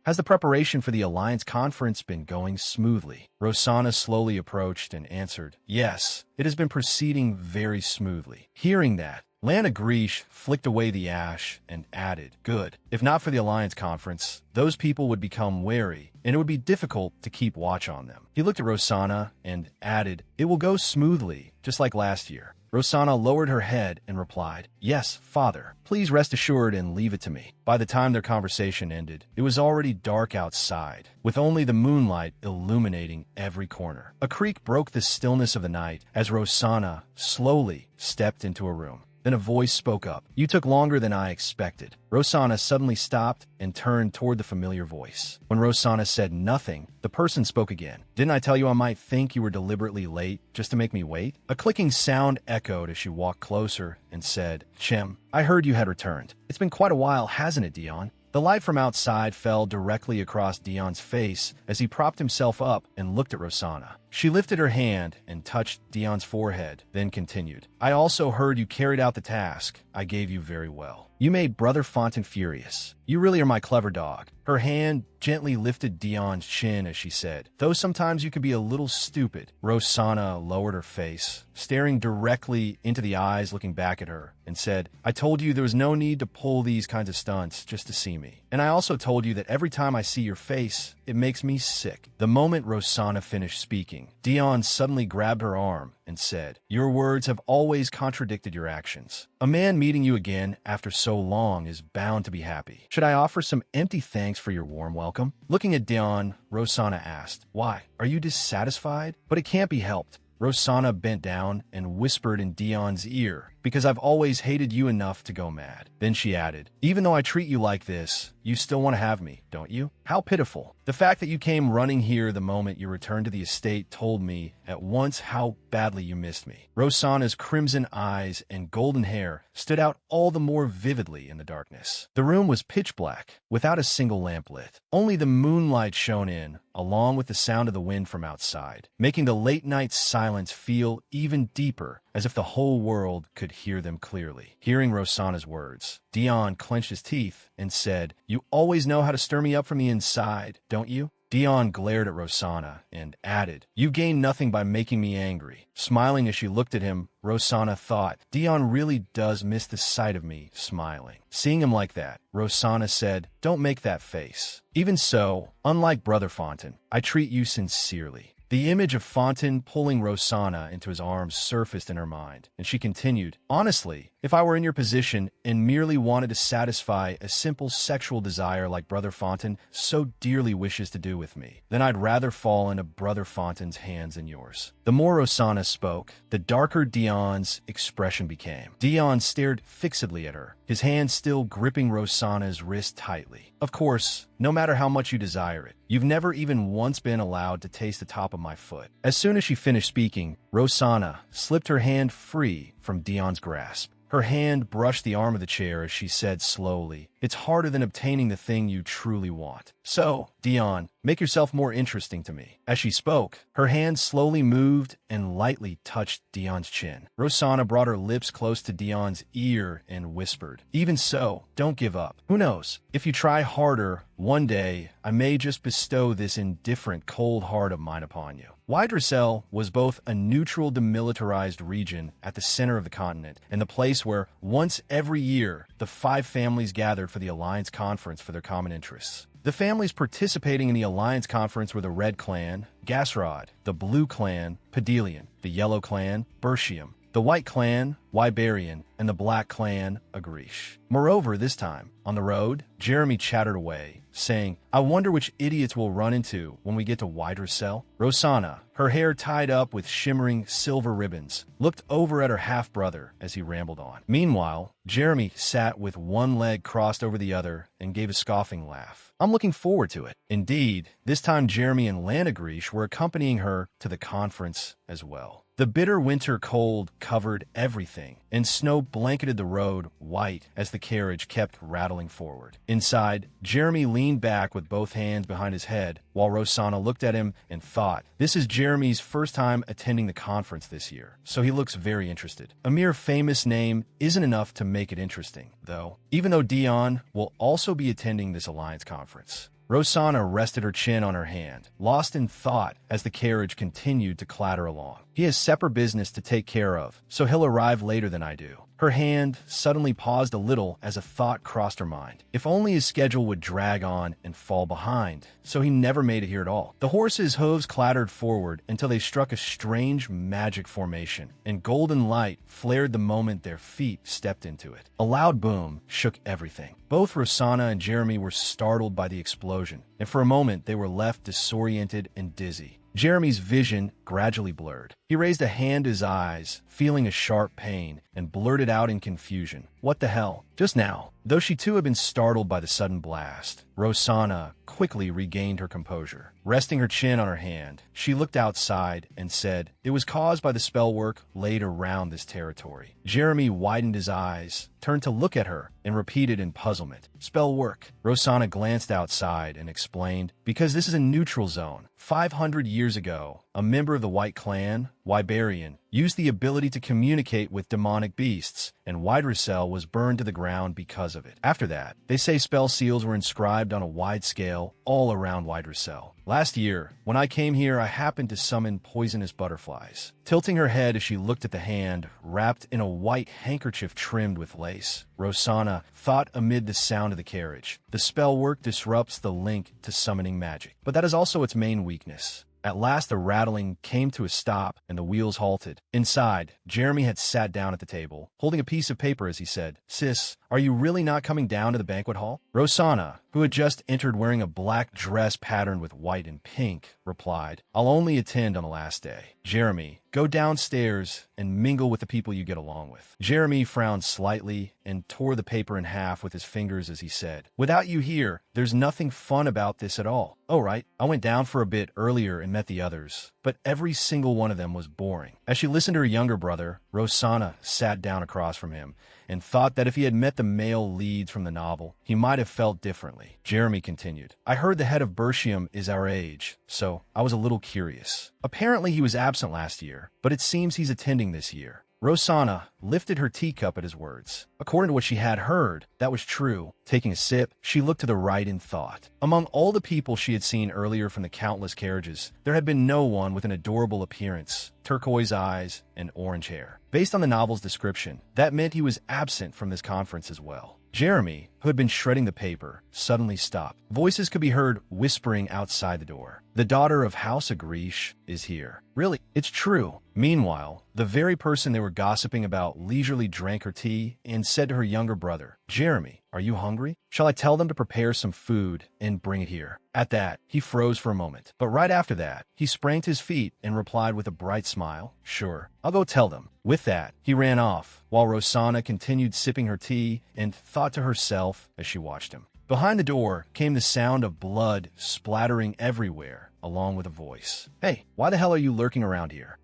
Has the preparation for the Alliance Conference been going smoothly? Rosanna slowly approached and answered, Yes, it has been proceeding very smoothly. Hearing that, Lana Greesh flicked away the ash and added, Good. If not for the Alliance Conference, those people would become wary, and it would be difficult to keep watch on them. He looked at Rosanna and added, It will go smoothly, just like last year. Rosanna lowered her head and replied, Yes, Father. Please rest assured and leave it to me. By the time their conversation ended, it was already dark outside, with only the moonlight illuminating every corner. A creak broke the stillness of the night as Rosanna slowly stepped into a room. Then a voice spoke up. You took longer than I expected. Rosanna suddenly stopped and turned toward the familiar voice. When Rosanna said nothing, the person spoke again. Didn't I tell you I might think you were deliberately late just to make me wait? A clicking sound echoed as she walked closer and said, Chem, I heard you had returned. It's been quite a while, hasn't it, Dion? The light from outside fell directly across Dion's face as he propped himself up and looked at Rosanna. She lifted her hand and touched Dion's forehead, then continued. I also heard you carried out the task I gave you very well. You made Brother Fontaine furious. You really are my clever dog. Her hand gently lifted Dion's chin as she said, though sometimes you can be a little stupid. Rosanna lowered her face, staring directly into the eyes looking back at her, and said, I told you there was no need to pull these kinds of stunts just to see me. And I also told you that every time I see your face, it makes me sick. The moment Rosanna finished speaking, Dion suddenly grabbed her arm and said, Your words have always contradicted your actions. A man meeting you again after so long is bound to be happy. Should I offer some empty thanks for your warm welcome? Looking at Dion, Rosanna asked, Why? Are you dissatisfied? But it can't be helped. Rosanna bent down and whispered in Dion's ear, because I've always hated you enough to go mad. Then she added, Even though I treat you like this, you still want to have me, don't you? How pitiful. The fact that you came running here the moment you returned to the estate told me at once how badly you missed me. Rosanna's crimson eyes and golden hair stood out all the more vividly in the darkness. The room was pitch black, without a single lamp lit. Only the moonlight shone in, along with the sound of the wind from outside, making the late-night silence feel even deeper, as if the whole world could hear them clearly. Hearing Rosanna's words, Dion clenched his teeth and said, You always know how to stir me up from the inside, don't you? Dion glared at Rosanna and added, You gain nothing by making me angry. Smiling as she looked at him, Rosanna thought, Dion really does miss the sight of me smiling. Seeing him like that, Rosanna said, Don't make that face. Even so, unlike Brother Fontaine, I treat you sincerely. The image of Fontaine pulling Rosanna into his arms surfaced in her mind, and she continued, Honestly, if I were in your position and merely wanted to satisfy a simple sexual desire like Brother Fontaine so dearly wishes to do with me, then I'd rather fall into Brother Fontaine's hands than yours. The more Rosanna spoke, the darker Dion's expression became. Dion stared fixedly at her, his hand still gripping Rosanna's wrist tightly. Of course, no matter how much you desire it, you've never even once been allowed to taste the top of my foot. As soon as she finished speaking, Rosanna slipped her hand free from Dion's grasp. Her hand brushed the arm of the chair as she said slowly, It's harder than obtaining the thing you truly want. So, Dion, make yourself more interesting to me. As she spoke, her hand slowly moved and lightly touched Dion's chin. Rosanna brought her lips close to Dion's ear and whispered, Even so, don't give up. Who knows? If you try harder, one day, I may just bestow this indifferent, cold heart of mine upon you. Wydressel was both a neutral demilitarized region at the center of the continent and the place where, once every year, the 5 families gathered for the Alliance Conference for their common interests. The families participating in the Alliance Conference were the Red Clan, Gasrod, the Blue Clan, Pedelian, the Yellow Clan, Bertium, the White Clan, Wiberian, and the Black Clan, Agrish. Moreover, this time, on the road, Jeremy chattered away, saying, I wonder which idiots we'll run into when we get to Wydressel. Rosanna, her hair tied up with shimmering silver ribbons, looked over at her half-brother as he rambled on. Meanwhile, Jeremy sat with one leg crossed over the other and gave a scoffing laugh. I'm looking forward to it. Indeed, this time Jeremy and Lanagrish were accompanying her to the conference as well. The bitter winter cold covered everything, and snow blanketed the road white as the carriage kept rattling forward. Inside, Jeremy leaned back with both hands behind his head, while Rosanna looked at him and thought, This is Jeremy's first time attending the conference this year, so he looks very interested. A mere famous name isn't enough to make it interesting, though, even though Dion will also be attending this Alliance conference. Rosanna rested her chin on her hand, lost in thought as the carriage continued to clatter along. He has separate business to take care of, so he'll arrive later than I do. Her hand suddenly paused a little as a thought crossed her mind. If only his schedule would drag on and fall behind, so he never made it here at all. The horses' hooves clattered forward until they struck a strange magic formation, and golden light flared the moment their feet stepped into it. A loud boom shook everything. Both Rosanna and Jeremy were startled by the explosion, and for a moment they were left disoriented and dizzy. Jeremy's vision gradually blurred. He raised a hand to his eyes, feeling a sharp pain, and blurted out in confusion, "What the hell?" Just now, though she too had been startled by the sudden blast, Rosanna quickly regained her composure. Resting her chin on her hand, she looked outside and said, "It was caused by the spell work laid around this territory." Jeremy widened his eyes, turned to look at her, and repeated in puzzlement, "Spell work." Rosanna glanced outside and explained, "Because this is a neutral zone. 500 years ago, a member of the White Clan, Wiberian, used the ability to communicate with demonic beasts, and Wydricel was burned to the ground because of it. After that, they say spell seals were inscribed on a wide scale all around Wydricel. Last year, when I came here, I happened to summon poisonous butterflies." Tilting her head as she looked at the hand, wrapped in a white handkerchief trimmed with lace, Rosanna thought amid the sound of the carriage, "The spell work disrupts the link to summoning magic. But that is also its main weakness." At last the rattling came to a stop and the wheels halted. Inside, Jeremy had sat down at the table, holding a piece of paper as he said, "Sis, are you really not coming down to the banquet hall?" Rosanna, who had just entered wearing a black dress patterned with white and pink, replied, "I'll only attend on the last day." Jeremy, "Go downstairs and mingle with the people you get along with." Jeremy frowned slightly and tore the paper in half with his fingers as he said, "Without you here, there's nothing fun about this at all." "Oh, right. I went down for a bit earlier and met the others, but every single one of them was boring." As she listened to her younger brother, Rosanna sat down across from him and thought that if he had met the male leads from the novel, he might have felt differently. Jeremy continued, "I heard the head of Bertium is our age, so I was a little curious. Apparently he was absent last year, but it seems he's attending this year." Rosanna lifted her teacup at his words. According to what she had heard, that was true. Taking a sip, she looked to the right in thought. Among all the people she had seen earlier from the countless carriages, there had been no one with an adorable appearance, turquoise eyes, and orange hair. Based on the novel's description, that meant he was absent from this conference as well. Jeremy, who had been shredding the paper, suddenly stopped. Voices could be heard whispering outside the door. "The daughter of House Agrish is here." "Really? It's true." Meanwhile, the very person they were gossiping about leisurely drank her tea and said to her younger brother, "Jeremy, are you hungry? Shall I tell them to prepare some food and bring it here?" At that, he froze for a moment, but right after that, he sprang to his feet and replied with a bright smile, "Sure, I'll go tell them." With that, he ran off, while Rosanna continued sipping her tea and thought to herself as she watched him. Behind the door came the sound of blood splattering everywhere, along with a voice. "Hey, why the hell are you lurking around here?"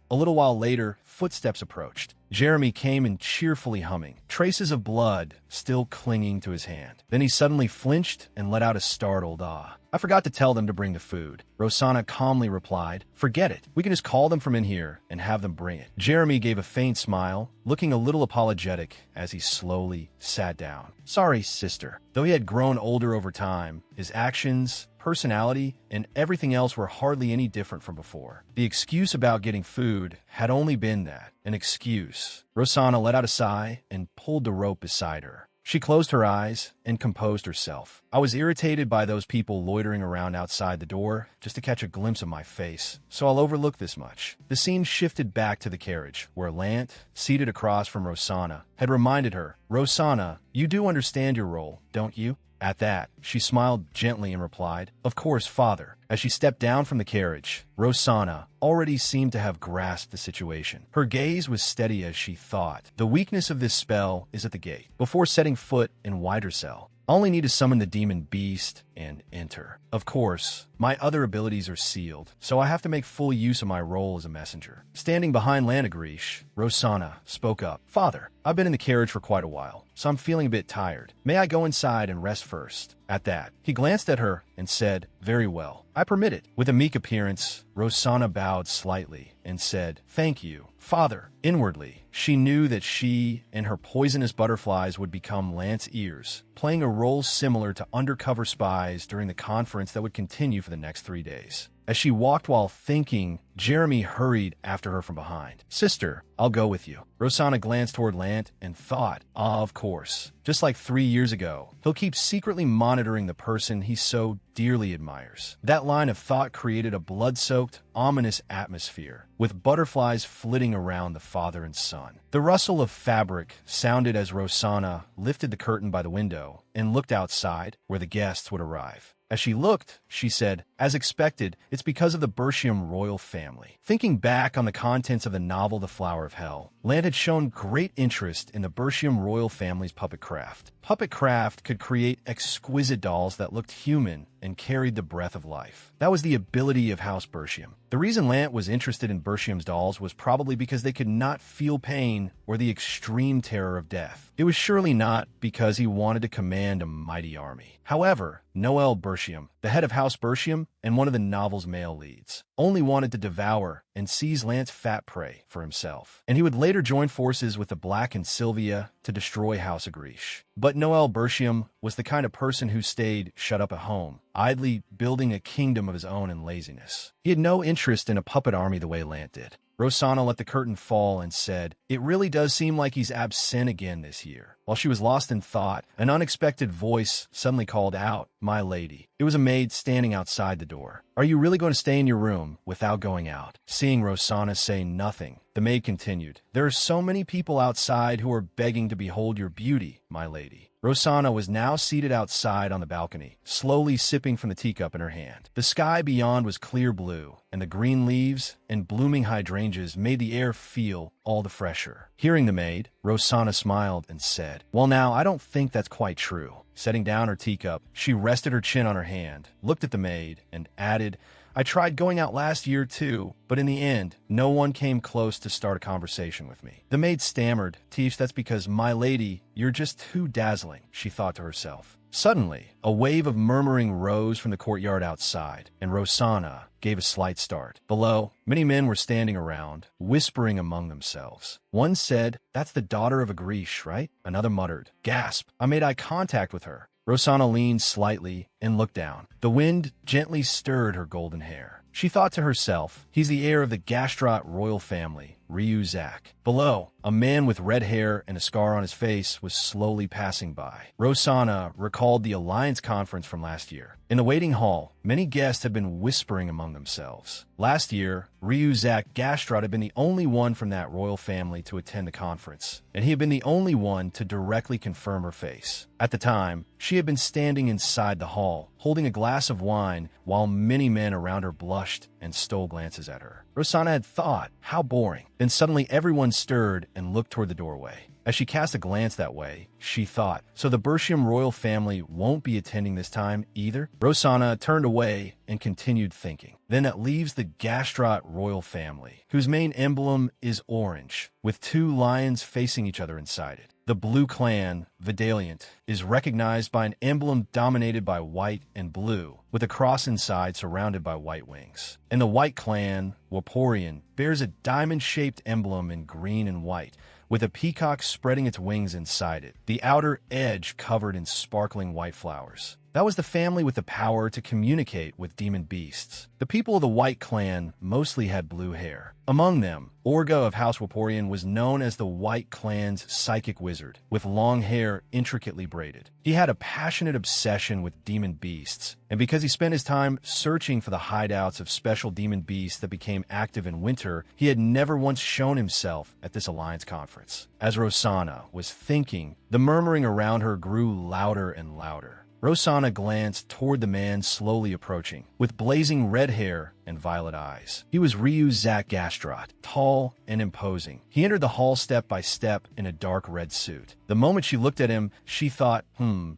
A little while later, footsteps approached. Jeremy came in cheerfully humming, traces of blood still clinging to his hand. Then he suddenly flinched and let out a startled "Ah." "I forgot to tell them to bring the food." Rosanna calmly replied, "Forget it. We can just call them from in here and have them bring it." Jeremy gave a faint smile, looking a little apologetic as he slowly sat down. "Sorry, sister." Though he had grown older over time, his actions, personality, and everything else were hardly any different from before. The excuse about getting food had only been that, an excuse. Rosanna let out a sigh and pulled the rope beside her. She closed her eyes and composed herself. "I was irritated by those people loitering around outside the door just to catch a glimpse of my face, so I'll overlook this much." The scene shifted back to the carriage, where Lant, seated across from Rosanna, had reminded her, "Rosanna, you do understand your role, don't you?" At that, she smiled gently and replied, "Of course, father." As she stepped down from the carriage, Rosanna already seemed to have grasped the situation. Her gaze was steady as she thought. The weakness of this spell is at the gate. Before setting foot in Wydricel, I only need to summon the demon beast and enter. Of course, my other abilities are sealed, so I have to make full use of my role as a messenger. Standing behind Lanagrish, Rosanna spoke up. "Father, I've been in the carriage for quite a while, so I'm feeling a bit tired. May I go inside and rest first?" At that, he glanced at her and said, "Very well, I permit it." With a meek appearance, Rosanna bowed slightly and said, "Thank you, father." Inwardly, she knew that she and her poisonous butterflies would become Lant's ears, playing a role similar to undercover spies during the conference that would continue for the next 3 days. As she walked while thinking, Jeremy hurried after her from behind. "Sister, I'll go with you." Rosanna glanced toward Lant and thought, "Ah, of course. Just like 3 years ago, he'll keep secretly monitoring the person he so dearly admires." That line of thought created a blood-soaked, ominous atmosphere, with butterflies flitting around the father and son. The rustle of fabric sounded as Rosanna lifted the curtain by the window and looked outside where the guests would arrive. As she looked, she said, "As expected, it's because of the Bertium royal family." Thinking back on the contents of the novel The Flower of Hell, Lant had shown great interest in the Bertium royal family's puppet craft. Puppet craft could create exquisite dolls that looked human and carried the breath of life. That was the ability of House Bertium. The reason Lant was interested in Bertium's dolls was probably because they could not feel pain or the extreme terror of death. It was surely not because he wanted to command a mighty army. However, Noel Bertium, the head of House Bertium and one of the novel's male leads, only wanted to devour and seize Lant's fat prey for himself, and he would later join forces with the Black and Sylvia to destroy House Agrish. But Noel Bertium was the kind of person who stayed shut up at home, idly building a kingdom of his own in laziness. He had no interest in a puppet army the way Lant did. Rosanna let the curtain fall and said, "It really does seem like he's absent again this year." While she was lost in thought, an unexpected voice suddenly called out, "My lady." It was a maid standing outside the door. "Are you really going to stay in your room without going out?" Seeing Rosanna say nothing, the maid continued, "There are so many people outside who are begging to behold your beauty, my lady." Rosanna was now seated outside on the balcony, slowly sipping from the teacup in her hand. The sky beyond was clear blue, and the green leaves and blooming hydrangeas made the air feel all the fresher. Hearing the maid, Rosanna smiled and said, "Well now, I don't think that's quite true." Setting down her teacup, she rested her chin on her hand, looked at the maid, and added, "I tried going out last year too, but in the end, no one came close to start a conversation with me." The maid stammered, "Tish, that's because, my lady, you're just too dazzling," she thought to herself. Suddenly, a wave of murmuring rose from the courtyard outside, and Rosanna gave a slight start. Below, many men were standing around, whispering among themselves. One said, "That's the daughter of Agrish, right?" Another muttered, "Gasp, I made eye contact with her." Rosanna leaned slightly and looked down. The wind gently stirred her golden hair. She thought to herself, "He's the heir of the Gastrot royal family, Ryu Zak." Below, a man with red hair and a scar on his face was slowly passing by. Rosanna recalled the Alliance conference from last year. In the waiting hall, many guests had been whispering among themselves. Last year, Ryu Zak Gastrot had been the only one from that royal family to attend the conference, and he had been the only one to directly confirm her face. At the time, she had been standing inside the hall, holding a glass of wine, while many men around her blushed and stole glances at her. Rosanna had thought, how boring. Then suddenly everyone stirred and looked toward the doorway. As she cast a glance that way, she thought, so the Bertium royal family won't be attending this time either? Rosanna turned away and continued thinking. Then that leaves the Gastrot royal family, whose main emblem is orange, with two lions facing each other inside it. The blue clan, Vidaliant, is recognized by an emblem dominated by white and blue, with a cross inside surrounded by white wings. And the white clan, Waporian, bears a diamond-shaped emblem in green and white, with a peacock spreading its wings inside it, the outer edge covered in sparkling white flowers. That was the family with the power to communicate with demon beasts. The people of the White Clan mostly had blue hair. Among them, Orga of House Waporian was known as the White Clan's psychic wizard, with long hair intricately braided. He had a passionate obsession with demon beasts, and because he spent his time searching for the hideouts of special demon beasts that became active in winter, he had never once shown himself at this Alliance conference. As Rosanna was thinking, the murmuring around her grew louder and louder. Rosanna glanced toward the man slowly approaching, with blazing red hair and violet eyes. He was Ryu Zak Gastrot, tall and imposing. He entered the hall step by step in a dark red suit. The moment she looked at him, she thought,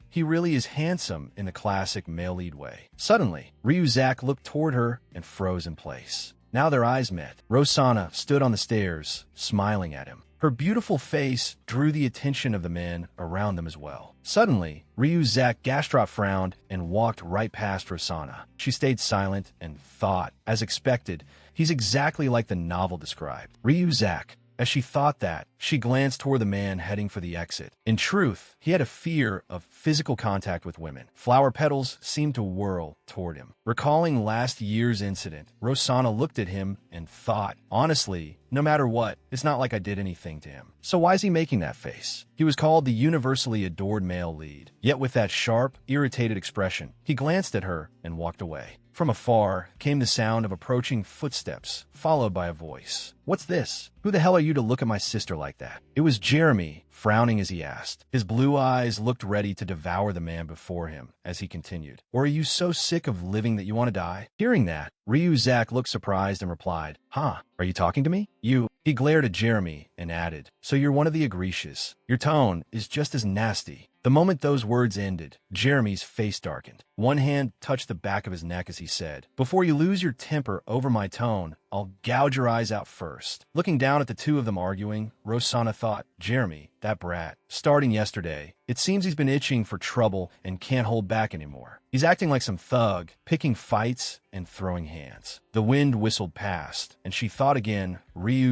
he really is handsome in the classic male lead way. Suddenly, Ryu Zak looked toward her and froze in place. Now their eyes met. Rosanna stood on the stairs, smiling at him. Her beautiful face drew the attention of the men around them as well. Suddenly, Ryu Zak Gastrot frowned and walked right past Rosanna. She stayed silent and thought, as expected, he's exactly like the novel described. Ryu Zak. As she thought that, she glanced toward the man heading for the exit. In truth, he had a fear of physical contact with women. Flower petals seemed to whirl toward him. Recalling last year's incident, Rosanna looked at him and thought, honestly, no matter what, it's not like I did anything to him. So why is he making that face? He was called the universally adored male lead. Yet with that sharp, irritated expression, he glanced at her and walked away. From afar came the sound of approaching footsteps, followed by a voice. "What's this? Who the hell are you to look at my sister like that?" It was Jeremy, frowning as he asked. His blue eyes looked ready to devour the man before him as he continued. "Or are you so sick of living that you want to die?" Hearing that, Zach looked surprised and replied, "Huh, are you talking to me? You?" He glared at Jeremy and added, "So you're one of the Agrishas. Your tone is just as nasty." The moment those words ended, Jeremy's face darkened. One hand touched the back of his neck as he said, "Before you lose your temper over my tone, I'll gouge your eyes out first." Looking down at the two of them arguing, Rosanna thought, "Jeremy, that brat. Starting yesterday, it seems he's been itching for trouble and can't hold back anymore. He's acting like some thug, picking fights and throwing hands." The wind whistled past, and she thought again,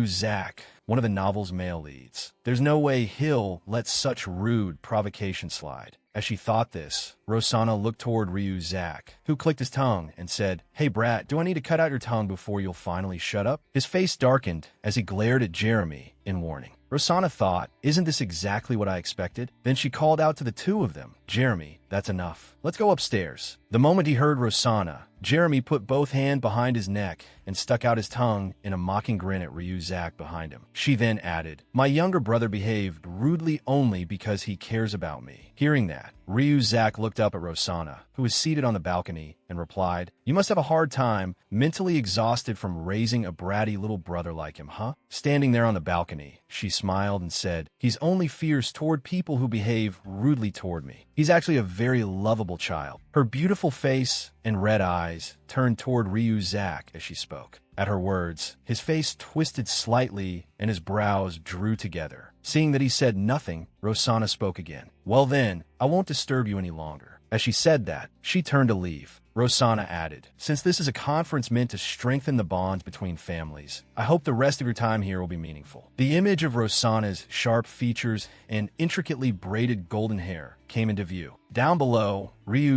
Zach, one of the novel's male leads. There's no way he'll let such rude provocation slide. As she thought this, Rosanna looked toward Zach, who clicked his tongue and said, "Hey brat, do I need to cut out your tongue before you'll finally shut up?" His face darkened as he glared at Jeremy in warning. Rosanna thought, "Isn't this exactly what I expected?" Then she called out to the two of them, "Jeremy, that's enough. Let's go upstairs." The moment he heard Rosanna, Jeremy put both hands behind his neck and stuck out his tongue in a mocking grin at Zach behind him. She then added, "My younger brother behaved rudely only because he cares about me." Hearing that, Zach looked up at Rosanna, who was seated on the balcony, and replied, "You must have a hard time, mentally exhausted from raising a bratty little brother like him, huh?" Standing there on the balcony, she smiled and said, "He's only fierce toward people who behave rudely toward me. He's actually a very lovable child." Her beautiful face and red eyes turned toward Zach as she spoke. At her words, his face twisted slightly and his brows drew together. Seeing that he said nothing, Rosanna spoke again. "Well then, I won't disturb you any longer." As she said that, she turned to leave. Rosanna added, "Since this is a conference meant to strengthen the bonds between families, I hope the rest of your time here will be meaningful." The image of Rosanna's sharp features and intricately braided golden hair came into view. Down below,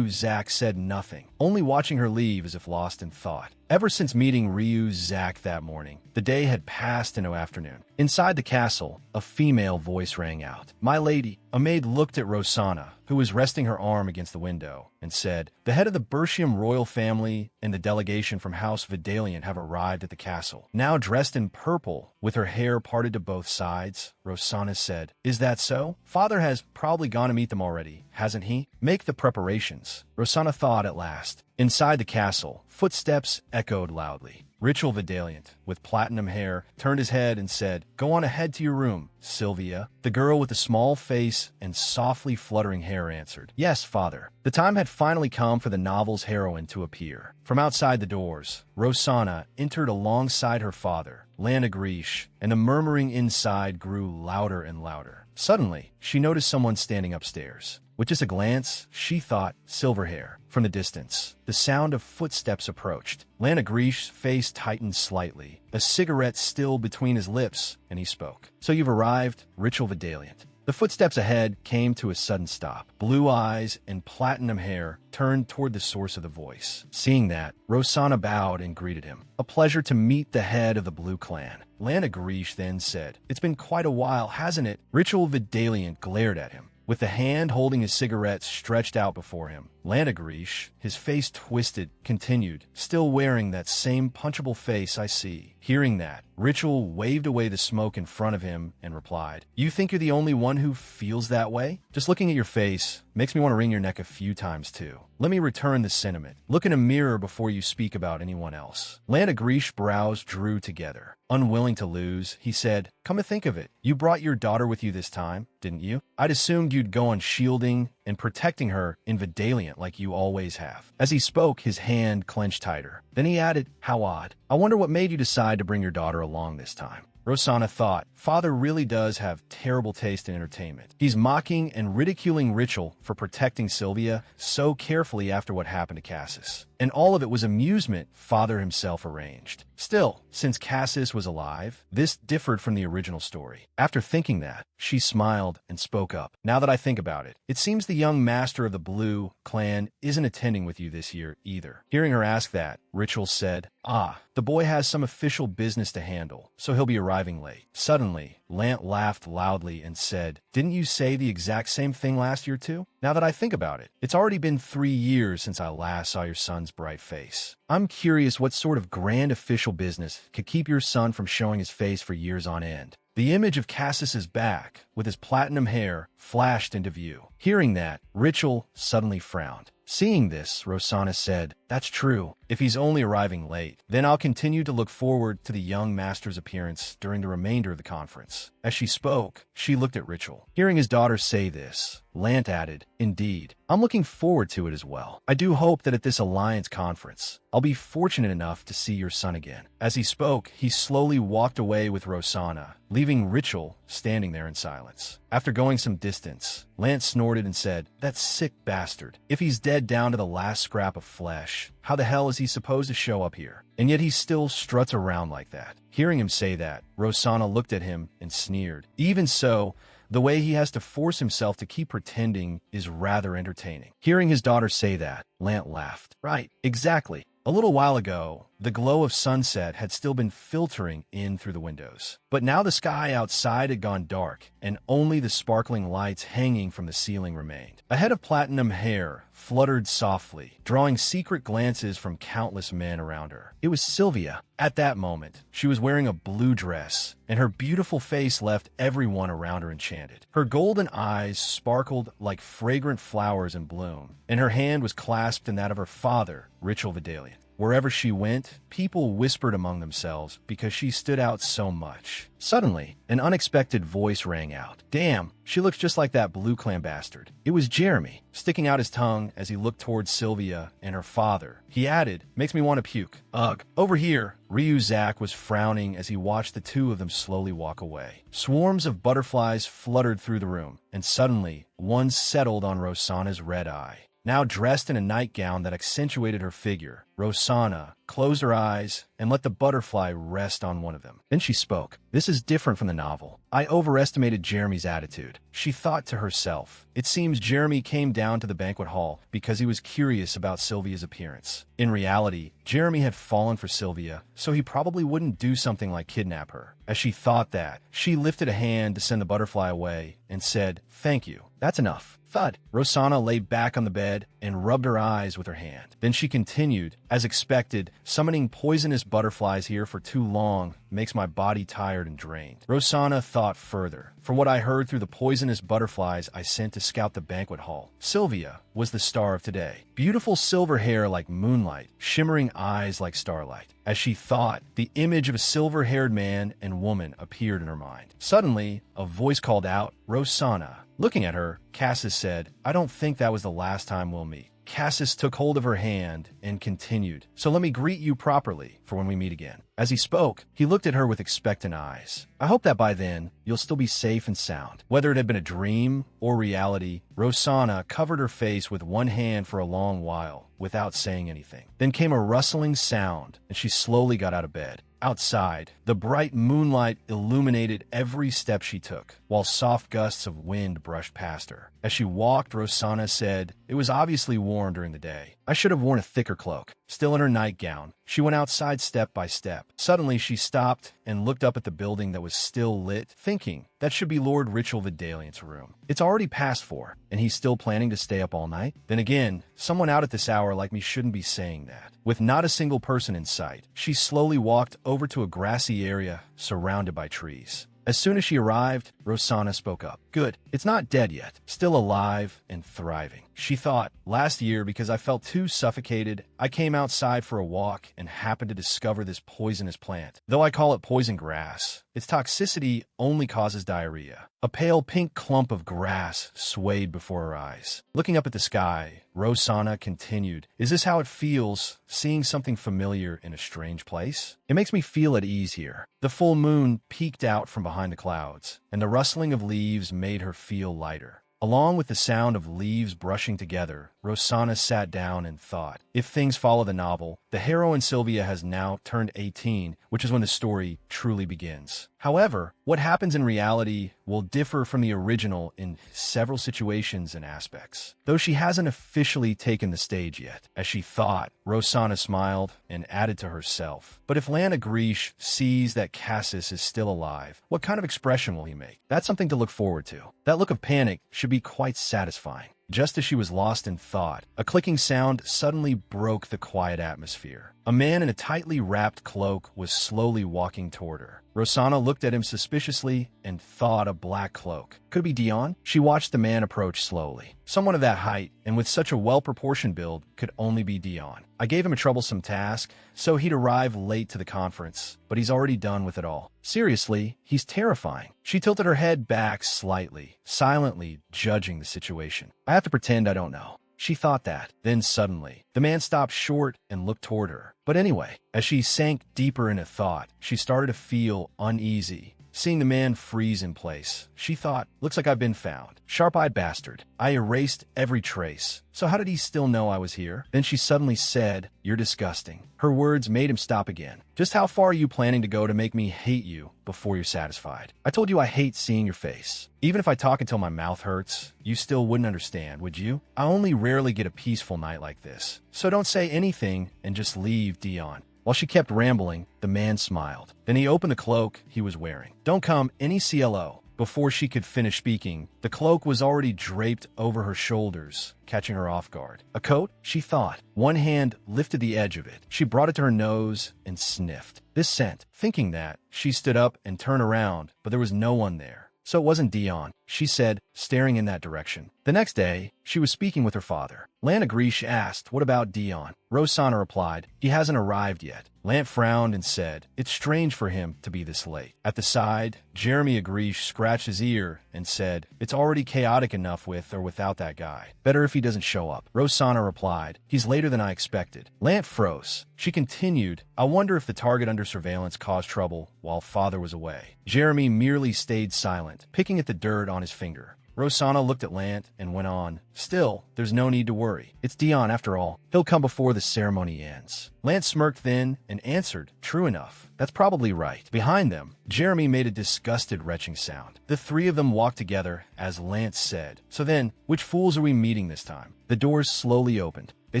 Zach said nothing, only watching her leave as if lost in thought. Ever since meeting Zach that morning, the day had passed into afternoon. Inside the castle, a female voice rang out, "My lady." A maid looked at Rosanna, who was resting her arm against the window, and said, "The head of the Bertium royal family and the delegation from House Vidalian have arrived at the castle." Now dressed in purple, with her hair parted to both sides, Rosanna said, "Is that so? Father has probably gone to meet them already, hasn't he? Make the preparations." Rosanna thought at last. Inside the castle, footsteps echoed loudly. Ritual Vidaliant, with platinum hair, turned his head and said, "Go on ahead to your room, Sylvia." The girl with the small face and softly fluttering hair answered, "Yes, father." The time had finally come for the novel's heroine to appear. From outside the doors, Rosanna entered alongside her father, Lanagrish, and the murmuring inside grew louder and louder. Suddenly, she noticed someone standing upstairs. With just a glance, she thought silver hair. From the distance, the sound of footsteps approached. Lanagrish's face tightened slightly, a cigarette still between his lips, and he spoke. "So you've arrived, Ritual Vidaliant." The footsteps ahead came to a sudden stop. Blue eyes and platinum hair turned toward the source of the voice. Seeing that, Rosanna bowed and greeted him. "A pleasure to meet the head of the Blue Clan." Lanagrish then said, "It's been quite a while, hasn't it?" Ritual Vidaliant glared at him. With the hand holding his cigarette stretched out before him, Lanagrish, his face twisted, continued, "Still wearing that same punchable face, I see." Hearing that, Ritual waved away the smoke in front of him and replied, "You think you're the only one who feels that way? Just looking at your face makes me want to wring your neck a few times too. Let me return the sentiment. Look in a mirror before you speak about anyone else." Lanagrish brows drew together. Unwilling to lose, he said, "Come to think of it, you brought your daughter with you this time, didn't you? I'd assumed you'd go on shielding and protecting her in Vidaliant like you always have." As he spoke, his hand clenched tighter. Then he added, "How odd. I wonder what made you decide to bring your daughter along this time." Rosanna thought, "Father really does have terrible taste in entertainment. He's mocking and ridiculing Ritual for protecting Sylvia so carefully after what happened to Cassis. And all of it was amusement Father himself arranged. Still, since Cassis was alive, this differed from the original story." After thinking that, she smiled and spoke up. "Now that I think about it, it seems the young master of the Blue Clan isn't attending with you this year either." Hearing her ask that, Ritual said, "Ah, the boy has some official business to handle, so he'll be arriving late." Suddenly, Lant laughed loudly and said, "Didn't you say the exact same thing last year too? Now that I think about it, it's already been 3 years since I last saw your sons son's bright face. I'm curious what sort of grand official business could keep your son from showing his face for years on end. The image of Cassis's back, with his platinum hair, flashed into view. Hearing that, Rachel suddenly frowned. Seeing this, Rosanna said, "That's true. If he's only arriving late, then I'll continue to look forward to the young master's appearance during the remainder of the conference." As she spoke, she looked at Rachel. Hearing his daughter say this, Lant added, "Indeed, I'm looking forward to it as well. I do hope that at this Alliance conference, I'll be fortunate enough to see your son again." As he spoke, he slowly walked away with Rosanna, leaving Rachel standing there in silence. After going some distance, Lance snorted and said, "That sick bastard. If he's dead down to the last scrap of flesh, how the hell is he supposed to show up here? And yet he still struts around like that." Hearing him say that, Rosanna looked at him and sneered. Even so, the way he has to force himself to keep pretending is rather entertaining. Hearing his daughter say that, Lant laughed. Right, exactly. A little while ago, the glow of sunset had still been filtering in through the windows. But now the sky outside had gone dark, and only the sparkling lights hanging from the ceiling remained. A head of platinum hair fluttered softly, drawing secret glances from countless men around her. It was Sylvia. At that moment, she was wearing a blue dress, and her beautiful face left everyone around her enchanted. Her golden eyes sparkled like fragrant flowers in bloom, and her hand was clasped in that of her father, Rachel Vidalian. Wherever she went, people whispered among themselves because she stood out so much. Suddenly, an unexpected voice rang out. "Damn, she looks just like that Blue Clan bastard." It was Jeremy, sticking out his tongue as he looked towards Sylvia and her father. He added, "Makes me want to puke." "Ugh, over here." Ryu Zak was frowning as he watched the two of them slowly walk away. Swarms of butterflies fluttered through the room, and suddenly, one settled on Rosanna's red eye. Now dressed in a nightgown that accentuated her figure, Rosanna closed her eyes and let the butterfly rest on one of them. Then she spoke. "This is different from the novel. I overestimated Jeremy's attitude." She thought to herself. It seems Jeremy came down to the banquet hall because he was curious about Sylvia's appearance. In reality, Jeremy had fallen for Sylvia, so he probably wouldn't do something like kidnap her. As she thought that, she lifted a hand to send the butterfly away and said, "Thank you. That's enough." Thud. Rosanna lay back on the bed and rubbed her eyes with her hand. Then she continued, "As expected, summoning poisonous butterflies here for too long makes my body tired and drained." Rosanna thought further. From what I heard through the poisonous butterflies I sent to scout the banquet hall, Sylvia was the star of today. Beautiful silver hair like moonlight, shimmering eyes like starlight. As she thought, the image of a silver-haired man and woman appeared in her mind. Suddenly, a voice called out, "Rosanna." Looking at her, Cassis said, "I don't think that was the last time we'll meet." Cassis took hold of her hand and continued, "So let me greet you properly for when we meet again." As he spoke, he looked at her with expectant eyes. "I hope that by then, you'll still be safe and sound." Whether it had been a dream or reality, Rosanna covered her face with one hand for a long while without saying anything. Then came a rustling sound, and she slowly got out of bed. Outside, the bright moonlight illuminated every step she took, while soft gusts of wind brushed past her. As she walked, Rosanna said, "It was obviously warm during the day. I should have worn a thicker cloak." Still in her nightgown, she went outside step by step. Suddenly, she stopped and looked up at the building that was still lit, thinking, that should be Lord Rachel Vidalian's room. It's already past 4, and he's still planning to stay up all night? Then again, someone out at this hour like me shouldn't be saying that. With not a single person in sight, she slowly walked over to a grassy area surrounded by trees. As soon as she arrived, Rosanna spoke up. "Good. It's not dead yet. Still alive and thriving." She thought, "Last year, because I felt too suffocated, I came outside for a walk and happened to discover this poisonous plant. Though I call it poison grass, its toxicity only causes diarrhea." A pale pink clump of grass swayed before her eyes. Looking up at the sky, Rosanna continued, "Is this how it feels, seeing something familiar in a strange place? It makes me feel at ease here." The full moon peeked out from behind the clouds, and the rustling of leaves made her feel lighter. Along with the sound of leaves brushing together, Rosanna sat down and thought. If things follow the novel, the heroine Sylvia has now turned 18, which is when the story truly begins. However, what happens in reality will differ from the original in several situations and aspects. Though she hasn't officially taken the stage yet. As she thought, Rosanna smiled and added to herself, "But if Lana Grish sees that Cassis is still alive, what kind of expression will he make? That's something to look forward to." That look of panic should be quite satisfying. Just as she was lost in thought, a clicking sound suddenly broke the quiet atmosphere. A man in a tightly wrapped cloak was slowly walking toward her. Rosanna looked at him suspiciously and thought a black cloak. Could it be Dion? She watched the man approach slowly. Someone of that height and with such a well-proportioned build could only be Dion. I gave him a troublesome task, so he'd arrive late to the conference, but he's already done with it all. Seriously, he's terrifying. She tilted her head back slightly, silently judging the situation. I have to pretend I don't know. She thought that. Then suddenly, the man stopped short and looked toward her. But anyway, as she sank deeper into thought, she started to feel uneasy. Seeing the man freeze in place, she thought, looks like I've been found. Sharp-eyed bastard. I erased every trace. So how did he still know I was here? Then she suddenly said, "You're disgusting." Her words made him stop again. Just how far are you planning to go to make me hate you before you're satisfied? I told you I hate seeing your face. Even if I talk until my mouth hurts, you still wouldn't understand, would you? I only rarely get a peaceful night like this. So don't say anything and just leave, Dion. While she kept rambling, the man smiled. Then he opened the cloak he was wearing. Don't come, any CLO. Before she could finish speaking, the cloak was already draped over her shoulders, catching her off guard. A coat? She thought. One hand lifted the edge of it. She brought it to her nose and sniffed. This scent. Thinking that, she stood up and turned around, but there was no one there. So it wasn't Dion, she said, staring in that direction. The next day, she was speaking with her father. Lant Agrish asked, what about Dion? Rosanna replied, he hasn't arrived yet. Lant frowned and said, it's strange for him to be this late. At the side, Jeremy Agrish scratched his ear and said, it's already chaotic enough with or without that guy. Better if he doesn't show up. Rosanna replied, he's later than I expected. Lant froze. She continued, I wonder if the target under surveillance caused trouble while father was away. Jeremy merely stayed silent, picking at the dirt on his finger. Rosanna looked at Lant and went on, still, there's no need to worry. It's Dion after all. He'll come before the ceremony ends. Lant smirked then and answered, true enough. That's probably right. Behind them, Jeremy made a disgusted retching sound. The three of them walked together, as Lance said. So then, which fools are we meeting this time? The doors slowly opened. They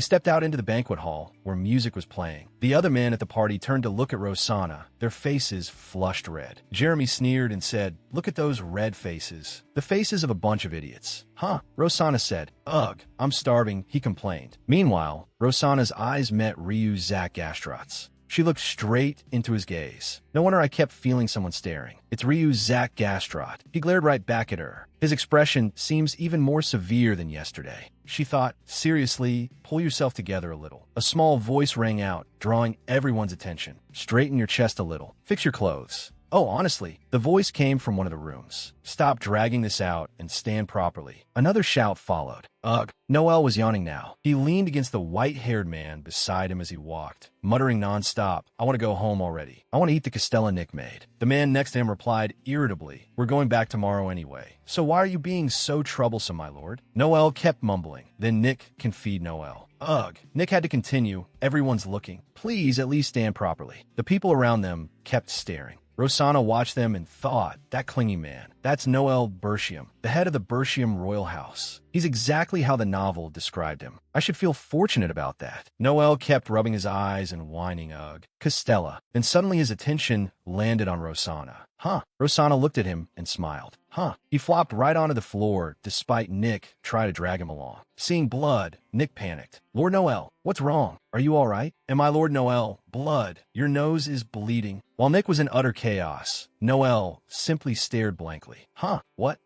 stepped out into the banquet hall, where music was playing. The other men at the party turned to look at Rosanna, their faces flushed red. Jeremy sneered and said, look at those red faces. The faces of a bunch of idiots. Huh? Rosanna said, ugh, I'm starving, he complained. Meanwhile, Rosanna's eyes met Ryu's Zach Gastrot's. She looked straight into his gaze. No wonder I kept feeling someone staring. It's Ryu's Zach Gastrot. He glared right back at her. His expression seems even more severe than yesterday. She thought, seriously, pull yourself together a little. A small voice rang out, drawing everyone's attention. Straighten your chest a little. Fix your clothes. Oh, honestly, the voice came from one of the rooms. Stop dragging this out and stand properly. Another shout followed. Ugh. Noel was yawning now. He leaned against the white-haired man beside him as he walked, muttering nonstop, I want to go home already. I want to eat the Costella Nick made. The man next to him replied irritably, we're going back tomorrow anyway. So why are you being so troublesome, my lord? Noel kept mumbling. Then Nick can feed Noel. Ugh. Nick had to continue. Everyone's looking. Please at least stand properly. The people around them kept staring. Rosanna watched them and thought, that clingy man, that's Noel Bertium, the head of the Bertium royal house. He's exactly how the novel described him. I should feel fortunate about that. Noel kept rubbing his eyes and whining, ugh. Costella. Then suddenly his attention landed on Rosanna. Huh. Rosanna looked at him and smiled. Huh. He flopped right onto the floor despite Nick trying to drag him along. Seeing blood, Nick panicked. Lord Noel, what's wrong? Are you all right? And my Lord Noel, blood. Your nose is bleeding. While Nick was in utter chaos, Noel simply stared blankly. Huh. What?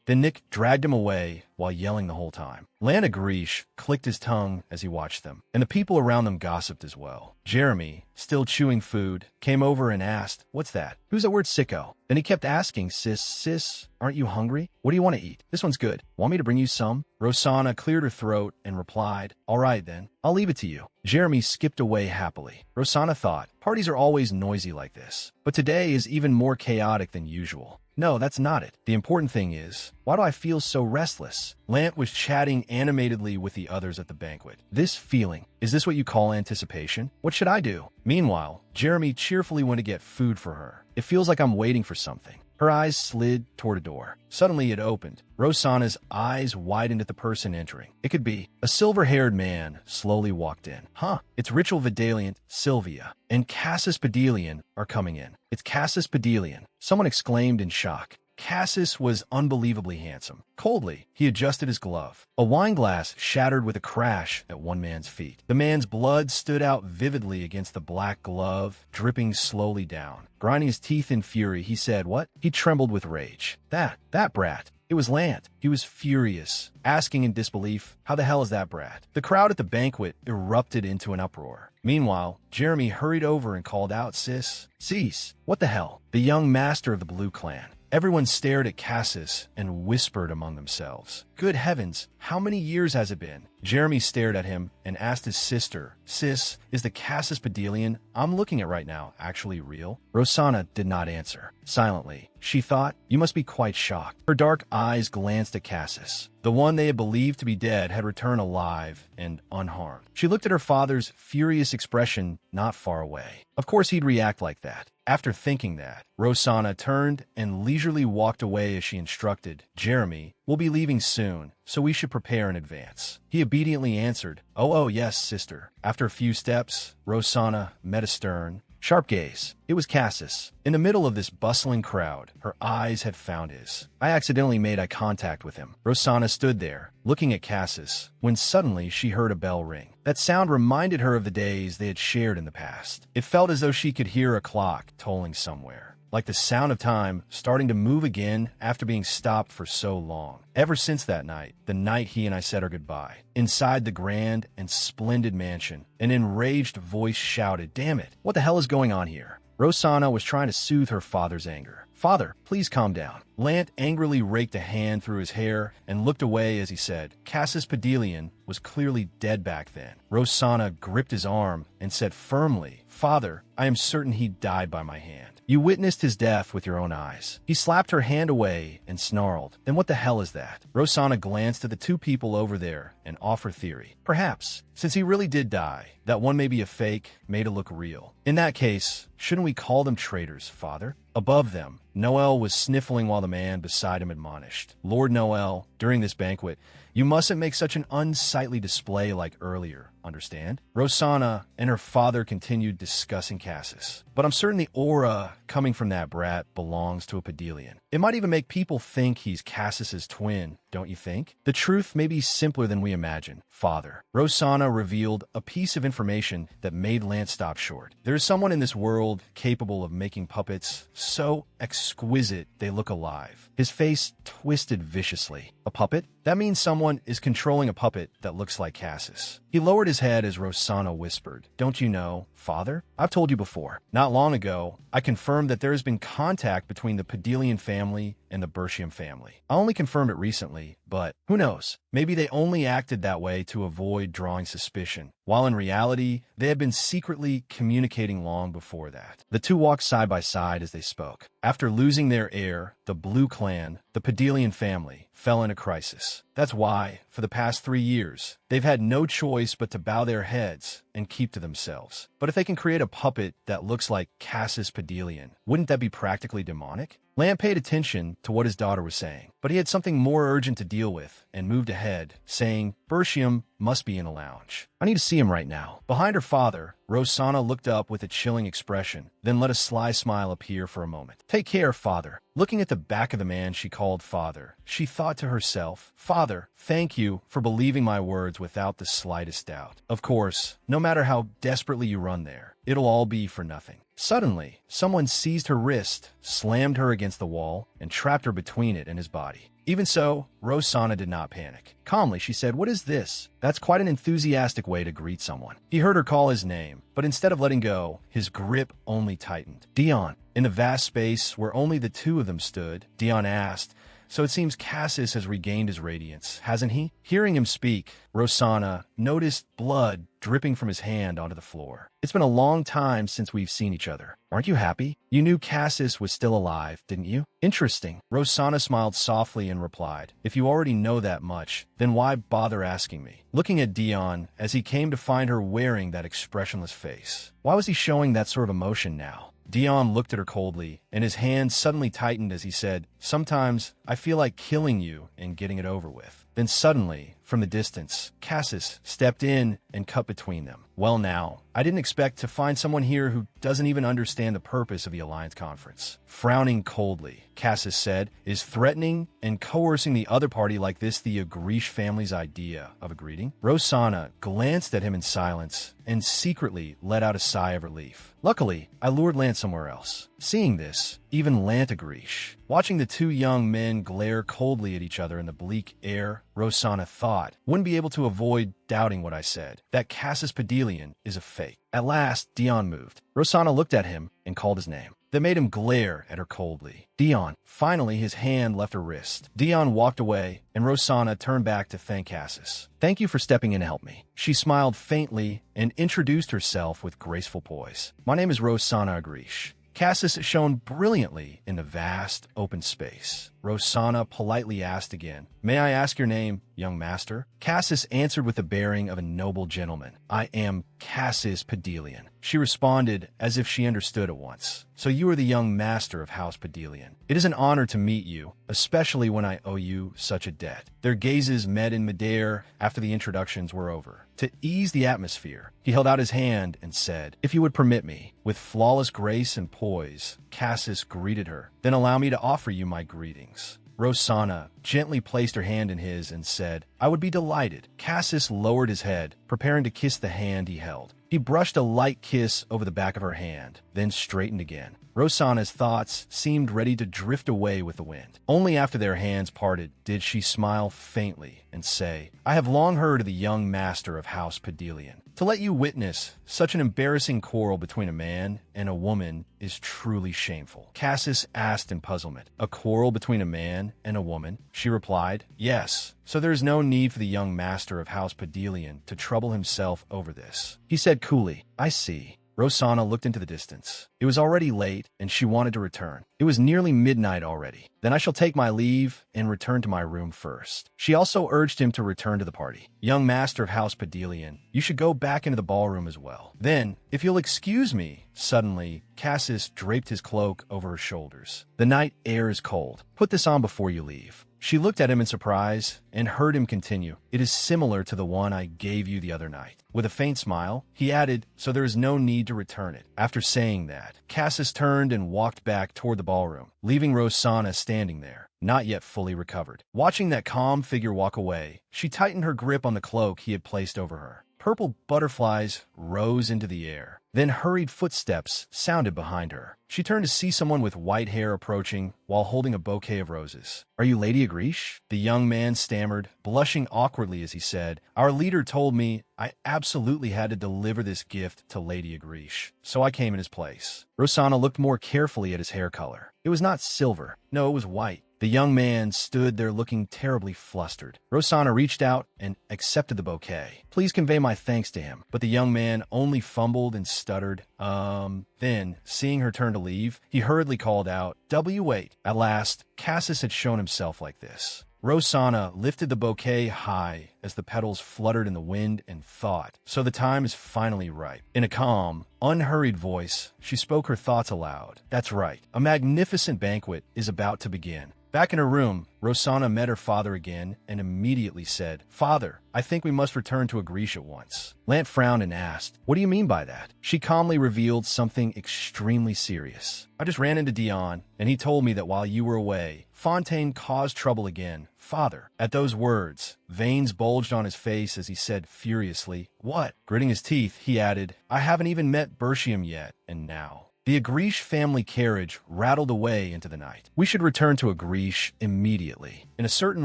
Then Nick dragged him away while yelling the whole time. Lana Grish clicked his tongue as he watched them, and the people around them gossiped as well. Jeremy, still chewing food, came over and asked, what's that? Who's that word sicko? Then he kept asking, sis, aren't you hungry? What do you want to eat? This one's good. Want me to bring you some? Rosanna cleared her throat and replied, all right then, I'll leave it to you. Jeremy skipped away happily. Rosanna thought, parties are always noisy like this, but today is even more chaotic than usual. No, that's not it. The important thing is, why do I feel so restless? Lant was chatting animatedly with the others at the banquet. This feeling, is this what you call anticipation? What should I do? Meanwhile, Jeremy cheerfully went to get food for her. It feels like I'm waiting for something. Her eyes slid toward a door. Suddenly it opened. Rosanna's eyes widened at the person entering. It could be. A silver-haired man slowly walked in. Huh. It's Ritual Vidaliant, Sylvia, and Cassis Bedelian are coming in. It's Cassis Bedelian. Someone exclaimed in shock. Cassis was unbelievably handsome. Coldly, he adjusted his glove. A wine glass shattered with a crash at one man's feet. The man's blood stood out vividly against the black glove, dripping slowly down. Grinding his teeth in fury, he said, "What?" He trembled with rage. That brat. It was Lant. He was furious, asking in disbelief, "How the hell is that brat?" The crowd at the banquet erupted into an uproar. Meanwhile, Jeremy hurried over and called out, Cease. What the hell?" The young master of the Blue Clan. Everyone stared at Cassis and whispered among themselves. "Good heavens, how many years has it been?" Jeremy stared at him and asked his sister, "Sis, is the Cassis Pedelian I'm looking at right now actually real?" Rosanna did not answer. Silently, she thought, "You must be quite shocked." Her dark eyes glanced at Cassis. The one they had believed to be dead had returned alive and unharmed. She looked at her father's furious expression not far away. Of course he'd react like that. After thinking that, Rosanna turned and leisurely walked away as she instructed, "Jeremy, we'll be leaving soon, so we should prepare in advance." He obediently answered, Oh, yes, sister." After a few steps, Rosanna met a stern, sharp gaze. It was Cassis. In the middle of this bustling crowd, her eyes had found his. I accidentally made eye contact with him. Rosanna stood there, looking at Cassis, when suddenly she heard a bell ring. That sound reminded her of the days they had shared in the past. It felt as though she could hear a clock tolling somewhere, like the sound of time starting to move again after being stopped for so long. Ever since that night, the night he and I said our goodbye, inside the grand and splendid mansion, an enraged voice shouted, "Damn it, what the hell is going on here?" Rosanna was trying to soothe her father's anger. "Father, please calm down." Lant angrily raked a hand through his hair and looked away as he said, "Cassis Pedelian was clearly dead back then." Rosanna gripped his arm and said firmly, "Father, I am certain he died by my hand. You witnessed his death with your own eyes." He slapped her hand away and snarled, "Then what the hell is that?" Rosanna glanced at the two people over there and offered theory. "Perhaps, since he really did die, that one may be a fake, made to look real. In that case, shouldn't we call them traitors, Father?" Above them, Noel was sniffling while the man beside him admonished, "Lord Noel, during this banquet, you mustn't make such an unsightly display like earlier, understand?" Rosanna and her father continued discussing Cassis. "But I'm certain the aura coming from that brat belongs to a Pedelian. It might even make people think he's Cassis's twin, don't you think? The truth may be simpler than we imagine, Father." Rosanna revealed a piece of information that made Lance stop short. There is someone in this world capable of making puppets so exquisite they look alive. His face twisted viciously. A puppet? That means someone is controlling a puppet that looks like Cassis. He lowered his head as Rosanna whispered, "Don't you know, Father? I've told you before. Not long ago, I confirmed that there has been contact between the Pedelian family and the Bertium family. I only confirmed it recently, but who knows? Maybe they only acted that way to avoid drawing suspicion, while in reality, they had been secretly communicating long before that." The two walked side by side as they spoke. After losing their heir, the Blue Clan, the Pedelian family, fell into crisis. That's why, for the past 3 years, they've had no choice but to bow their heads and keep to themselves. But if they can create a puppet that looks like Cassis Pedelian, wouldn't that be practically demonic? Lamb paid attention to what his daughter was saying, but he had something more urgent to deal with and moved ahead, saying, "Bertium must be in a lounge. I need to see him right now." Behind her father, Rosanna looked up with a chilling expression, then let a sly smile appear for a moment. "Take care, Father." Looking at the back of the man she called father, she thought to herself, "Father, thank you for believing my words without the slightest doubt. Of course, no matter how desperately you run there, it'll all be for nothing." Suddenly, someone seized her wrist, slammed her against the wall, and trapped her between it and his body. Even so, Rosanna did not panic. Calmly, she said, "What is this?" That's quite an enthusiastic way to greet someone. He heard her call his name, but instead of letting go, his grip only tightened. "Dion." In the vast space where only the two of them stood, Dion asked, "So it seems Cassis has regained his radiance, hasn't he?" Hearing him speak, Rosanna noticed blood dripping from his hand onto the floor. "It's been a long time since we've seen each other. Aren't you happy? You knew Cassis was still alive, didn't you?" "Interesting." Rosanna smiled softly and replied, "If you already know that much, then why bother asking me?" Looking at Dion as he came to find her wearing that expressionless face. Why was he showing that sort of emotion now? Dion looked at her coldly, and his hand suddenly tightened as he said, "Sometimes I feel like killing you and getting it over with." Then suddenly, from the distance, Cassis stepped in and cut between them. Well now, I didn't expect to find someone here who doesn't even understand the purpose of the Alliance Conference. Frowning coldly, Cassis said, is threatening and coercing the other party like this the Agrish family's idea of a greeting? Rosanna glanced at him in silence and secretly let out a sigh of relief. Luckily, I lured Lant somewhere else. Seeing this, even Lant Agrish. Watching the two young men glare coldly at each other in the bleak air, Rosanna thought, wouldn't be able to avoid doubting what I said, that Cassis Pedelian is a fake. At last, Dion moved. Rosanna looked at him and called his name. That made him glare at her coldly. Dion. Finally, his hand left her wrist. Dion walked away, and Rosanna turned back to thank Cassis. Thank you for stepping in to help me. She smiled faintly and introduced herself with graceful poise. My name is Rosanna Agrish. Cassis shone brilliantly in the vast, open space. Rosanna politely asked again, May I ask your name, young master? Cassis answered with the bearing of a noble gentleman. I am Cassis Pedelian. She responded as if she understood at once. So you are the young master of House Pedelian. It is an honor to meet you, especially when I owe you such a debt. Their gazes met in midair after the introductions were over. To ease the atmosphere, he held out his hand and said, If you would permit me. With flawless grace and poise, Cassis greeted her. Then allow me to offer you my greetings. Rosanna gently placed her hand in his and said, I would be delighted. Cassis lowered his head, preparing to kiss the hand he held. He brushed a light kiss over the back of her hand, then straightened again. Rosanna's thoughts seemed ready to drift away with the wind. Only after their hands parted did she smile faintly and say, I have long heard of the young master of House Pedelian. To let you witness such an embarrassing quarrel between a man and a woman is truly shameful. Cassis asked in puzzlement. A quarrel between a man and a woman? She replied, Yes. So there is no need for the young master of House Pedelian to trouble himself over this. He said coolly, I see. Rosanna looked into the distance. It was already late, and she wanted to return. It was nearly midnight already. Then I shall take my leave and return to my room first. She also urged him to return to the party. Young master of House Pedelian, you should go back into the ballroom as well. Then, if you'll excuse me, suddenly, Cassis draped his cloak over her shoulders. The night air is cold. Put this on before you leave. She looked at him in surprise and heard him continue. It is similar to the one I gave you the other night. With a faint smile, he added, so there is no need to return it. After saying that, Cassis turned and walked back toward the ballroom, leaving Rosanna standing there, not yet fully recovered. Watching that calm figure walk away, she tightened her grip on the cloak he had placed over her. Purple butterflies rose into the air. Then hurried footsteps sounded behind her. She turned to see someone with white hair approaching while holding a bouquet of roses. Are you Lady Agrish? The young man stammered, blushing awkwardly as he said, Our leader told me I absolutely had to deliver this gift to Lady Agrish, so I came in his place. Rosanna looked more carefully at his hair color. It was not silver. No, it was white. The young man stood there looking terribly flustered. Rosanna reached out and accepted the bouquet. Please convey my thanks to him. But the young man only fumbled and stuttered. Then, seeing her turn to leave, he hurriedly called out, wait. At last, Cassis had shown himself like this. Rosanna lifted the bouquet high as the petals fluttered in the wind and thought, so the time is finally ripe. In a calm, unhurried voice, she spoke her thoughts aloud. That's right. A magnificent banquet is about to begin. Back in her room, Rosanna met her father again and immediately said, Father, I think we must return to Agrish at once. Lant frowned and asked, What do you mean by that? She calmly revealed something extremely serious. I just ran into Dion, and he told me that while you were away, Fontaine caused trouble again. Father. At those words, veins bulged on his face as he said furiously, What? Gritting his teeth, he added, I haven't even met Bertium yet, and now. The Agrish family carriage rattled away into the night. We should return to Agrish immediately. In a certain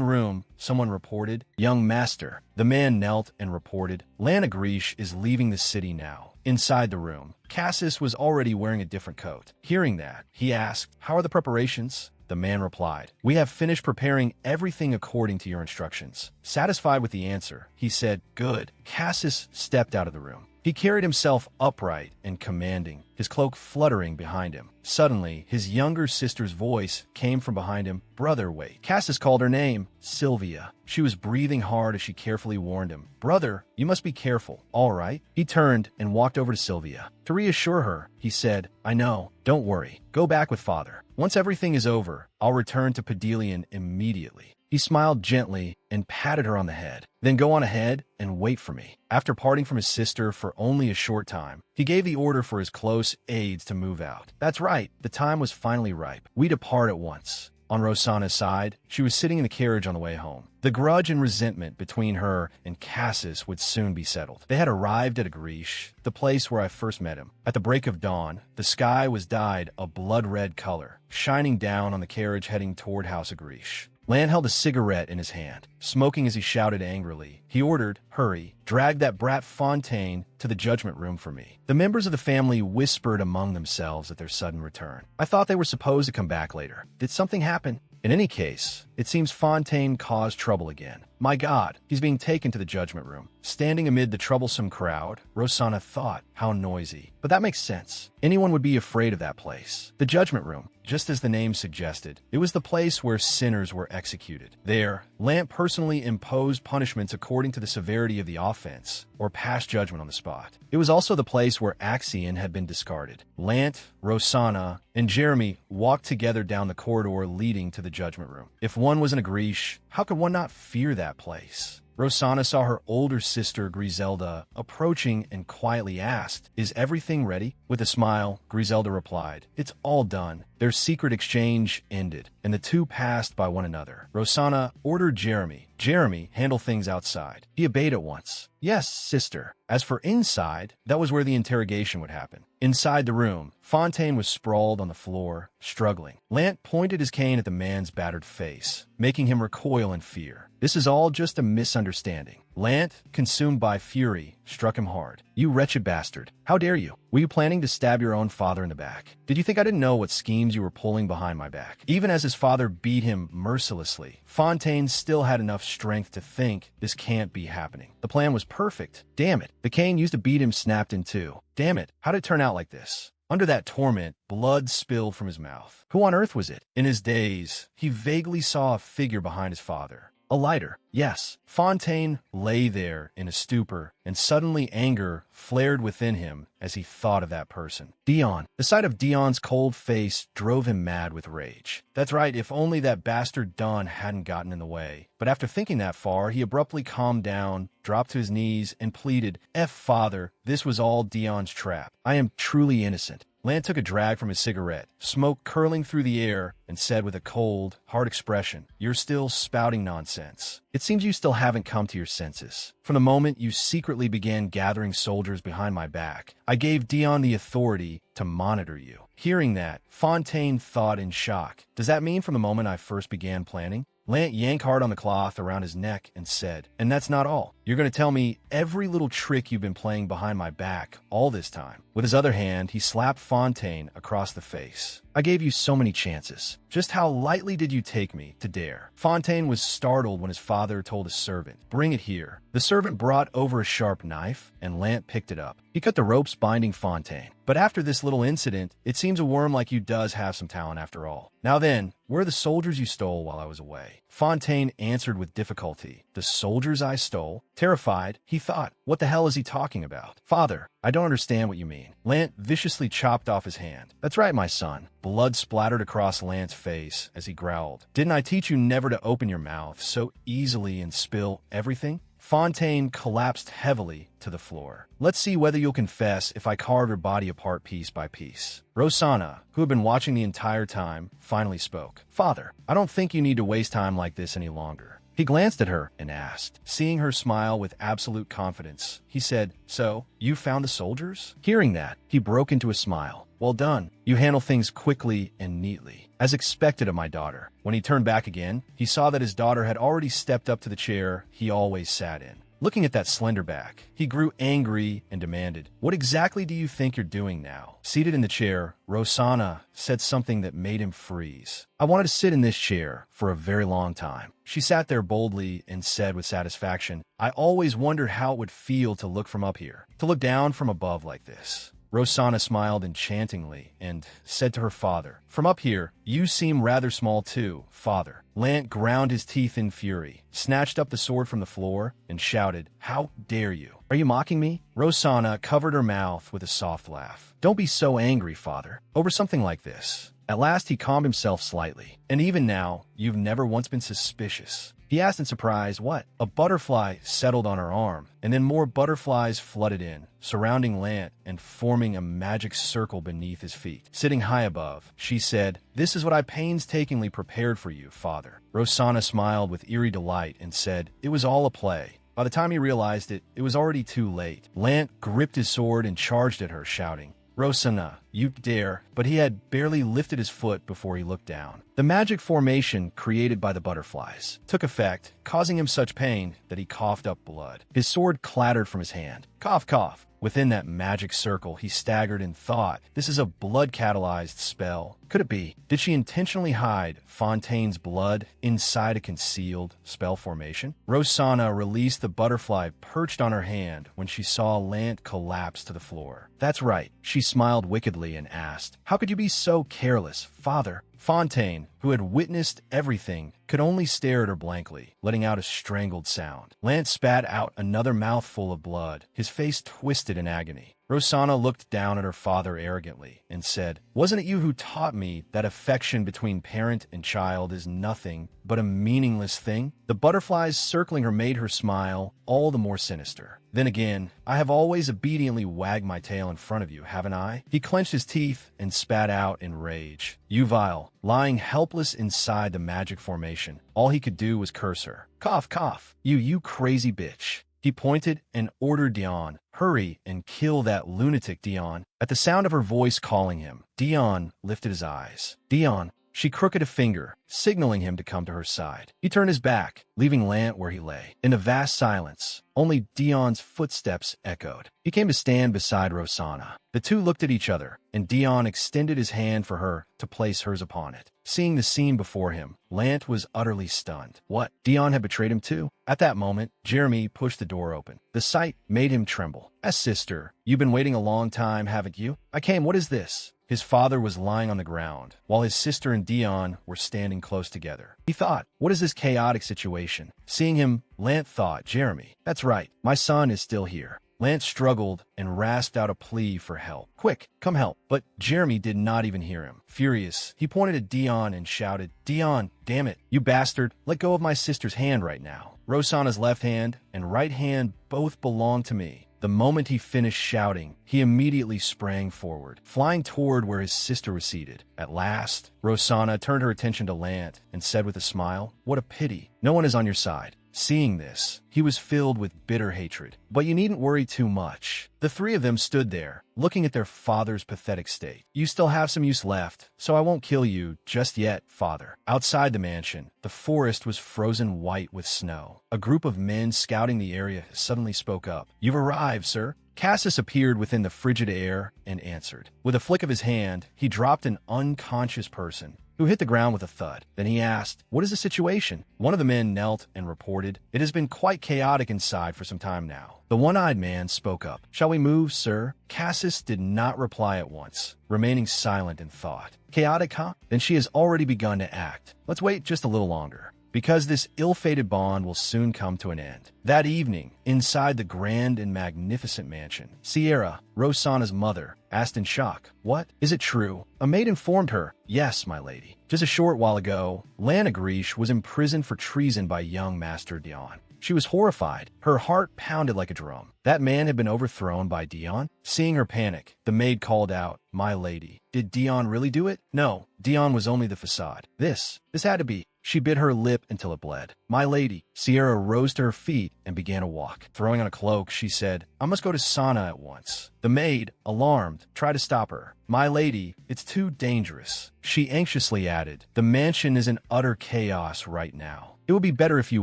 room, someone reported, Young master. The man knelt and reported, Lan Agrish is leaving the city now. Inside the room, Cassis was already wearing a different coat. Hearing that, he asked, How are the preparations? The man replied, We have finished preparing everything according to your instructions. Satisfied with the answer, he said, Good. Cassis stepped out of the room. He carried himself upright and commanding, his cloak fluttering behind him. Suddenly, his younger sister's voice came from behind him. Brother, wait. Cassis called her name, Sylvia. She was breathing hard as she carefully warned him. Brother, you must be careful. All right. He turned and walked over to Sylvia. To reassure her, he said, I know. Don't worry. Go back with father. Once everything is over, I'll return to Pedelian immediately. He smiled gently and patted her on the head. Then go on ahead and wait for me. After parting from his sister for only a short time, he gave the order for his close aides to move out. That's right, the time was finally ripe. We depart at once. On Rosanna's side, she was sitting in the carriage on the way home. The grudge and resentment between her and Cassis would soon be settled. They had arrived at Agrish, the place where I first met him. At the break of dawn, the sky was dyed a blood-red color, shining down on the carriage heading toward House Agrish. Lan held a cigarette in his hand, smoking as he shouted angrily. He ordered, "Hurry, drag that brat Fontaine to the judgment room for me." The members of the family whispered among themselves at their sudden return. I thought they were supposed to come back later. Did something happen? In any case, it seems Fontaine caused trouble again. My God, he's being taken to the judgment room. Standing amid the troublesome crowd, Rosanna thought, how noisy. But that makes sense. Anyone would be afraid of that place. The judgment room, just as the name suggested, it was the place where sinners were executed. There, Lant personally imposed punishments according to the severity of the offense, or passed judgment on the spot. It was also the place where Axion had been discarded. Lant, Rosanna, and Jeremy walked together down the corridor leading to the judgment room. If one was an Agrish, how could one not fear that place? Rosanna saw her older sister, Griselda, approaching and quietly asked, "Is everything ready?" With a smile, Griselda replied, "It's all done." Their secret exchange ended, and the two passed by one another. Rosanna ordered Jeremy handle things outside. He obeyed at once. "Yes, sister." As for inside, that was where the interrogation would happen. Inside the room, Fontaine was sprawled on the floor, struggling. Lant pointed his cane at the man's battered face, making him recoil in fear. This is all just a misunderstanding. Lant, consumed by fury, struck him hard. "You wretched bastard. How dare you? Were you planning to stab your own father in the back? Did you think I didn't know what schemes you were pulling behind my back?" Even as his father beat him mercilessly, Fontaine still had enough strength to think this can't be happening. The plan was perfect. Damn it. The cane used to beat him snapped in two. Damn it. How'd it turn out like this? Under that torment, blood spilled from his mouth. Who on earth was it? In his daze, he vaguely saw a figure behind his father. A lighter. Yes, Fontaine lay there in a stupor, and suddenly anger flared within him as he thought of that person. Dion. The sight of Dion's cold face drove him mad with rage. That's right, if only that bastard Don hadn't gotten in the way. But after thinking that far, he abruptly calmed down, dropped to his knees, and pleaded, Father, this was all Dion's trap. I am truly innocent." Lant took a drag from his cigarette, smoke curling through the air, and said with a cold, hard expression, "You're still spouting nonsense. It seems you still haven't come to your senses. From the moment you secretly began gathering soldiers behind my back, I gave Dion the authority to monitor you." Hearing that, Fontaine thought in shock. Does that mean from the moment I first began planning? Lant yanked hard on the cloth around his neck and said, "And that's not all. You're going to tell me every little trick you've been playing behind my back all this time." With his other hand, he slapped Fontaine across the face. "I gave you so many chances. Just how lightly did you take me to dare?" Fontaine was startled when his father told his servant, "Bring it here." The servant brought over a sharp knife, and Lant picked it up. He cut the ropes binding Fontaine. But after this little incident, it seems a worm like you does have some talent after all. Now then, where are the soldiers you stole while I was away? Fontaine answered with difficulty. The soldiers I stole? Terrified, he thought, what the hell is he talking about? "Father, I don't understand what you mean." Lant viciously chopped off his hand. "That's right, my son." Blood splattered across Lant's face as he growled. "Didn't I teach you never to open your mouth so easily and spill everything?" Fontaine collapsed heavily to the floor. "Let's see whether you'll confess if I carve your body apart piece by piece." Rosanna, who had been watching the entire time, finally spoke. "Father, I don't think you need to waste time like this any longer." He glanced at her and asked. Seeing her smile with absolute confidence, he said, "So, you found the soldiers?" Hearing that, he broke into a smile. "Well done. You handle things quickly and neatly, as expected of my daughter." When he turned back again, he saw that his daughter had already stepped up to the chair he always sat in. Looking at that slender back, he grew angry and demanded, "What exactly do you think you're doing now?" Seated in the chair, Rosanna said something that made him freeze. "I wanted to sit in this chair for a very long time." She sat there boldly and said with satisfaction, "I always wondered how it would feel to look from up here, to look down from above like this." Rosanna smiled enchantingly and said to her father, "From up here, you seem rather small too, father." Lant ground his teeth in fury, snatched up the sword from the floor, and shouted, "How dare you? Are you mocking me?" Rosanna covered her mouth with a soft laugh. "Don't be so angry, father, over something like this. At last he calmed himself slightly. And even now, you've never once been suspicious. He asked in surprise, what? A butterfly settled on her arm, and then more butterflies flooded in, surrounding Lant and forming a magic circle beneath his feet. Sitting high above, she said, "This is what I painstakingly prepared for you, father." Rosanna smiled with eerie delight and said, "It was all a play." By the time he realized it, it was already too late. Lant gripped his sword and charged at her, shouting, "Rosanna, you dare," but he had barely lifted his foot before he looked down. The magic formation created by the butterflies took effect, causing him such pain that he coughed up blood. His sword clattered from his hand. Cough, cough. Within that magic circle, he staggered and thought, this is a blood-catalyzed spell. Could it be? Did she intentionally hide Fontaine's blood inside a concealed spell formation? Rosanna released the butterfly perched on her hand when she saw Lant collapse to the floor. That's right. She smiled wickedly and asked, "How could you be so careless, father?" Fontaine, who had witnessed everything, could only stare at her blankly, letting out a strangled sound. Lant spat out another mouthful of blood, his face twisted in agony. Rosanna looked down at her father arrogantly and said, "Wasn't it you who taught me that affection between parent and child is nothing but a meaningless thing?" The butterflies circling her made her smile all the more sinister. "Then again, I have always obediently wagged my tail in front of you, haven't I?" He clenched his teeth and spat out in rage. Yuvile, lying helpless inside the magic formation, all he could do was curse her. "Cough, cough, you crazy bitch." He pointed and ordered Dion, "Hurry and kill that lunatic, Dion." At the sound of her voice calling him, Dion lifted his eyes. "Dion." She crooked a finger, signaling him to come to her side. He turned his back, leaving Lant where he lay. In the vast silence, only Dion's footsteps echoed. He came to stand beside Rosanna. The two looked at each other, and Dion extended his hand for her to place hers upon it. Seeing the scene before him, Lant was utterly stunned. What? Dion had betrayed him too? At that moment, Jeremy pushed the door open. The sight made him tremble. "Sister, you've been waiting a long time, haven't you?" "I came. What is this?" His father was lying on the ground, while his sister and Dion were standing close together. He thought, what is this chaotic situation? Seeing him, Lant thought, Jeremy, that's right, my son is still here. Lant struggled and rasped out a plea for help. "Quick, come help." But Jeremy did not even hear him. Furious, he pointed at Dion and shouted, "Dion, damn it, you bastard, let go of my sister's hand right now. Rosanna's left hand and right hand both belong to me." The moment he finished shouting, he immediately sprang forward, flying toward where his sister was seated. At last, Rosanna turned her attention to Lant and said with a smile, "What a pity. No one is on your side." Seeing this, he was filled with bitter hatred. "But you needn't worry too much." The three of them stood there, looking at their father's pathetic state. "You still have some use left, so I won't kill you just yet, father." Outside the mansion, the forest was frozen white with snow. A group of men scouting the area suddenly spoke up. "You've arrived, sir." Cassis appeared within the frigid air and answered. With a flick of his hand, he dropped an unconscious person, who hit the ground with a thud. Then he asked, "What is the situation?" One of the men knelt and reported, "It has been quite chaotic inside for some time now." The one-eyed man spoke up. "Shall we move, sir?" Cassis did not reply at once, remaining silent in thought. "Chaotic, huh? Then she has already begun to act. Let's wait just a little longer, because this ill-fated bond will soon come to an end." That evening, inside the grand and magnificent mansion, Sierra, Rosanna's mother, asked in shock, "What? Is it true?" A maid informed her, "Yes, my lady. Just a short while ago, Lanagrish was imprisoned for treason by young Master Dion." She was horrified. Her heart pounded like a drum. That man had been overthrown by Dion? Seeing her panic, the maid called out, "My lady, did Dion really do it?" "No, Dion was only the facade. This had to be." She bit her lip until it bled. "My lady." Sierra rose to her feet and began to walk. Throwing on a cloak, she said, "I must go to Sana at once." The maid, alarmed, tried to stop her. "My lady, it's too dangerous." She anxiously added, "The mansion is in utter chaos right now. It would be better if you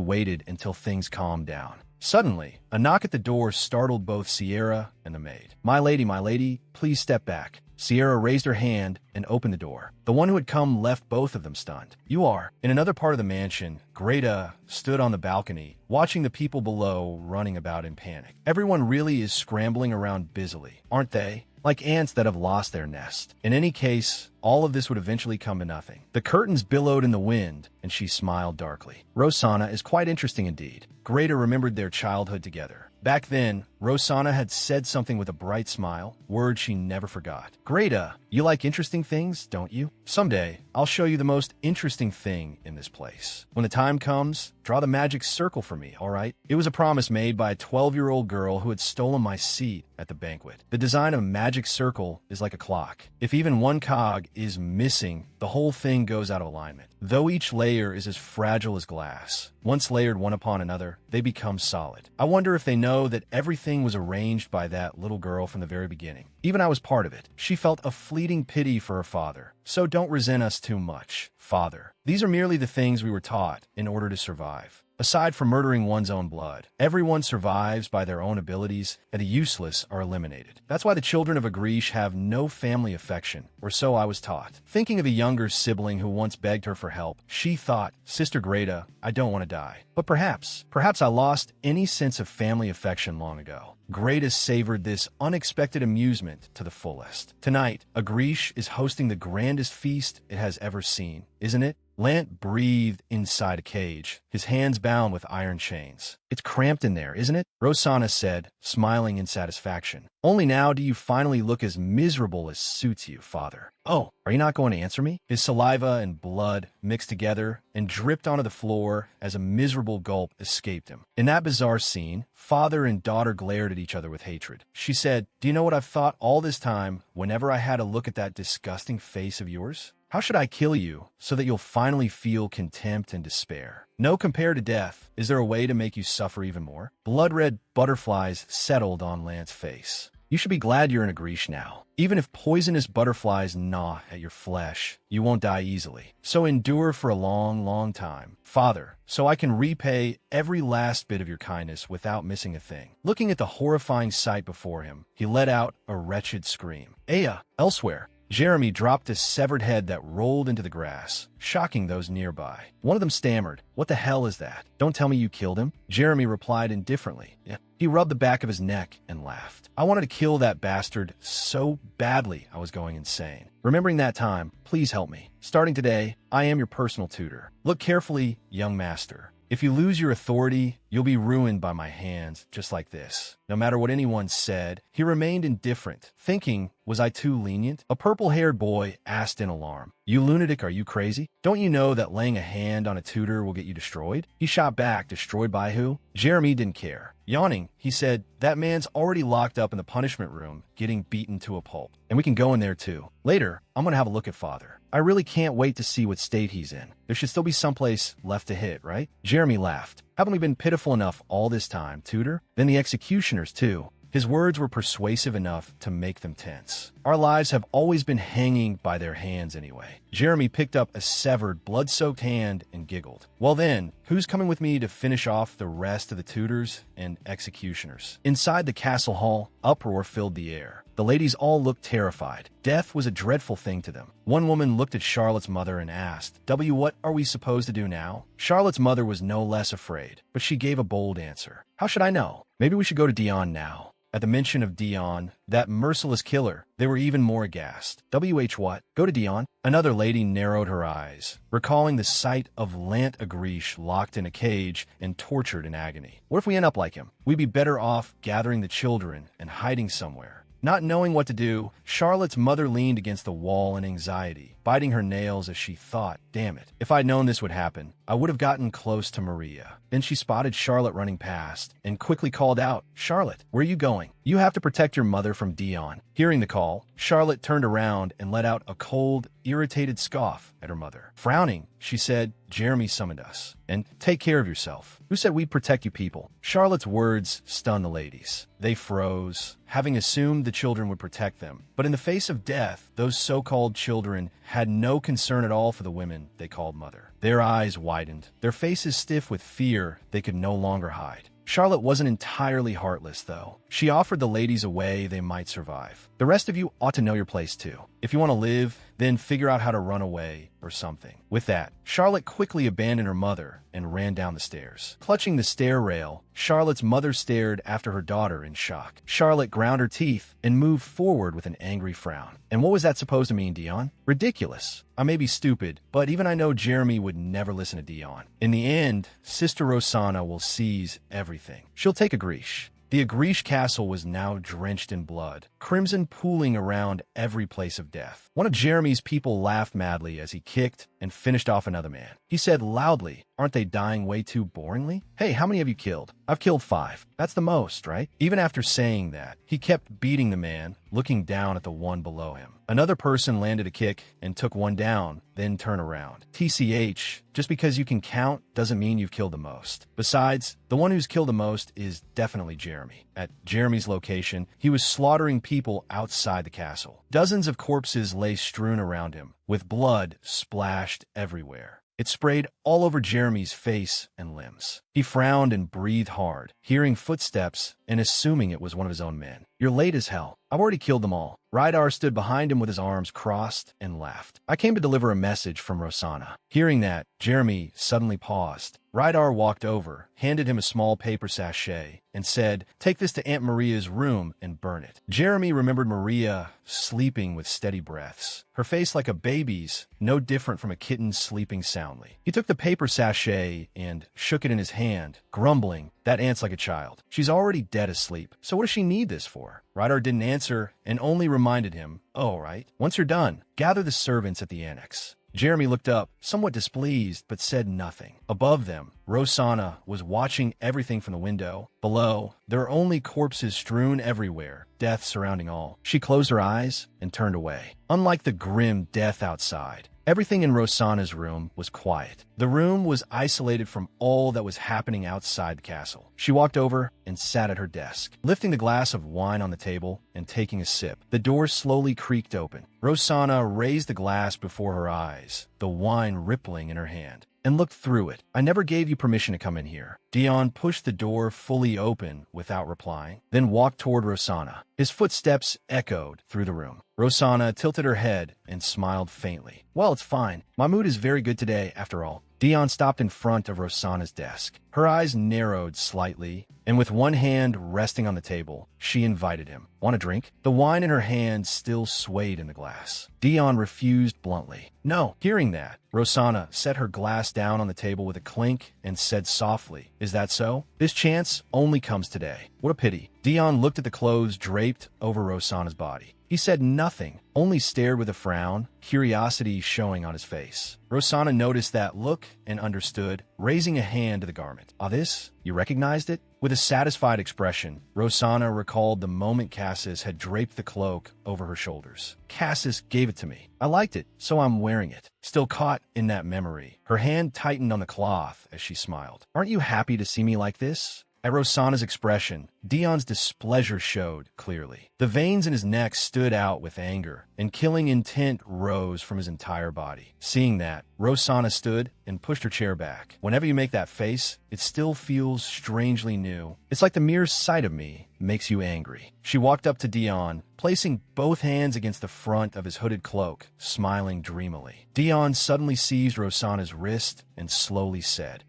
waited until things calm down." Suddenly, a knock at the door startled both Sierra and the maid. My lady, please step back." Sierra raised her hand and opened the door. The one who had come left both of them stunned. "You are." In another part of the mansion, Greta stood on the balcony, watching the people below running about in panic. Everyone really is scrambling around busily, aren't they? Like ants that have lost their nest. In any case, all of this would eventually come to nothing. The curtains billowed in the wind, and she smiled darkly. Rosanna is quite interesting indeed. Greta remembered their childhood together. Back then, Rosanna had said something with a bright smile, words she never forgot. Greta, you like interesting things, don't you? Someday, I'll show you the most interesting thing in this place. When the time comes, draw the magic circle for me, all right? It was a promise made by a 12-year-old girl who had stolen my seat at the banquet. The design of a magic circle is like a clock. If even one cog is missing, the whole thing goes out of alignment. Though each layer is as fragile as glass, once layered one upon another, they become solid. I wonder if they know that everything was arranged by that little girl from the very beginning. Even I was part of it. She felt a fleeting pity for her father. So don't resent us too much, Father. These are merely the things we were taught in order to survive. Aside from murdering one's own blood, everyone survives by their own abilities, and the useless are eliminated. That's why the children of Agrish have no family affection, or so I was taught. Thinking of a younger sibling who once begged her for help, she thought, Sister Greta, I don't want to die. But perhaps I lost any sense of family affection long ago. Greta savored this unexpected amusement to the fullest. Tonight, Agrish is hosting the grandest feast it has ever seen, isn't it? Lant breathed inside a cage, his hands bound with iron chains. It's cramped in there, isn't it? Rosanna said, smiling in satisfaction. Only now do you finally look as miserable as suits you, Father. Oh, are you not going to answer me? His saliva and blood mixed together and dripped onto the floor as a miserable gulp escaped him. In that bizarre scene, father and daughter glared at each other with hatred. She said, Do you know what I've thought all this time whenever I had a look at that disgusting face of yours? How should I kill you so that you'll finally feel contempt and despair? No, compared to death, is there a way to make you suffer even more? Blood-red butterflies settled on Lance's face. You should be glad you're in Agrish now. Even if poisonous butterflies gnaw at your flesh, you won't die easily. So endure for a long, long time, Father, so I can repay every last bit of your kindness without missing a thing. Looking at the horrifying sight before him, he let out a wretched scream. Aya, elsewhere. Jeremy dropped a severed head that rolled into the grass, shocking those nearby. One of them stammered, What the hell is that? Don't tell me you killed him. Jeremy replied indifferently. Yeah. He rubbed the back of his neck and laughed. I wanted to kill that bastard so badly I was going insane. Remembering that time, please help me. Starting today, I am your personal tutor. Look carefully, young master. If you lose your authority, you'll be ruined by my hands, just like this. No matter what anyone said, he remained indifferent, thinking, was I too lenient? A purple-haired boy asked in alarm. You lunatic, are you crazy? Don't you know that laying a hand on a tutor will get you destroyed? He shot back, destroyed by who? Jeremy didn't care. Yawning, he said, that man's already locked up in the punishment room, getting beaten to a pulp. And we can go in there too. Later, I'm gonna have a look at Father. I really can't wait to see what state he's in. There should still be someplace left to hit, right? Jeremy laughed. Haven't we been pitiful enough all this time, tutor? Then the executioners too. His words were persuasive enough to make them tense. Our lives have always been hanging by their hands anyway. Jeremy picked up a severed, blood-soaked hand and giggled. Well then, who's coming with me to finish off the rest of the tutors and executioners? Inside the castle hall, uproar filled the air. The ladies all looked terrified. Death was a dreadful thing to them. One woman looked at Charlotte's mother and asked, what are we supposed to do now? Charlotte's mother was no less afraid, but she gave a bold answer. How should I know? Maybe we should go to Dion now. At the mention of Dion, that merciless killer, they were even more aghast. What? Go to Dion? Another lady narrowed her eyes, recalling the sight of Lant Agrish locked in a cage and tortured in agony. What if we end up like him? We'd be better off gathering the children and hiding somewhere. Not knowing what to do, Charlotte's mother leaned against the wall in anxiety, biting her nails as she thought, damn it, if I'd known this would happen, I would have gotten close to Maria. Then she spotted Charlotte running past and quickly called out, Charlotte, where are you going? You have to protect your mother from Dion. Hearing the call, Charlotte turned around and let out a cold, irritated scoff at her mother. Frowning, she said, Jeremy summoned us. And take care of yourself. Who said we'd protect you people? Charlotte's words stunned the ladies. They froze, having assumed the children would protect them. But in the face of death, those so-called children had no concern at all for the women they called mother. Their eyes widened, their faces stiff with fear they could no longer hide. Charlotte wasn't entirely heartless, though. She offered the ladies a way they might survive. The rest of you ought to know your place, too. If you want to live, then figure out how to run away or something. With that, Charlotte quickly abandoned her mother and ran down the stairs. Clutching the stair rail, Charlotte's mother stared after her daughter in shock. Charlotte ground her teeth and moved forward with an angry frown. And what was that supposed to mean, Dion? Ridiculous. I may be stupid, but even I know Jeremy would never listen to Dion. In the end, Sister Rosanna will seize everything. She'll take Agrish. The Agrish castle was now drenched in blood, crimson pooling around every place of death. One of Jeremy's people laughed madly as he kicked and finished off another man. He said loudly, "Aren't they dying way too boringly? Hey, how many have you killed?" "I've killed 5. That's the most, right?" Even after saying that, he kept beating the man, looking down at the one below him. Another person landed a kick and took one down, then turned around. TCH, just because you can count doesn't mean you've killed the most. Besides, the one who's killed the most is definitely Jeremy. At Jeremy's location, he was slaughtering people outside the castle. Dozens of corpses lay strewn around him, with blood splashed everywhere. It sprayed all over Jeremy's face and limbs. He frowned and breathed hard, hearing footsteps and assuming it was one of his own men. "You're late as hell. I've already killed them all." Rydar stood behind him with his arms crossed and laughed. "I came to deliver a message from Rosanna." Hearing that, Jeremy suddenly paused. Rydar walked over, handed him a small paper sachet, and said, "Take this to Aunt Maria's room and burn it." Jeremy remembered Maria sleeping with steady breaths, her face like a baby's, no different from a kitten sleeping soundly. He took the paper sachet and shook it in his hand, grumbling, "That aunt's like a child. She's already dead asleep, so what does she need this for?" Rydar didn't answer and only reminded him, "Oh, right. Once you're done, gather the servants at the annex." Jeremy looked up, somewhat displeased, but said nothing. Above them, Rosanna was watching everything from the window. Below, there were only corpses strewn everywhere, death surrounding all. She closed her eyes and turned away. Unlike the grim death outside, everything in Rosanna's room was quiet. The room was isolated from all that was happening outside the castle. She walked over and sat at her desk, lifting the glass of wine on the table and taking a sip. The door slowly creaked open. Rosanna raised the glass before her eyes, the wine rippling in her hand, and looked through it. "I never gave you permission to come in here." Dion pushed the door fully open without replying, then walked toward Rosanna. His footsteps echoed through the room. Rosanna tilted her head and smiled faintly. "Well, it's fine. My mood is very good today, after all." Dion stopped in front of Rosanna's desk. Her eyes narrowed slightly, and with one hand resting on the table, she invited him. "Want a drink?" The wine in her hand still swayed in the glass. Dion refused bluntly. "No." Hearing that, Rosanna set her glass down on the table with a clink and said softly, "Is that so? This chance only comes today. What a pity." Dion looked at the clothes draped over Rosanna's body. He said nothing, only stared with a frown, curiosity showing on his face. Rosanna noticed that look and understood, raising a hand to the garment. "Ah, this? You recognized it?" With a satisfied expression, Rosanna recalled the moment Cassis had draped the cloak over her shoulders. "Cassis gave it to me. I liked it, so I'm wearing it." Still caught in that memory, her hand tightened on the cloth as she smiled. "Aren't you happy to see me like this?" At Rosanna's expression, Dion's displeasure showed clearly. The veins in his neck stood out with anger, and killing intent rose from his entire body. Seeing that, Rosanna stood and pushed her chair back. "Whenever you make that face, it still feels strangely new. It's like the mere sight of me makes you angry." She walked up to Dion, placing both hands against the front of his hooded cloak, smiling dreamily. Dion suddenly seized Rosanna's wrist and slowly said,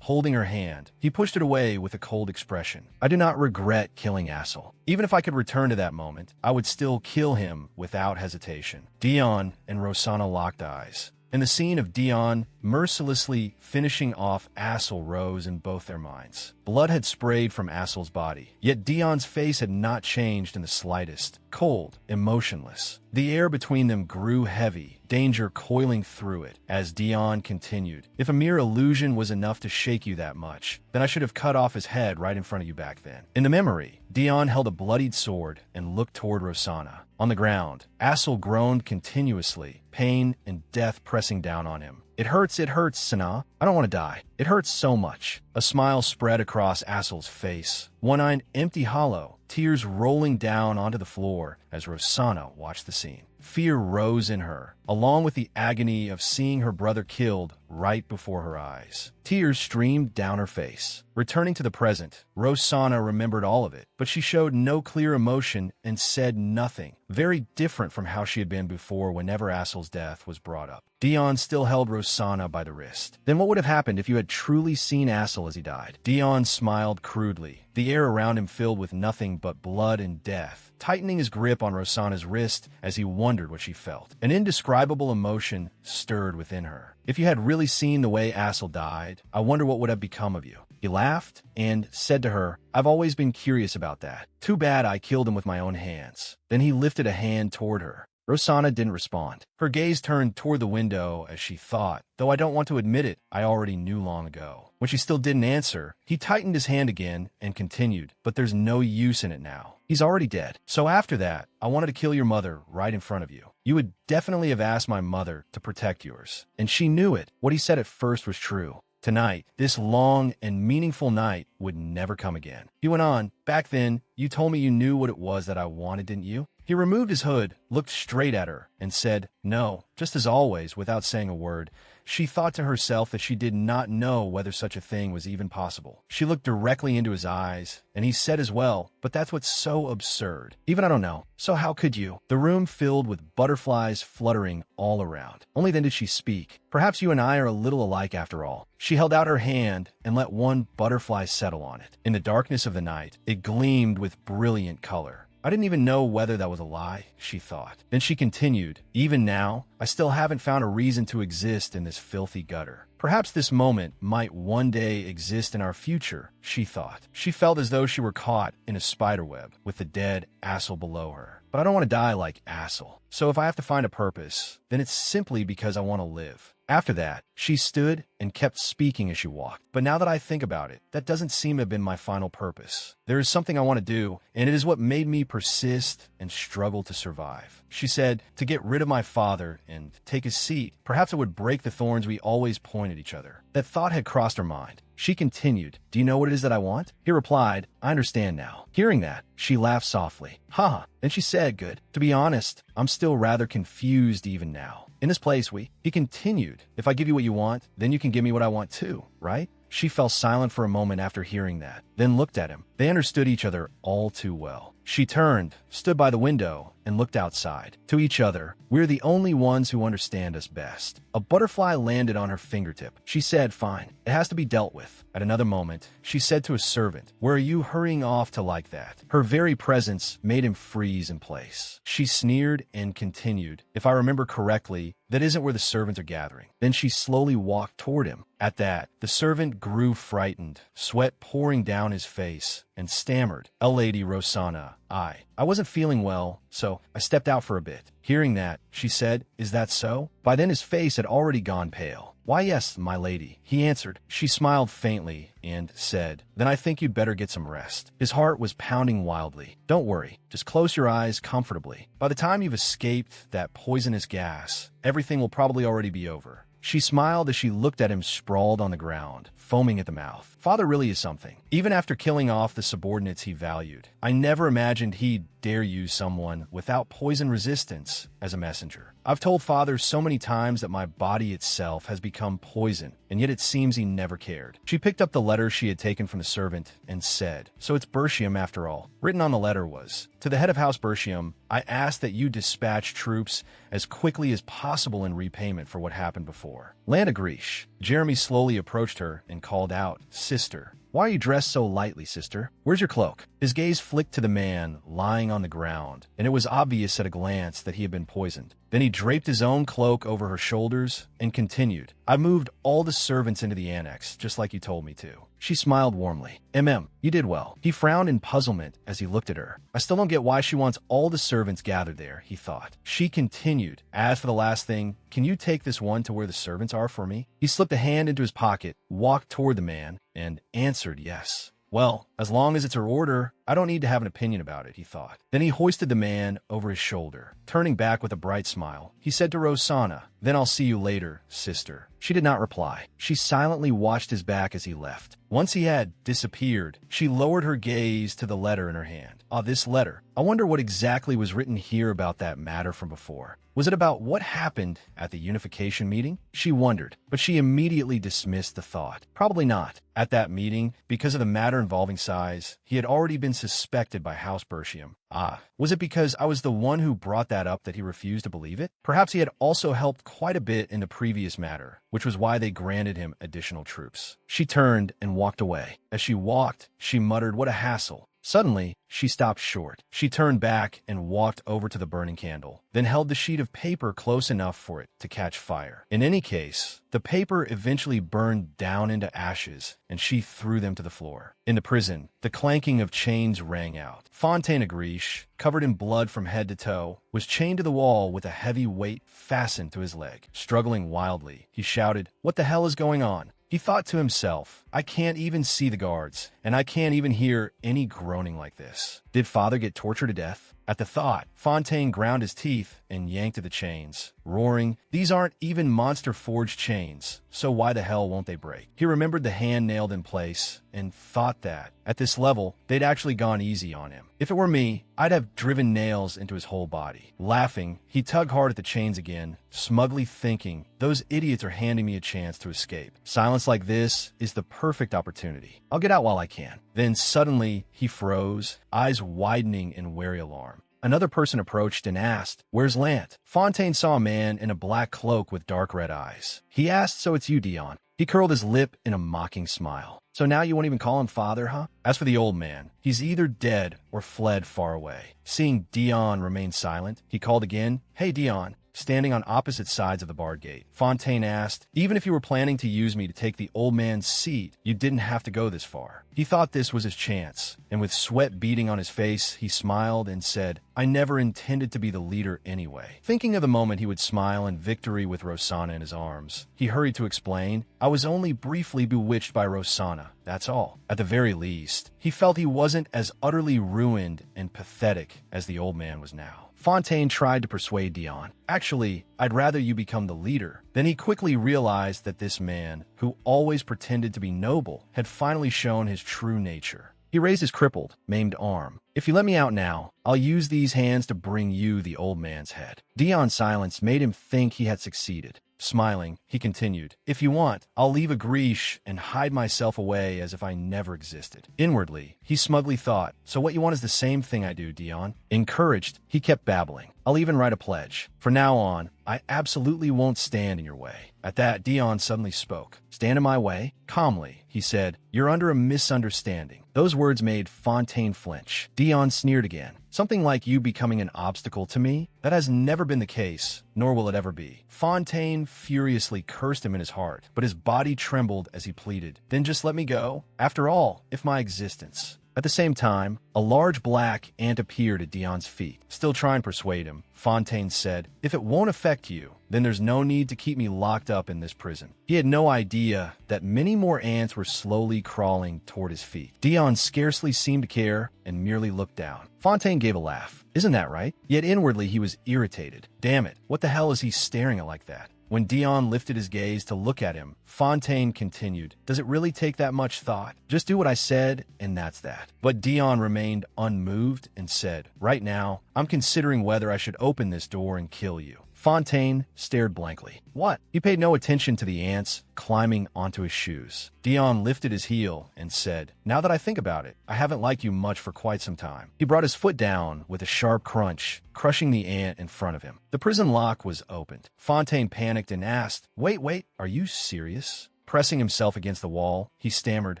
holding her hand. He pushed it away with a cold expression. "I do not regret killing Assel. Even if I could return to that moment, I would still kill him without hesitation." Dion and Rosanna locked eyes. And the scene of Dion mercilessly finishing off Assel rose in both their minds. Blood had sprayed from Assel's body, yet Dion's face had not changed in the slightest. Cold, emotionless. The air between them grew heavy, danger coiling through it, as Dion continued. "If a mere illusion was enough to shake you that much, then I should have cut off his head right in front of you back then." In the memory, Dion held a bloodied sword and looked toward Rosanna. On the ground, Assel groaned continuously, pain and death pressing down on him. It hurts, Sana. I don't want to die. It hurts so much." A smile spread across Assel's face, one-eyed empty hollow, tears rolling down onto the floor as Rosanna watched the scene. Fear rose in her, along with the agony of seeing her brother killed right before her eyes. Tears streamed down her face. Returning to the present, Rosanna remembered all of it, but she showed no clear emotion and said nothing, very different from how she had been before whenever Assel's death was brought up. Dion still held Rosanna by the wrist. Then what would have happened if you had truly seen Assel as he died? Dion smiled crudely, the air around him filled with nothing but blood and death, tightening his grip on Rosanna's wrist as he wondered what she felt. An indescribable emotion stirred within her. If you had really seen the way Assel died, I wonder what would have become of you. He laughed and said to her, I've always been curious about that. Too bad I killed him with my own hands. Then he lifted a hand toward her. Rosanna didn't respond. Her gaze turned toward the window as she thought, though I don't want to admit it, I already knew long ago. When she still didn't answer, he tightened his hand again and continued, but there's no use in it now. He's already dead. So after that, I wanted to kill your mother right in front of you. You would definitely have asked my mother to protect yours. And she knew it. What he said at first was true. Tonight, this long and meaningful night would never come again. He went on, back then, you told me you knew what it was that I wanted, didn't you? He removed his hood, looked straight at her, and said, no, just as always, without saying a word. She thought to herself that she did not know whether such a thing was even possible. She looked directly into his eyes, and he said as well, but that's what's so absurd. Even I don't know. So how could you? The room filled with butterflies fluttering all around. Only then did she speak. Perhaps you and I are a little alike after all. She held out her hand and let one butterfly settle on it. In the darkness of the night, it gleamed with brilliant color. I didn't even know whether that was a lie, she thought. Then she continued, even now, I still haven't found a reason to exist in this filthy gutter. Perhaps this moment might one day exist in our future, she thought. She felt as though she were caught in a spiderweb with the dead Assel below her. But I don't want to die like Assel. So if I have to find a purpose, then it's simply because I want to live. After that, she stood and kept speaking as she walked. But now that I think about it, that doesn't seem to have been my final purpose. There is something I want to do, and it is what made me persist and struggle to survive. She said, to get rid of my father and take his seat. Perhaps it would break the thorns we always point at each other. That thought had crossed her mind. She continued, do you know what it is that I want? He replied, I understand now. Hearing that, she laughed softly. Ha! Then she said, good. To be honest, I'm still rather confused even now. In this place, he continued, if I give you what you want, then you can give me what I want too, right? She fell silent for a moment after hearing that, then looked at him. They understood each other all too well. She turned, stood by the window, and looked outside. To each other, we're the only ones who understand us best. A butterfly landed on her fingertip. She said, fine, it has to be dealt with. At another moment, she said to a servant, where are you hurrying off to like that? Her very presence made him freeze in place. She sneered and continued, if I remember correctly, that isn't where the servants are gathering. Then she slowly walked toward him. At that, the servant grew frightened, sweat pouring down his face, and stammered, Lady Rosanna, I wasn't feeling well, so I stepped out for a bit. Hearing that, she said, is that so? By then his face had already gone pale. Why, yes, my lady, he answered. She smiled faintly and said, then I think you'd better get some rest. His heart was pounding wildly. Don't worry, just close your eyes comfortably. By the time you've escaped that poisonous gas, everything will probably already be over. She smiled as she looked at him sprawled on the ground, foaming at the mouth. Father really is something. Even after killing off the subordinates he valued, I never imagined he'd dare use someone without poison resistance as a messenger. I've told Father so many times that my body itself has become poison, and yet it seems he never cared. She picked up the letter she had taken from the servant and said, so it's Bertium after all. Written on the letter was, to the head of House Bertium, I ask that you dispatch troops as quickly as possible in repayment for what happened before. Landa Grish. Jeremy slowly approached her and called out, sister. Why are you dressed so lightly, sister? Where's your cloak? His gaze flicked to the man lying on the ground, and it was obvious at a glance that he had been poisoned. Then he draped his own cloak over her shoulders and continued, I moved all the servants into the annex, just like you told me to. She smiled warmly. You did well. He frowned in puzzlement as he looked at her. I still don't get why she wants all the servants gathered there, he thought. She continued, as for the last thing, can you take this one to where the servants are for me? He slipped a hand into his pocket, walked toward the man, and answered yes. Well, as long as it's her order, I don't need to have an opinion about it, he thought. Then he hoisted the man over his shoulder. Turning back with a bright smile, he said to Rosanna, then I'll see you later, sister. She did not reply. She silently watched his back as he left. Once he had disappeared, she lowered her gaze to the letter in her hand. This letter. I wonder what exactly was written here about that matter from before. Was it about what happened at the unification meeting? She wondered, but she immediately dismissed the thought. Probably not. At that meeting, because of the matter involving size, he had already been suspected by House Bertium. Ah, was it because I was the one who brought that up that he refused to believe it? Perhaps he had also helped quite a bit in the previous matter, which was why they granted him additional troops. She turned and walked away. As she walked, she muttered, "What a hassle." Suddenly, she stopped short. She turned back and walked over to the burning candle, then held the sheet of paper close enough for it to catch fire. In any case, the paper eventually burned down into ashes, and she threw them to the floor. In the prison, the clanking of chains rang out. Fontaine Agriche, covered in blood from head to toe, was chained to the wall with a heavy weight fastened to his leg. Struggling wildly, he shouted, "What the hell is going on?" He thought to himself, "I can't even see the guards, and I can't even hear any groaning like this. Did father get tortured to death?" At the thought, Fontaine ground his teeth and yanked at the chains, roaring, "These aren't even monster-forged chains, so why the hell won't they break?" He remembered the hand nailed in place and thought that, at this level, they'd actually gone easy on him. If it were me, I'd have driven nails into his whole body. Laughing, he tugged hard at the chains again, smugly thinking, "Those idiots are handing me a chance to escape. Silence like this is the perfect opportunity. I'll get out while I can." Then suddenly, he froze, eyes widening in wary alarm. Another person approached and asked, "Where's Lant?" Fontaine saw a man in a black cloak with dark red eyes. He asked, "So it's you, Dion." He curled his lip in a mocking smile. "So now you won't even call him father, huh?" As for the old man, he's either dead or fled far away. Seeing Dion remain silent, he called again, "Hey, Dion." Standing on opposite sides of the barred gate, Fontaine asked, "Even if you were planning to use me to take the old man's seat, you didn't have to go this far." He thought this was his chance, and with sweat beading on his face, he smiled and said, "I never intended to be the leader anyway." Thinking of the moment he would smile in victory with Rosanna in his arms, he hurried to explain, "I was only briefly bewitched by Rosanna, that's all." At the very least, he felt he wasn't as utterly ruined and pathetic as the old man was now. Fontaine tried to persuade Dion, "Actually, I'd rather you become the leader." Then he quickly realized that this man, who always pretended to be noble, had finally shown his true nature. He raised his crippled, maimed arm. "If you let me out now, I'll use these hands to bring you the old man's head." Dion's silence made him think he had succeeded. Smiling, he continued, "If you want, I'll leave Agriche and hide myself away as if I never existed." Inwardly, he smugly thought, "So what you want is the same thing I do, Dion." Encouraged, he kept babbling, "I'll even write a pledge. From now on, I absolutely won't stand in your way." At that, Dion suddenly spoke. "Stand in my way?" Calmly, he said, "You're under a misunderstanding." Those words made Fontaine flinch. Dion sneered again. "Something like you becoming an obstacle to me? That has never been the case, nor will it ever be." Fontaine furiously cursed him in his heart, but his body trembled as he pleaded, "Then just let me go. After all, if my existence..." At the same time, a large black ant appeared at Dion's feet. Still trying to persuade him, Fontaine said, "If it won't affect you, then there's no need to keep me locked up in this prison." He had no idea that many more ants were slowly crawling toward his feet. Dion scarcely seemed to care and merely looked down. Fontaine gave a laugh. "Isn't that right?" Yet inwardly he was irritated. Damn it, what the hell is he staring at like that? When Dion lifted his gaze to look at him, Fontaine continued, "Does it really take that much thought? Just do what I said, and that's that." But Dion remained unmoved and said, "Right now, I'm considering whether I should open this door and kill you." Fontaine stared blankly. "What?" He paid no attention to the ants climbing onto his shoes. Dion lifted his heel and said, "Now that I think about it, I haven't liked you much for quite some time." He brought his foot down with a sharp crunch, crushing the ant in front of him. The prison lock was opened. Fontaine panicked and asked, Wait, are you serious?" Pressing himself against the wall, he stammered,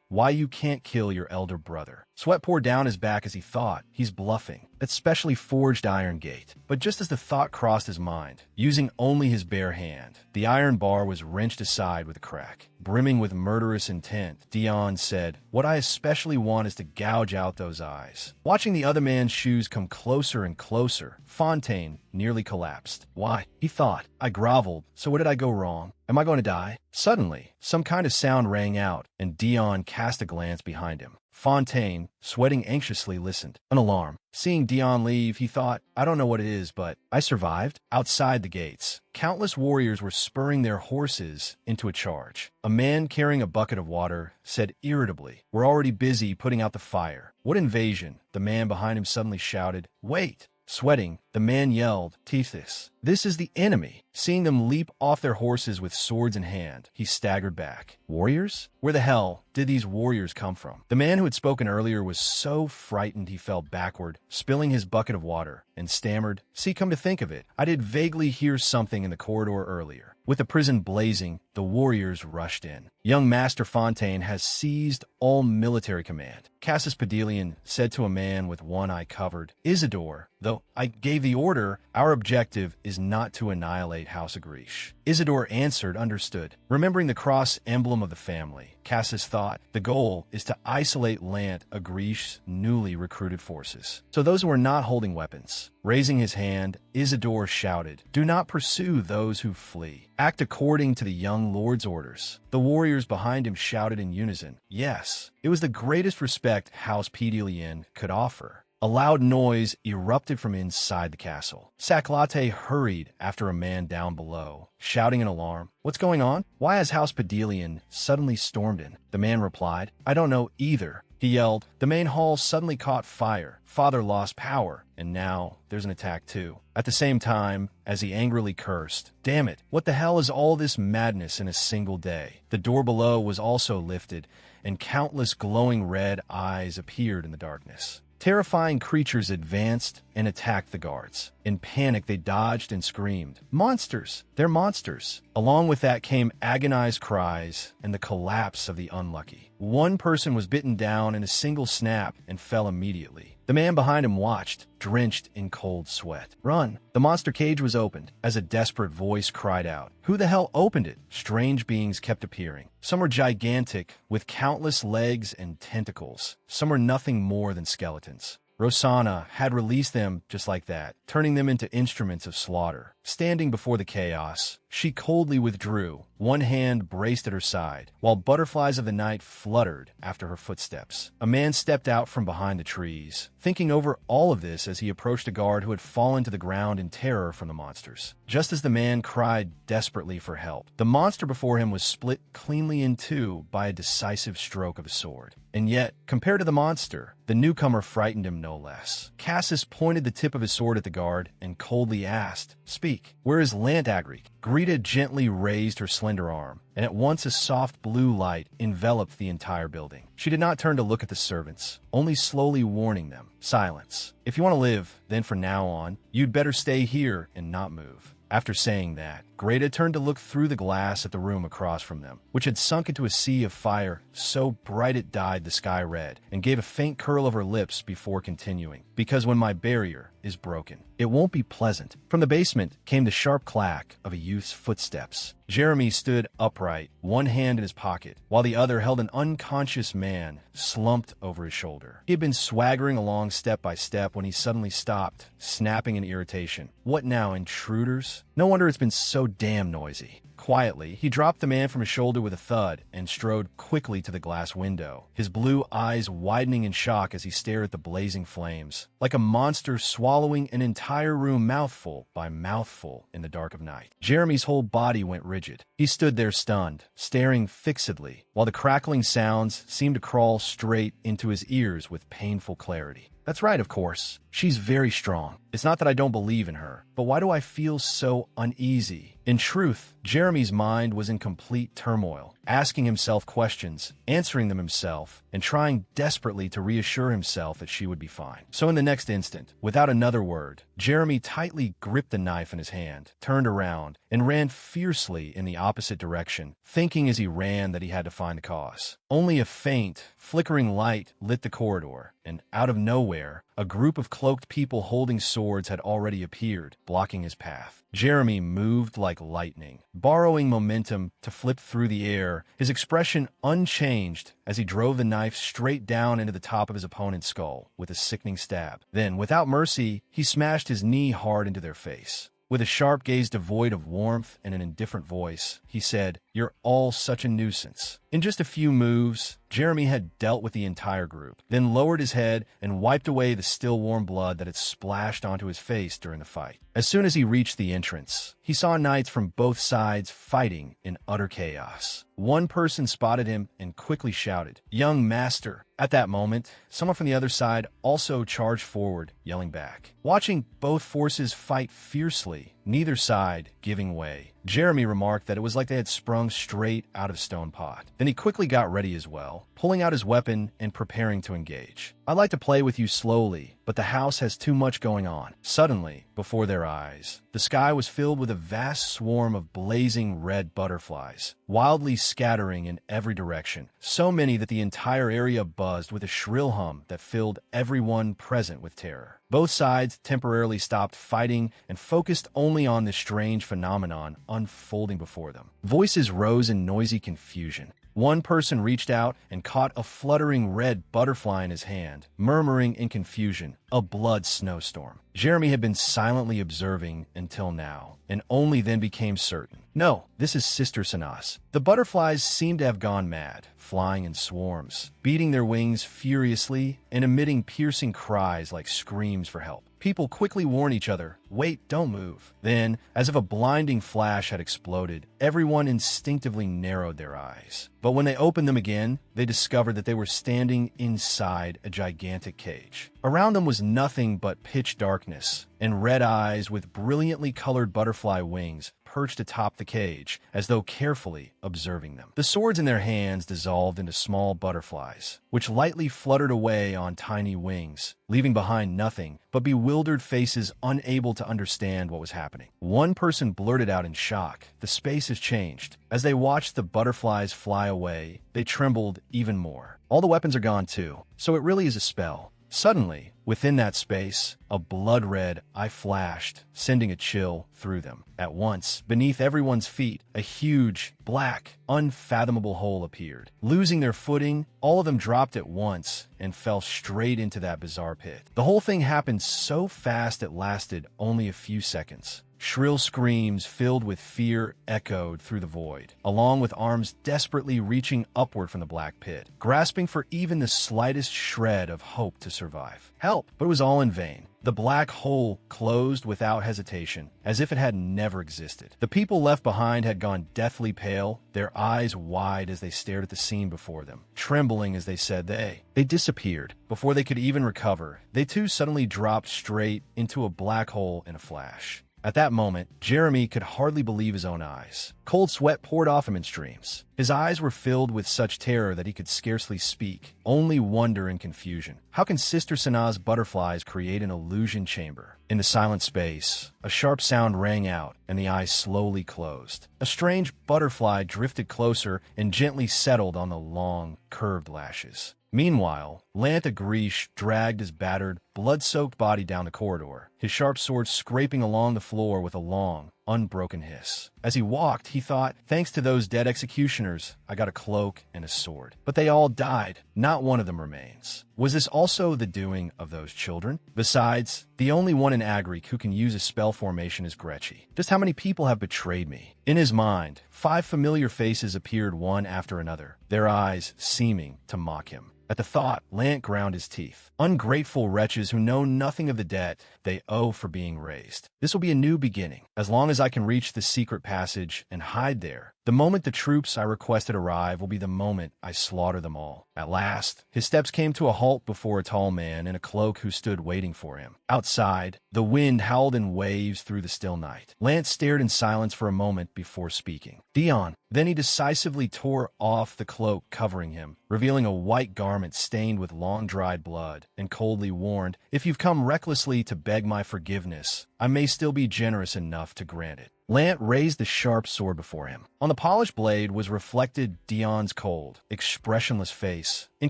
"Why you can't kill your elder brother." Sweat poured down his back as he thought, "He's bluffing. That specially forged iron gate." But just as the thought crossed his mind, using only his bare hand, the iron bar was wrenched aside with a crack. Brimming with murderous intent, Dion said, "What I especially want is to gouge out those eyes." Watching the other man's shoes come closer and closer, Fontaine nearly collapsed. "Why?" he thought. "I groveled, so what did I go wrong? Am I going to die?" Suddenly, some kind of sound rang out, and Dion cast a glance behind him. Fontaine, sweating anxiously, listened. An alarm. Seeing Dion leave, he thought, "I don't know what it is, but I survived." Outside the gates, countless warriors were spurring their horses into a charge. A man carrying a bucket of water said irritably, "We're already busy putting out the fire." "What invasion?" The man behind him suddenly shouted. "Wait!" Sweating, the man yelled, "Tethys, this is the enemy." Seeing them leap off their horses with swords in hand, he staggered back. "Warriors? Where the hell did these warriors come from? The man who had spoken earlier was so frightened he fell backward, spilling his bucket of water, and stammered, "See, come to think of it, I did vaguely hear something in the corridor earlier." With the prison blazing, the warriors rushed in. Young Master Fontaine has seized all military command. Cassius Padelian said to a man with one eye covered, "Isidore, though I gave the order, our objective is not to annihilate House Agrish." Isidore answered, "Understood." Remembering the cross emblem of the family, Cassius thought, the goal is to isolate Lant Agrish's newly recruited forces. So those who are not holding weapons. Raising his hand, Isidore shouted, "Do not pursue those who flee. Act according to the young lord's orders." The warriors behind him shouted in unison, "Yes." It was the greatest respect House Pedelian could offer. A loud noise erupted from inside the castle. Saclate hurried after a man down below, shouting in alarm, "What's going on? Why has House Pedelian suddenly stormed in?" The man replied, "I don't know either." He yelled, "The main hall suddenly caught fire. Father lost power, and now there's an attack too." At the same time, as he angrily cursed, "Damn it, what the hell is all this madness in a single day?" The door below was also lifted, and countless glowing red eyes appeared in the darkness. Terrifying creatures advanced and attacked the guards. In panic, they dodged and screamed, "Monsters! They're monsters!" Along with that came agonized cries and the collapse of the unlucky. One person was bitten down in a single snap and fell immediately. The man behind him watched, drenched in cold sweat. "Run!" The monster cage was opened as a desperate voice cried out. Who the hell opened it? Strange beings kept appearing. Some were gigantic, with countless legs and tentacles. Some were nothing more than skeletons. Rosanna had released them just like that, turning them into instruments of slaughter. Standing before the chaos, she coldly withdrew, one hand braced at her side, while butterflies of the night fluttered after her footsteps. A man stepped out from behind the trees, thinking over all of this as he approached a guard who had fallen to the ground in terror from the monsters. Just as the man cried desperately for help, the monster before him was split cleanly in two by a decisive stroke of a sword. And yet, compared to the monster, the newcomer frightened him no less. Cassius pointed the tip of his sword at the guard and coldly asked, "Speak, where is Lant Agric?" Greta gently raised her slender arm, and at once a soft blue light enveloped the entire building. She did not turn to look at the servants, only slowly warning them, "Silence. If you want to live, then from now on, you'd better stay here and not move." After saying that, Greta turned to look through the glass at the room across from them, which had sunk into a sea of fire so bright it dyed the sky red, and gave a faint curl of her lips before continuing, "Because when my barrier is broken, it won't be pleasant." From the basement came the sharp clack of a youth's footsteps. Jeremy stood upright, one hand in his pocket, while the other held an unconscious man slumped over his shoulder. He had been swaggering along step by step when he suddenly stopped, snapping in irritation. "What now, intruders? No wonder it's been so damn noisy." Quietly, he dropped the man from his shoulder with a thud and strode quickly to the glass window, his blue eyes widening in shock as he stared at the blazing flames, like a monster swallowing an entire room mouthful by mouthful in the dark of night. Jeremy's whole body went rigid. He stood there stunned, staring fixedly, while the crackling sounds seemed to crawl straight into his ears with painful clarity. "That's right, of course. She's very strong. It's not that I don't believe in her, but why do I feel so uneasy?" In truth, Jeremy's mind was in complete turmoil, asking himself questions, answering them himself, and trying desperately to reassure himself that she would be fine. So in the next instant, without another word, Jeremy tightly gripped the knife in his hand, turned around, and ran fiercely in the opposite direction, thinking as he ran that he had to find the cause. Only a faint, flickering light lit the corridor, and out of nowhere, a group of cloaked people holding swords had already appeared, blocking his path. Jeremy moved like lightning, borrowing momentum to flip through the air, his expression unchanged as he drove the knife straight down into the top of his opponent's skull with a sickening stab. Then, without mercy, he smashed his knee hard into their face. With a sharp gaze devoid of warmth and an indifferent voice, he said, "You're all such a nuisance." In just a few moves, Jeremy had dealt with the entire group, then lowered his head and wiped away the still warm blood that had splashed onto his face during the fight. As soon as he reached the entrance, he saw knights from both sides fighting in utter chaos. One person spotted him and quickly shouted, "Young master." At that moment, someone from the other side also charged forward, yelling back. Watching both forces fight fiercely, neither side giving way. Jeremy remarked that it was like they had sprung straight out of stone pot. Then he quickly got ready as well, pulling out his weapon and preparing to engage. "I'd like to play with you slowly, but the house has too much going on." Suddenly, before their eyes, the sky was filled with a vast swarm of blazing red butterflies, wildly scattering in every direction, so many that the entire area buzzed with a shrill hum that filled everyone present with terror. Both sides temporarily stopped fighting and focused only on this strange phenomenon unfolding before them. Voices rose in noisy confusion. One person reached out and caught a fluttering red butterfly in his hand, murmuring in confusion, "A blood snowstorm." Jeremy had been silently observing until now, and only then became certain. "No, this is Sister Sanas." The butterflies seemed to have gone mad, flying in swarms, beating their wings furiously and emitting piercing cries like screams for help. People quickly warn each other, "Wait, don't move." Then, as if a blinding flash had exploded, everyone instinctively narrowed their eyes. But when they opened them again, they discovered that they were standing inside a gigantic cage. Around them was nothing but pitch darkness, and red eyes with brilliantly colored butterfly wings perched atop the cage, as though carefully observing them. The swords in their hands dissolved into small butterflies, which lightly fluttered away on tiny wings, leaving behind nothing but bewildered faces unable to understand what was happening. One person blurted out in shock, "The space has changed." As they watched the butterflies fly away, they trembled even more. "All the weapons are gone too, so it really is a spell." Suddenly, within that space, a blood-red eye flashed, sending a chill through them. At once, beneath everyone's feet, a huge, black, unfathomable hole appeared. Losing their footing, all of them dropped at once and fell straight into that bizarre pit. The whole thing happened so fast it lasted only a few seconds. Shrill screams filled with fear echoed through the void, along with arms desperately reaching upward from the black pit, grasping for even the slightest shred of hope to survive. Help! But it was all in vain. The black hole closed without hesitation, as if it had never existed. The people left behind had gone deathly pale, their eyes wide as they stared at the scene before them, trembling as they said they disappeared. Before they could even recover, they too suddenly dropped straight into a black hole in a flash. At that moment, Jeremy could hardly believe his own eyes. Cold sweat poured off him in streams. His eyes were filled with such terror that he could scarcely speak, only wonder and confusion. How can Sister Sanaa's butterflies create an illusion chamber? In the silent space, a sharp sound rang out, and the eyes slowly closed. A strange butterfly drifted closer and gently settled on the long, curved lashes. Meanwhile, Lant Agrish dragged his battered, blood-soaked body down the corridor, his sharp sword scraping along the floor with a long, unbroken hiss. As he walked, he thought, "Thanks to those dead executioners, I got a cloak and a sword." But they all died. Not one of them remains. Was this also the doing of those children? Besides, the only one in Agric who can use a spell formation is Gretchy. Just how many people have betrayed me? In his mind, 5 familiar faces appeared one after another, their eyes seeming to mock him. At the thought, Lant ground his teeth. Ungrateful wretches who know nothing of the debt they owe for being raised. This will be a new beginning, as long as I can reach the secret passage and hide there. The moment the troops I requested arrive will be the moment I slaughter them all. At last, his steps came to a halt before a tall man in a cloak who stood waiting for him. Outside, the wind howled in waves through the still night. Lance stared in silence for a moment before speaking. "Dion." Then he decisively tore off the cloak covering him, revealing a white garment stained with long-dried blood, and coldly warned, "If you've come recklessly to beg my forgiveness, I may still be generous enough to grant it." Lant raised the sharp sword before him. On the polished blade was reflected Dion's cold, expressionless face, in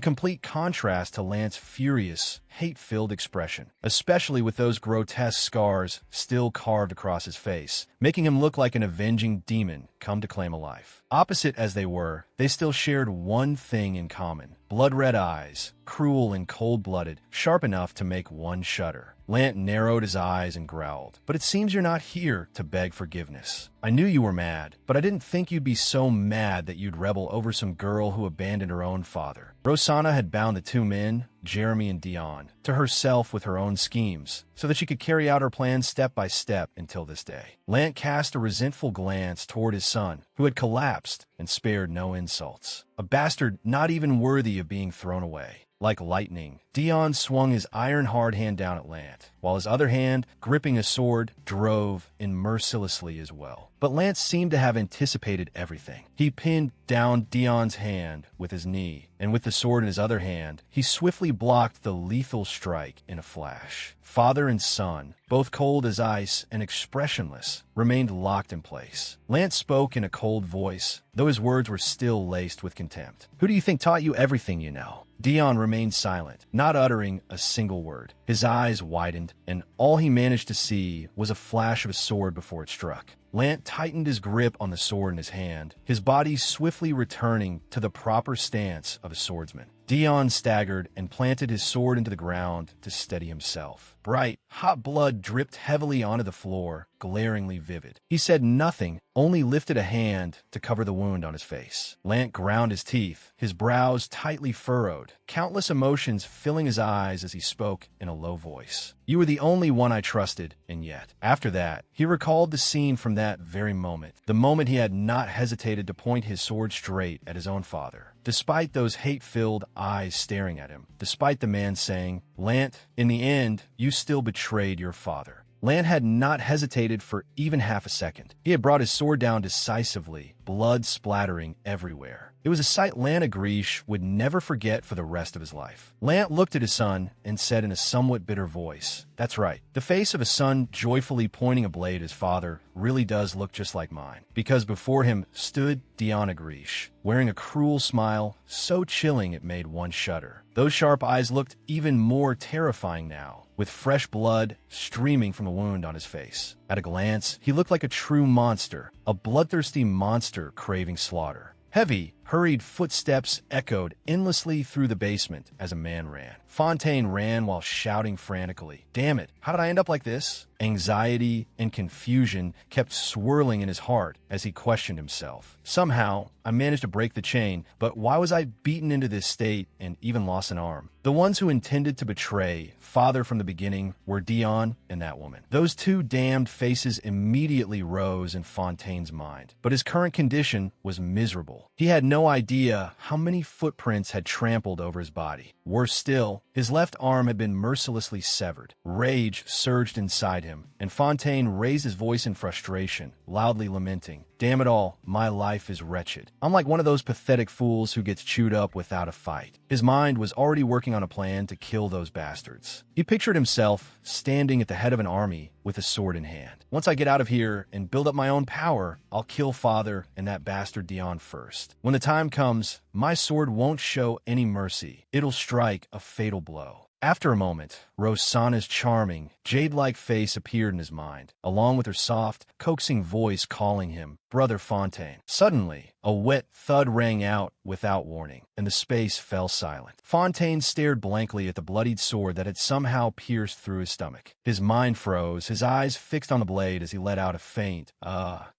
complete contrast to Lant's furious, hate-filled expression, especially with those grotesque scars still carved across his face, making him look like an avenging demon come to claim a life. Opposite as they were, they still shared one thing in common: blood-red eyes, cruel and cold-blooded, sharp enough to make one shudder. Lant narrowed his eyes and growled, "But it seems you're not here to beg forgiveness. I knew you were mad, but I didn't think you'd be so mad that you'd rebel over some girl who abandoned her own father." Rosanna had bound the 2 men, Jeremy and Dion, to herself with her own schemes, so that she could carry out her plans step by step until this day. Lant cast a resentful glance toward his son, who had collapsed and spared no insults. A bastard not even worthy of being thrown away. Like lightning, Dion swung his iron-hard hand down at Lant, while his other hand, gripping a sword, drove in mercilessly as well. But Lance seemed to have anticipated everything. He pinned down Dion's hand with his knee, and with the sword in his other hand, he swiftly blocked the lethal strike in a flash. Father and son, both cold as ice and expressionless, remained locked in place. Lance spoke in a cold voice, though his words were still laced with contempt. "Who do you think taught you everything you know?" Dion remained silent, not uttering a single word. His eyes widened, and all he managed to see was a flash of a sword before it struck. Lant tightened his grip on the sword in his hand, his body swiftly returning to the proper stance of a swordsman. Dion staggered and planted his sword into the ground to steady himself. Bright, hot blood dripped heavily onto the floor, glaringly vivid. He said nothing, only lifted a hand to cover the wound on his face. Lant ground his teeth, his brows tightly furrowed, countless emotions filling his eyes as he spoke in a low voice. "You were the only one I trusted, and yet." After that, he recalled the scene from that very moment, the moment he had not hesitated to point his sword straight at his own father. Despite those hate-filled eyes staring at him, despite the man saying, "Lant, in the end, you still betrayed your father." Lant had not hesitated for even half a second. He had brought his sword down decisively, blood splattering everywhere. It was a sight Lant Agrish would never forget for the rest of his life. Lant looked at his son and said in a somewhat bitter voice, "That's right. The face of a son joyfully pointing a blade at his father really does look just like mine." Because before him stood Dion Agrish, wearing a cruel smile so chilling it made one shudder. Those sharp eyes looked even more terrifying now, with fresh blood streaming from the wound on his face. At a glance, he looked like a true monster, a bloodthirsty monster craving slaughter. Heavy, hurried footsteps echoed endlessly through the basement as a man ran. Fontaine ran while shouting frantically, "Damn it, how did I end up like this?" Anxiety and confusion kept swirling in his heart as he questioned himself. Somehow, I managed to break the chain, but why was I beaten into this state and even lost an arm? The ones who intended to betray father from the beginning were Dion and that woman. Those two damned faces immediately rose in Fontaine's mind, but his current condition was miserable. He had no idea how many footprints had trampled over his body. Worse still, his left arm had been mercilessly severed. Rage surged inside him, and Fontaine raised his voice in frustration, loudly lamenting, "Damn it all, my life is wretched. I'm like one of those pathetic fools who gets chewed up without a fight." His mind was already working on a plan to kill those bastards. He pictured himself standing at the head of an army with a sword in hand. "Once I get out of here and build up my own power, I'll kill father and that bastard Dion first. When the time comes, my sword won't show any mercy. It'll strike a fatal blow." After a moment, Rosanna's charming, jade-like face appeared in his mind, along with her soft, coaxing voice calling him, "Brother Fontaine." Suddenly, a wet thud rang out without warning, and the space fell silent. Fontaine stared blankly at the bloodied sword that had somehow pierced through his stomach. His mind froze, his eyes fixed on the blade as he let out a faint,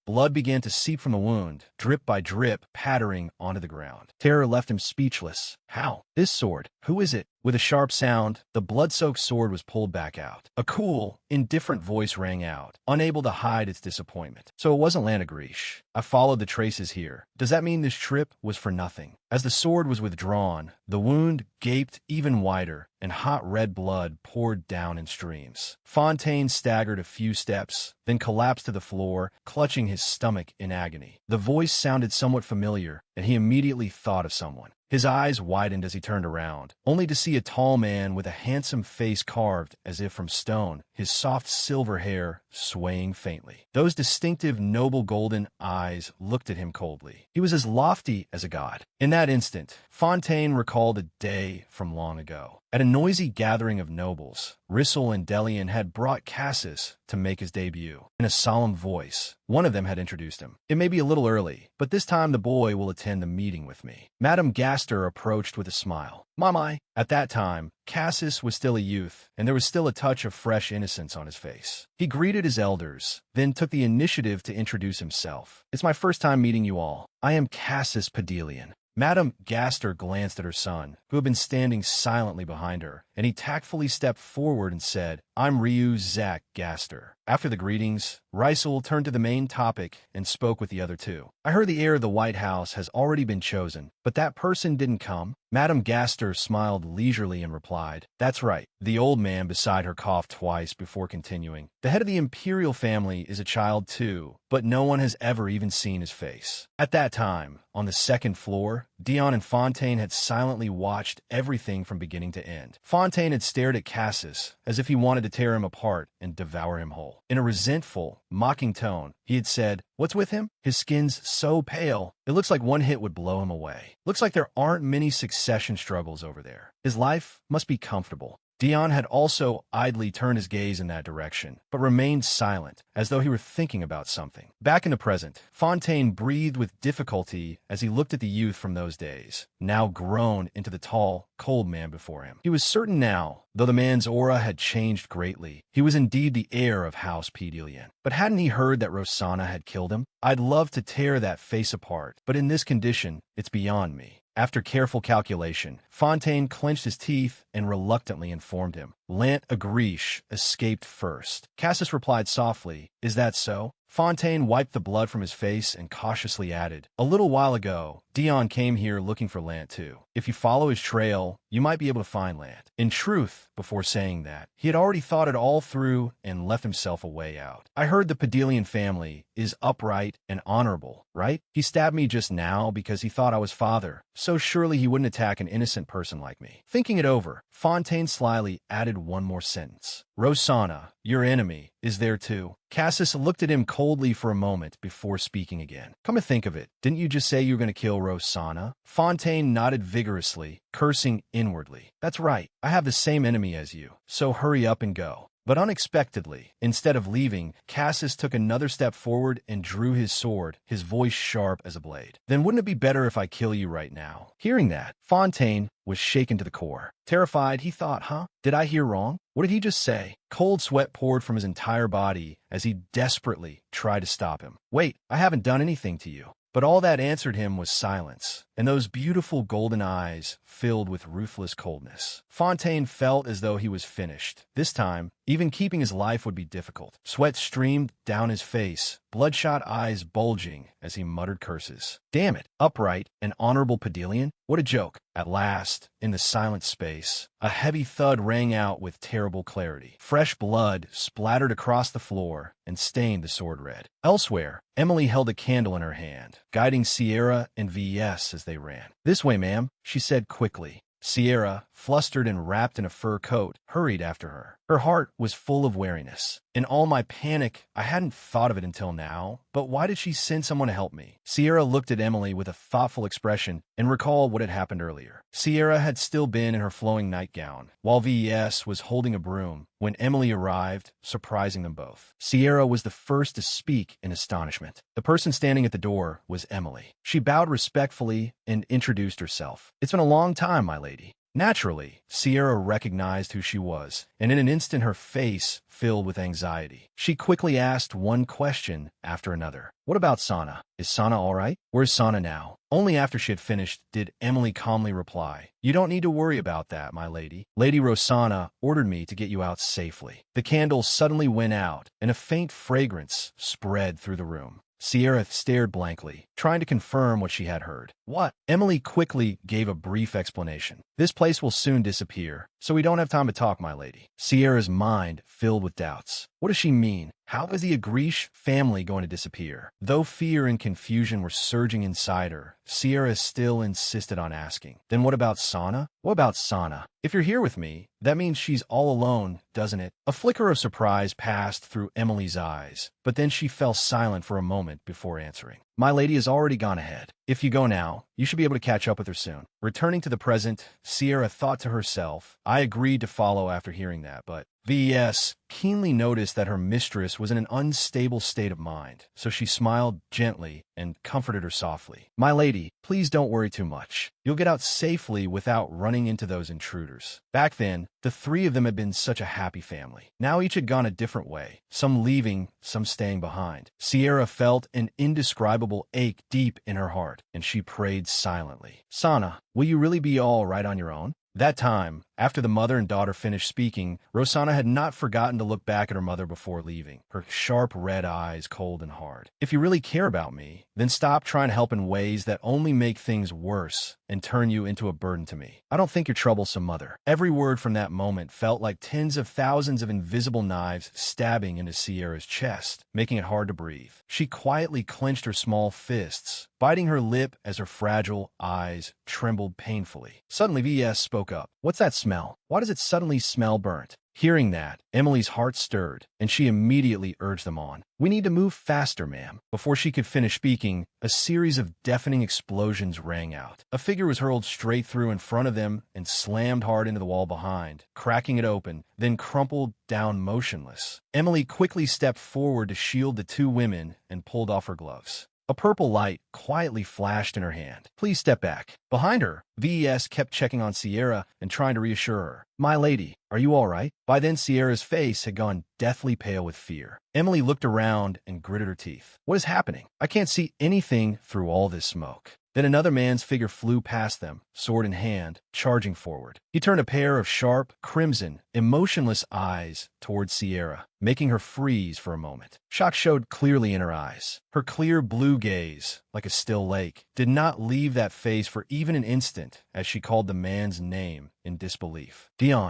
Blood began to seep from the wound, drip by drip, pattering onto the ground. Terror left him speechless. How? This sword? Who is it? With a sharp sound, the blood-soaked sword was pulled back out. A cool, indifferent voice rang out, unable to hide its disappointment. "So it wasn't Lant Agrish. I followed the traces here. Does that mean this trip was for nothing?" As the sword was withdrawn, the wound gaped even wider, and hot red blood poured down in streams. Fontaine staggered a few steps, then collapsed to the floor, clutching his stomach in agony. The voice sounded somewhat familiar, and he immediately thought of someone. His eyes widened as he turned around, only to see a tall man with a handsome face carved as if from stone, his soft silver hair swaying faintly. Those distinctive noble golden eyes looked at him coldly. He was as lofty as a god. In that instant, Fontaine recalled a day from long ago. At a noisy gathering of nobles, Rissel and Delian had brought Cassis to make his debut. In a solemn voice, one of them had introduced him. "It may be a little early, but this time the boy will attend the meeting with me." Madame Gaster approached with a smile. "My." At that time, Cassis was still a youth, and there was still a touch of fresh innocence on his face. He greeted his elders, then took the initiative to introduce himself. "It's my first time meeting you all. I am Cassis Padelian." Madame Gaster glanced at her son, who had been standing silently behind her, and he tactfully stepped forward and said, "I'm Ryu Zach Gaster." After the greetings, Rysel turned to the main topic and spoke with the other two. "I heard the heir of the White House has already been chosen, but that person didn't come?" Madame Gaster smiled leisurely and replied, "That's right." The old man beside her coughed twice before continuing. "The head of the imperial family is a child too, but no one has ever even seen his face." At that time, on the second floor, Dion and Fontaine had silently watched everything from beginning to end. Fontaine had stared at Cassis as if he wanted to tear him apart and devour him whole. In a resentful, mocking tone, he had said, "What's with him? His skin's so pale, it looks like one hit would blow him away. Looks like there aren't many succession struggles over there. His life must be comfortable." Dion had also idly turned his gaze in that direction, but remained silent, as though he were thinking about something. Back in the present, Fontaine breathed with difficulty as he looked at the youth from those days, now grown into the tall, cold man before him. He was certain now, though the man's aura had changed greatly, he was indeed the heir of House Pedelian. But hadn't he heard that Rosanna had killed him? "I'd love to tear that face apart, but in this condition, it's beyond me." After careful calculation, Fontaine clenched his teeth and reluctantly informed him. Lant Agrish escaped first. Cassis replied softly, "Is that so?" Fontaine wiped the blood from his face and cautiously added, "A little while ago, Dion came here looking for Lant too. If you follow his trail, you might be able to find Lant." In truth, before saying that, he had already thought it all through and left himself a way out. "I heard the Pedelian family is upright and honorable, right? He stabbed me just now because he thought I was father, so surely he wouldn't attack an innocent person like me." Thinking it over, Fontaine slyly added one more sentence. "Rosanna, your enemy, is there too." Cassis looked at him coldly for a moment before speaking again. "Come to think of it, didn't you just say you were going to kill Rosanna?" Fontaine nodded vigorously, cursing inwardly. "That's right, I have the same enemy as you, so hurry up and go." But unexpectedly, instead of leaving, Cassis took another step forward and drew his sword, his voice sharp as a blade. "Then wouldn't it be better if I kill you right now?" Hearing that, Fontaine was shaken to the core. Terrified, he thought, did I hear wrong? What did he just say? Cold sweat poured from his entire body as he desperately tried to stop him. "Wait, I haven't done anything to you." But all that answered him was silence, and those beautiful golden eyes filled with ruthless coldness. Fontaine felt as though he was finished. This time, even keeping his life would be difficult. Sweat streamed down his face, bloodshot eyes bulging as he muttered curses. Damn it, upright and honorable Pedelian? What a joke. At last, in the silent space, a heavy thud rang out with terrible clarity. Fresh blood splattered across the floor and stained the sword red. Elsewhere, Emily held a candle in her hand, guiding Sierra and VS as they ran. "This way, ma'am," she said quickly. Sierra, flustered and wrapped in a fur coat, hurried after her. Her heart was full of wariness. In all my panic, I hadn't thought of it until now, but why did she send someone to help me? Sierra looked at Emily with a thoughtful expression and recalled what had happened earlier. Sierra had still been in her flowing nightgown, while VS was holding a broom when Emily arrived, surprising them both. Sierra was the first to speak in astonishment. The person standing at the door was Emily. She bowed respectfully and introduced herself. "It's been a long time, my lady." Naturally, Sierra recognized who she was, and in an instant her face filled with anxiety. She quickly asked one question after another. "What about Sana? Is Sana all right? Where's Sana now?" Only after she had finished did Emily calmly reply, "You don't need to worry about that, my lady. Lady Rosanna ordered me to get you out safely." The candle suddenly went out, and a faint fragrance spread through the room. Sierra stared blankly, trying to confirm what she had heard. "What?" Emily quickly gave a brief explanation. "This place will soon disappear, so we don't have time to talk, my lady." Sierra's mind filled with doubts. What does she mean? How is the Agrish family going to disappear? Though fear and confusion were surging inside her, Sierra still insisted on asking. "Then what about Sana? What about Sana? If you're here with me, that means she's all alone, doesn't it?" A flicker of surprise passed through Emily's eyes, but then she fell silent for a moment before answering. "My lady has already gone ahead. If you go now, you should be able to catch up with her soon." Returning to the present, Sierra thought to herself, I agreed to follow after hearing that, but VS keenly noticed that her mistress was in an unstable state of mind, so she smiled gently and comforted her softly. "My lady, please don't worry too much. You'll get out safely without running into those intruders." Back then, the three of them had been such a happy family. Now each had gone a different way, some leaving, some staying behind. Sierra felt an indescribable ache deep in her heart, and she prayed silently. "Sana, Will you really be all right on your own? That time, after the mother and daughter finished speaking, Rosanna had not forgotten to look back at her mother before leaving, her sharp red eyes cold and hard. If you really care about me, then stop trying to help in ways that only make things worse and turn you into a burden to me. I don't think you're troublesome, mother. Every word from that moment felt like tens of thousands of invisible knives stabbing into Sierra's chest, making it hard to breathe. She quietly clenched her small fists, biting her lip as her fragile eyes trembled painfully. Suddenly, V.S. spoke up. What's that smell? Why does it suddenly smell burnt? Hearing that, Emily's heart stirred, and she immediately urged them on. We need to move faster, ma'am. Before she could finish speaking, a series of deafening explosions rang out. A figure was hurled straight through in front of them and slammed hard into the wall behind, cracking it open, then crumpled down motionless. Emily quickly stepped forward to shield the two women and pulled off her gloves. A purple light quietly flashed in her hand. Please step back. Behind her, VES kept checking on Sierra and trying to reassure her. My lady, are you all right? By then, Sierra's face had gone deathly pale with fear. Emily looked around and gritted her teeth. What is happening? I can't see anything through all this smoke. Then another man's figure flew past them, sword in hand, charging forward. He turned a pair of sharp, crimson, emotionless eyes towards Sierra, making her freeze for a moment. Shock showed clearly in her eyes. Her clear blue gaze, like a still lake, did not leave that face for even an instant as she called the man's name in disbelief. Dion.